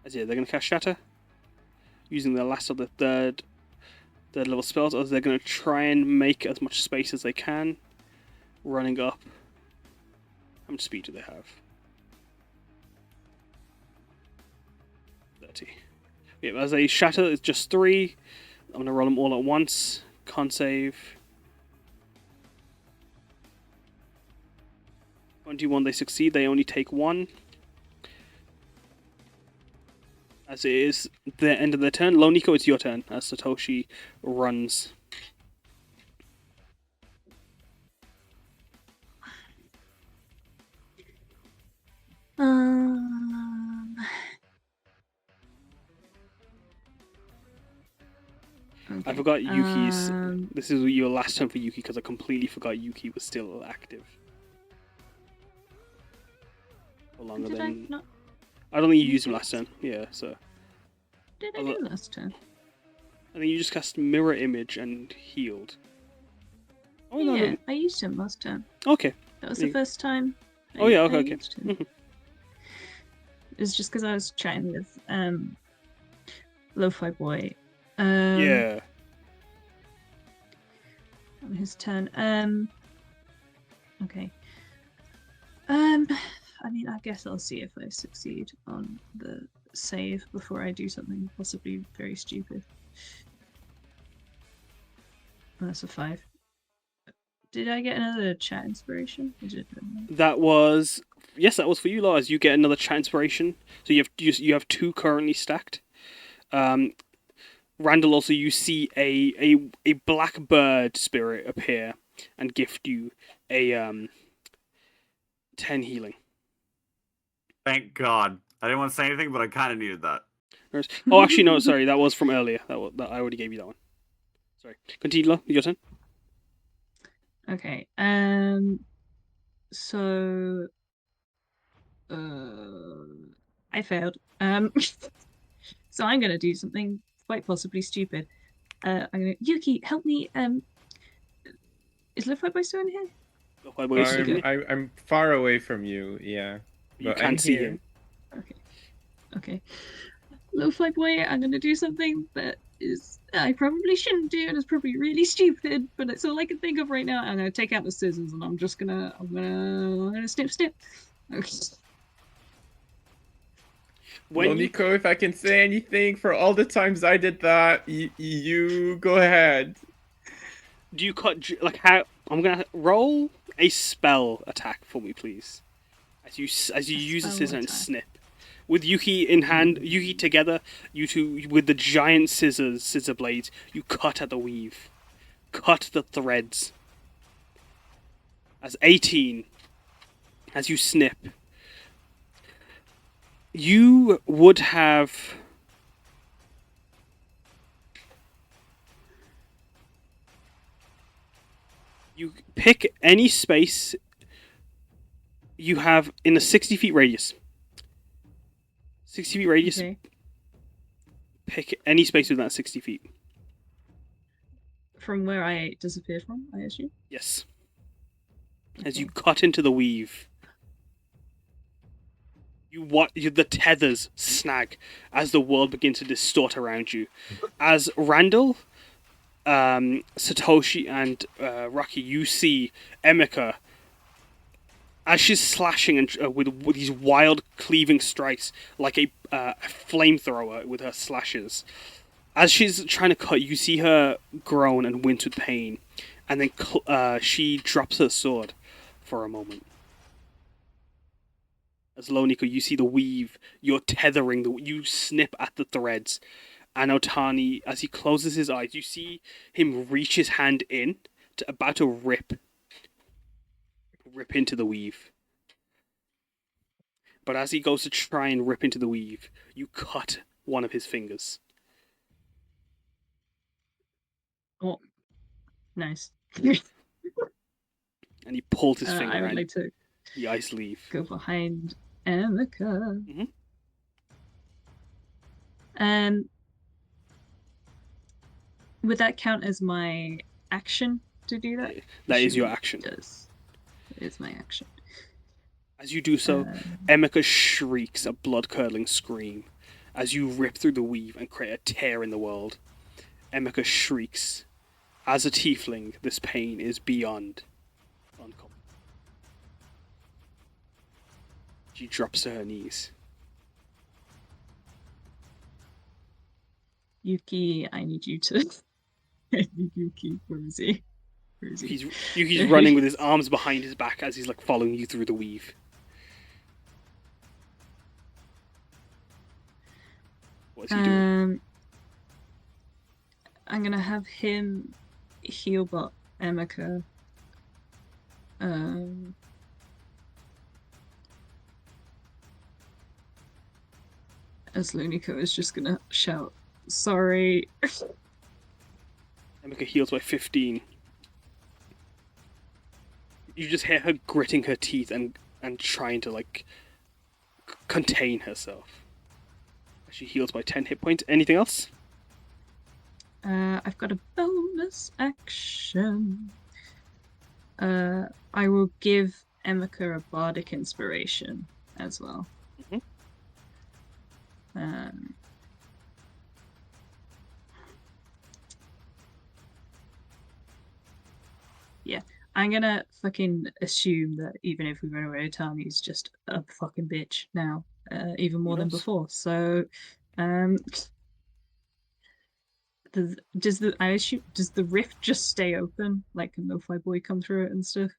They're going to cast shatter using the last of the third level spells, as they're going to try and make as much space as they can, running up. How much speed do they have? 30. Yeah, as a shatter, it's just 3. I'm going to roll them all at once. Con save. 21, they succeed. They only take 1. As it is the end of their turn. Loniko, it's your turn as Satoshi runs. I Okay. forgot Yuki's. This is your last turn for Yuki because I completely forgot Yuki was still active. For longer Did I than. not? I don't think you used him last turn. Yeah, so. Did I do last turn? I think you just cast Mirror Image and healed. Oh, no, Yeah, no. I used him last turn. Okay. That was the first time. Oh, yeah, I okay. used him. It was just because I was chatting with Lo-Fi Boy. Yeah. On his turn. Okay. I mean, I guess I'll see if I succeed on the save before I do something possibly very stupid. That's a 5. Did I get another chat inspiration? That was. Yes, that was for you, Lars. You get another chat inspiration. So you have 2 currently stacked. Randall, also, you see a black bird spirit appear and gift you a 10 healing. Thank God. I didn't want to say anything, but I kind of needed that. Oh, actually, no, sorry, that was from earlier. That I already gave you that one. Sorry. Continue, Lo, your turn. Okay. So. I failed. So I'm gonna do something quite possibly stupid. I'm gonna Yuki, help me. Is Lo-Fi Boy still in here? Lo-Fi Boy is still here. I'm far away from you, yeah. You but can't I'm see here. him. Okay. Lo-Fi Boy, I'm gonna do something that is I probably shouldn't do, and it's probably really stupid, but it's all I can think of right now. I'm gonna take out the scissors, and I'm gonna snip. Okay. When you, Nico, if I can say anything for all the times I did that, you go ahead. do you cut like how? I'm gonna roll a spell attack for me, please. As you use the spell scissor and attack. snip. With Yuki in hand, Yuki together, you two with the giant scissor blades, you cut at the weave, cut the threads. As 18, as you snip, you would have. You pick any space you have in a 60 feet radius. 60 feet radius. Okay. Pick any space within that 60 feet. From where I disappeared from, I assume. Yes. As you Okay. cut into the weave, the tethers snag as the world begins to distort around you. As Randall, Satoshi, and Rocky, you see Emika as she's slashing and with these wild cleaving strikes like a flamethrower with her slashes. As she's trying to cut, you see her groan and wince with pain, and then she drops her sword for a moment. As Loniko, you see the weave. You're tethering. You snip at the threads. And Otani, as he closes his eyes, you see him reach his hand in, about to rip into the weave. But as he goes to try and rip into the weave, you cut one of his fingers. Oh, nice. And he pulled his finger I would and like to the ice leave. go behind Emika. Mhm. Would that count as my action to do that? That is your Assuming action. It does. It is my action. As you do so, Emika shrieks a blood-curdling scream as you rip through the weave and create a tear in the world. Emika shrieks. As a tiefling, this pain is beyond uncommon. She drops to her knees. Yuki, I need you to. Yuki, where is he? Where is he? Yuki's running with his arms behind his back as he's like following you through the weave. What's he doing? I'm gonna have him heal bot Emeka. As Luniko is just gonna shout, "Sorry." Emeka heals by 15. You just hear her gritting her teeth and trying to like contain herself. She heals by 10 hit points. Anything else? I've got a bonus action. I will give Emeka a bardic inspiration as well. Yeah, I'm gonna fucking assume that even if we run away, Tami's just a fucking bitch now, even more than Yes. before. So, does the rift just stay open? Like, can Lo-Fi Boy come through it and stuff?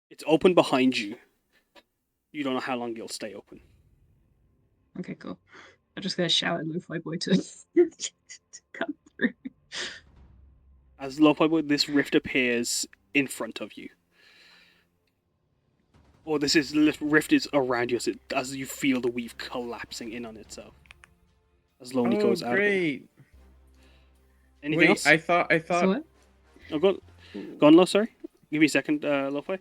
It's open behind you. You don't know how long it'll stay open. Okay, cool. I'm just gonna shout at Lo-Fi Boy to to come through. As Lo-Fi Boy, this rift appears in front of you. Or rift is around you as you feel the weave collapsing in on itself. As Lonely goes out. Great. Anything else? I thought. So what? Oh, go on, Lo, sorry. Give me a second, Lo-Fi.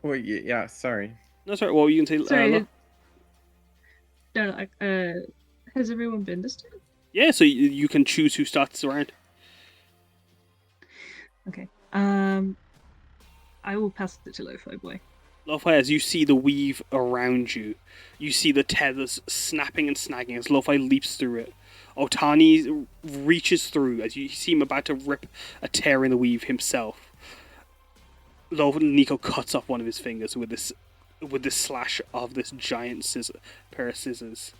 Wait, yeah, sorry. No, sorry, what were you going to say, Sorry. Lo? No, has everyone been this time? Yeah, so you can choose who starts the round. Okay. I will pass it to Lo-Fi Boy. Lo-Fi, as you see the weave around you, you see the tethers snapping and snagging as Lo-Fi leaps through it. Otani reaches through as you see him about to rip a tear in the weave himself. Nico cuts off one of his fingers with this slash of this giant pair of scissors.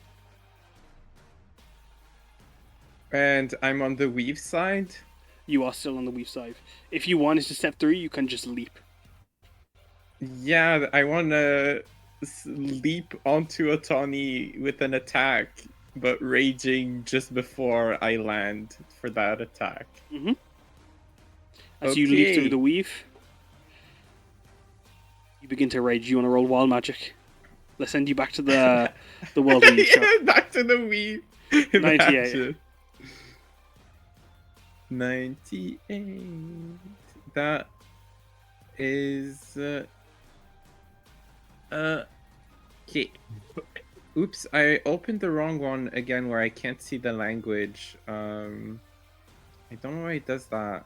And I'm on the weave side. You are still on the weave side. If you wanted to step through, you can just leap. Yeah, I want to leap onto Otani with an attack, but raging just before I land for that attack. As you leap through the weave, you begin to rage. You want to roll wild magic? Let's send you back to the world weave shop. Back to the weave. 98. 98. That is okay. Oops, I opened the wrong one again where I can't see the language. I don't know why it does that.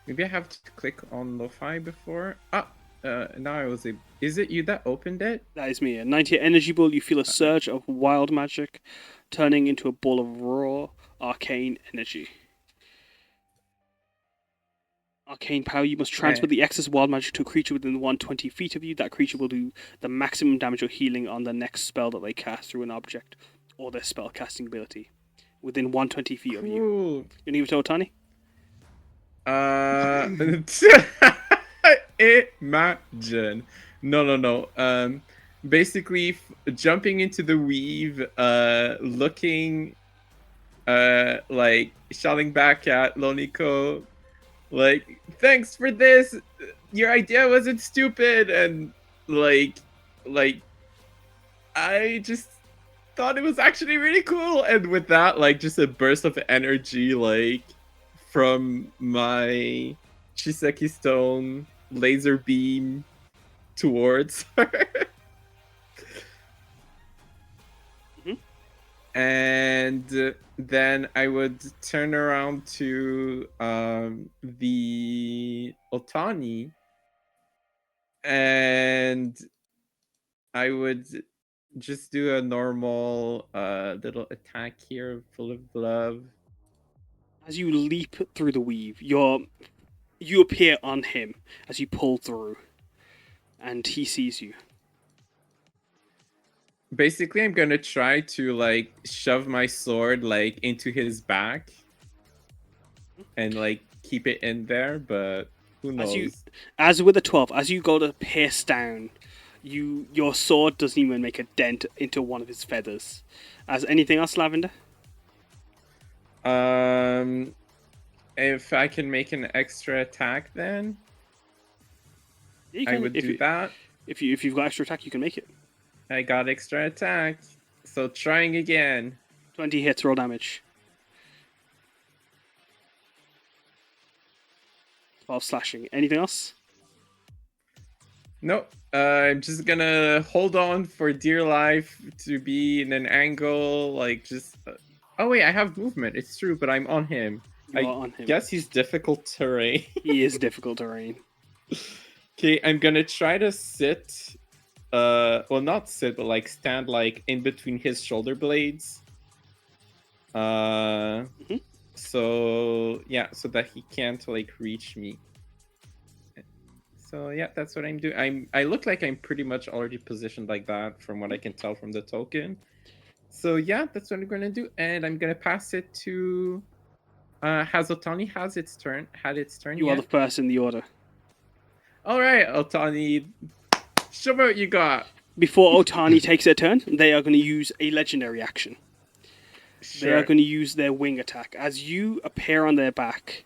Maybe I have to click on Lo-Fi before. Now I was able. Is it you that opened it? That is me. A 98 energy ball. You feel a surge of wild magic, turning into a ball of raw arcane energy. Arcane power. You must transfer the excess wild magic to a creature within 120 feet of you. That creature will do the maximum damage or healing on the next spell that they cast through an object or their spell casting ability within 120 feet of you. You want to give it to Otani? Imagine. No. Basically, jumping into the weave, looking, like shouting back at Loniko, like, thanks for this. Your idea wasn't stupid, and like, I just thought it was actually really cool. And with that, like, just a burst of energy, like, from my Shiseki Stone laser beam towards her. And then I would turn around to the Otani, and I would just do a normal little attack here, full of love. As you leap through the weave, you appear on him as you pull through, and he sees you. basically, I'm gonna try to like shove my sword like into his back and like keep it in there, but who knows? As with a 12, as you go to pierce down, your sword doesn't even make a dent into one of his feathers. As anything else, Lavender? If I can make an extra attack, then Yeah, you I can. would do that. If you've got extra attack, you can make it. I got extra attack, so trying again. 20 hits, roll damage. 12 slashing. Anything else? Nope. I'm just gonna hold on for dear life to be in an angle, like just. Oh wait, I have movement. It's true, but I'm on him. You are on him. Guess he's difficult terrain. He is difficult terrain. Okay, I'm gonna try to sit. Well, not sit, but like stand like in between his shoulder blades. So yeah, so that he can't like reach me. So yeah, that's what I'm doing. I look like I'm pretty much already positioned like that from what I can tell from the token. So yeah, that's what I'm gonna do, and I'm gonna pass it to. Has Otani had its turn? You are the first in the order. All right, Otani, show me what you got. Before Otani takes their turn, they are going to use a legendary action. Sure. They are going to use their wing attack. As you appear on their back,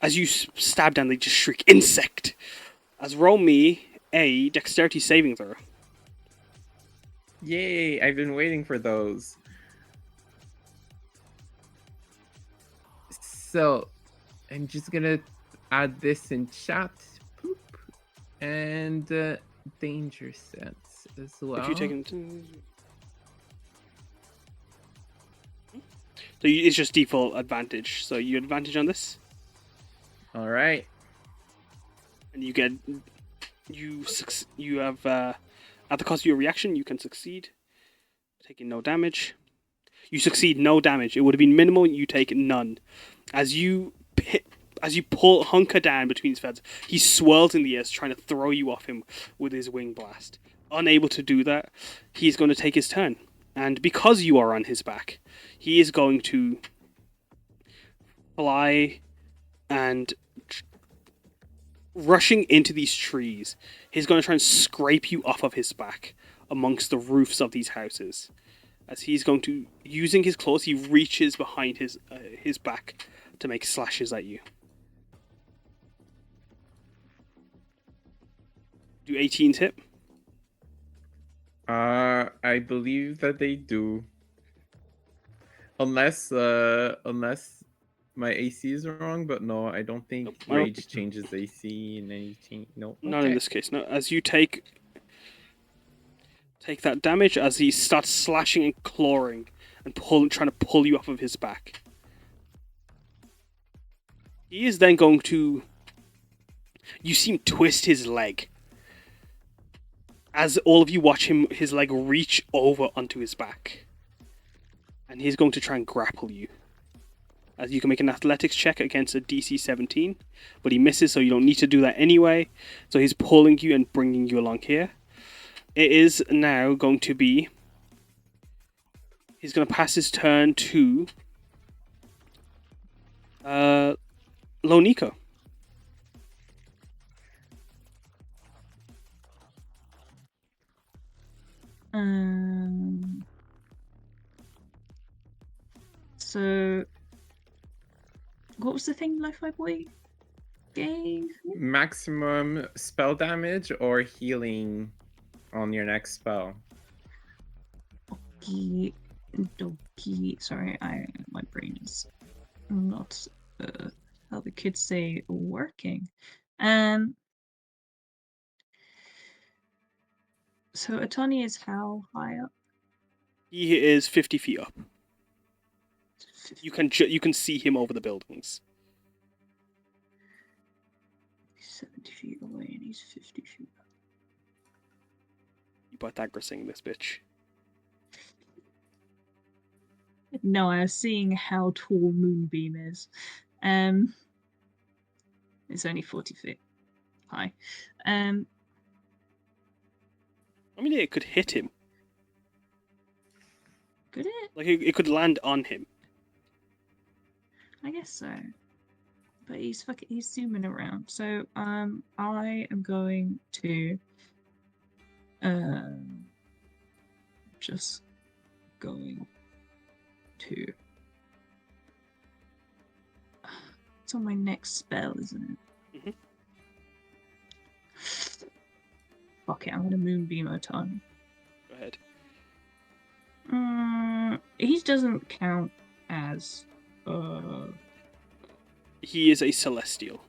as you stab down, they just shriek, "Insect!" As roll me a dexterity saving throw. Yay, I've been waiting for those. So, I'm just gonna add this in chat. Poop. And danger sense as well. If you take it so it's just default advantage. So you advantage on this. All right. And you get you have at the cost of your reaction you can succeed, taking no damage. You succeed no damage. It would have been minimal. You take none. As you pull hunker down between his feathers, he swirls in the air, trying to throw you off him with his wing blast. Unable to do that, he's going to take his turn. And because you are on his back, he is going to fly and rushing into these trees. He's going to try and scrape you off of his back amongst the roofs of these houses. As he's going to, using his claws, he reaches behind his back to make slashes at you. Do 18s hit? I believe that they do. Unless my AC is wrong, but no, I don't think Nope, rage changes AC in any change. No, Not in this case. No. As you take that damage, as he starts slashing and clawing and trying to pull you off of his back. He is then going to. You see him twist his leg. As all of you watch his leg reach over onto his back. And he's going to try and grapple you. As you can make an athletics check against a DC 17. But he misses, so you don't need to do that anyway. So he's pulling you and bringing you along here. It is now going to be... He's going to pass his turn to... Loniko. So, what was the thing Li-Fi Boy gave? Maximum spell damage or healing on your next spell. Okie dokie. Sorry, my brain is not how the kids say working. So Atani is how high up? He is 50 feet up. 50, You can see him over the buildings. 70 feet away, and he's 50 feet up. You Pythagoras-ing this bitch. No, I was seeing how tall Moonbeam is. It's only 40 feet high. I mean, it could hit him. Could it? Like it could land on him. I guess so. But he's zooming around. So I am going to just going to it's on my next spell, isn't it? Mhm. Fuck it, I'm gonna moonbeam Otan. Go ahead. He doesn't count as He is a celestial.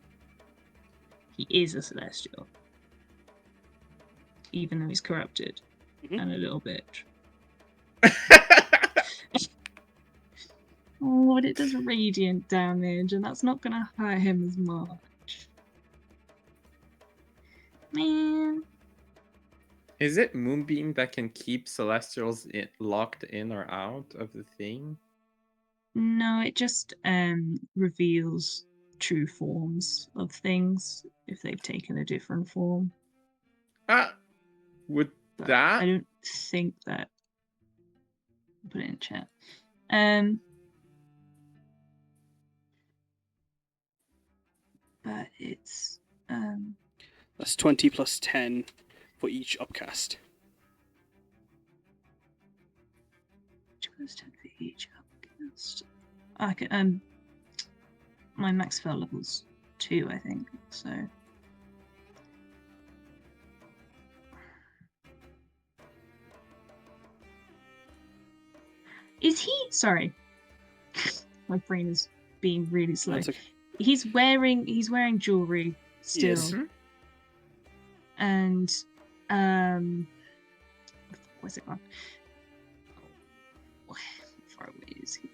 he is a celestial. Even though he's corrupted Mhm. and a little bitch. Oh, but it does radiant damage, and that's not gonna hurt him as much. Man. Is it Moonbeam that can keep Celestials locked in or out of the thing? No, it just reveals true forms of things if they've taken a different form. Would But that? I don't think that. I'll put it in chat. But it's That's 20 plus 10 for each upcast. which goes 10 for each upcast. I can my max spell level's 2, I think. So is he sorry. My brain is being really slow. That's okay. He's wearing jewelry still. Yes. And where's it gone? How far away is he?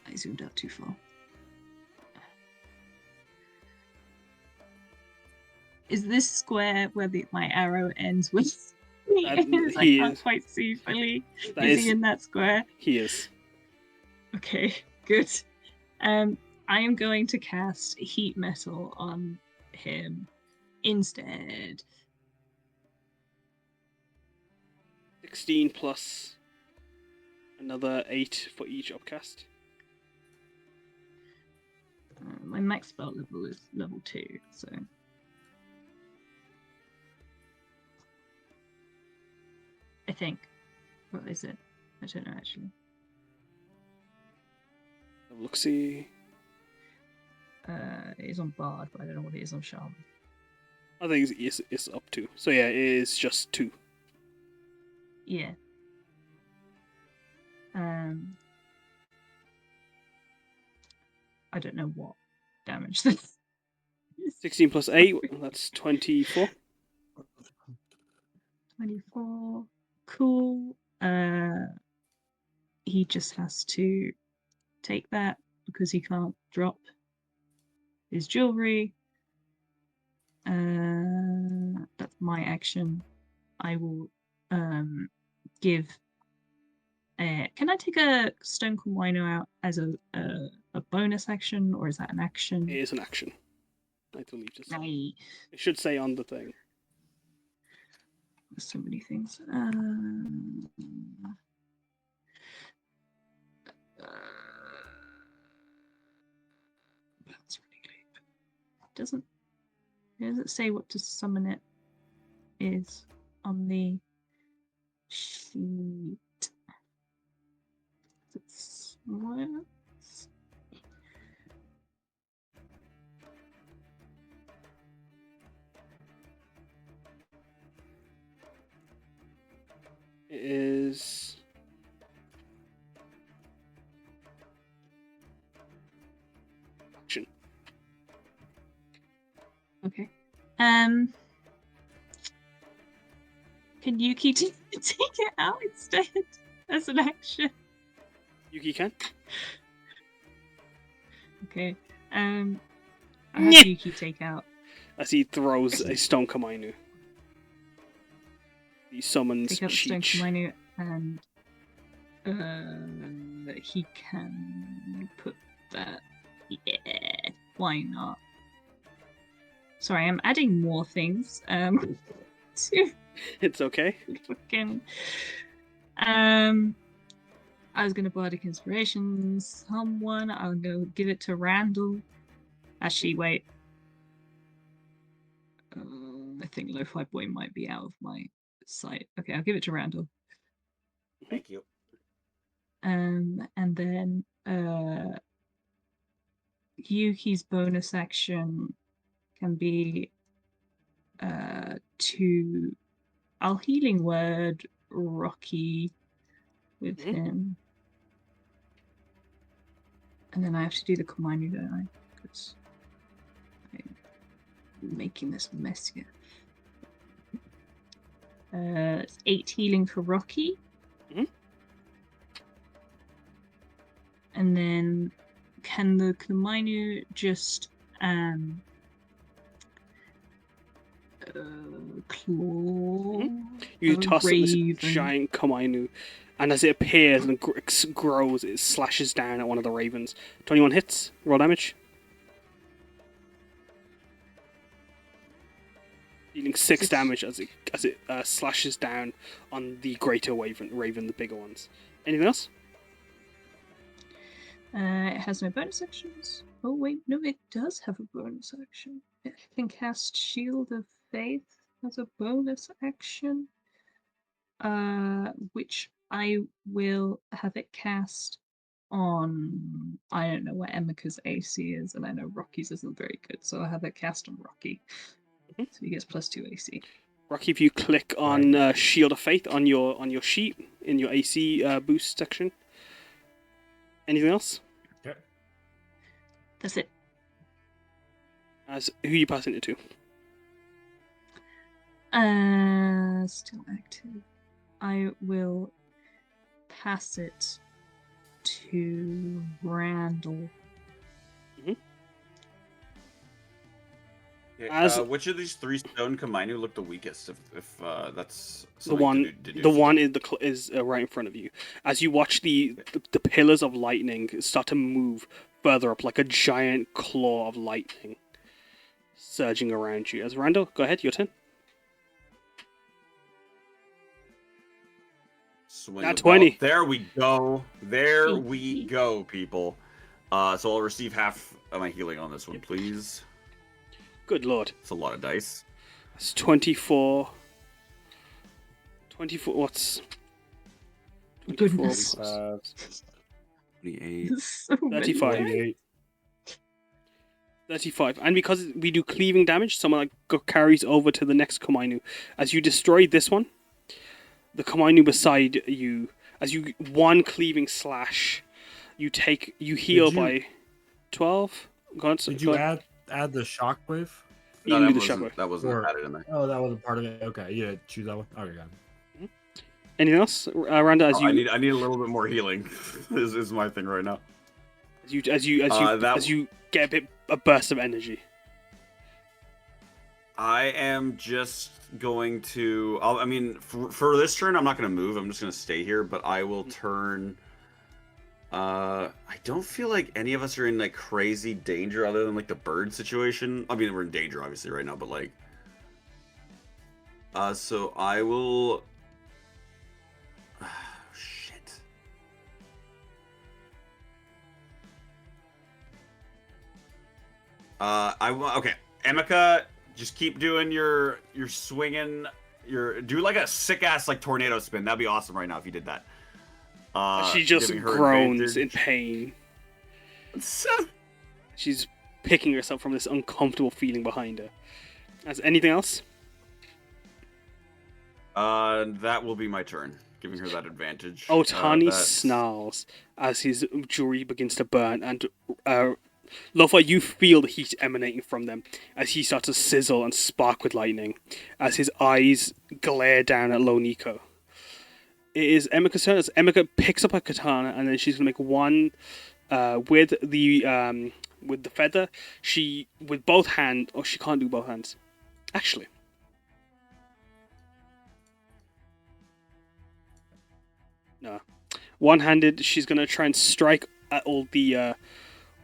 I zoomed out too far. Is this square where my arrow ends with me? I he can't is. quite see fully. That Is is- he in that square? He is. Okay, good. I am going to cast heat metal on him instead. 16 plus another 8 for each upcast. My max spell level is level 2, so I think. What is it? I don't know actually. Look, see. It is on Bard, but I don't know what it is on Shaman. I think it's up to. So yeah, it is just 2. Yeah. I don't know what damage this is. 16 plus 8, that's 24. 24. Cool. He just has to take that because he can't drop his jewelry. That's my action. I will give. Can I take a Stone Cold Wino out as a bonus action, or is that an action? It is an action. I believe just. Right. It should say on the thing. There's so many things. That's really good. Doesn't it say what to summon it is on the sheet? It's what? It is. Action. Okay. Can Yuki take it out instead as an action? Yuki can. Okay. I have Yuki take out. As he throws a Stone Kamainu. He summons Take out the Stone Cheech. Kamainu and he can put that. Yeah, why not? Sorry, I'm adding more things. To It's okay. fucking. I was gonna bardic inspiration someone. I'm gonna give it to Randall. Actually, wait. I think Lo-Fi Boy might be out of my sight. Okay, I'll give it to Randall. Thank you. And then Yuki's bonus action can be to I'll healing word Rocky with him. And then I have to do the Komainu, don't I? Because I'm making this mess here. It's 8 healing for Rocky. And then can the Komainu just claw? You a toss up this raven? giant Komainu, and as it appears and grows, it slashes down at one of the ravens. 21 hits. Roll damage. Dealing 6 damage as it slashes down on the greater raven, the bigger ones. Anything else? It has no bonus actions. Oh wait, no, it does have a bonus action. It can cast Shield of Faith as a bonus action, which I will have it cast on. I don't know what Emika's AC is, and I know Rocky's isn't very good, so I'll have it cast on Rocky. So he gets +2 AC. Rocky, if you click on Shield of Faith on your sheet in your AC boost section. Anything else? Okay. That's it. As who are you passing it to? Still active. I will pass it to Randall. Yeah, which of these 3 stone Komainu look the weakest? If that's The one is right in front of you. As you watch the pillars of lightning start to move further up, like a giant claw of lightning surging around you. As Randall, go ahead, your turn. Swing Nat the 20. belt. There we go. There we go, people. So I'll receive half of my healing on this one, please. Good lord. It's a lot of dice. It's 24. 24. What's 24? Goodness. 28. So many 35. dice. 35. And because we do cleaving damage, someone carries over to the next Komainu. As you destroy this one, the Komainu beside you, as you one cleaving slash, you heal by 12. Did you add the shockwave? You No, knew the that wasn't added in there. Oh, that wasn't part of it. Okay, you didn't choose that one. Okay, got it. Anything else, Randa? As I need a little bit more healing. is my thing right now. As you get a burst of energy. I am just going to. For this turn, I'm not going to move. I'm just going to stay here. But I will turn. I don't feel like any of us are in like crazy danger other than like the bird situation. I mean, we're in danger obviously right now, but like. So I will. Shit. Okay. Emika, just keep doing your swinging. Do like a sick ass like tornado spin. That'd be awesome right now if you did that. She just giving her groans in advantage. pain. She's picking herself from this uncomfortable feeling behind her. As anything else? That will be my turn, giving her that advantage. Otani snarls as his jewelry begins to burn, and Lofa, you feel the heat emanating from them as he starts to sizzle and spark with lightning, as his eyes glare down at Loniko. It is Emika's turn. As Emika picks up her katana, and then she's gonna make one with the feather. She with both hands. Oh, she can't do both hands. Actually, no. One-handed. She's gonna try and strike at all the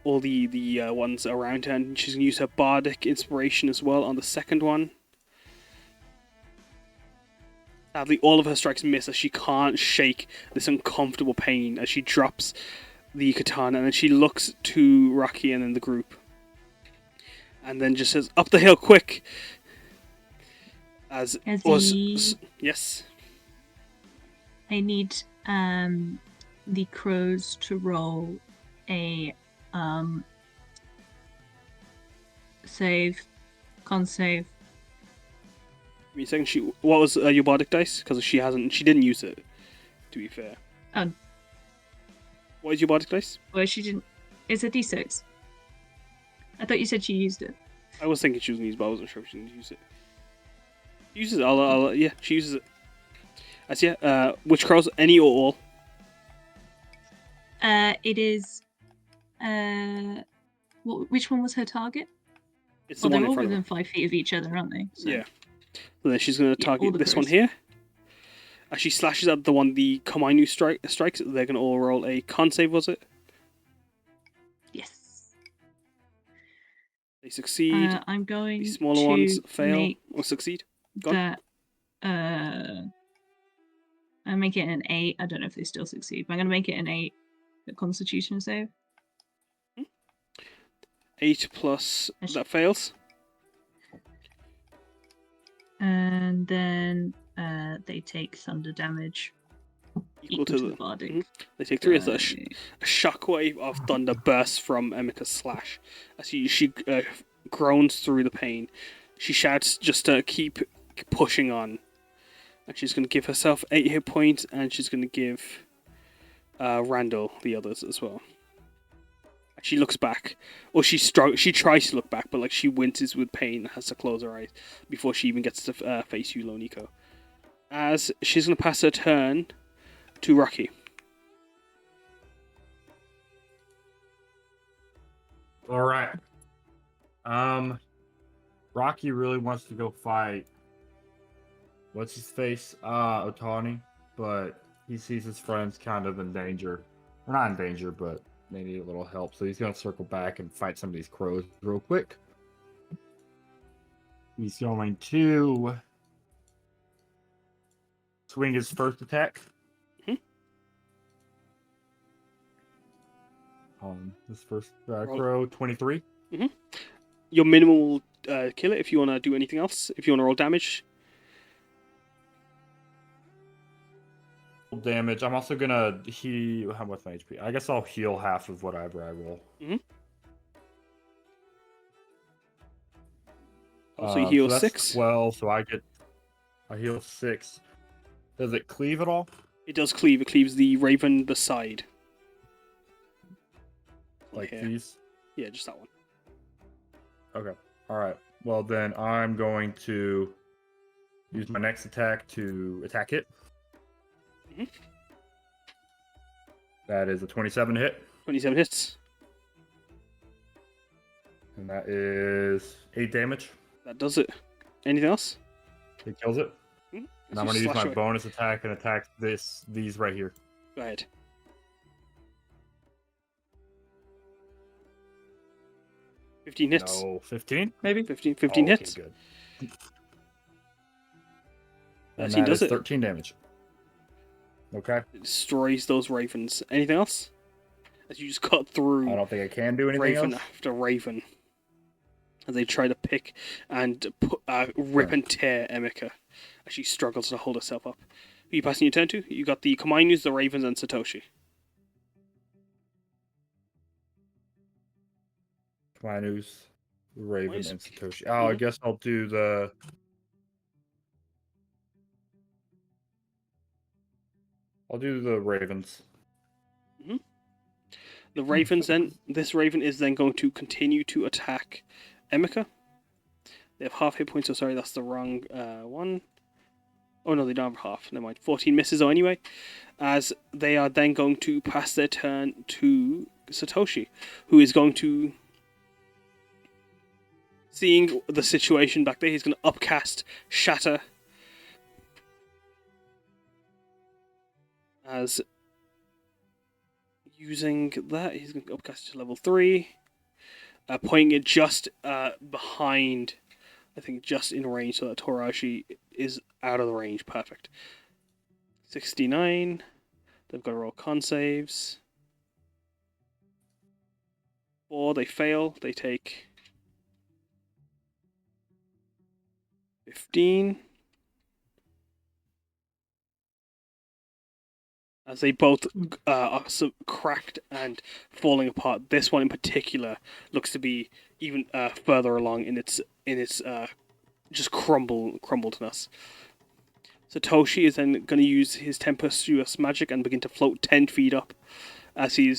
ones around her, and she's gonna use her bardic inspiration as well on the second one. Sadly, all of her strikes miss as she can't shake this uncomfortable pain as she drops the katana, and then she looks to Rocky and then the group. And then just says, "Up the hill, quick!" As yes. I need the crows to roll a con save. Give me a second. What was your bardic dice? Because she didn't use it. To be fair. Oh. What is your bardic dice? Well, she didn't. It's a d6. I thought you said she used it. I was thinking she was going to use it, but I wasn't sure if she didn't use it. She uses it. Yeah, she uses it. That's which crows? Any or all? It is. Which one was her target? It's the one they're in all front of within her. 5 feet of each other, aren't they? So. Yeah. So then she's going to target the this one crows. here. As she slashes at the one the Komainu strikes, they're going to all roll a con save, was it? Yes. They succeed. I'm going The smaller to ones fail make or succeed. Go on. that. I make it an 8. I don't know if they still succeed, but I'm going to make it an 8. The Constitution save. 8 plus that fails. And then they take thunder damage. Equal to the bardic. They take 3 as a shockwave of thunder bursts from Emika's slash. As she groans through the pain. She shouts just to keep pushing on. And she's going to give herself 8 hit points, and she's going to give Randall the others as well. She looks back, or she tries to look back, but like she winces with pain and has to close her eyes before she even gets to face you, Loniko. As she's going to pass her turn to Rocky. All right. Rocky really wants to go fight. What's his face? Otani, but he sees his friends kind of in danger. We're not in danger, but they need a little help. So he's going to circle back and fight some of these crows real quick. He's going to swing his first attack. This first crow, 23. Your minimum will kill it if you want to do anything else. If you want to roll damage. Damage. I'm also gonna heal. How much HP? I guess I'll heal half of whatever I roll. So you heal so that's 6. 12. So I heal 6. Does it cleave at all? It does cleave. It cleaves the raven beside. Like here. these? Yeah, just that one. Okay. All right. Well, then I'm going to use my next attack to attack it. That is a 27 hit. 27 hits. And that is 8 damage. That does it. Anything else? It kills it. And I'm going to use my away. bonus attack and attack these right here. Go ahead. $15 hits. No, 15 maybe? 15 okay, hits. Good. That And that does is it. 13 damage. Okay. It destroys those ravens. Anything else? As you just cut through. I don't think I can do anything raven else. after raven. As they try to pick and rip and tear Emika. As she struggles to hold herself up. Who are you passing your turn to? You got the Komainus, the ravens, and Satoshi. Minus Raven Why is- and Satoshi. Oh, I guess I'll do the. I'll do the Ravens. The ravens then, this raven is then going to continue to attack Emika. They have half hit points, so sorry, that's the wrong one. Oh no, they don't have half, never mind. 14 misses though anyway. As they are then going to pass their turn to Satoshi, who is going to, seeing the situation back there, he's going to upcast Shatter. As using that, he's going to upcast to level 3, pointing it just behind, I think just in range, so that Torashi is out of the range. Perfect. 69. They've got to roll con saves. 4, they fail. They take 15. As they both are cracked and falling apart. This one in particular looks to be even further along in its just crumbledness. Satoshi is then going to use his tempestuous magic and begin to float 10 feet up as he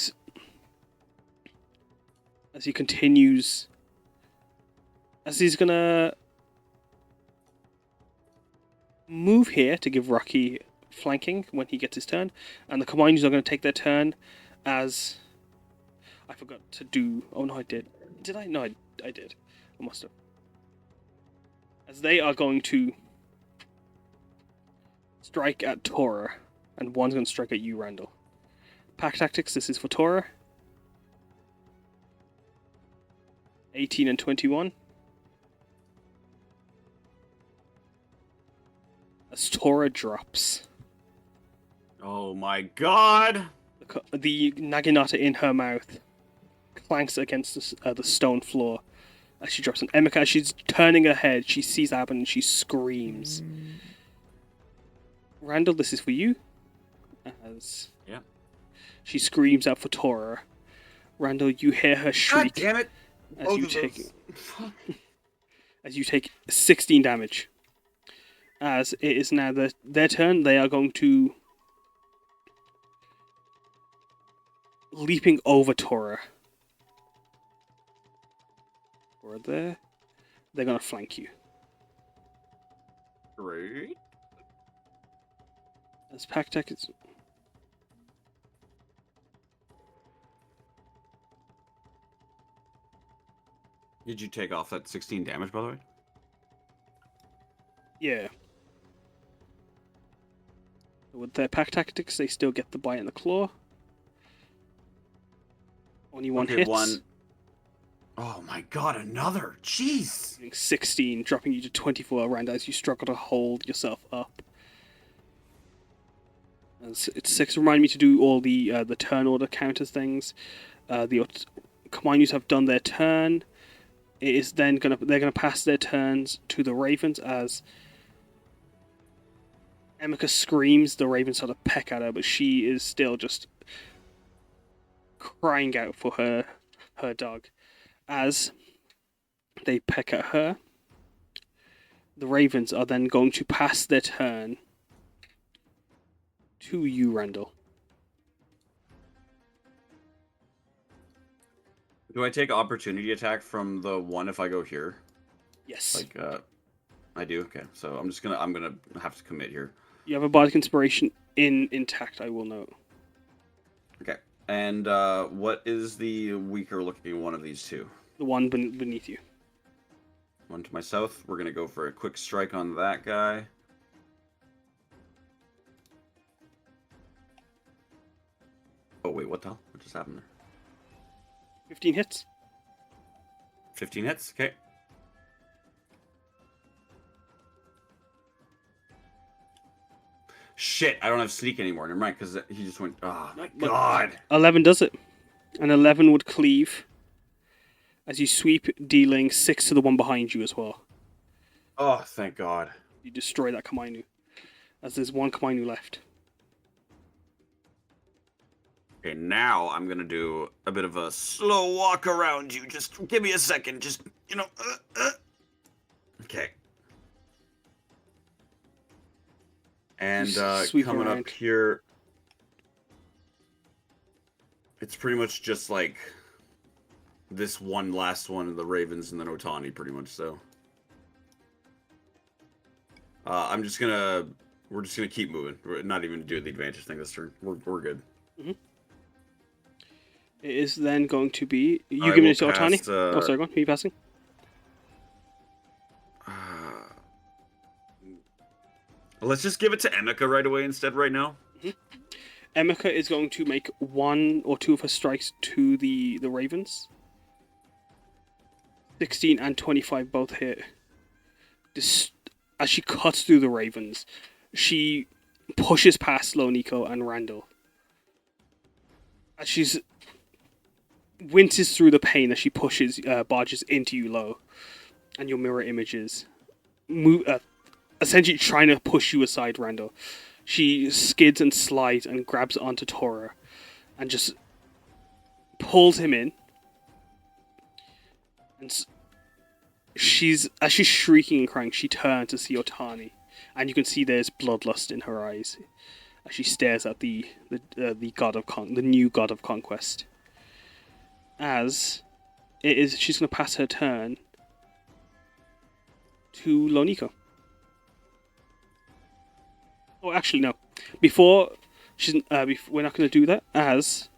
continues. As he's going to move here to give Rocky flanking when he gets his turn, and the Commanders are going to take their turn as I forgot to do. Oh no, I did. Did I? No, I did. I must have. As they are going to strike at Tora, and one's going to strike at you, Randall. Pack tactics. This is for Tora. 18 and 21. As Tora drops. Oh my god! The naginata in her mouth clanks against the stone floor as she drops an Emika. As she's turning her head, she sees that happen and she screams. Randall, this is for you. As she screams out for Tora. Randall, you hear her shriek. God damn it! As you take 16 damage. As it is now their turn, they are going to leaping over Tora. Or there. They're going to flank you. Great. As Pack Tech is... Did you take off that 16 damage, by the way? Yeah. With their pack tactics, they still get the bite and the claw. Only one hits. One. Oh my god, another! Jeez! 16, dropping you to 24 around as you struggle to hold yourself up. As it's 6. Remind me to do all the turn order counters things. The Commanders have done their turn. It is then they're gonna pass their turns to the Ravens as Emika screams. The Ravens sort of peck at her, but she is still just crying out for her dog. As they peck at her, the Ravens are then going to pass their turn to you, Randall. Do I take opportunity attack from the one if I go here? Yes. Like, I do? Okay, so I'm gonna have to commit here. You have a bardic inspiration intact, I will note. Okay, and what is the weaker looking one of these two? The one beneath you. One to my south. We're gonna go for a quick strike on that guy. Oh wait, what the hell? What just happened there? 15 hits. 15 hits, okay. Shit, I don't have sneak anymore. Never mind, because he just went. Oh my god. 11 does it. And 11 would cleave as you sweep, dealing 6 to the one behind you as well. Oh, thank god. You destroy that Kamainu. As there's one Kamainu left. Okay, now I'm gonna do a bit of a slow walk around you. Just give me a second. Just, Okay. And coming up here, it's pretty much just like this last one of the Ravens and then Otani, pretty much so. We're just gonna keep moving. We're not even do the advantage thing this turn. We're good. Mm-hmm. It is then going to be you giving it to Otani. Oh, sorry, go on. Who are you passing? Let's just give it to Emika right away instead. Right now. Mm-hmm. Emika is going to make 1 or 2 of her strikes to the Ravens. 16 and 25 both hit. as she cuts through the ravens, she pushes past Loniko and Randall. As she's winces through the pain as she barges into you low, and your mirror images, essentially trying to push you aside, Randall. She skids and slides and grabs onto Tora, and just pulls him in. And as she's shrieking and crying, she turns to see Otani, and you can see there's bloodlust in her eyes as she stares at the new god of conquest. As it is, she's going to pass her turn to Loniko. Oh, actually, no. We're not going to do that. As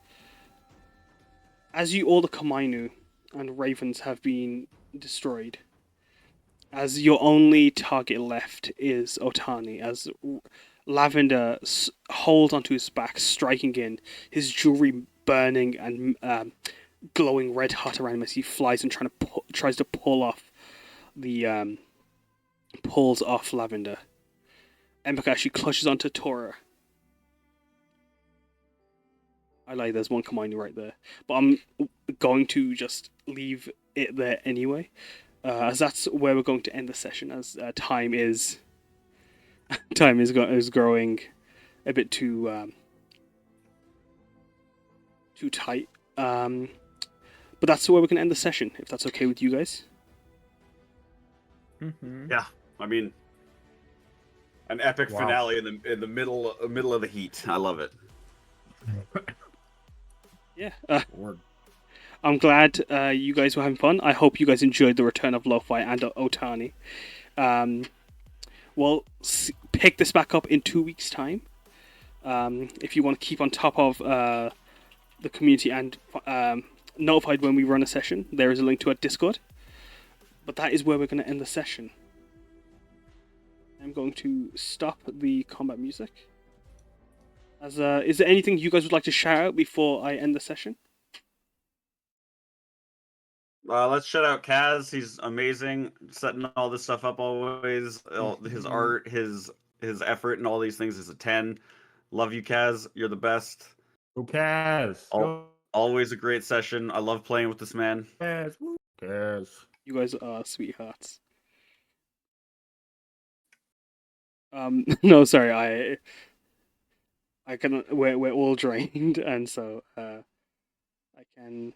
you all the Kamainu and ravens have been destroyed, as your only target left is Otani, as Lavender holds onto his back, striking in, his jewelry burning and glowing red hot around him as he flies and tries to pulls off Lavender. Empaka actually clutches onto Tora. I lie, there's one Kamainu right there. But I'm going to just leave it there anyway. As that's where we're going to end the session, as time is growing a bit too tight. But that's where we can end the session, if that's okay with you guys. Yeah, I mean, an epic Wow. finale in the middle of the heat. I love it. Yeah. Word. I'm glad you guys were having fun. I hope you guys enjoyed the return of Lo-Fi and Otani. We'll pick this back up in 2 weeks' time. If you want to keep on top of the community and notified when we run a session, there is a link to our Discord. But that is where we're going to end the session. I'm going to stop the combat music. Is there anything you guys would like to shout out before I end the session? Let's shout out Kaz. He's amazing, setting all this stuff up always. His art, his effort, and all these things is a 10. Love you, Kaz. You're the best. Go Kaz. Go Always a great session. I love playing with this man. Kaz. Woo. Kaz. You guys are sweethearts. No, sorry, I can. We're all drained, and so I'm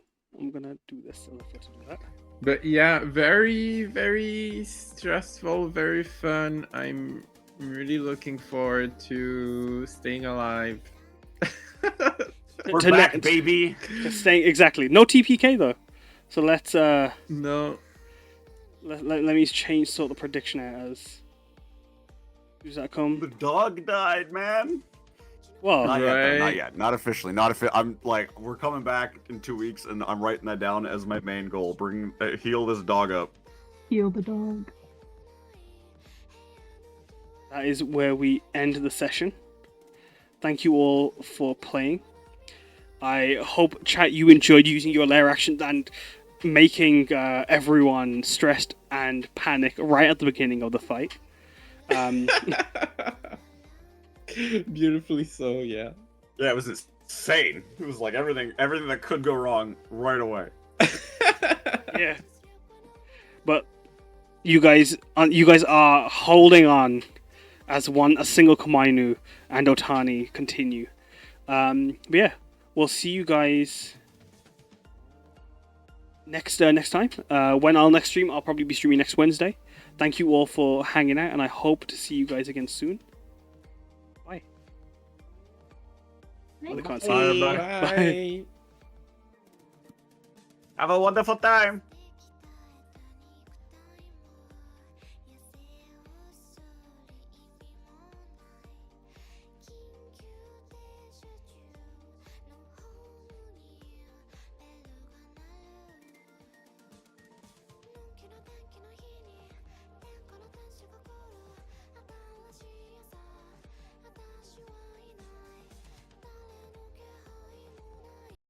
gonna do this. I'll have to do that. But yeah, very, very stressful, very fun. I'm really looking forward to staying alive. We're back, baby. Staying exactly. No TPK though. So let's No. let me change sort of the prediction out as. Does that The come? dog died, man. Well, Not yet, though, not Right. yet. Not officially. I'm like, we're coming back in 2 weeks, and I'm writing that down as my main goal. Heal this dog up. Heal the dog. that is where we end the session. Thank you all for playing. I hope, chat, you enjoyed using your lair action and making everyone stressed and panic right at the beginning of the fight. Beautifully so, yeah. Yeah, it was insane. It was like everything that could go wrong right away. Yeah, but you guys are holding on as a single Kamainu and Otani continue. But yeah, we'll see you guys next time. When I'll next stream, I'll probably be streaming next Wednesday. Thank you all for hanging out, and I hope to see you guys again soon. Bye. Well, they can't see you. Bye. Have a wonderful time.